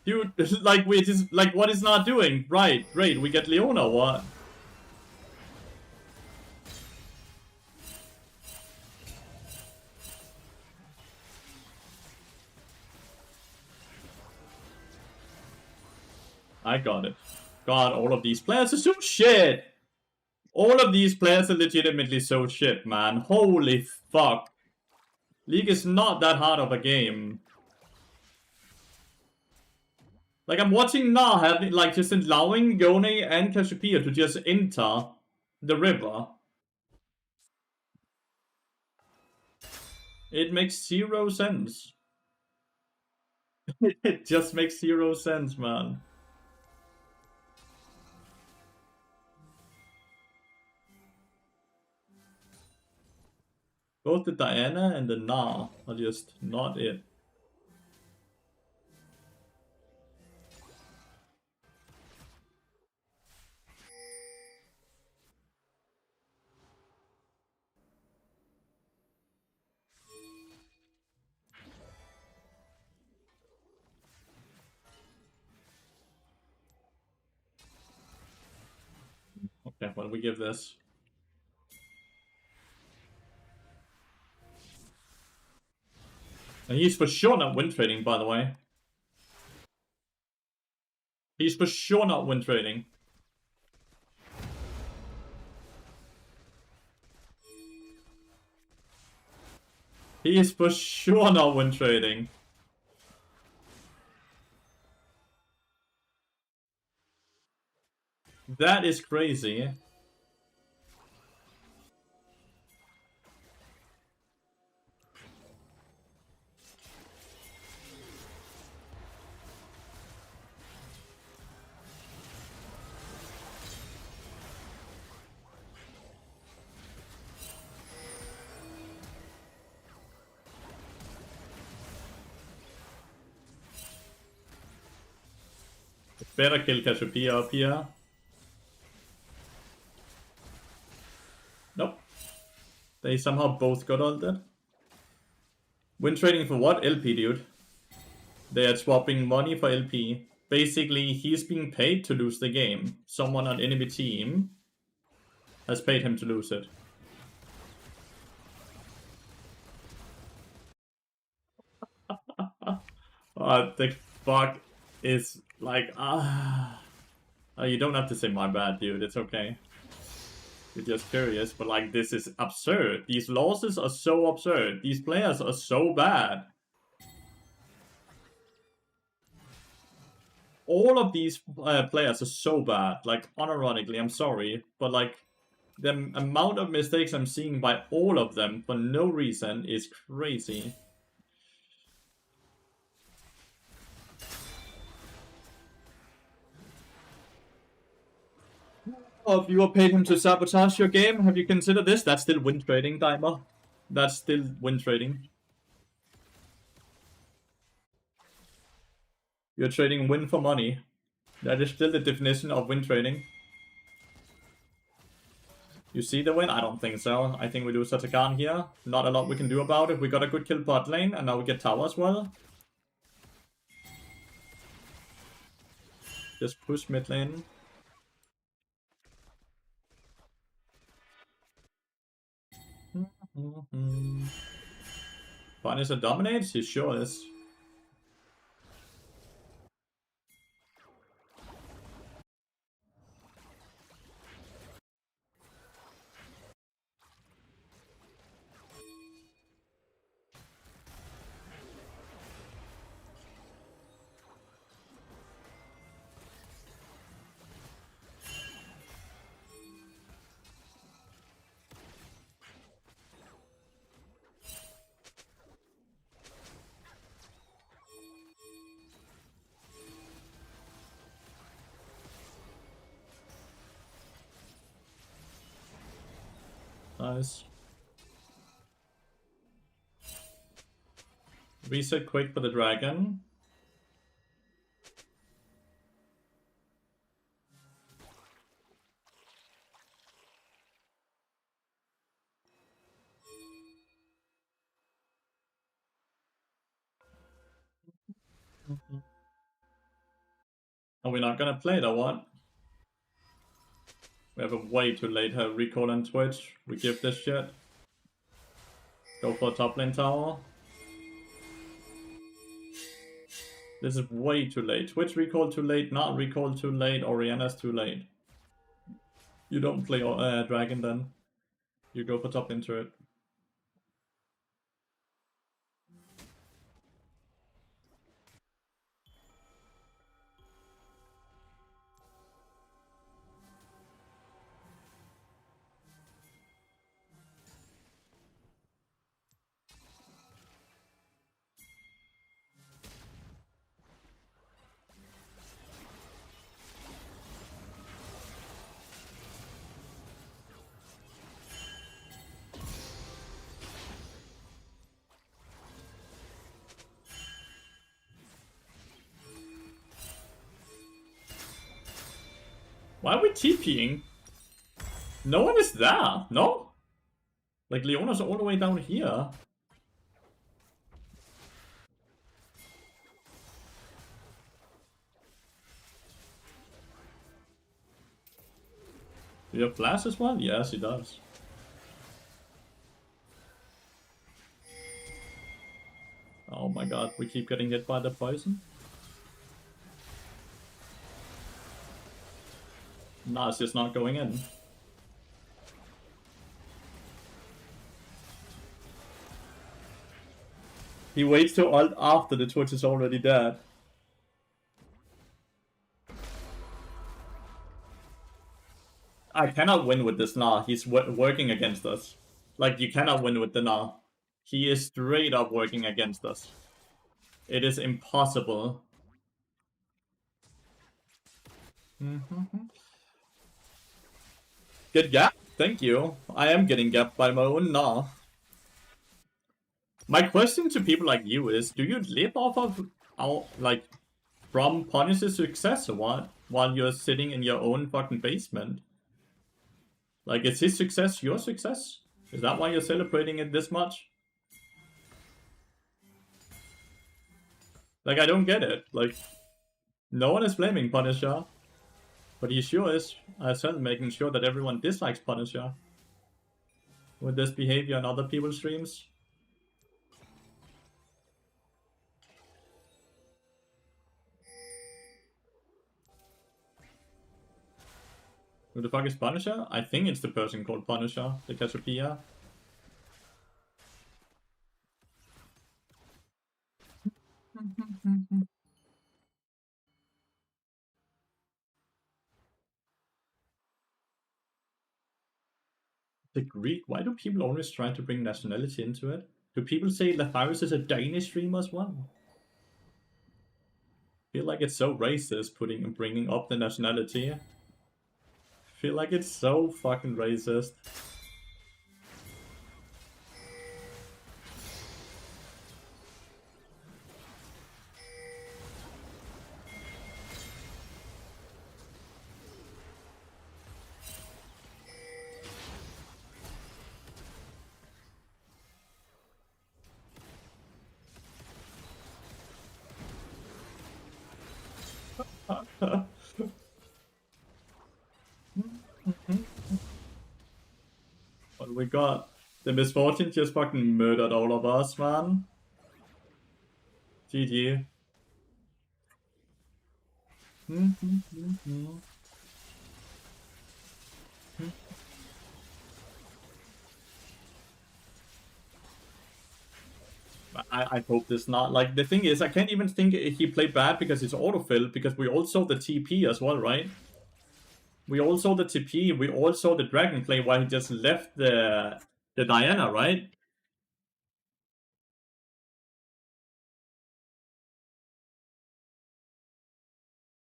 Dude, like, we just, like, what is not doing? Right, great, we get Leona, what? I got it. God, all of these players are so shit! All of these players are legitimately so shit, man. Holy fuck. League is not that hard of a game. Like, I'm watching now, having, like, just allowing Yone and Cassiopeia to just enter the river. It makes 0 sense. It just makes 0 sense, man. Both the Diana and the Na are just not it. Okay, what do we give this? And he's for sure not win trading, by the way. He's for sure not win trading. He is for sure not win trading. That is crazy. Better kill Cassiopeia up here. Nope. They somehow both got ulted. Win trading for what? LP, dude. They are swapping money for LP. Basically, he's being paid to lose the game. Someone on enemy team has paid him to lose it. What the fuck is like you don't have to say my bad, dude. It's okay. You're just curious, but like this is absurd. These losses are so absurd. These players are so bad. All of these players are so bad. Like unironically, I'm sorry, but like the amount of mistakes I'm seeing by all of them for no reason is crazy. Oh, if you have paid him to sabotage your game, have you considered this? That's still win trading, Dimer. That's still win trading. You're trading win for money. That is still the definition of win trading. You see the win? I don't think so. I think we lose Satakan here. Not a lot we can do about it. We got a good kill bot lane, and now we get tower as well. Just push mid lane. Punisher dominates? He sure is. Nice. Reset quick for the dragon. Are we not gonna play it or what? We have a way too late recall on Twitch. We give this shit. Go for a top lane tower. This is way too late. Twitch recall too late, not recall too late, Oriana's too late. You don't play dragon then. You go for top lane turret. Why are we TPing? No one is there, no? Like Leona's all the way down here. Do you have flash as well? Yes, he does. Oh my god, we keep getting hit by the poison. Nah, it's just not going in. He waits to ult after the Twitch is already dead. I cannot win with this Nah. He's working against us. Like, you cannot win with the Nah. He is straight up working against us. It is impossible. Good gap. Thank you. I am getting gapped by my own Nah. My question to people like you is, do you live off of, like, from Punisher's success or what? While you're sitting in your own fucking basement? Like, is his success your success? Is that why you're celebrating it this much? Like, I don't get it. Like, no one is blaming Punisher. But he sure is, as well, making sure that everyone dislikes Punisher. With this behavior on other people's streams. Who the fuck is Punisher? I think it's the person called Punisher, the Cassiopeia. The Greek? Why do people always try to bring nationality into it? Do people say Lathyrus is a Danish streamer as well? I feel like it's so racist bringing up the nationality. I feel like it's so fucking racist. What we got? The misfortune just fucking murdered all of us, man. GG. I hope this not. Like, the thing is, I can't even think he played bad because it's autofill, because we all saw the TP as well, right? We all saw the TP, we all saw the dragon play while he just left the Diana, right?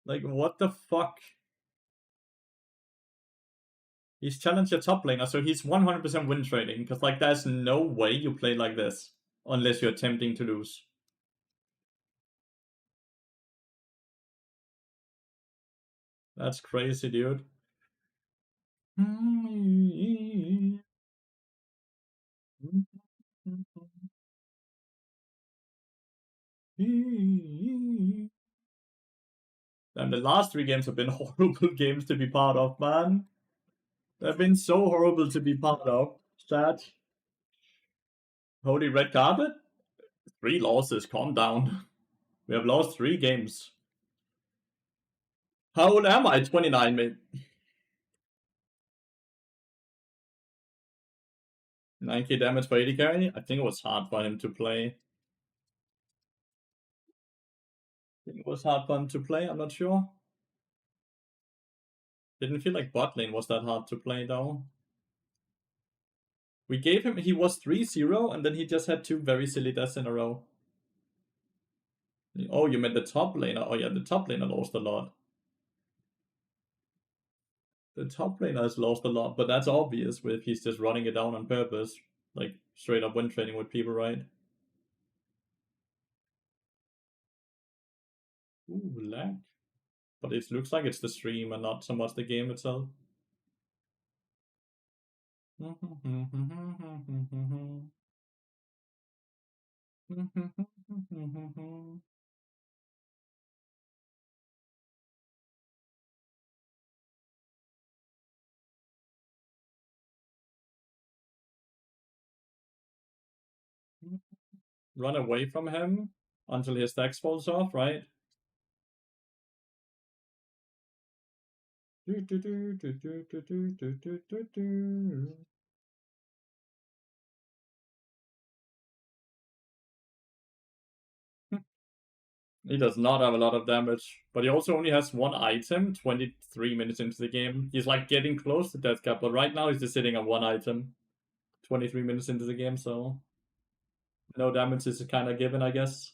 Like, what the fuck? He's challenged your top laner, so he's 100% win trading, because, like, there's no way you play like this unless you're attempting to lose. That's crazy, dude. And the last three games have been horrible games to be part of, man. They've been so horrible to be part of. Sad. Holy red carpet? 3 losses, calm down. We have lost 3 games. How old am I? 29, mate. 9k damage for 80 carry? I think it was hard for him to play. It was hard for him to play, I'm not sure. Didn't feel like bot lane was that hard to play though. We gave him, he was 3-0 and then he just had 2 very silly deaths in a row. Oh, you meant the top laner? Oh yeah, the top laner lost a lot. The top laner has lost a lot, but that's obvious if he's just running it down on purpose. Like, straight up win trading with people, right? Ooh, lag. But it looks like it's the stream and not so much the game itself. Run away from him until his stacks falls off, right? He does not have a lot of damage, but he also only has 1 item 23 minutes into the game. He's like getting close to death cap, but right now he's just sitting on 1 item 23 minutes into the game, so no damage is kind of given, I guess.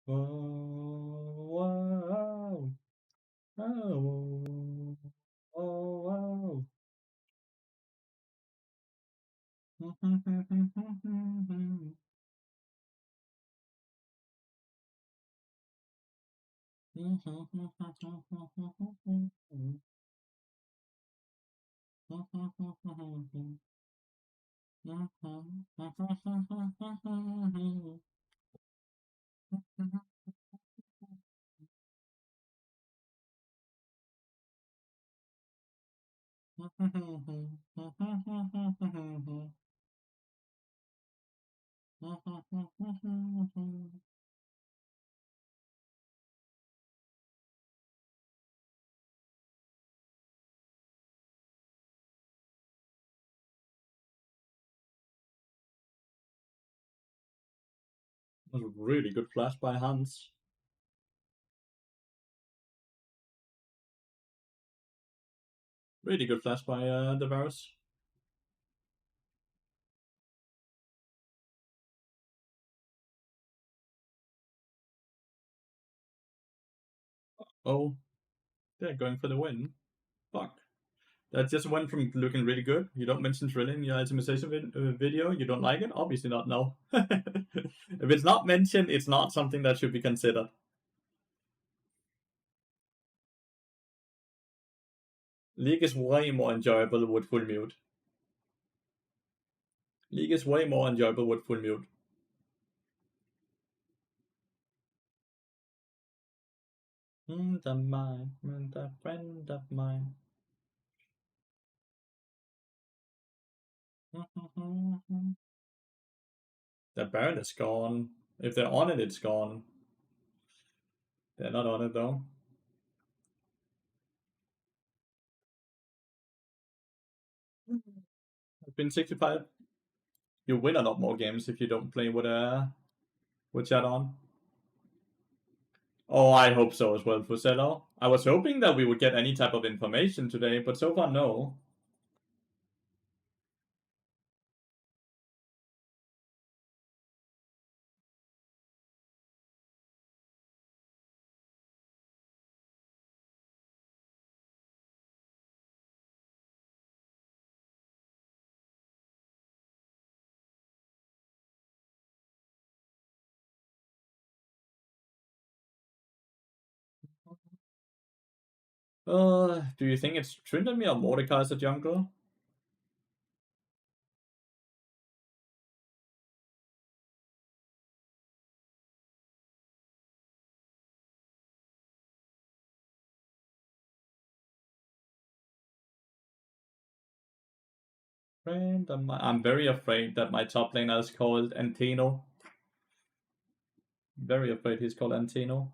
Oh, wow. Oh, oh, wow. Was a really good flash by Hans. Really good flash by the Varus. Oh, they're going for the win. Fuck. That just went from looking really good. You don't mention drilling in your itemization video. You don't like it? Obviously not, no. If it's not mentioned, it's not something that should be considered. League is way more enjoyable with full mute. League is way more enjoyable with full mute. The mine, the friend of mine. The Baron is gone. If they're on it, it's gone. They're not on it though. It's been 65. You win a lot more games if you don't play with chat on. Oh, I hope so as well, Fusello. I was hoping that we would get any type of information today, but so far, no. Do you think it's Tryndamere or Mordecai as a jungle? I'm very afraid that my top laner is called Antino. Very afraid he's called Antino.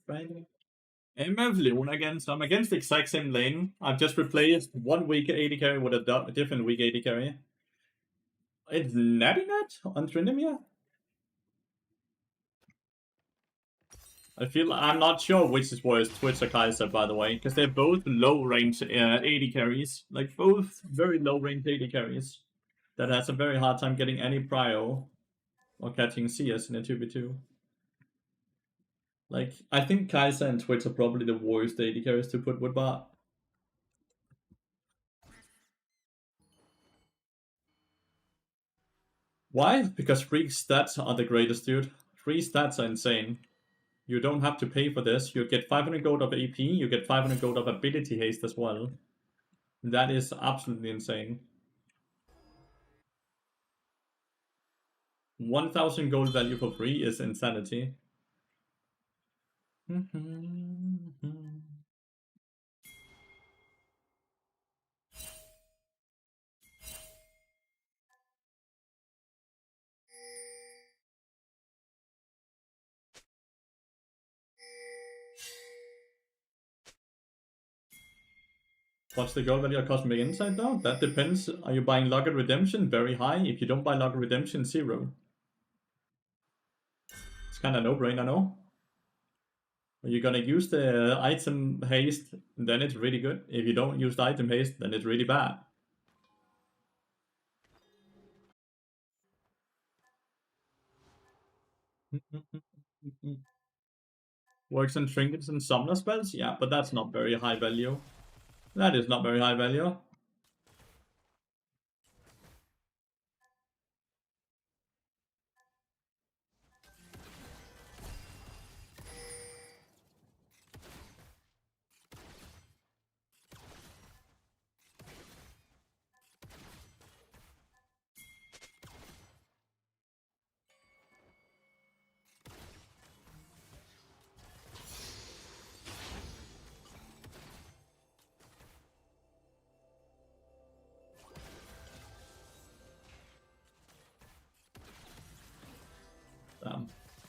Friend. MF Leon again, so I'm against the exact same lane. I've just replaced one weak AD carry with a different weak AD carry. It's Nabinet on Tryndamere? I feel I'm not sure which is worse, Twitch or Kaiser, by the way, because they're both low range AD carries, like both very low range AD carries that has a very hard time getting any prio or catching CS in a 2v2. Like, I think Kaiser and Twitch are probably the worst AD carries to put with Bart. Why? Because free stats are the greatest, dude. Free stats are insane. You don't have to pay for this. You get 500 gold of AP, you get 500 gold of ability haste as well. That is absolutely insane. 1000 gold value for free is insanity. What's the gold value of Cosmic Insight though? That depends. Are you buying Locket Redemption? Very high. If you don't buy Locket Redemption, 0. It's kind of no-brainer, no? You're gonna use the item haste, then it's really good. If you don't use the item haste, then it's really bad. Works on trinkets and summoner spells? Yeah, but that's not very high value. That is not very high value.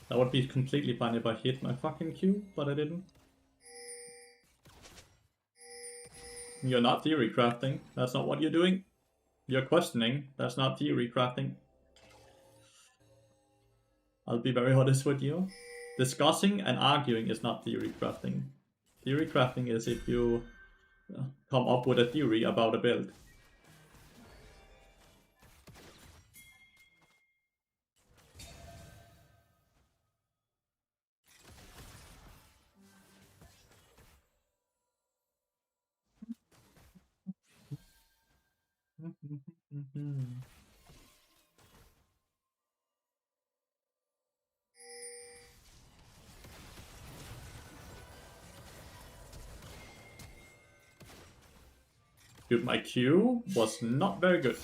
That would be completely fine if I hit my fucking Q, but I didn't. You're not theory crafting. That's not what you're doing. You're questioning. That's not theory crafting. I'll be very honest with you. Discussing and arguing is not theory crafting. Theory crafting is if you come up with a theory about a build. Dude, my Q was not very good.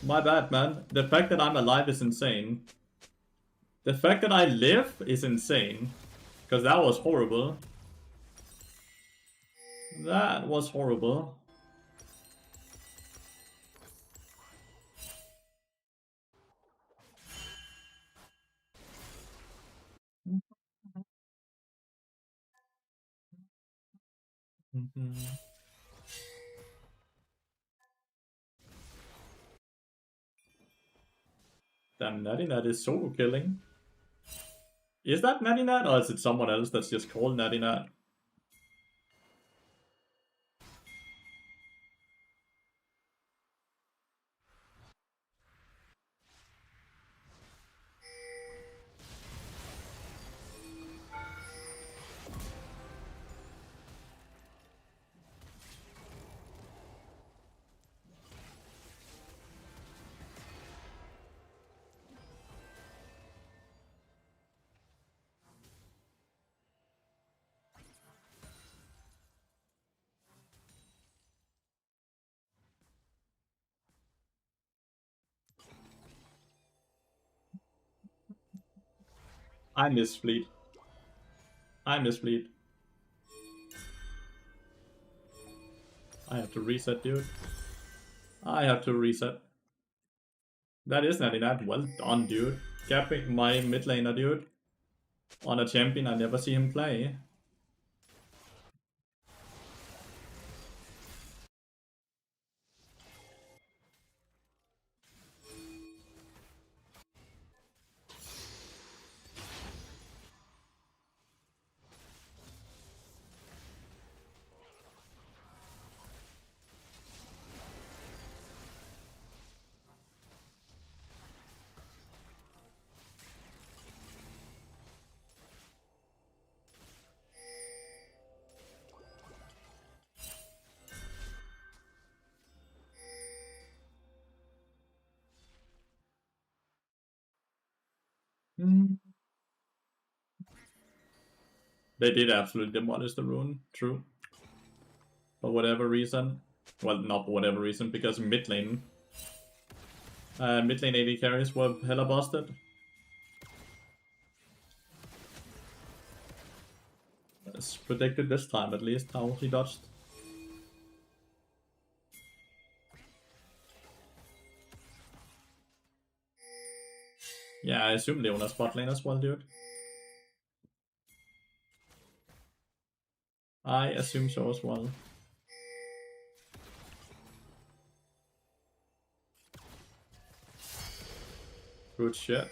My bad, man. The fact that I'm alive is insane. The fact that I live is insane. Because that was horrible. That was horrible. Damn, Natty Nat is solo killing. Is that Natty Nat, or is it someone else that's just called Natty Nat? I miss Fleet. I miss Fleet. I have to reset, dude. I have to reset. That is Natty Nat. Well done, dude. Capping my mid laner, dude. On a champion I never see him play. They did absolutely demolish the rune, true. For whatever reason. Well, not for whatever reason, because mid lane AD carries were hella busted. As predicted this time, at least, how he dodged. Yeah, I assume Leona's bot lane as well, dude. I assume so as well. Good shit.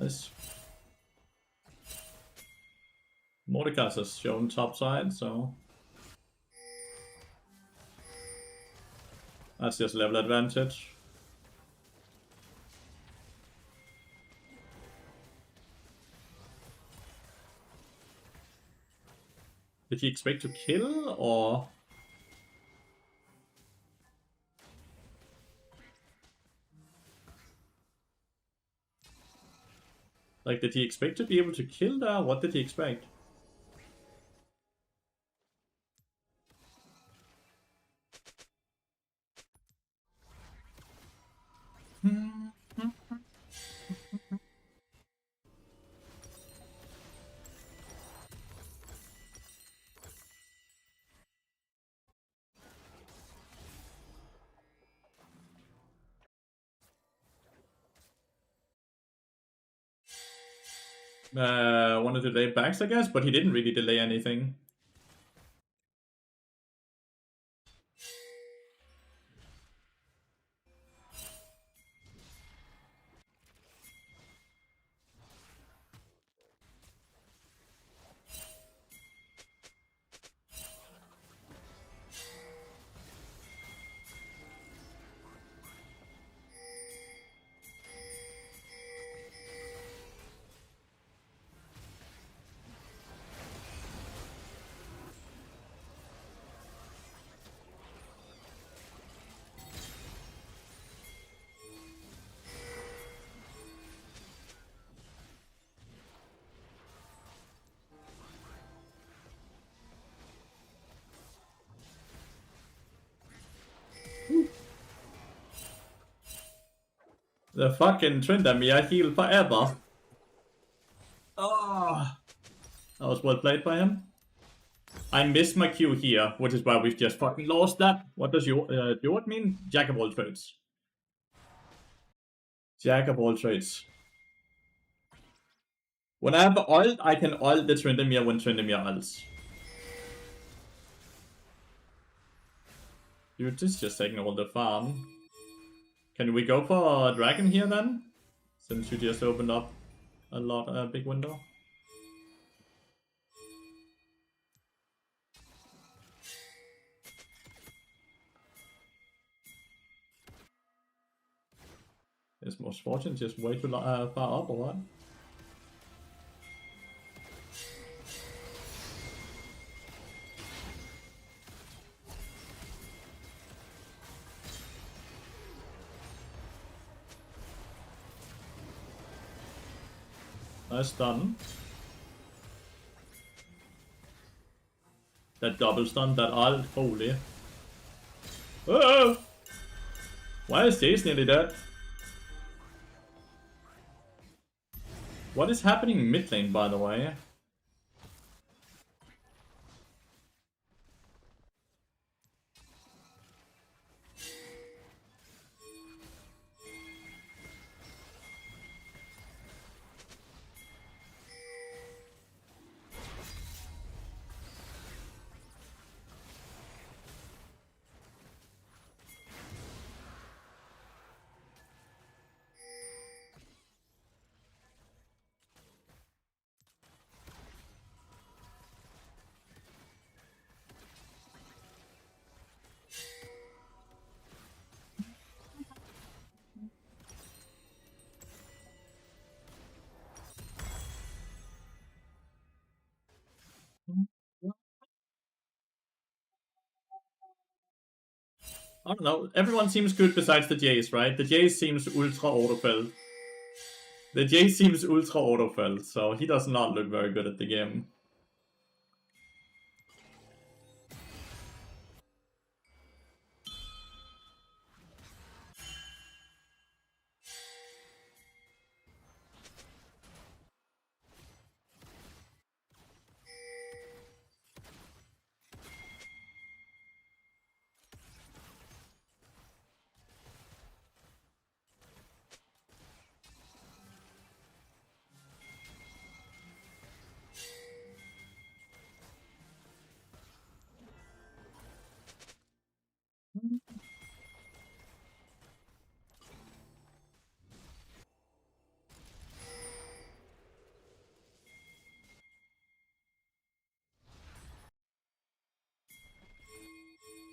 Nice. Mordecai's has shown top side, so that's just level advantage. Did he expect to kill, or? Like, did he expect to be able to kill there? What did he expect? Wanted to delay backs, I guess, but he didn't really delay anything. The fucking Tryndamere heal forever. Oh, that was well played by him. I missed my Q here, which is why we've just fucking lost that. What does Joat mean? Jack of all trades. Jack of all trades. When I have ult, I can ult the Tryndamere when Tryndamere ults. Dude, this is just taking all the farm. Can we go for a dragon here then? Since you just opened up a big window. Is Misfortune just way too far up or what? Nice stun. That double stun, that ult, holy. Oh! Why is Jace nearly dead? What is happening mid lane, by the way? I don't know. Everyone seems good besides the Jace, right? The Jace seems ultra autofilled. The Jace seems ultra autofilled, so he does not look very good at the game.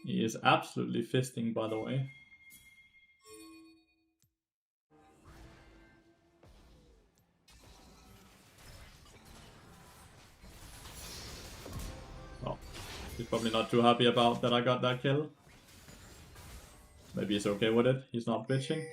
He is absolutely fisting, by the way. Oh, he's probably not too happy about that I got that kill. Maybe he's okay with it. He's not bitching.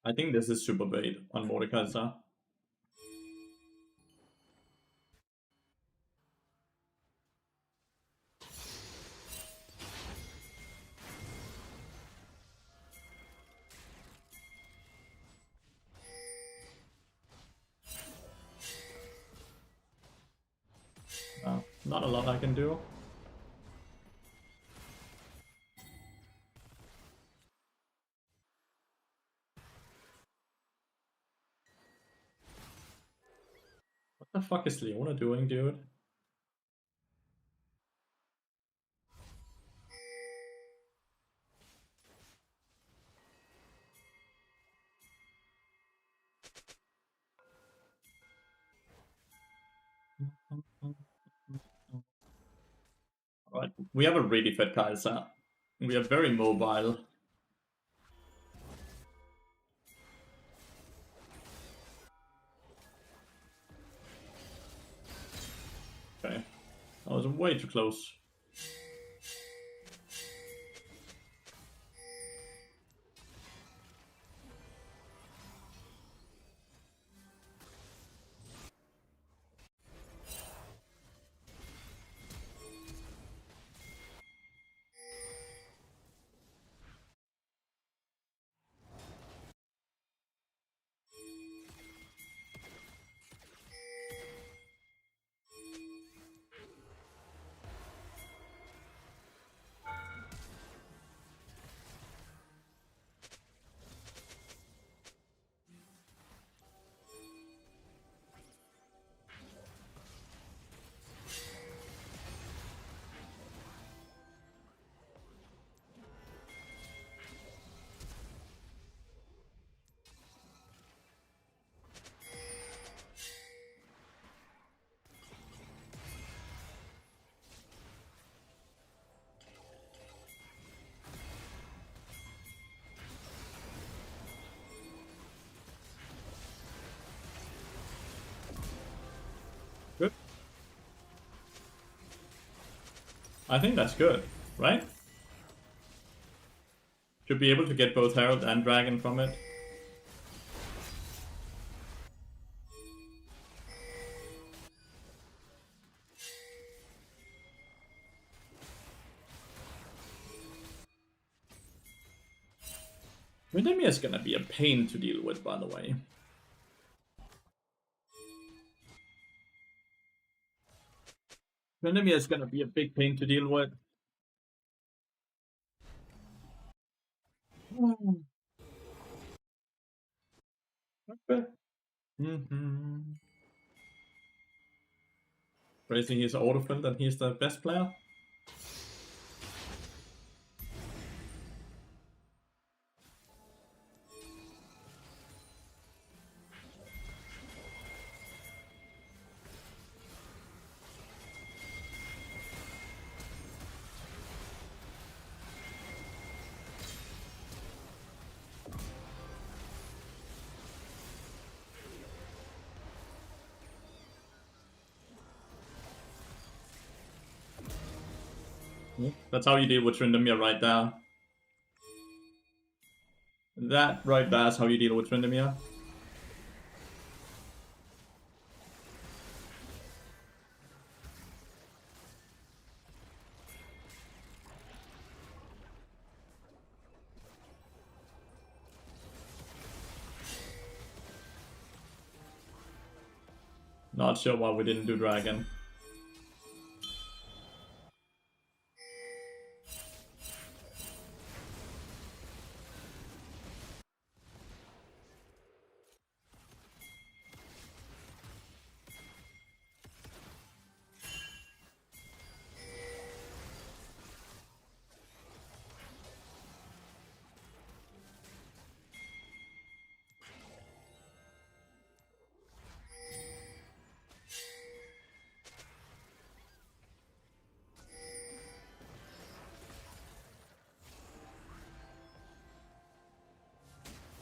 I think this is super bait on Mordekaiser. Not a lot I can do. What the fuck is Leona doing, dude? Alright, we have a really fat Kaiser. We are very mobile. Okay, that was way too close. Good. I think that's good, right? Should be able to get both Herald and Dragon from it. Windermere is gonna be a pain to deal with, by the way. Windermere is gonna be a big pain to deal with. Okay. Raising his autofill that he's the best player. That's how you deal with Tryndamere right there. That right there is how you deal with Tryndamere. Not sure why we didn't do dragon.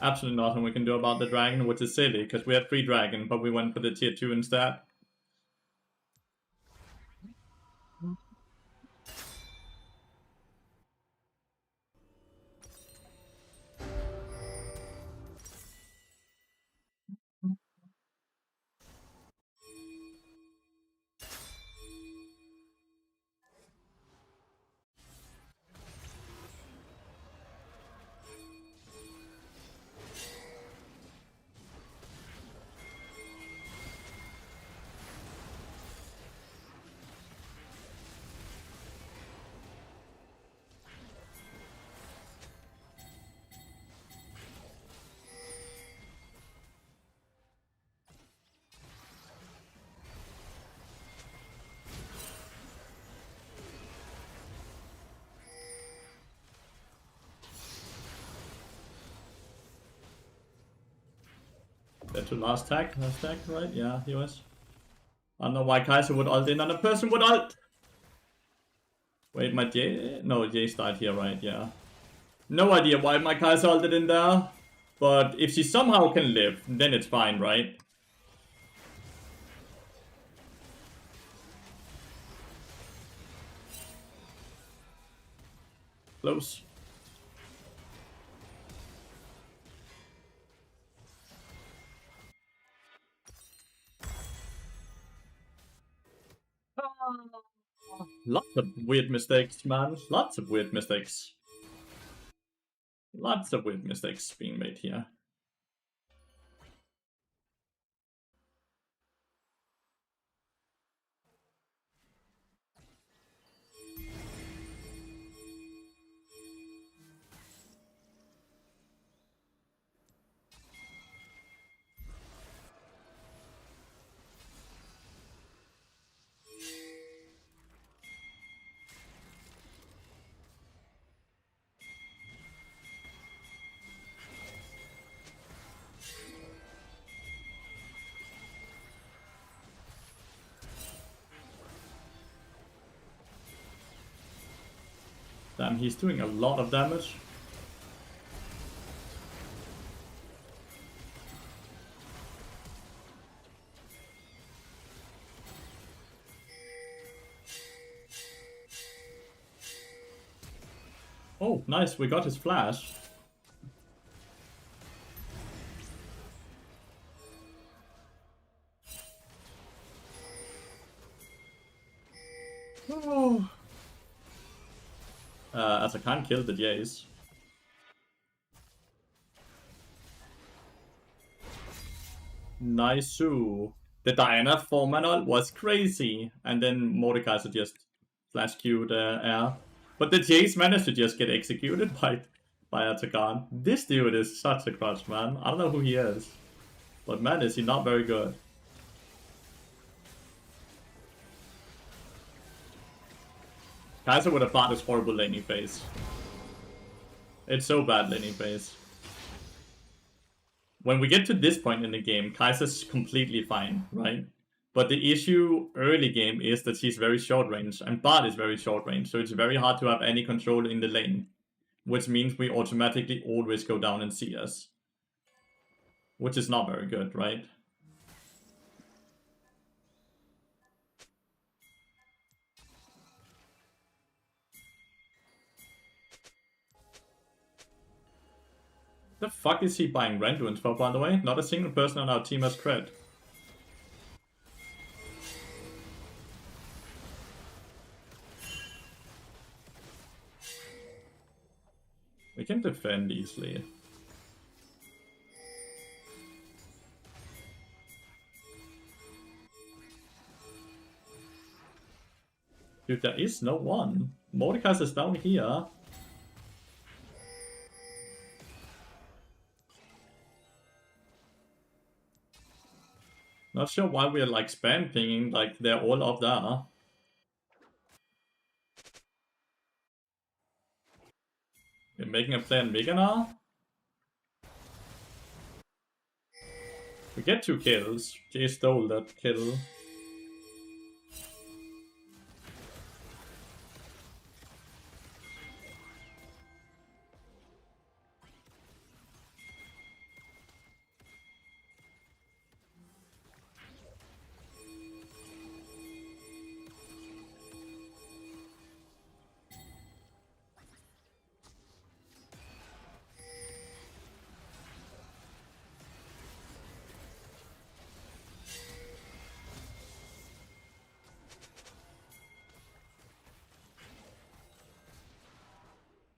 Absolutely nothing we can do about the dragon, which is silly, because we had 3 dragon, but we went for the tier 2 instead. That to last tag, right? Yeah, he was. I don't know why Kaiser would ult in on a person would ult! Wait, my J... No, Jace died here, right? Yeah. No idea why my Kaiser ulted in there. But if she somehow can live, then it's fine, right? Close. Lots of weird mistakes, man. Lots of weird mistakes. Lots of weird mistakes being made here. Damn, he's doing a lot of damage. Oh, nice, we got his flash. Oh. As I can't kill the Jace. Nice. The Diana 4-man ult was crazy. And then Mordekaiser just flash Q'd air. But the Jace managed to just get executed by Atakan. This dude is such a clutch, man. I don't know who he is. But man, is he not very good. Kaiser would have thought this horrible laning phase. It's so bad laning phase. When we get to this point in the game, Kaiser's completely fine, right? But the issue early game is that she's very short range, and Bard is very short range, so it's very hard to have any control in the lane. Which means we automatically always go down in CS. Which is not very good, right? The fuck is he buying Randuin's for, by the way? Not a single person on our team has cred. We can defend easily. Dude, there is no one. Mordecai's is down here. Not sure why we're like spam pinging, like they're all up there. We're making a play on Mega now. We get 2 kills. Jay stole that kill.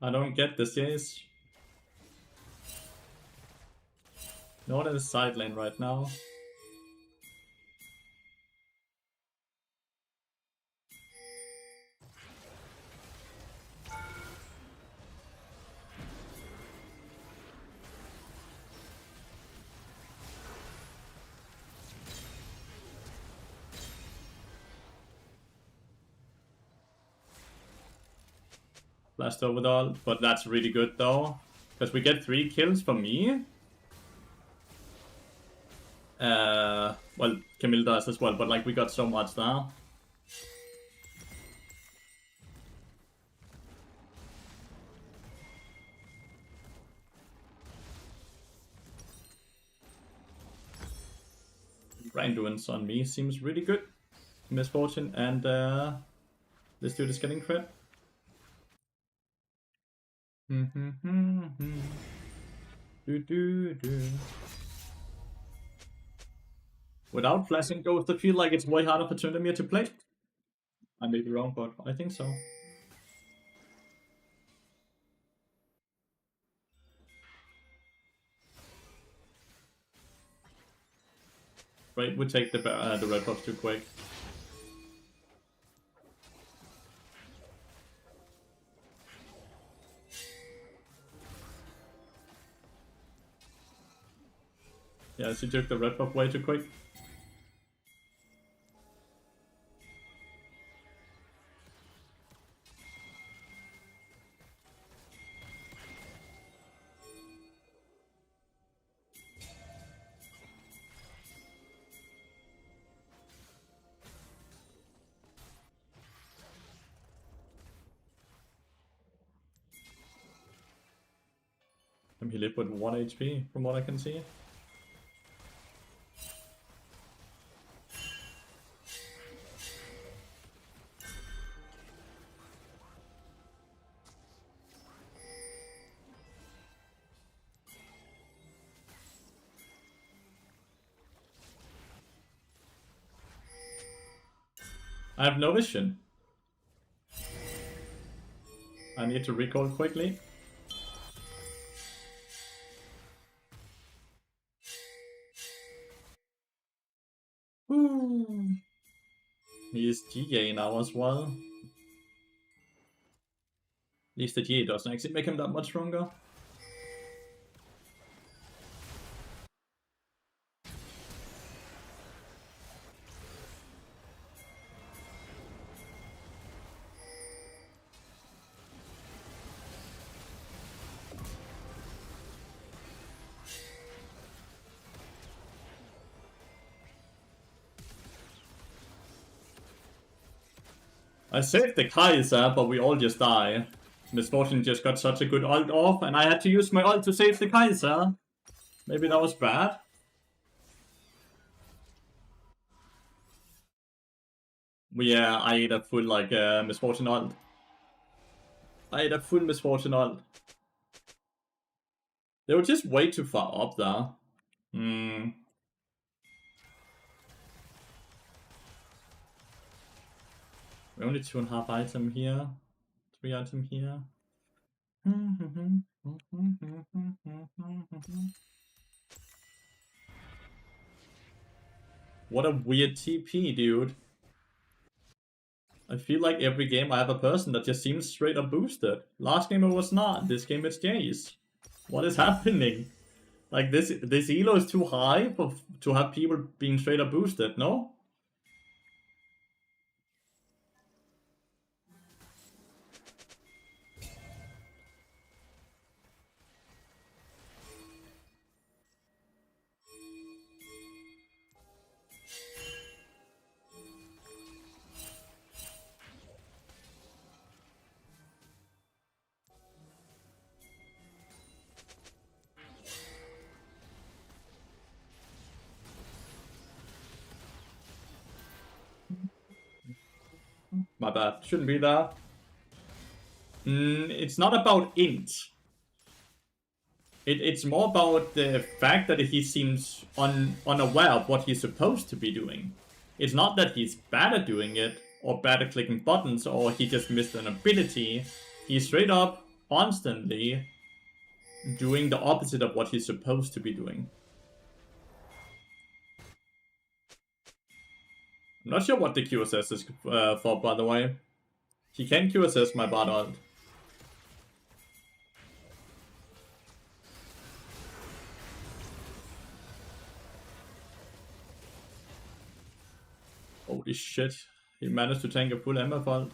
I don't get this, Jace. No one in the side lane right now. Blast Overall, but that's really good though. Because we get 3 kills from me. Well, Camille does as well, but like we got so much now. Randuin's on me seems really good. Misfortune and this dude is getting crit. Without flashing Ghost, I feel like it's way harder for Tryndamere to play. I may be wrong, but I think so. Right, we take the red buff too quick. Yeah, she took the red buff way too quick. He lived with 1 HP from what I can see. I have no vision. I need to recall quickly. He is giga now as well. At least the giga doesn't actually make him that much stronger. I saved the Kai'Sa, but we all just die. Misfortune just got such a good ult off, and I had to use my ult to save the Kai'Sa. Maybe that was bad. Yeah, I ate a full like Misfortune ult. I ate a full Misfortune ult. They were just way too far up there. We're only 2.5 item here. 3 item here. What a weird TP, dude. I feel like every game I have a person that just seems straight up boosted. Last game it was not. This game it's Jace. What is happening? Like this elo is too high to have people being straight up boosted, no? My bad. Shouldn't be there. It's not about int. It's more about the fact that he seems unaware of what he's supposed to be doing. It's not that he's bad at doing it, or bad at clicking buttons, or he just missed an ability. He's straight up, constantly, doing the opposite of what he's supposed to be doing. I'm not sure what the QSS is for, by the way. He can QSS my bot ult. Holy shit. He managed to tank a full MF ult.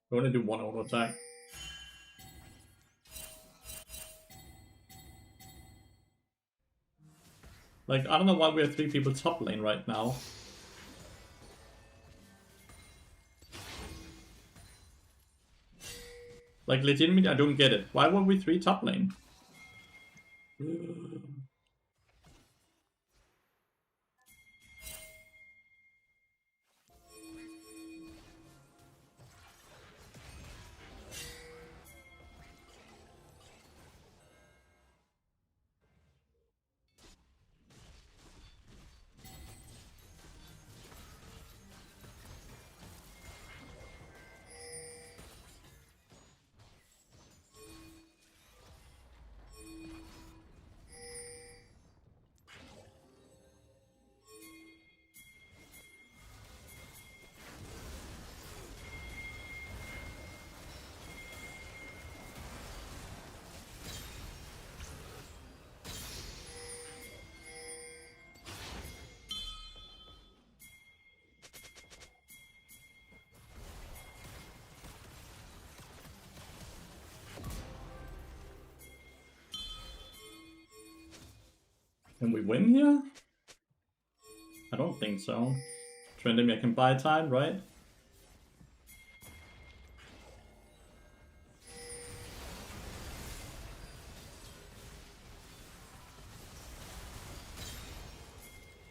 We only do one auto attack. Like, I don't know why we have 3 people top lane right now. Like, legitimately, I don't get it. Why were we 3 top lane? Can we win here? I don't think so. Trending, I can buy time, right?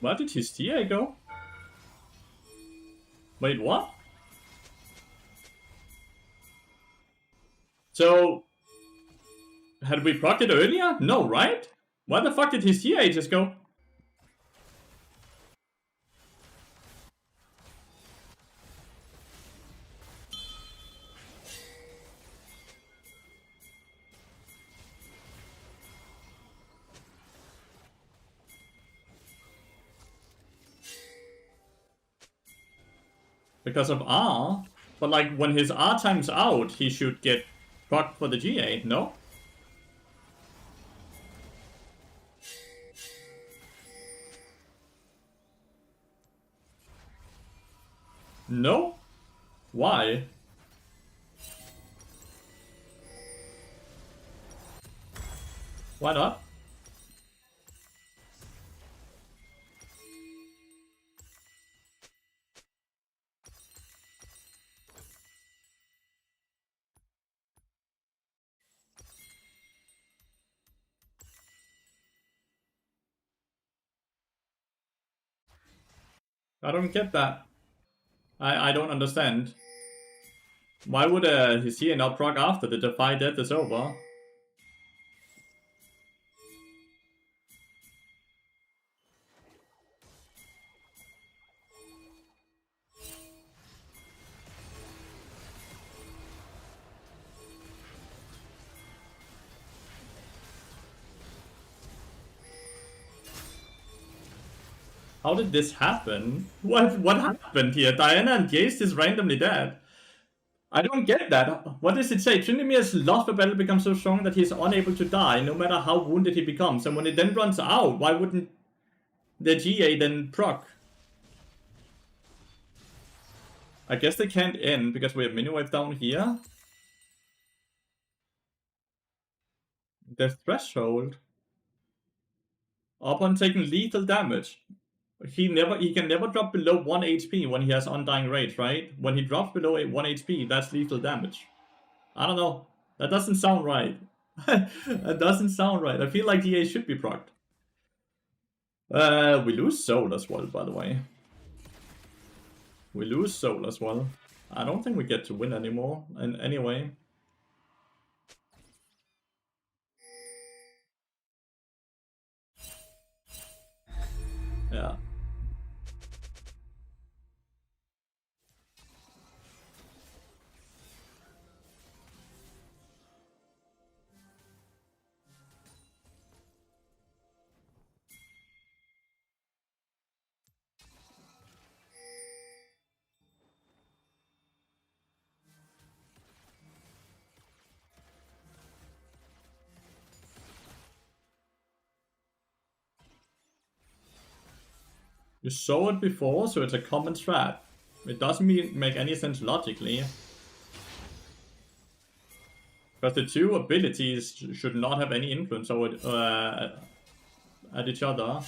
Where did his TA go? Wait, what? So, had we procced it earlier? No, right? Where the fuck did his TA just go? Because of R? But like, when his R time's out, he should get procced for the GA, no? No? Why? Why not? I don't get that. I don't understand. Why would his TA not proc after the Defy death is over? How did this happen? What happened here? Diana and Jace is randomly dead. I don't get that. What does it say? Tryndamere's love for battle becomes so strong that he is unable to die, no matter how wounded he becomes. And when it then runs out, why wouldn't the GA then proc? I guess they can't end because we have Miniwave down here. The threshold. Upon taking lethal damage. He can never drop below 1 HP when he has Undying Rage, right? When he drops below 1 HP, that's lethal damage. I don't know. That doesn't sound right. That doesn't sound right. I feel like DA should be procced. We lose Soul as well, by the way. We lose Soul as well. I don't think we get to win anymore. And anyway. Yeah. You saw it before, so it's a common strat. It doesn't make any sense logically. Because the two abilities should not have any influence over at each other.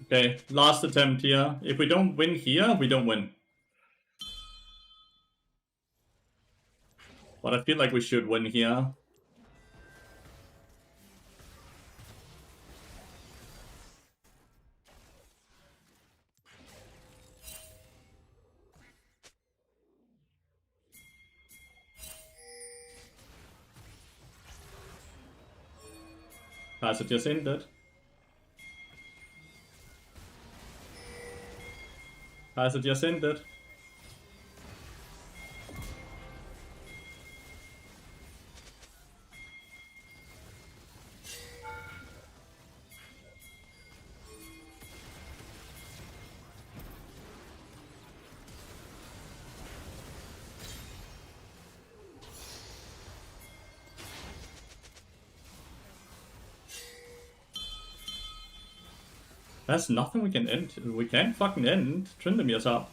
Okay, last attempt here. If we don't win here, we don't win. But I feel like we should win here. Has it just ended? Has it just ended? There's nothing we can end. We can't fucking end Tryndamere's up.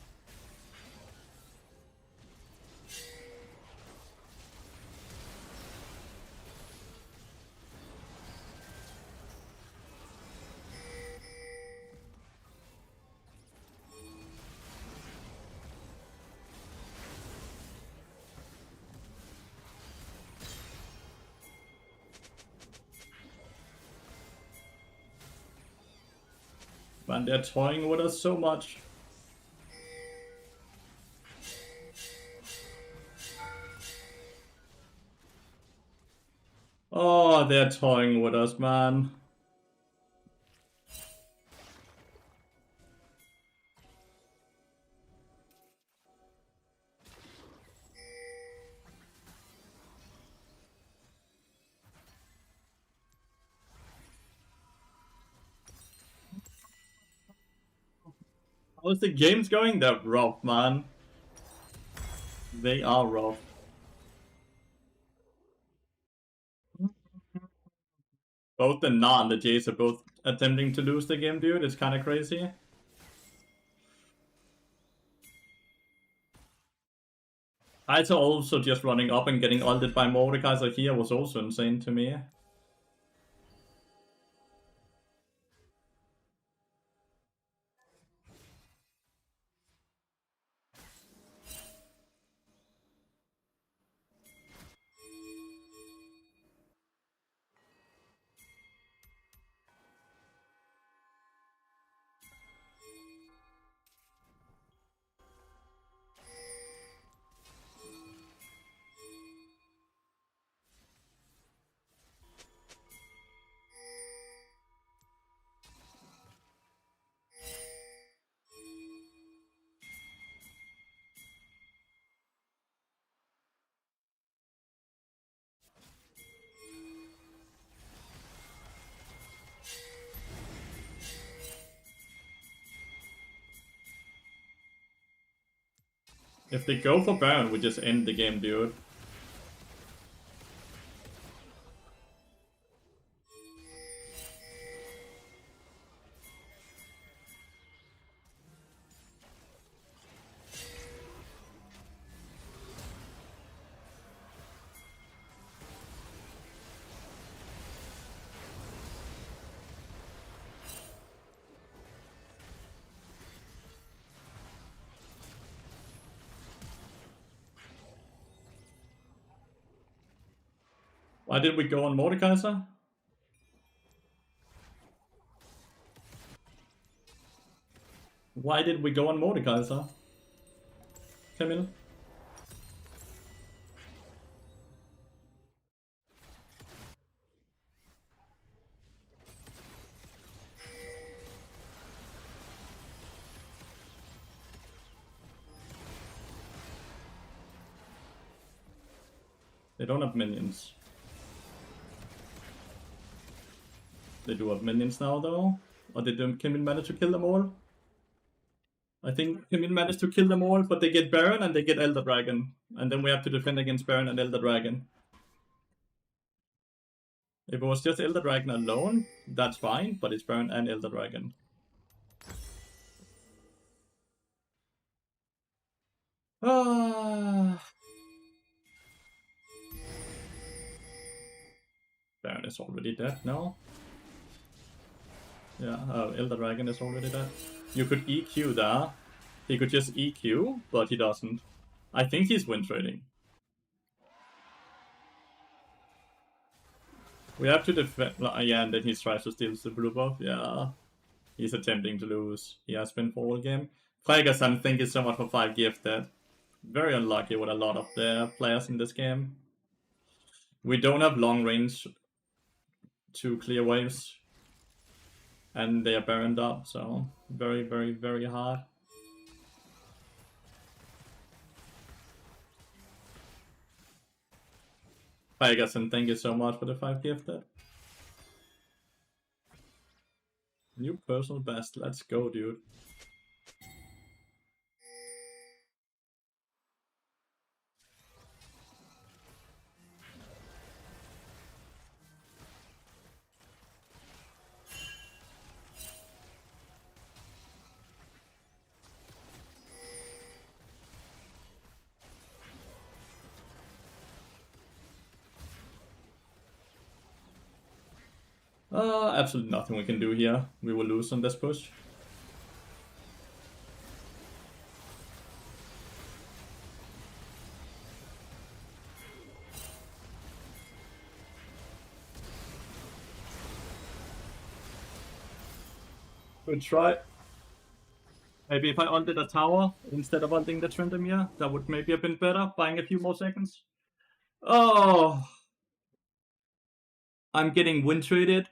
Man, they're toying with us so much. Oh, they're toying with us, man. How's the games going? They're rough, man. They are rough. Both the Na and the Jays are both attempting to lose the game, dude. It's kind of crazy. Kaito also just running up and getting ulted by Mordekaiser here was also insane to me. If they go for Baron, we just end the game, dude. Why did we go on Mordekaiser? Why did we go on Mordekaiser? Camille? They don't have minions. They do have minions now, though. Or did Camille manage to kill them all? I think Camille managed to kill them all, but they get Baron and they get Elder Dragon. And then we have to defend against Baron and Elder Dragon. If it was just Elder Dragon alone, that's fine, but it's Baron and Elder Dragon. Baron is already dead now. Yeah, Elder Dragon is already dead. You could EQ there. He could just EQ, but he doesn't. I think he's win trading. We have to defend. Yeah, and then he tries to steal the blue buff. Yeah, he's attempting to lose. He has been for all game. Fregasan, thank you so much for 5 gifted. Very unlucky with a lot of the players in this game. We don't have long range to clear waves. And they are burned up, so very, very, very hard. Fregasan, thank you so much for the 5 gifted. New personal best, let's go, dude. Absolutely nothing we can do here. We will lose on this push. Good try. Maybe if I ulted a tower instead of ulting the Tryndamere, that would maybe have been better, buying a few more seconds. Oh, I'm getting win traded.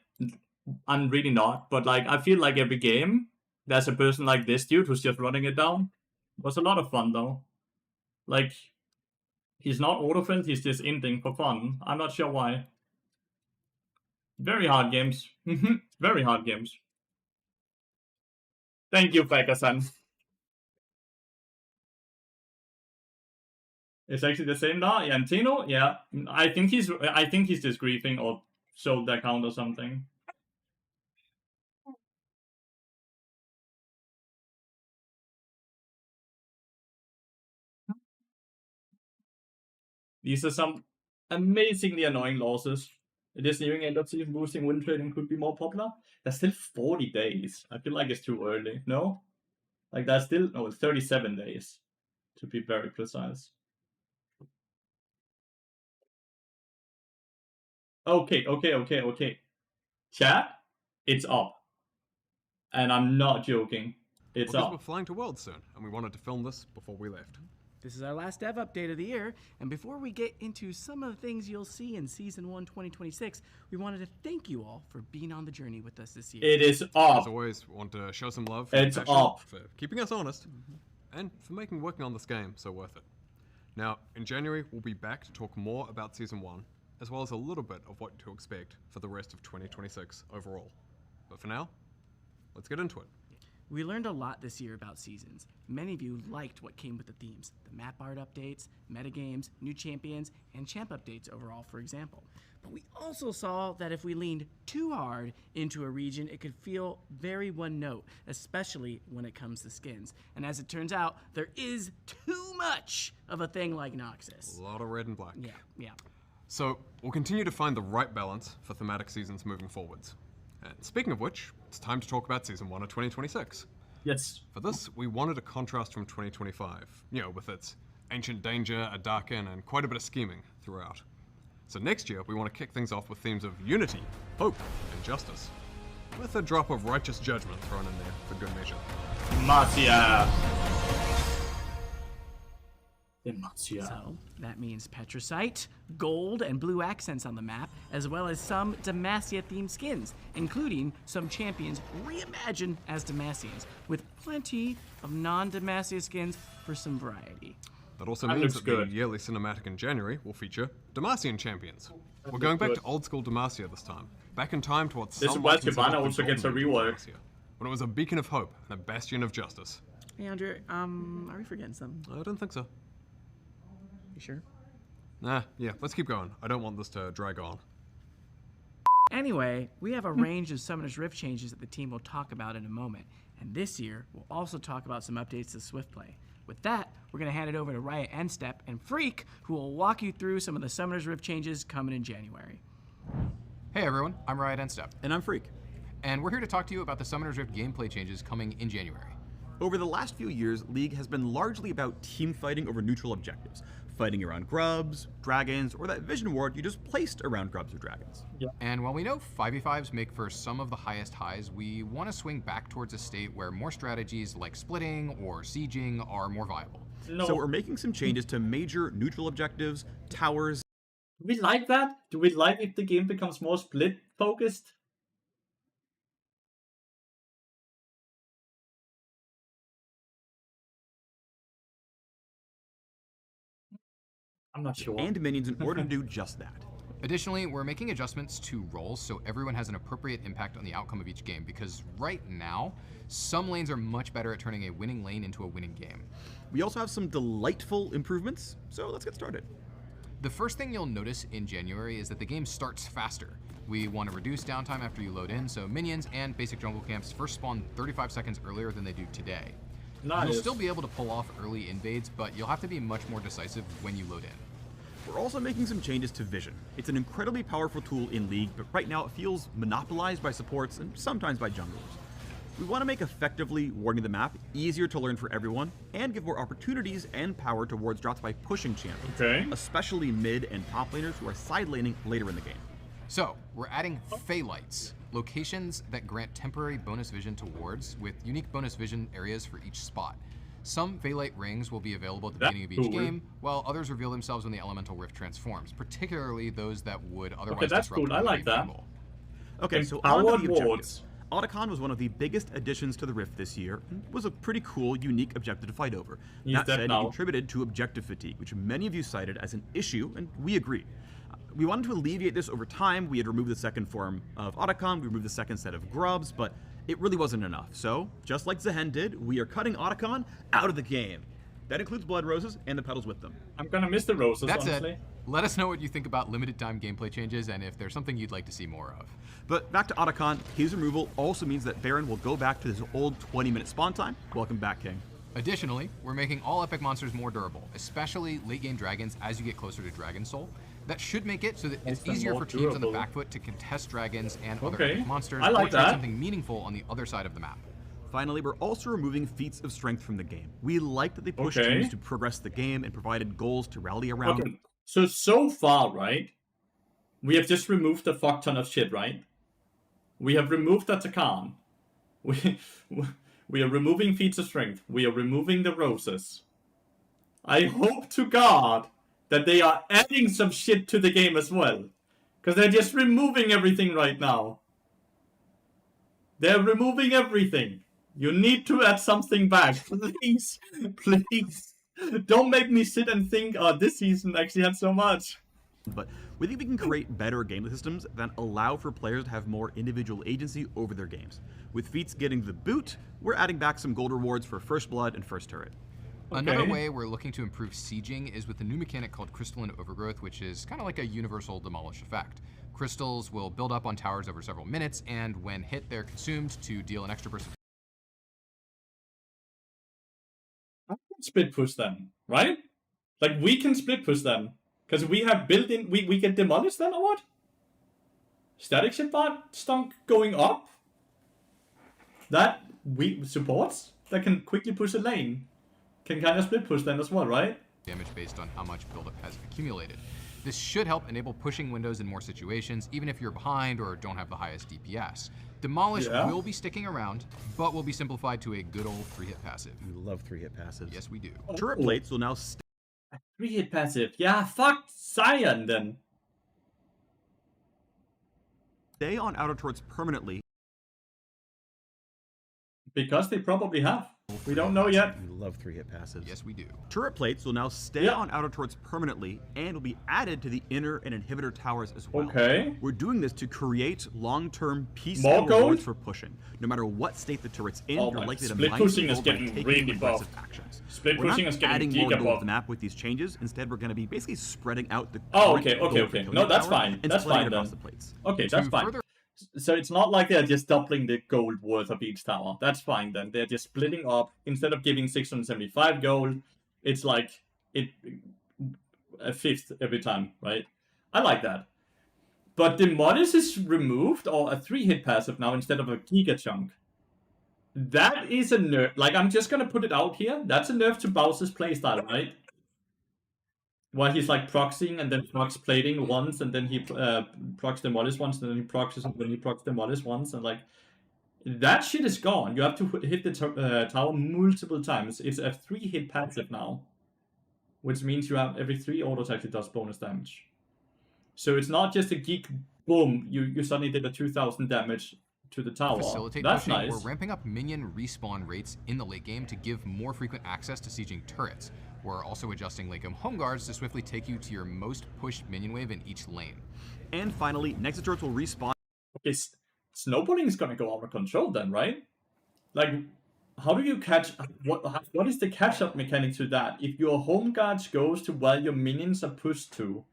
I'm really not, but like I feel like every game there's a person like this dude who's just running it down. It was a lot of fun though. Like he's not autofilled, he's just ending for fun. I'm not sure why. Very hard games. Very hard games. Thank you, Fakasan. It's actually the same now. Yeah, and Tino, yeah. I think he's just griefing or sold the account or something. These are some amazingly annoying losses. It is nearing end of season boosting win trading could be more popular. There's still 40 days. I feel like it's too early. No? Like there's still 37 days to be very precise. Okay. Chat, it's up. And I'm not joking. It's Because up. we're flying to Worlds soon, and we wanted to film this before we left. This is our last dev update of the year, and before we get into some of the things you'll see in Season 1 2026, we wanted to thank you all for being on the journey with us this year. It is up. As always, we want to show some love for It's passion, up. for keeping us honest, and for making working on this game so worth it. Now, in January, we'll be back to talk more about Season 1, as well as a little bit of what to expect for the rest of 2026 overall. But for now, let's get into it. We learned a lot this year about seasons. Many of you liked what came with the themes, the map art updates, metagames, new champions, and champ updates overall, for example. But we also saw that if we leaned too hard into a region, it could feel very one note, especially when it comes to skins. And as it turns out, there is too much of a thing like Noxus. A lot of red and black. Yeah. So, we'll continue to find the right balance for thematic seasons moving forwards. And speaking of which, it's time to talk about Season 1 of 2026. Yes. For this, we wanted a contrast from 2025, with its ancient danger, a dark inn, and quite a bit of scheming throughout. So next year, we want to kick things off with themes of unity, hope, and justice, with a drop of righteous judgment thrown in there for good measure. Demacia. So that means Petricite, gold, and blue accents on the map, as well as some Demacia-themed skins, including some champions reimagined as Demacians, with plenty of non-Demacia skins for some variety. That also That means looks that good. the yearly cinematic in January will feature Demacian champions. We're going back to old school Demacia this time, back in time to what This is some why might consider Shyvana the also gets a golden age of rework. Demacia, when it was a beacon of hope and a bastion of justice. Hey, Andrew, are we forgetting something? I don't think so. You sure? Yeah, let's keep going. I don't want this to drag on. Anyway, we have a range of Summoner's Rift changes that the team will talk about in a moment. And this year, we'll also talk about some updates to Swift Play. With that, we're going to hand it over to Riot Endstep and Freak, who will walk you through some of the Summoner's Rift changes coming in January. Hey everyone, I'm Riot Endstep. And I'm Freak. And we're here to talk to you about the Summoner's Rift gameplay changes coming in January. Over the last few years, League has been largely about team fighting over neutral objectives. Fighting around grubs, dragons, or that vision ward you just placed around grubs or dragons. And while we know 5v5s make for some of the highest highs, we want to swing back towards a state where more strategies like splitting or sieging are more viable. No. So we're making some changes to major neutral objectives, towers. Do we like that? Do we like if the game becomes more split focused? I'm not sure. And minions in order to do just that. Additionally, we're making adjustments to roles so everyone has an appropriate impact on the outcome of each game, because right now, some lanes are much better at turning a winning lane into a winning game. We also have some delightful improvements, so let's get started. The first thing you'll notice in January is that the game starts faster. We want to reduce downtime after you load in, so minions and basic jungle camps first spawn 35 seconds earlier than they do today. Nice. You'll still be able to pull off early invades, but you'll have to be much more decisive when you load in. We're also making some changes to vision. It's an incredibly powerful tool in League, but right now it feels monopolized by supports and sometimes by junglers. We want to make effectively warding the map easier to learn for everyone, and give more opportunities and power to wards drops by pushing champions, Okay. especially mid and top laners who are side laning later in the game. So, we're adding Phaelites, locations that grant temporary bonus vision to wards with unique bonus vision areas for each spot. Some Phaelite rings will be available at the That's beginning of each cool. game, while others reveal themselves when the Elemental Rift transforms, particularly those that would otherwise Okay, that's disrupt cool. I one-way like that. Fable. Okay, so on to Empowered the objectives. wards. Otacon was one of the biggest additions to the Rift this year, and was a pretty cool, unique objective to fight over. He's That dead said, now. it contributed to objective fatigue, which many of you cited as an issue, and we agree. We wanted to alleviate this over time. We had removed the second form of Otacon, we removed the second set of grubs, but it really wasn't enough. So, just like Zehen did, we are cutting Otacon out of the game. That includes blood roses and the petals with them. I'm gonna miss the roses, That's honestly. it. Let us know what you think about limited time gameplay changes and if there's something you'd like to see more of. But back to Otacon, his removal also means that Baron will go back to his old 20-minute spawn time. Welcome back, King. Additionally, we're making all epic monsters more durable, especially late game dragons as you get closer to Dragon Soul. That should make it so that it's them easier more for teams on the durable. back foot to contest dragons and other Okay. epic monsters, I like or try that. something meaningful on the other side of the map. Finally, we're also removing feats of strength from the game. We like that they pushed Okay. teams to progress the game and provided goals to rally around. Okay. So far, right? We have just removed a fuck ton of shit, right? We have removed the Takan. We are removing feats of strength. We are removing the roses. I hope to God that they are adding some shit to the game as well. Because they're just removing everything right now. They're removing everything. You need to add something back. Please. Please. Don't make me sit and think, oh, this season actually had so much. But we think we can create better gameplay systems that allow for players to have more individual agency over their games. With feats getting the boot, we're adding back some gold rewards for First Blood and First Turret. Another Okay. way we're looking to improve sieging is with a new mechanic called Crystalline Overgrowth, which is kind of like a universal demolish effect. Crystals will build up on towers over several minutes, and when hit, they're consumed to deal an extra burst of Split push them, right? Like, we can split push them. Because we have built in, we can demolish them or what? Static ship stunk going up? That we supports that can quickly push a lane. Can kind of split push then as well, right? damage based on how much buildup has accumulated. This should help enable pushing windows in more situations, even if you're behind or don't have the highest DPS. Demolish Yeah. will be sticking around, but will be simplified to a good old 3-hit passive. We love 3-hit passives. Yes, we do. Turret plates will now stay 3-hit passive. Yeah, fuck Cyan then. on outer turrets permanently. Because they probably have. We don't know yet. We love 3-hit passives. Yes, we do. Turret plates will now stay Yeah. on outer turrets permanently and will be added to the inner and inhibitor towers as well. Okay. We're doing this to create long-term peace More and rewards gold? for pushing. No matter what state the turret's in, Oh you're my, likely to split mine pushing gold is by getting taking really aggressive buffed. actions. Split We're pushing not is getting adding more giga gold buffed. to the map with these changes. Instead, we're going to be basically spreading out the Oh, current okay, gold okay, for okay. killing No, the that's tower fine. and That's spreading fine it across then. the plates. Okay, that's To fine. further- So it's not like they're just doubling the gold worth of each tower. That's fine then. They're just splitting up. Instead of giving 675 gold, it's like a fifth every time, right? I like that. But the modus is removed, or a 3-hit passive now instead of a giga chunk. That is a nerf. Like, I'm just gonna put it out here. That's a nerf to Bowser's playstyle, right? While he's like proxying and then procs plating once, and then he procs demolish once, and then he procs and then he procs demolish once, and like that shit is gone. You have to hit the tower multiple times. It's a 3-hit passive now, which means you have every 3 auto attack it does bonus damage. So it's not just a geek boom. You suddenly did a 2,000 damage to the tower. facilitate That's pushing, nice. we're ramping up minion respawn rates in the late game to give more frequent access to sieging turrets. We're also adjusting late game home guards to swiftly take you to your most pushed minion wave in each lane. And finally, next turrets will respawn Okay, snowballing is gonna go out of control then, right? Like, how do you catch? What is the catch-up mechanic to that? If your home guards goes to where your minions are pushed to,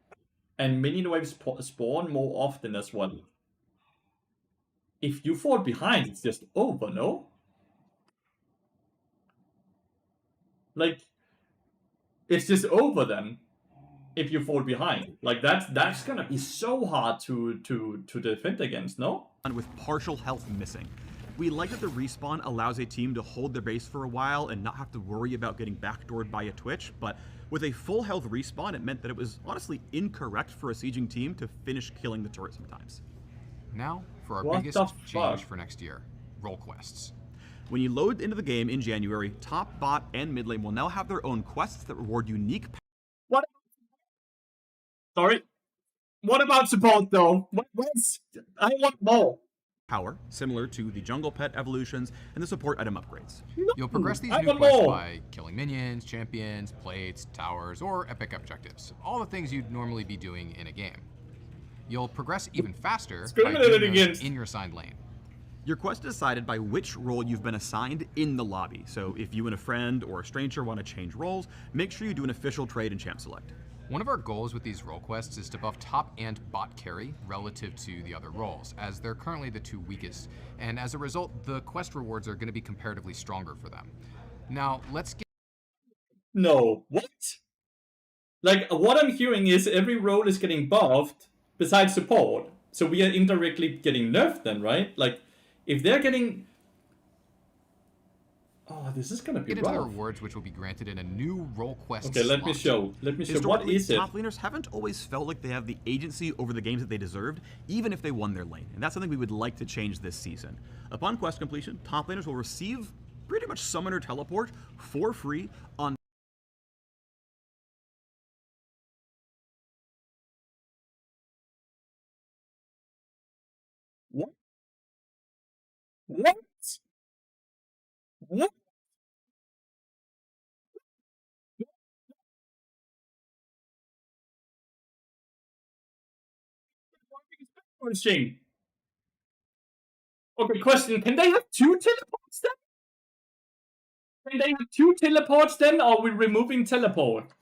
and minion waves spawn more often as well. If you fall behind, it's just over, no? Like, it's just over then. If you fall behind, like that's gonna be so hard to defend against, no? with partial health missing. We like that the respawn allows a team to hold their base for a while and not have to worry about getting backdoored by a Twitch, but with a full health respawn, it meant that it was honestly incorrect for a sieging team to finish killing the turret sometimes. Now, for our What biggest the change fuck? for next year, role quests. When you load into the game in January, top, bot, and mid lane will now have their own quests that reward unique What? Sorry. What about support though? What's? I want more. power, similar to the jungle pet evolutions and the support item upgrades. You'll progress these I new want quests more. by killing minions, champions, plates, towers, or epic objectives. All the things you'd normally be doing in a game. You'll progress even faster by doing Discriminated those against. in your assigned lane. Your quest is decided by which role you've been assigned in the lobby, so if you and a friend or a stranger want to change roles, make sure you do an official trade in Champ Select. One of our goals with these role quests is to buff top and bot carry relative to the other roles, as they're currently the two weakest, and as a result, the quest rewards are going to be comparatively stronger for them. Now, let's get... No, what? Like, what I'm hearing is every role is getting buffed besides support. So we are indirectly getting nerfed then, right? Like, if they're getting... Oh, this is gonna be into the rough. rewards, which will be granted in a new role quest Okay, let me slot. show. Let me show. What Historically, is it? top laners haven't always felt like they have the agency over the games that they deserved, even if they won their lane. And that's something we would like to change this season. Upon quest completion, top laners will receive pretty much Summoner Teleport for free on What? What? What? Machine. Okay, question. Can they have two teleports then? Can they have two teleports then, or are we removing teleport?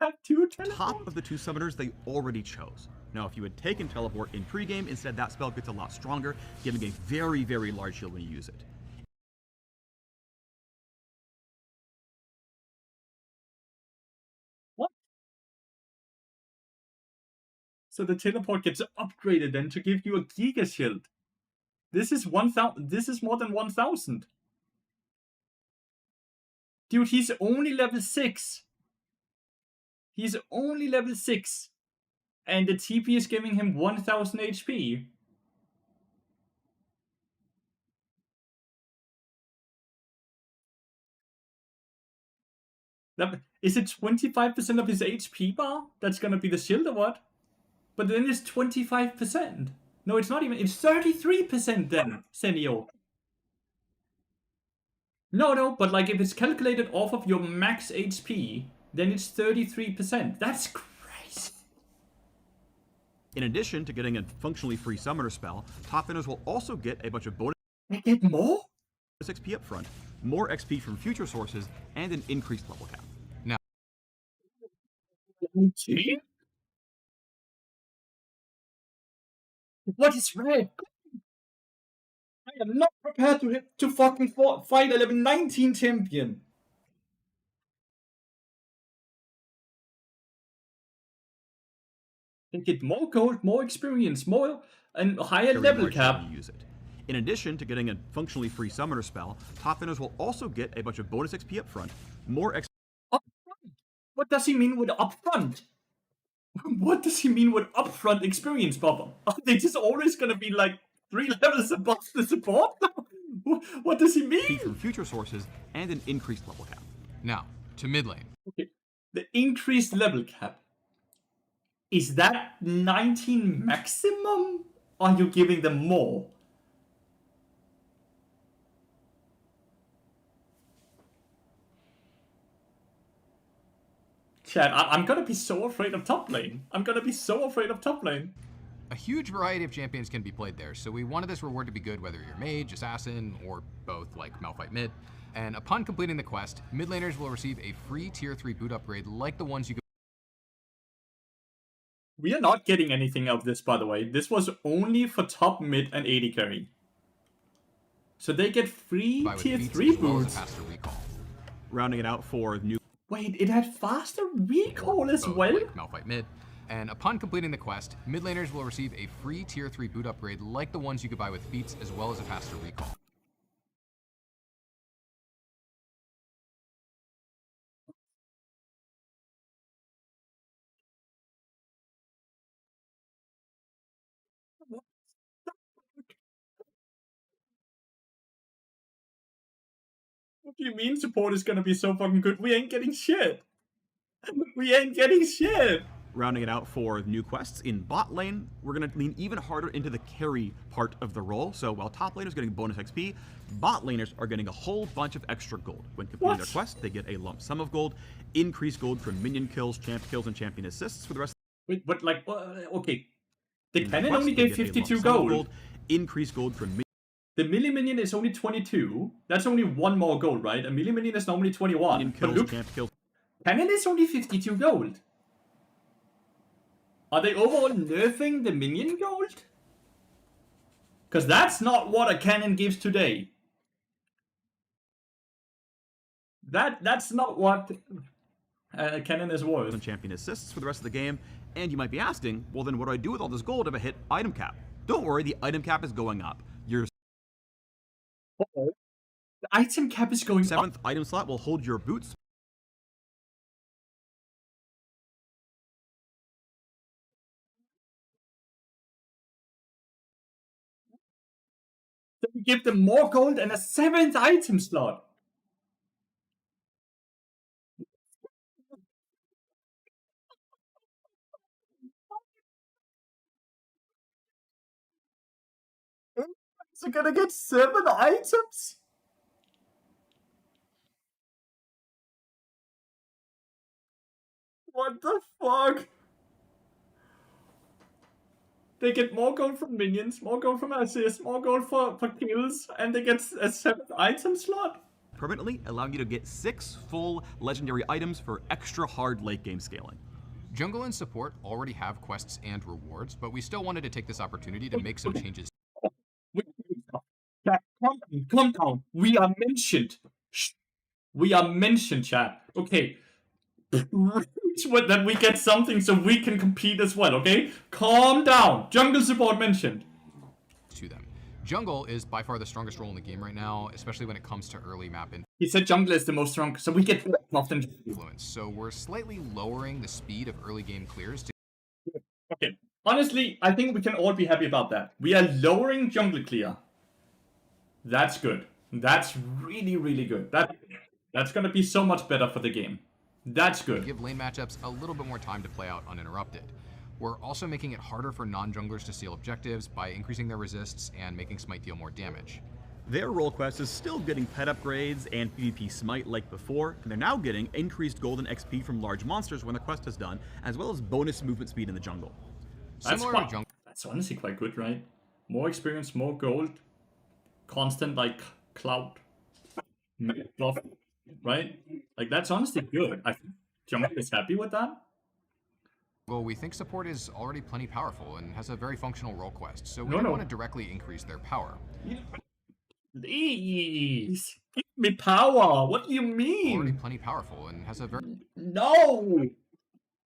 Have two teleports? top of the two summoners they already chose. Now, if you had taken Teleport in pregame, instead that spell gets a lot stronger, giving a very, very large shield when you use it. What? So the teleport gets upgraded then to give you a giga shield. This is 1,000. This is more than 1,000. Dude, he's only level 6. He's only level 6. And the TP is giving him 1,000 HP. Is it 25% of his HP bar that's gonna be the shield or what? But then it's 25%. No, it's not even. It's 33% then, Senio. No, but like if it's calculated off of your max HP, then it's 33%. That's crazy. In addition to getting a functionally free summoner spell, top laners will also get a bunch of bonus They get more? XP up front, more XP from future sources, and an increased level cap. Now, Gee? What is red? I am not prepared to fucking fight a level 19 champion. They get more gold, more experience, more and higher Very level large cap. when you use it. In addition to getting a functionally free summoner spell, top laners will also get a bunch of bonus XP up front, more XP Upfront? What does he mean with upfront? What does he mean with upfront experience, Papa? Are they just always gonna be like 3 levels above the support? What does he mean? from future sources, and an increased level cap. now, to mid lane. Okay. The increased level cap. Is that 19 maximum? Or are you giving them more? Chad, I'm gonna be so afraid of top lane. I'm gonna be so afraid of top lane. A huge variety of champions can be played there, so we wanted this reward to be good whether you're mage, assassin, or both, like Malphite mid. And upon completing the quest, mid laners will receive a free tier 3 boot upgrade like the ones you could We are not getting anything out of this, by the way. This was only for top, mid, and AD carry. So they get free buy with tier feats 3 as well as a boots. faster recall. Rounding it out for new Wait, it had faster recall as Both, well? like Malphite mid. And upon completing the quest, mid laners will receive a free tier 3 boot upgrade like the ones you could buy with feats as well as a faster recall. What do you mean support is gonna be so fucking good? We ain't getting shit. We ain't getting shit. Rounding it out for new quests, in bot lane, we're going to lean even harder into the carry part of the role. So while top laners are getting bonus XP, bot laners are getting a whole bunch of extra gold. When completing their quest, they get a lump sum of gold, increased gold from minion kills, champ kills, and champion assists for the rest. Wait, but like, okay. The of cannon quest, only they gave get a lump 52 sum of gold. Increased gold from The melee minion is only 22. That's only one more gold, right? A melee minion is normally 21. minion But kills, look, champ kills. cannon is only 52 gold. Are they overall nerfing the minion gold? Because that's not what a cannon gives today. That's not what a cannon is worth. And champion assists for the rest of the game. And you might be asking, well then what do I do with all this gold if I hit item cap? Don't worry, the item cap is going up. Your The item cap is going up. 7th item slot will hold your boots. So we give them more gold and a 7th item slot. So gonna get 7 items? What the fuck? They get more gold from minions, more gold from assists, more gold for kills, and they get a 7th item slot? Permanently, allowing you to get 6 full legendary items for extra hard late game scaling. Jungle and support already have quests and rewards, but we still wanted to take this opportunity to make some changes. Chat, calm down. We are mentioned. Shh. We are mentioned, chat. Okay. That we get something so we can compete as well, okay? Calm down. Jungle support mentioned. To them. Jungle is by far the strongest role in the game right now, especially when it comes to early map He said jungle is the most strong, so we get often. influence. So we're slightly lowering the speed of early game clears to Okay. Honestly, I think we can all be happy about that. We are lowering jungle clear. That's good. That's really, really good. That's gonna be so much better for the game. That's good. give lane matchups a little bit more time to play out uninterrupted. We're also making it harder for non-junglers to steal objectives by increasing their resists and making Smite deal more damage. Their role quest is still getting pet upgrades and PvP smite like before, and they're now getting increased golden XP from large monsters when the quest is done, as well as bonus movement speed in the jungle. That's honestly quite good, right? More experience, more gold, constant like cloud buff, right? Like that's honestly good. I think jungle is happy with that. Well, we think support is already plenty powerful and has a very functional role quest, so we No, don't no. want to directly increase their power. Please give me power. What do you Already mean? plenty powerful and has a very No,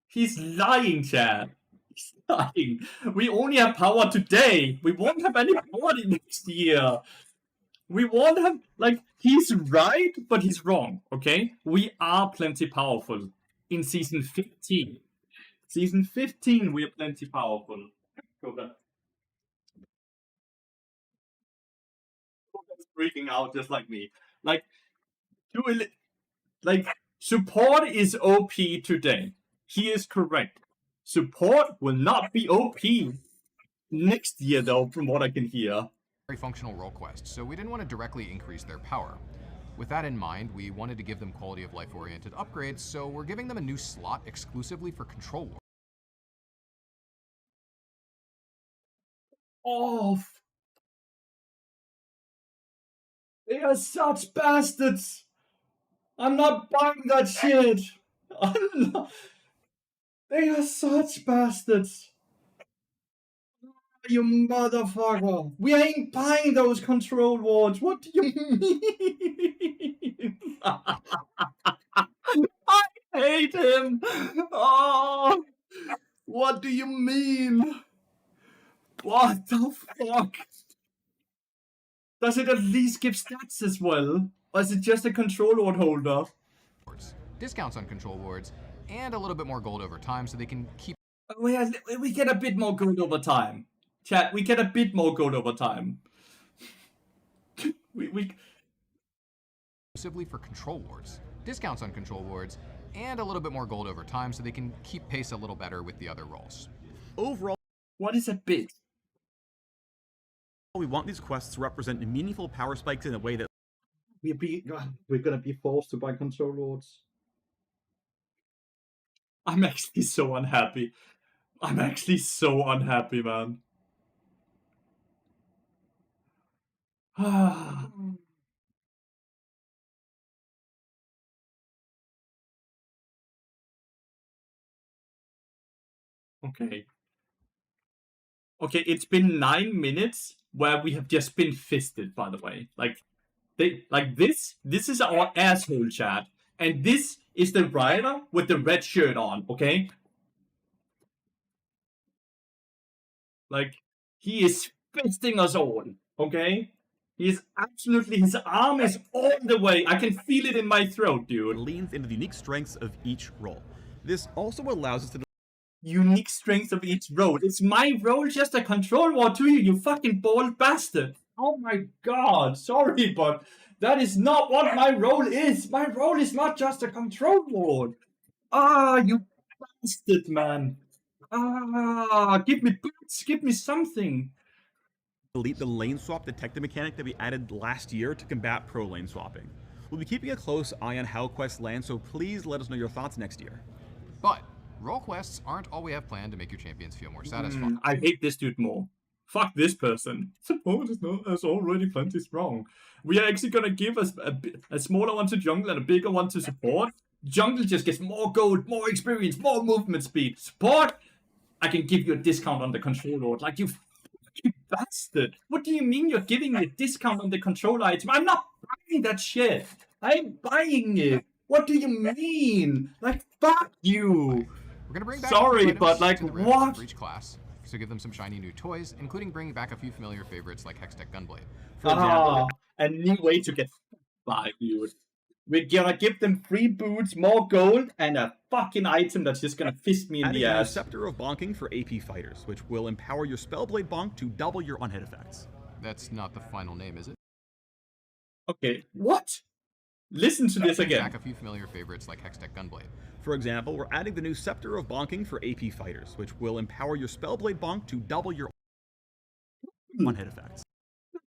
he's lying, Chad. He's lying. We only have power today. We won't have any power next year. We won't have, like, he's right, but he's wrong, okay? We are plenty powerful in Season 15. Season 15, we are plenty powerful. Koga's freaking out just like me. Like, support is OP today. He is correct. Support will not be OP next year, though, from what I can hear. very functional role quest, so we didn't want to directly increase their power. With that in mind, we wanted to give them quality of life oriented upgrades, so we're giving them a new slot exclusively for Control War. Off. They are such bastards. I'm not buying that shit. I'm not. They are such bastards. You motherfucker. We ain't buying those control wards. What do you mean? I hate him. Oh, what do you mean? What the fuck? Does it at least give stats as well? Or is it just a control ward holder? Discounts on Control Wards, and a little bit more gold over time so they can keep We get a bit more gold over time. Chat, we get a bit more gold over time. we exclusively for Control Wards. Discounts on Control Wards, and a little bit more gold over time so they can keep pace a little better with the other roles. Overall, What is a bit? we want these quests to represent meaningful power spikes in a way that We're gonna be forced to buy control lords. I'm actually so unhappy. I'm actually so unhappy, man. Okay. Okay, it's been 9 minutes where we have just been fisted, by the way. This is our asshole chat. And this is the rider with the red shirt on, okay? Like, he is fisting us all, okay? He is absolutely, his arm is all the way. I can feel it in my throat, dude. leans into the unique strengths of each role. This also allows us to Unique strengths of each role. Is my role just a control war to you, you fucking bald bastard? Oh my god, sorry, but that is not what my role is. My role is not just a control ward. Ah, you bastard, man. Ah, give me boots, give me something. delete the lane swap detective mechanic that we added last year to combat pro lane swapping. We'll be keeping a close eye on how quests land, so please let us know your thoughts next year. But role quests aren't all we have planned to make your champions feel more satisfied. I hate this dude more. Fuck this person. Support is not as already plenty strong. We are actually gonna give us a smaller one to jungle and a bigger one to support. Jungle just gets more gold, more experience, more movement speed. Support, I can give you a discount on the control lord. Like, you fucking bastard. What do you mean you're giving me a discount on the control item? I'm not buying that shit. I'm buying it. What do you mean? Like, fuck you. We're gonna bring back Sorry, a few but, items like, to the rift what? for each class, so give them some shiny new toys, including bringing back a few familiar favorites like Hextech Gunblade. For example, A new way to get by, dude. We're gonna give them free boots, more gold, and a fucking item that's just gonna fist me in adding the a ass. Scepter of Bonking for AP fighters, which will empower your Spellblade Bonk to double your on-hit effects. That's not the final name, is it? Okay, what? Listen to this Bring again. back a few familiar favorites like Hextech Gunblade. For example, we're adding the new Scepter of Bonking for AP fighters, which will empower your Spellblade Bonk to double your on-hit effects.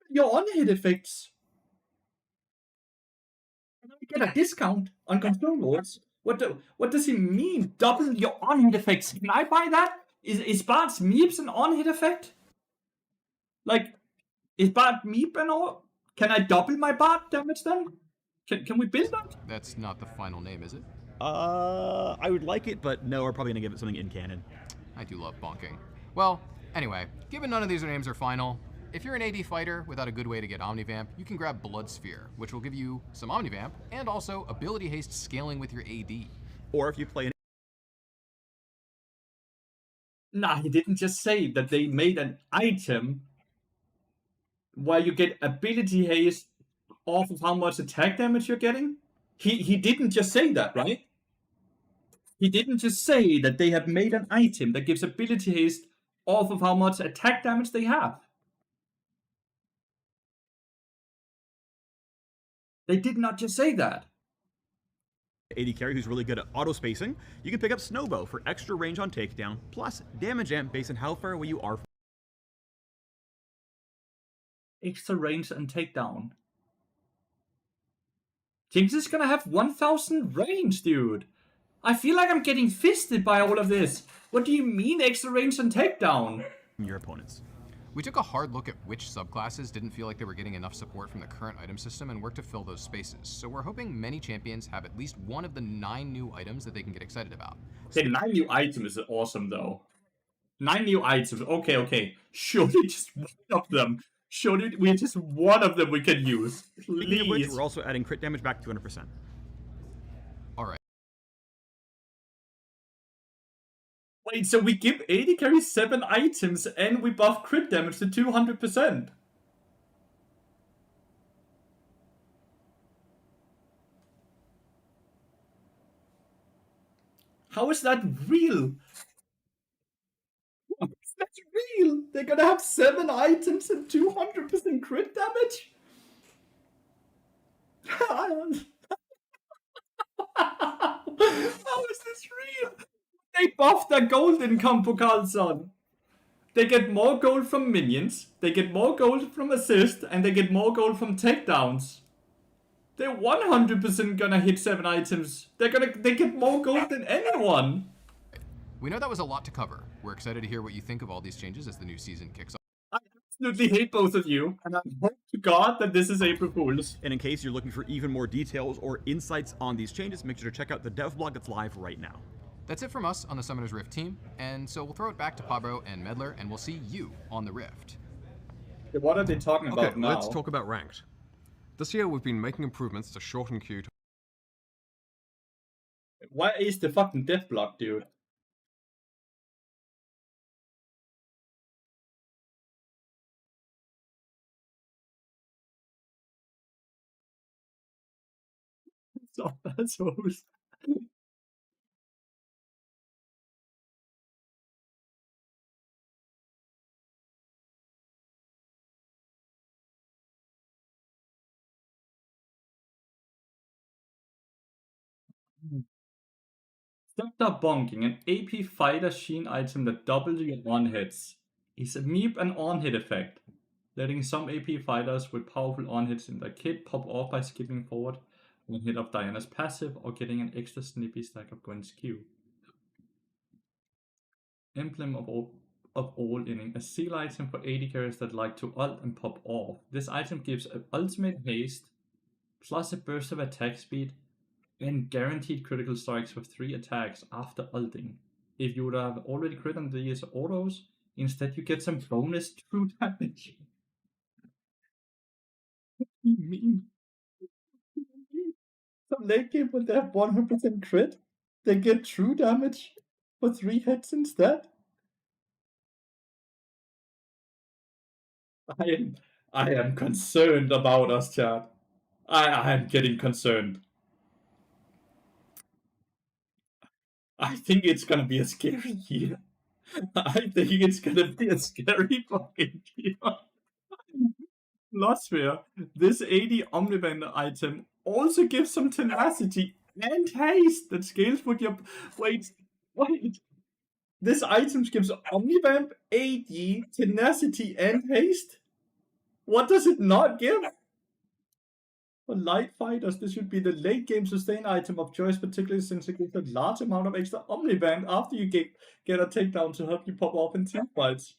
Your on-hit effects. And I get a discount on control lords. What does he mean? Double your on-hit effects. Can I buy that? Is Bart's Meeps an on-hit effect? Like, is Bart Meep and all? Can I double my Bart damage then? Can we build that? That's not the final name, is it? I would like it, but no, we're probably gonna give it something in canon. I do love bonking. Well, anyway, given none of these names are final, if you're an AD fighter without a good way to get Omnivamp, you can grab Blood Sphere, which will give you some Omnivamp and also ability haste scaling with your AD. Or if you play an Nah, he didn't just say that they made an item where you get ability haste off of how much attack damage you're getting. He didn't just say that, right? He didn't just say that they have made an item that gives ability haste off of how much attack damage they have. They did not just say that. AD carry who's really good at auto spacing, you can pick up Snowbow for extra range on takedown, plus damage amp based on how far away you are. Extra range and takedown. Jinx is gonna have 1000 range, dude. I feel like I'm getting fisted by all of this. What do you mean extra range and takedown? From your opponents. We took a hard look at which subclasses didn't feel like they were getting enough support from the current item system and worked to fill those spaces. So we're hoping many champions have at least one of the 9 new items that they can get excited about. Okay, 9 new items is awesome though. 9 new items. Okay. Surely just one of them. Surely we're just one of them we can use. Speaking of which, Please. we're also adding crit damage back to 200%. Alright. Wait, so we give AD carry 7 items and we buff crit damage to 200%. How is that real? How is that real? They're gonna have 7 items and 200% crit damage? is real. They buffed their golden combo, Carlson. They get more gold from minions, they get more gold from assist, and they get more gold from takedowns. They're 100% gonna hit 7 items. They get more gold than anyone. We know that was a lot to cover. We're excited to hear what you think of all these changes as the new season kicks off. I absolutely hate both of you, and I hope to God that this is April Fool's. And in case you're looking for even more details or insights on these changes, make sure to check out the dev blog that's live right now. That's it from us on the Summoner's Rift team, and so we'll throw it back to Pablo and Medler, and we'll see you on the Rift. What are they talking about Okay, now? let's talk about ranked. This year we've been making improvements to shorten queue to Why is the fucking death block, dude? So assholes. Stop bonking, an AP fighter sheen item that doubles your on hits. Is a meep and on hit effect, letting some AP fighters with powerful on hits in their kit pop off by skipping forward one hit of Diana's passive or getting an extra snippy stack of Gwen's Q. Emblem of all inning, a seal item for AD carriers that like to ult and pop off. This item gives an ultimate haste, plus a burst of attack speed, and guaranteed critical strikes for 3 attacks after ulting. If you would have already crit on these autos, instead you get some bonus true damage. What do you mean? Some late game when they have 100% crit, they get true damage for 3 hits instead? I am concerned about us, chat. I am getting concerned. I think it's gonna be a scary year. I think it's gonna be a scary fucking year. Lathyrus, this AD Omniband item also gives some tenacity and haste that scales with your. Wait. This item gives Omniband, AD, tenacity, and haste? What does it not give? For light fighters, this should be the late game sustain item of choice, particularly since it gives a large amount of extra Omniband after you get a takedown to help you pop off in team fights.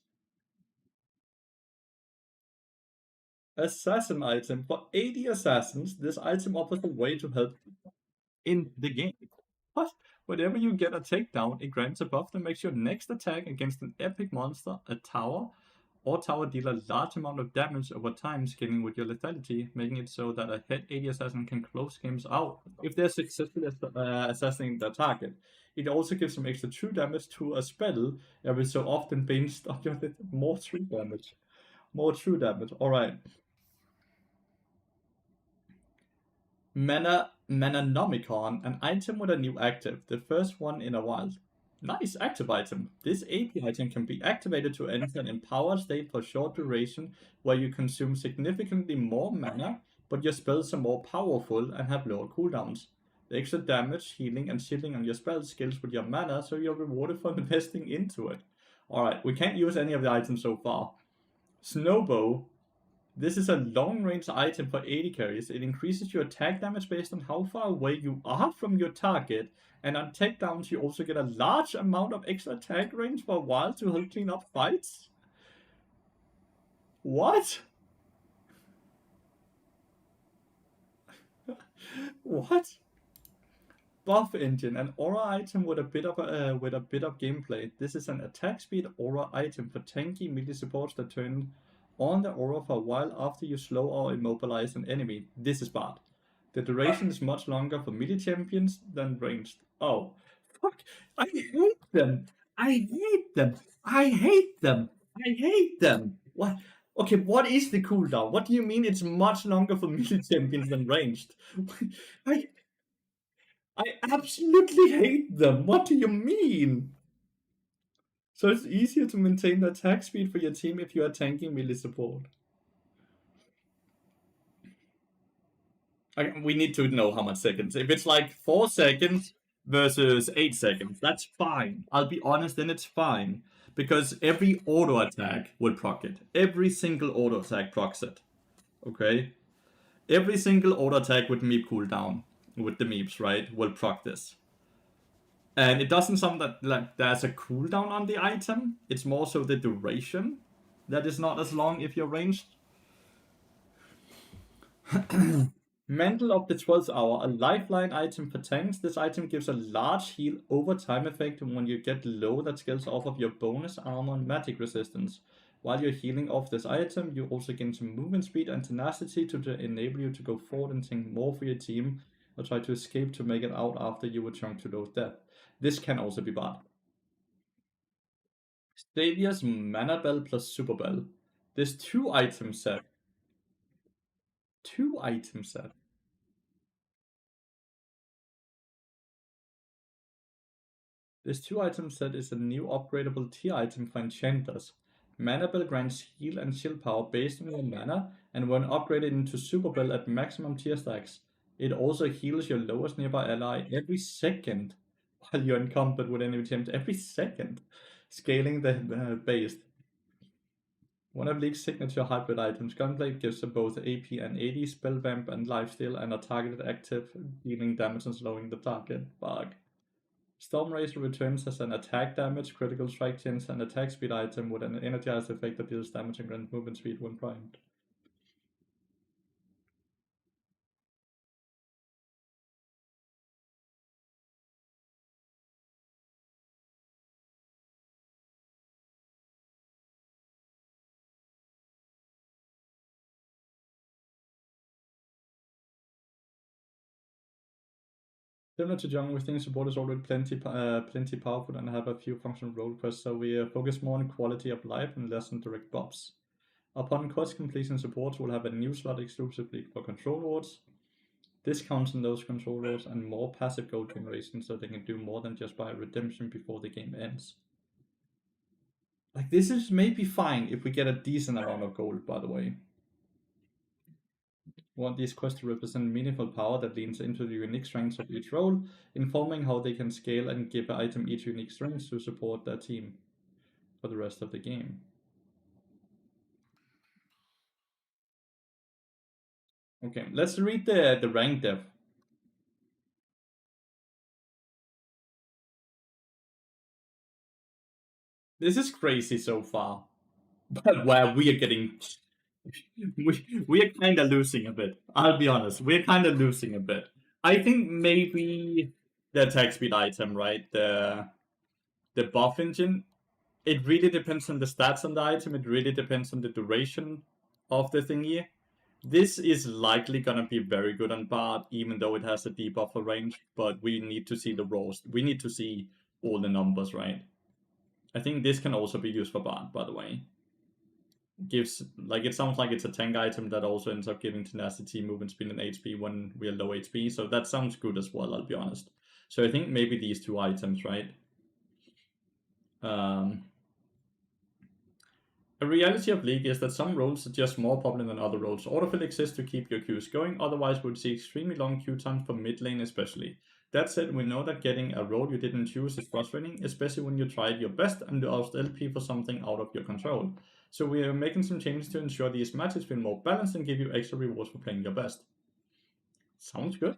Assassin item. For 80 assassins, this item offers a way to help in the game. What? Whenever you get a takedown, it grants a buff that makes your next attack against an epic monster, a tower, or tower deal a large amount of damage over time, scaling with your lethality, making it so that a head 80 assassin can close games out if they're successfully assassinating their target. It also gives some extra true damage to a spell every so often based on your more true damage. More true damage. Alright. Mananomicon, an item with a new active, the first one in a while. Nice active item. This AP item can be activated to enter an empowered state for short duration where you consume significantly more mana, but your spells are more powerful and have lower cooldowns. The extra damage, healing, and shielding on your spell scales with your mana, so you're rewarded for investing into it. Alright, we can't use any of the items so far. Snowbow. This is a long-range item for AD carries. It increases your attack damage based on how far away you are from your target, and on takedowns you also get a large amount of extra attack range for a while to help clean up fights. What? What? Buff engine, an aura item with a bit of gameplay. This is an attack speed aura item for tanky melee supports that turn on the aura for a while after you slow or immobilize an enemy. This is bad. The duration is much longer for melee champions than ranged. Oh, fuck. I hate them. I hate them. I hate them. I hate them. What? Okay, what is the cooldown? What do you mean it's much longer for melee champions than ranged? I absolutely hate them. What do you mean? So it's easier to maintain the attack speed for your team if you are tanking melee support. We need to know how much seconds. If it's like 4 seconds, versus 8 seconds. That's fine. I'll be honest, then it's fine. Because every auto attack will proc it. Every single auto attack procs it. Okay? Every single auto attack with meep cooldown, with the meeps, right, will proc this. And it doesn't sound that like there's a cooldown on the item. It's more so the duration that is not as long if you're ranged. Mantle of the 12th Hour, a lifeline item for tanks. This item gives a large heal over time effect when you get low that scales off of your bonus armor and magic resistance. While you're healing off this item, you also gain some movement speed and tenacity to enable you to go forward and tank more for your team, or try to escape to make it out after you return to low death. This can also be bad. Stadia's Mana Bell plus Super Bell. There's 2 item set. 2 item set. This 2 item set is a new upgradable tier item for enchanters. Mana Bell grants heal and chill power based on your mana, and when upgraded into Super Bell at maximum tier stacks, it also heals your lowest nearby ally every second while you're encumbered with enemy attempts. Every second, scaling the base. One of League's signature hybrid items, Gunblade gives both AP and AD, Spell Vamp and Lifesteal, and a targeted active, dealing damage and slowing the target. Bug. Storm Razor returns as an attack damage, critical strike chance, and attack speed item with an energized effect that deals damage and grants movement speed when primed. Similar to jungle, we think support is already plenty powerful and have a few functional role quests, so we focus more on quality of life and less on direct buffs. Upon quest completion, supports will have a new slot exclusively for control wards, discounts on those control wards, and more passive gold generation so they can do more than just buy redemption before the game ends. Like, this is maybe fine if we get a decent amount of gold, by the way. Want these quests to represent meaningful power that leans into the unique strengths of each role, informing how they can scale and give an item each unique strengths to support their team for the rest of the game. Okay, let's read the rank diff. This is crazy so far, but where we are getting, we are kind of losing a bit. I'll be honest, we're kind of losing a bit. I think maybe the attack speed item, right? The buff engine. It really depends on the stats on the item. It really depends on the duration of the thingy. This is likely gonna be very good on Bard, even though it has a debuffer range. But we need to see the raws. We need to see all the numbers, right? I think this can also be used for Bard, by the way. Gives, like, it sounds like it's a tank item that also ends up giving tenacity, movement speed, and HP when we are low HP. So that sounds good as well, I'll be honest. So I think maybe these 2 items, right? A reality of League is that some roles are just more popular than other roles. Autofill exists to keep your queues going, otherwise we would see extremely long queue times for mid lane especially. That said, we know that getting a role you didn't choose is frustrating, especially when you tried your best and asked LP for something out of your control. So we are making some changes to ensure these matches feel more balanced and give you extra rewards for playing your best. Sounds good.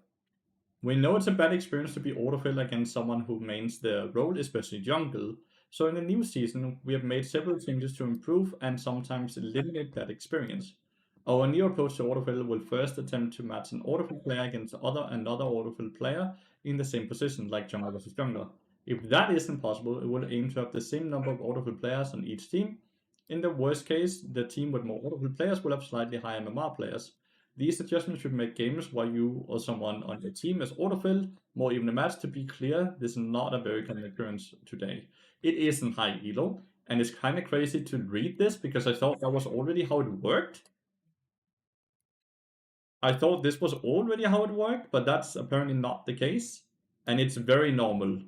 We know it's a bad experience to be autofill against someone who mains the role, especially jungle. So in the new season, we have made several changes to improve and sometimes eliminate that experience. Our new approach to autofill will first attempt to match an autofill player against another autofill player in the same position, like jungle versus jungler. If that isn't possible, it will aim to have the same number of autofill players on each team. In the worst case, the team with more autofill players will have slightly higher MMR players. These adjustments should make games where you or someone on your team is autofill more evenly matched. To be clear, this is not a very common occurrence today. It isn't high elo, and it's kind of crazy to read this because I thought that was already how it worked. I thought this was already how it worked, but that's apparently not the case. And it's very normal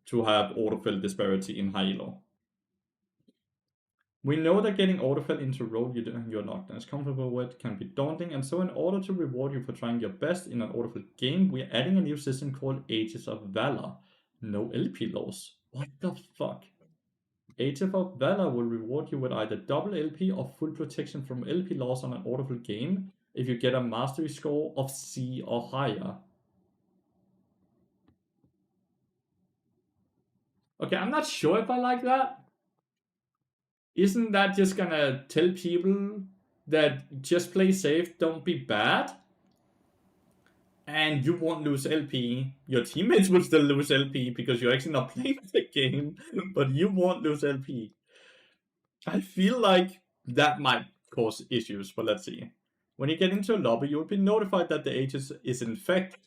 to have autofill disparity in high elo. We know that getting autofill into a role you're not as comfortable with can be daunting, and so in order to reward you for trying your best in an autofill game, we're adding a new system called Ages of Valor. No LP loss. What the fuck? Ages of Valor will reward you with either double LP or full protection from LP loss on an autofill game if you get a mastery score of C or higher. Okay, I'm not sure if I like that. Isn't that just gonna tell people that just play safe, don't be bad? And you won't lose LP. Your teammates will still lose LP because you're actually not playing the game, but you won't lose LP. I feel like that might cause issues, but let's see. When you get into a lobby, you'll be notified that the Aegis is infected.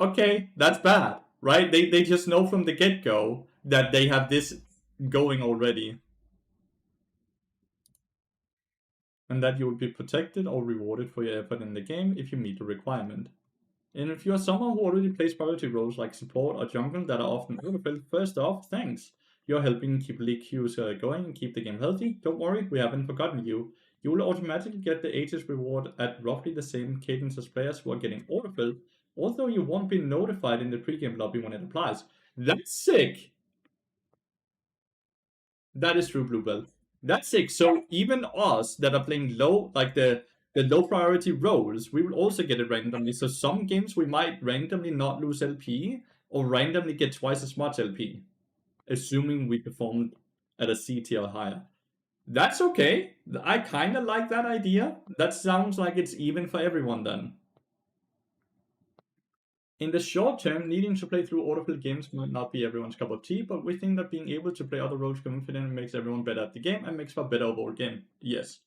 Okay, that's bad, right? They just know from the get-go that they have this going already. And that you will be protected or rewarded for your effort in the game if you meet the requirement. And if you're someone who already plays priority roles like support or jungle that are often overfilled, first off, thanks. You're helping keep league queues going and keep the game healthy. Don't worry, we haven't forgotten you. You will automatically get the Aegis reward at roughly the same cadence as players who are getting autofilled, although you won't be notified in the pregame lobby when it applies. That's sick! That is true, Bluebell. That's sick. So even us that are playing low, like the low priority roles, we will also get it randomly. So some games we might randomly not lose LP or randomly get twice as much LP, assuming we performed at a C tier or higher. That's okay. I kind of like that idea. That sounds like it's even for everyone then. In the short term, needing to play through autofill games might not be everyone's cup of tea, but we think that being able to play other roles confidently makes everyone better at the game and makes for a better overall game. Yes.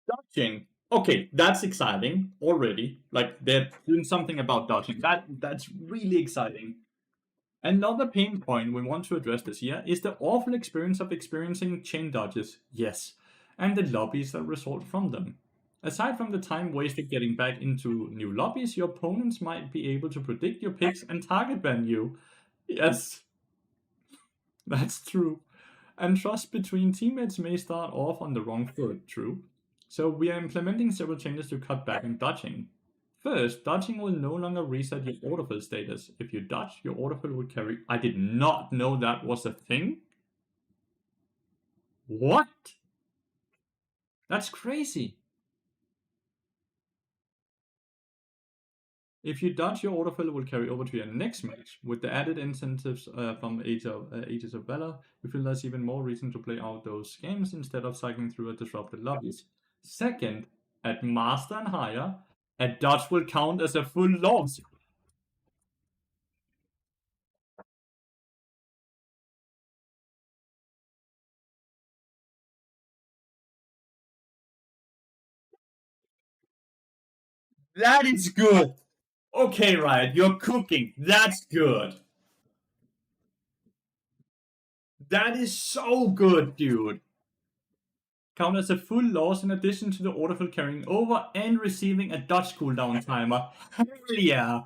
Dodging. Okay, that's exciting already. Like, they're doing something about dodging. That's really exciting. Another pain point we want to address this year is the awful experience of experiencing chain dodges. Yes. And the lobbies that result from them. Aside from the time wasted getting back into new lobbies, your opponents might be able to predict your picks and target ban you. Yes, that's true. And trust between teammates may start off on the wrong foot, true. So we are implementing several changes to cut back on dodging. First, dodging will no longer reset your autofill status. If you dodge, your autofill will carry... I did not know that was a thing. What? That's crazy. If you dodge, your autofill will carry over to your next match. With the added incentives from Ages of Valor, we feel there's even more reason to play out those games instead of cycling through a disrupted lobbies. Second, at Master and higher, a dodge will count as a full loss. That is good. Okay, Riot, you're cooking. That's good. That is so good, dude. Count as a full loss in addition to the autofill carrying over and receiving a dodge cooldown timer. Hell yeah.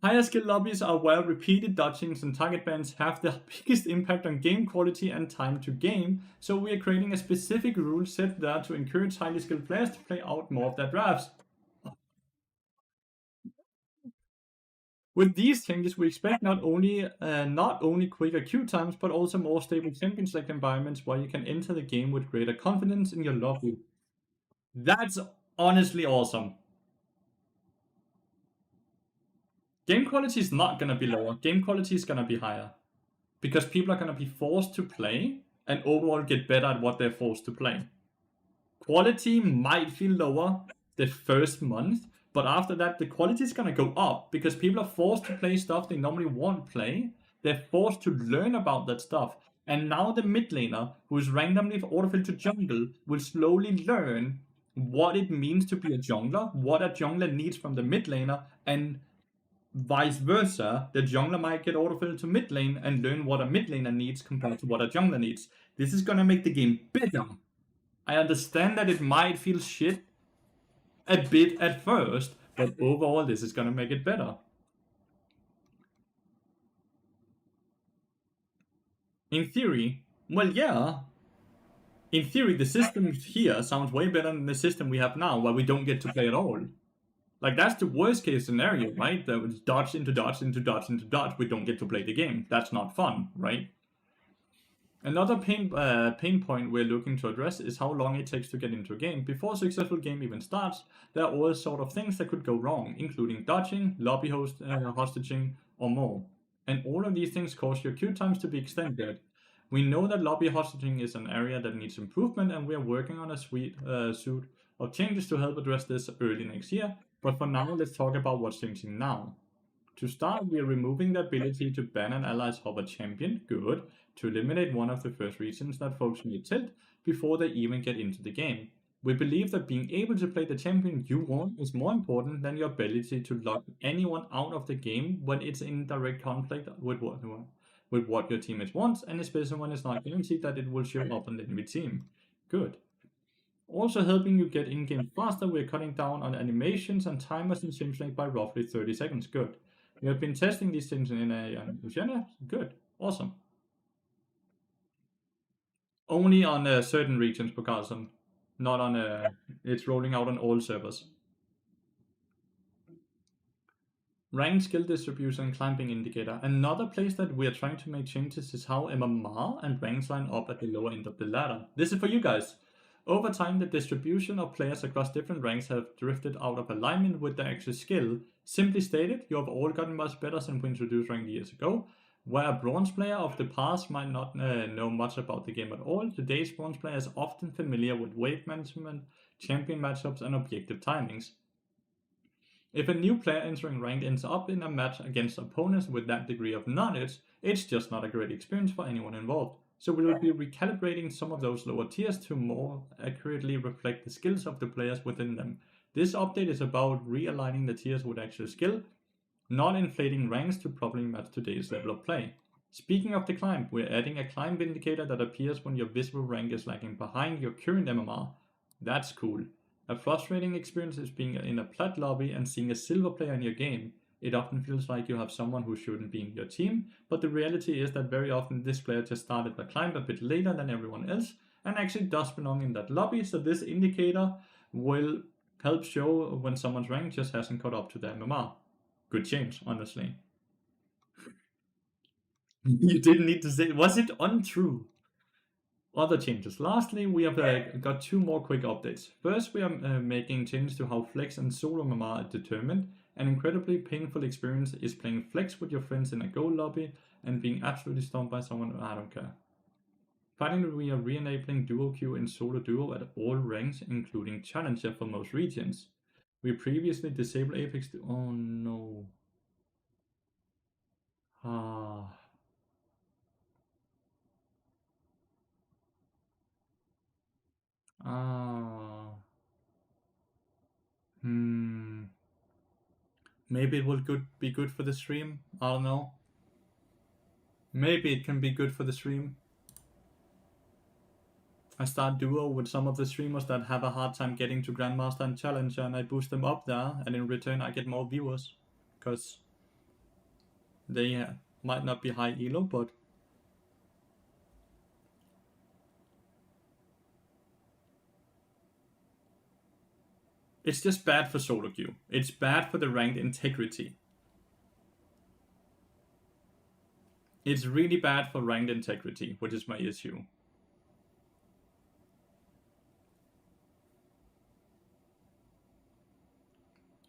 Higher skill lobbies are where repeated dodgings and target bans have the biggest impact on game quality and time to game, so we are creating a specific rule set there to encourage highly skilled players to play out more of their drafts. With these changes, we expect not only quicker queue times, but also more stable champion-select environments where you can enter the game with greater confidence in your lobby. That's honestly awesome. Game quality is not going to be lower. Game quality is going to be higher. Because people are going to be forced to play and overall get better at what they're forced to play. Quality might feel lower the first month, but after that, the quality is going to go up because people are forced to play stuff they normally won't play. They're forced to learn about that stuff. And now the mid laner, who is randomly autofilled to jungle, will slowly learn what it means to be a jungler, what a jungler needs from the mid laner, and vice versa. The jungler might get autofilled to mid lane and learn what a mid laner needs compared to what a jungler needs. This is going to make the game better. I understand that it might feel shit a bit at first, but overall this is going to make it better. In theory, well, yeah. In theory, the system here sounds way better than the system we have now, where we don't get to play at all. Like, that's the worst case scenario, right? That was dodge into dodge into dodge into dodge. We don't get to play the game. That's not fun, right? Another pain point we're looking to address is how long it takes to get into a game. Before a successful game even starts, there are all sort of things that could go wrong, including dodging, lobby hostaging, or more. And all of these things cause your queue times to be extended. We know that lobby hostaging is an area that needs improvement, and we are working on a suite of changes to help address this early next year. But for now, let's talk about what's changing now. To start, we are removing the ability to ban an ally's hover champion, good, to eliminate one of the first reasons that folks may tilt before they even get into the game. We believe that being able to play the champion you want is more important than your ability to lock anyone out of the game when it's in direct conflict with what your teammate wants, and especially when it's not guaranteed that it will show up on the enemy team. Good. Also helping you get in-game faster, we're cutting down on animations and timers in Simslate by roughly 30 seconds. Good. We have been testing these things in NA and Luciana. Good. Awesome. Only on certain regions, Pokazan. Not on... it's rolling out on all servers. Rank skill distribution and climbing indicator. Another place that we are trying to make changes is how MMR and ranks line up at the lower end of the ladder. This is for you guys. Over time, the distribution of players across different ranks have drifted out of alignment with their actual skill. Simply stated, you have all gotten much better since we introduced ranked years ago. Where a bronze player of the past might not know much about the game at all, today's bronze player is often familiar with wave management, champion matchups, and objective timings. If a new player entering ranked ends up in a match against opponents with that degree of knowledge, it's just not a great experience for anyone involved. So we will be recalibrating some of those lower tiers to more accurately reflect the skills of the players within them. This update is about realigning the tiers with actual skill, not inflating ranks to properly match today's level of play. Speaking of the climb, we're adding a climb indicator that appears when your visible rank is lagging behind your current MMR. That's cool. A frustrating experience is being in a plat lobby and seeing a silver player in your game. It often feels like you have someone who shouldn't be in your team, but the reality is that very often this player just started the climb a bit later than everyone else and actually does belong in that lobby, so this indicator will help show when someone's rank just hasn't caught up to their MMR. Good change, honestly. You didn't need to say, was it untrue? Other changes. Lastly, we have got two more quick updates. First, we are making changes to how flex and solo MMR are determined. An incredibly painful experience is playing flex with your friends in a gold lobby and being absolutely stumped by someone. I don't care. Finally, we are re-enabling duo queue and solo duo at all ranks, including challenger for most regions. We previously disabled Apex. Oh no. Maybe it will be good for the stream. I don't know. Maybe it can be good for the stream. I start duo with some of the streamers that have a hard time getting to Grandmaster and Challenger, and I boost them up there, and in return I get more viewers. Because they might not be high elo, but it's just bad for solo queue. It's bad for the ranked integrity. It's really bad for ranked integrity, which is my issue.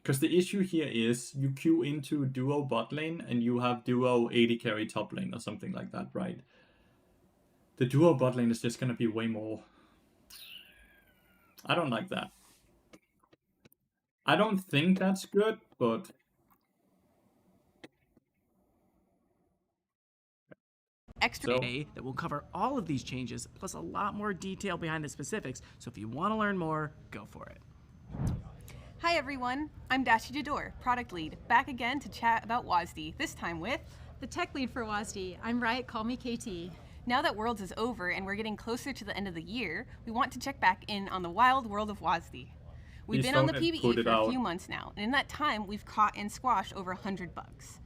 Because the issue here is you queue into duo bot lane and you have duo 80 carry top lane or something like that, right? The duo bot lane is just going to be way more... I don't like that. I don't think that's good, but... Extra that will cover all of these changes, plus a lot more detail behind the specifics, so if you want to learn more, go for it. Hi everyone, I'm Dashi Jador, product lead, back again to chat about WASD, this time with... the tech lead for WASD. I'm Riot, call me KT. Now that Worlds is over and we're getting closer to the end of the year, we want to check back in on the wild world of WASD. We've been on the PvE for a few months now, and in that time, we've caught and squashed over 100 bugs.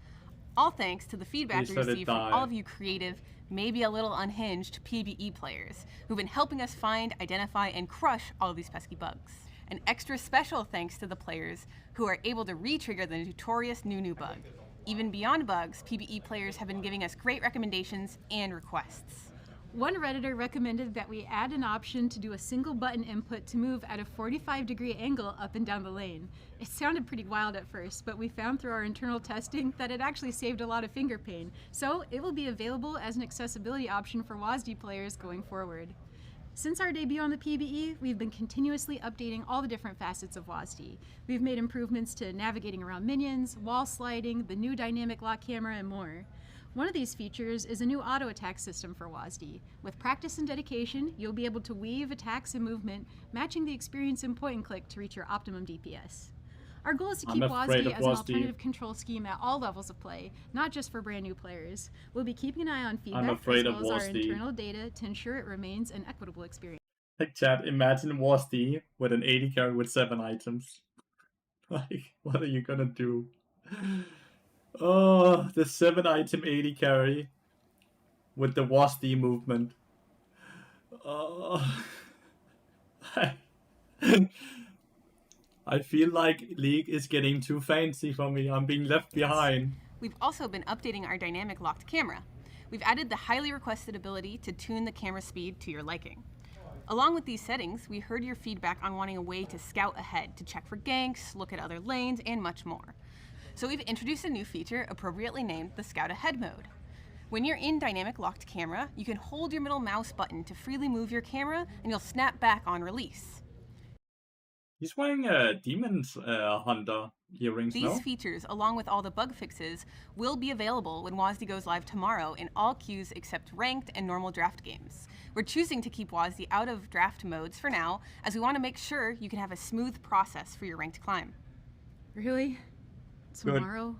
All thanks to the feedback we Please let it received from die. all of you creative, maybe a little unhinged PvE players who've been helping us find, identify, and crush all of these pesky bugs. An extra special thanks to the players who are able to re-trigger the notorious new bug. Even beyond bugs, PvE players have been giving us great recommendations and requests. One Redditor recommended that we add an option to do a single button input to move at a 45-degree angle up and down the lane. It sounded pretty wild at first, but we found through our internal testing that it actually saved a lot of finger pain. So it will be available as an accessibility option for WASD players going forward. Since our debut on the PvE, we've been continuously updating all the different facets of WASD. We've made improvements to navigating around minions, wall sliding, the new dynamic lock camera, and more. One of these features is a new auto attack system for WASD. With practice and dedication, you'll be able to weave attacks and movement, matching the experience in point and click to reach your optimum DPS. Our goal is to keep WASD as an alternative control scheme at all levels of play, not just for brand new players. We'll be keeping an eye on feedback as well as our internal data to ensure it remains an equitable experience. Like, chat, imagine WASD with an 80 carry with 7 items. Like, what are you gonna do? Oh, the 7 item 80 carry with the WASD movement. Oh. I feel like League is getting too fancy for me. I'm being left behind. We've also been updating our dynamic locked camera. We've added the highly requested ability to tune the camera speed to your liking. Along with these settings, we heard your feedback on wanting a way to scout ahead, to check for ganks, look at other lanes, and much more. So we've introduced a new feature appropriately named the Scout Ahead mode. When you're in dynamic locked camera, you can hold your middle mouse button to freely move your camera, and you'll snap back on release. He's wearing a Demon's Hunter earrings, These no? features, along with all the bug fixes, will be available when WASD goes live tomorrow in all queues except ranked and normal draft games. We're choosing to keep WASD out of draft modes for now, as we want to make sure you can have a smooth process for your ranked climb. Really? Tomorrow?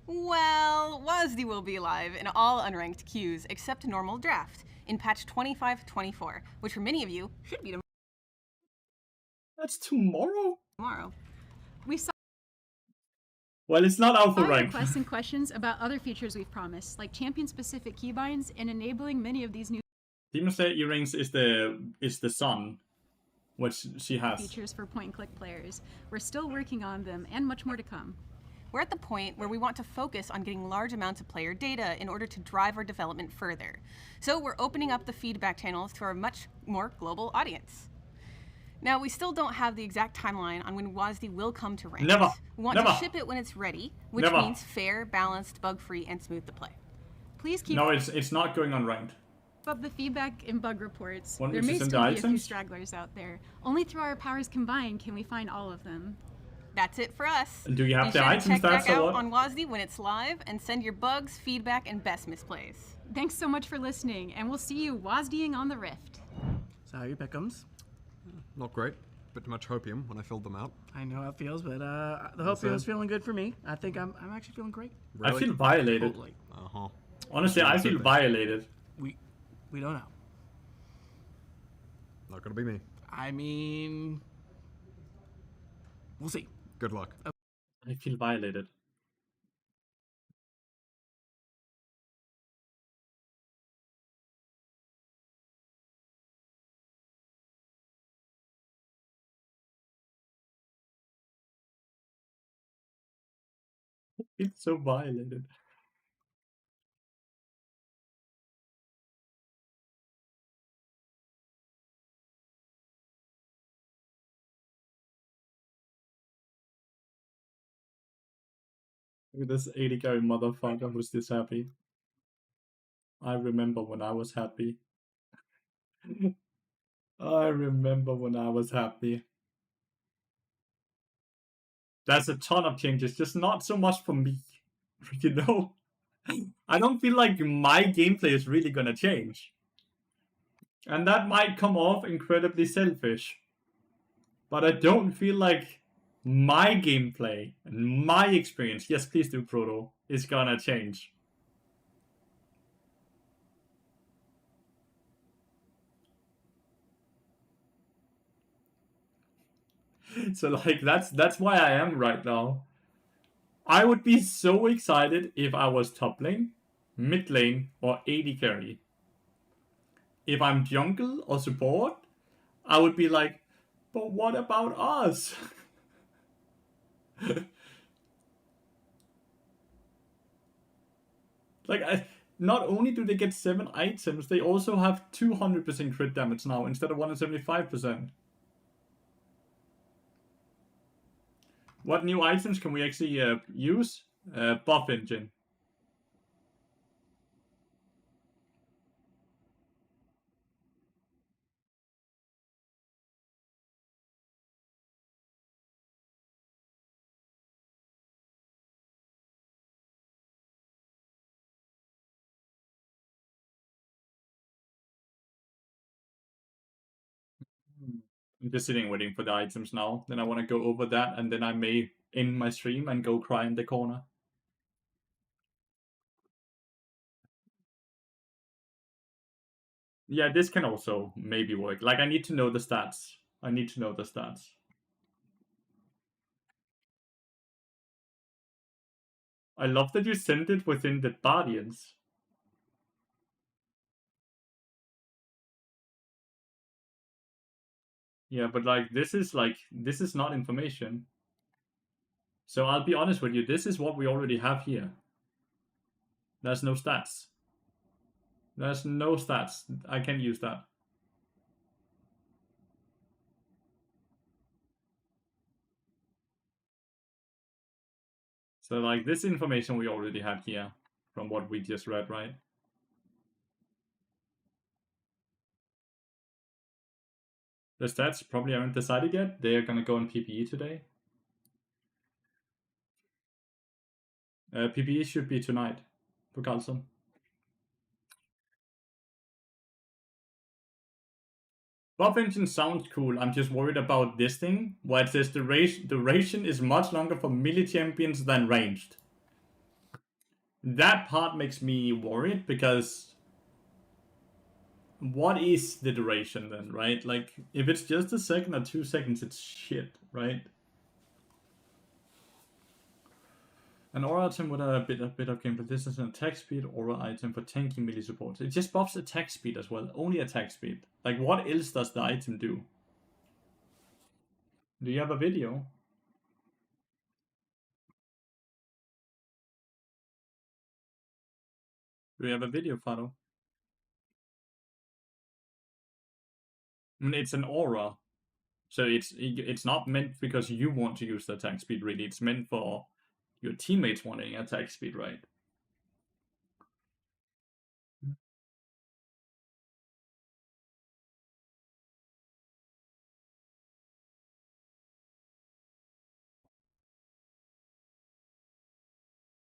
Well, WASD will be live in all unranked queues except normal draft in patch 25.24, which for many of you should be That's tomorrow? tomorrow. We saw Well, it's not out for all rank. requests and questions about other features we've promised, like champion-specific keybinds and enabling many of these new Demon Slayer earrings is the sun, which she has. features for point-and-click players. We're still working on them, and much more to come. We're at the point where we want to focus on getting large amounts of player data in order to drive our development further. So we're opening up the feedback channels to our much more global audience. Now, we still don't have the exact timeline on when WASD will come to ranked. Never. We want Never. to ship it when it's ready, which Never. means fair, balanced, bug-free, and smooth to play. Please keep No, it's not going on ranked. up the feedback and bug reports. One There which may is in still the be a few items? stragglers out there. Only through our powers combined can we find all of them. That's it for us. And do you have Be the sure to items check back stats or out what? on WASD when it's live and send your bugs, feedback, and best misplays. Thanks so much for listening, and we'll see you WASDing on the Rift. So how are your pickums? Not great. Bit too much hopium when I filled them out. I know how it feels, but the hopium is feeling good for me. I think I'm actually feeling great. I feel violated. Totally. Uh-huh. Honestly, I feel violated. We don't know. Not gonna be me. I mean, we'll see. Good luck. I feel violated. I feel so violated. Look at this 80 carry motherfucker who's this happy. I remember when I was happy. I remember when I was happy. There's a ton of changes, just not so much for me. You know? I don't feel like my gameplay is really gonna change. And that might come off incredibly selfish. But I don't feel like my gameplay and my experience, yes please do Proto, is gonna change. So like that's why I am right now. I would be so excited if I was top lane, mid lane, or AD carry. If I'm jungle or support, I would be like, but what about us? Like, not only do they get 7 items, they also have 200% crit damage now instead of 175%. What new items can we actually use? Buff engine. I'm just sitting waiting for the items now. Then I want to go over that, and then I may end my stream and go cry in the corner. Yeah, this can also maybe work. Like, I need to know the stats. I need to know the stats. I love that you sent it within the Guardians. Yeah, but like, this is not information. So I'll be honest with you, this is what we already have here. There's no stats. There's no stats. I can use that. So like, this information we already have here from what we just read, right? The stats probably haven't decided yet. They're gonna go on PPE today. PPE should be tonight for Carlson. Buff engine sounds cool. I'm just worried about this thing, where it says duration is much longer for melee champions than ranged. That part makes me worried, because what is the duration then, right? Like, if it's just a second or 2 seconds, it's shit, right? An aura item with a bit of gameplay. This is an attack speed aura item for tanky melee support. It just buffs attack speed as well. Only attack speed. Like, what else does the item do? Do you have a video? Do you have a video, Fado? I mean, it's an aura. So it's not meant because you want to use the attack speed, really. It's meant for your teammates wanting attack speed, right?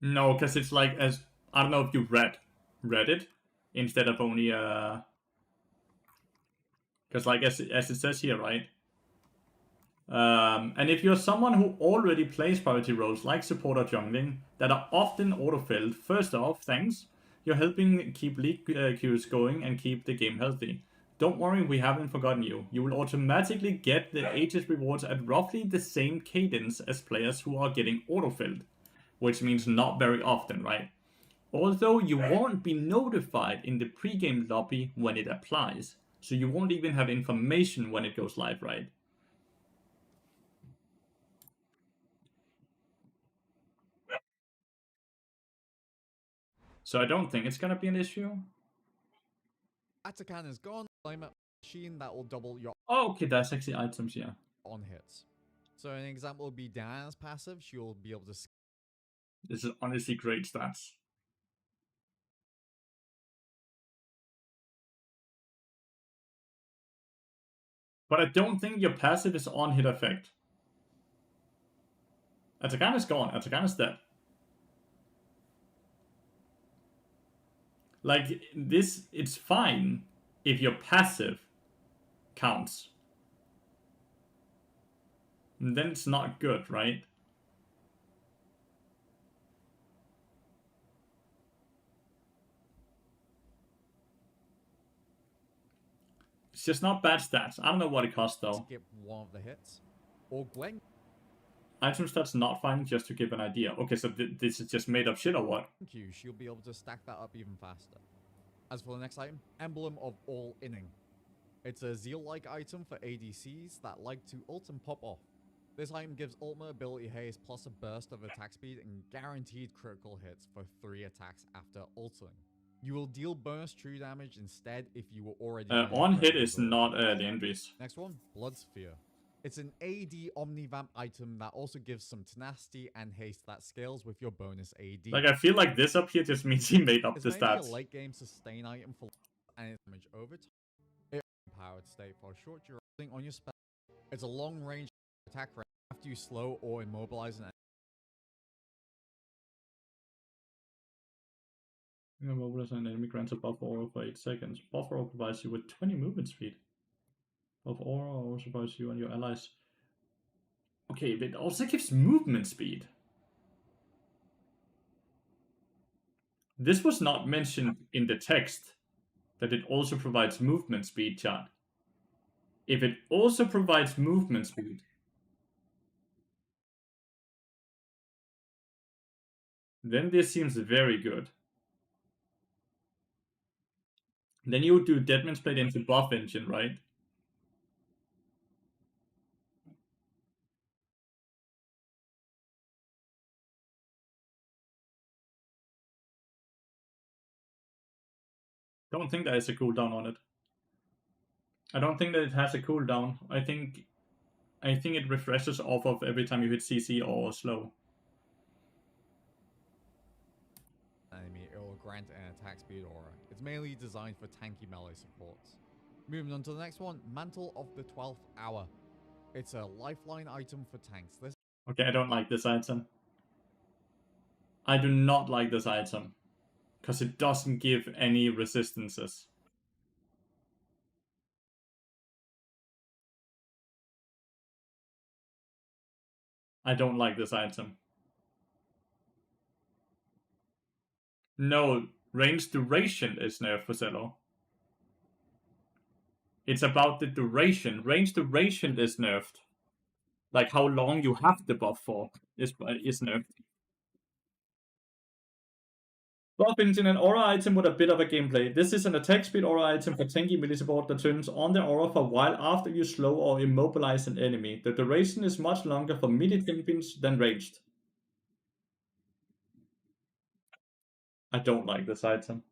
No, because it's like, as I don't know if you read it instead of only because like as it says here, right? And if you're someone who already plays priority roles like support or jungling that are often auto-filled, first off, thanks. You're helping keep league queues going and keep the game healthy. Don't worry, we haven't forgotten you. You will automatically get the Aegis rewards at roughly the same cadence as players who are getting auto-filled, which means not very often, right? Although you won't be notified in the pre-game lobby when it applies, so you won't even have information when it goes live, right? So I don't think it's gonna be an issue. Atakan is gone. Climate machine that will double your Oh, okay, that's actually items, yeah. on hits. So an example would be Diana's passive. She'll be able to This is honestly great stats. But I don't think your passive is on hit effect. Atakan is gone. Atakan is dead. Like, this, it's fine if your passive counts. And then it's not good, right? It's just not bad stats. I don't know what it costs though. skip one of the hits. Or Gwen Item stats not fine, just to give an idea. Okay, so this is just made up shit or what? you, she'll be able to stack that up even faster. As for the next item, Emblem of All Inning. It's a Zeal-like item for ADCs that like to ult and pop off. This item gives ultimate ability haste plus a burst of attack speed and guaranteed critical hits for 3 attacks after ulting. You will deal bonus true damage instead if you were already On hit is not the injuries. Next one, Blood Sphere. It's an AD Omnivamp item that also gives some tenacity and haste that scales with your bonus AD. Like, I feel like this up here just means he made up It's the mainly stats. a late game sustain item for and its damage over time. It's powered state for a short duration on your spell. It's a long range attack range after you slow or immobilize an enemy. Mobilize an enemy grants a buff aura for 8 seconds. Buff aura provides you with 20 movement speed. Buff aura also provides you and your allies. Okay, but it also gives movement speed. This was not mentioned in the text, that it also provides movement speed, chat. If it also provides movement speed, then this seems very good. Then you would do Deadman's Blade into buff engine, right? Don't think there is a cooldown on it. I don't think that it has a cooldown. I think it refreshes off of every time you hit CC or slow. Enemy, it will grant an attack speed aura. It's mainly designed for tanky melee supports. Moving on to the next one, Mantle of the 12th Hour. It's a lifeline item for tanks. Okay, I don't like this item. I do not like this item. Because it doesn't give any resistances. I don't like this item. No, range duration is nerfed for Zelo. It's about the duration. Range duration is nerfed. Like how long you have the buff for is nerfed. Buff engine and aura item with a bit of a gameplay. This is an attack speed aura item for tanky melee support that turns on the aura for a while after you slow or immobilize an enemy. The duration is much longer for melee champions than ranged. I don't like this item.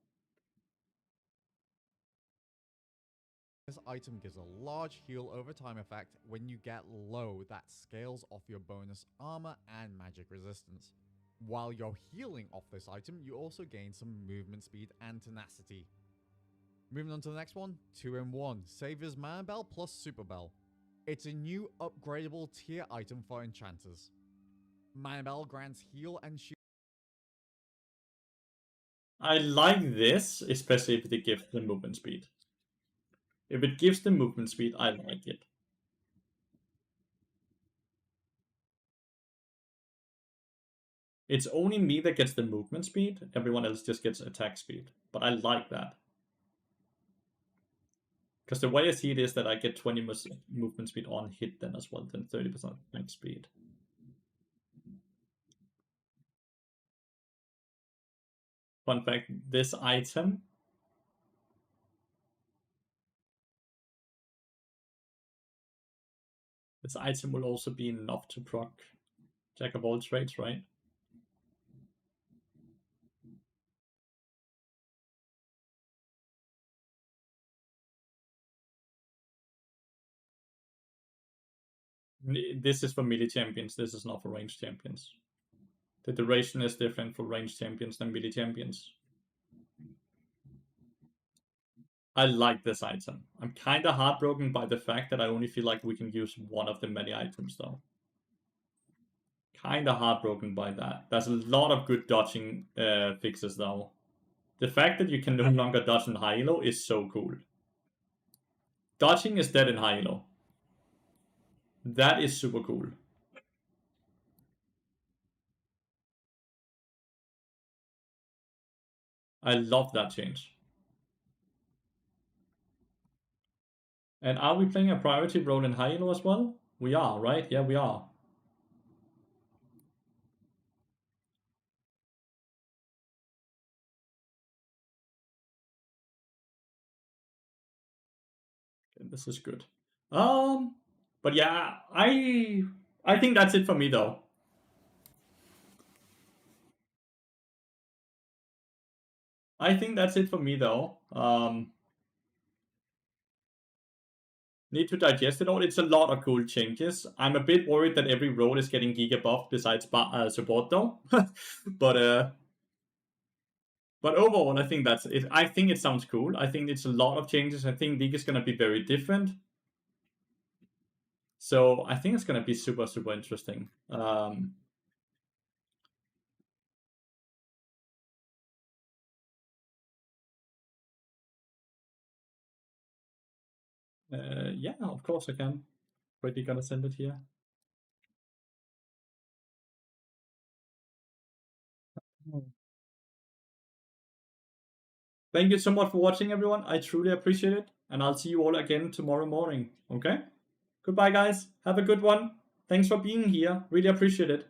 This item gives a large heal over time effect when you get low that scales off your bonus armor and magic resistance. While you're healing off this item, you also gain some movement speed and tenacity. Moving on to the next one, 2-in-1, Savior's Mana Bell plus Super Bell. It's a new upgradable tier item for enchanters. Mana Bell grants heal and shield. I like this, especially if it gives the movement speed. If it gives the movement speed, I like it. It's only me that gets the movement speed, everyone else just gets attack speed. But I like that. Because the way I see it is that I get 20 movement speed on hit then as well, then 30% attack speed. Fun fact, this item will also be enough to proc Jack of all trades, right? This is for melee champions, this is not for ranged champions. The duration is different for ranged champions than melee champions. I like this item. I'm kinda heartbroken by the fact that I only feel like we can use one of the many items though. Kinda heartbroken by that. There's a lot of good dodging fixes though. The fact that you can no longer dodge in high elo is so cool. Dodging is dead in high elo. That is super cool. I love that change. And are we playing a priority role in high elo as well? We are, right? Yeah, we are. This is good. But yeah, I think that's it for me though. I think that's it for me though. Need to digest it all. It's a lot of cool changes. I'm a bit worried that every role is getting giga buffed besides support though. But overall, I think that's it. I think it sounds cool. I think it's a lot of changes. I think League is gonna be very different. So I think it's gonna be super, super interesting. Yeah, of course I can. Quickly gonna send it here. Thank you so much for watching, everyone. I truly appreciate it. And I'll see you all again tomorrow morning. Okay? Goodbye, guys. Have a good one. Thanks for being here. Really appreciate it.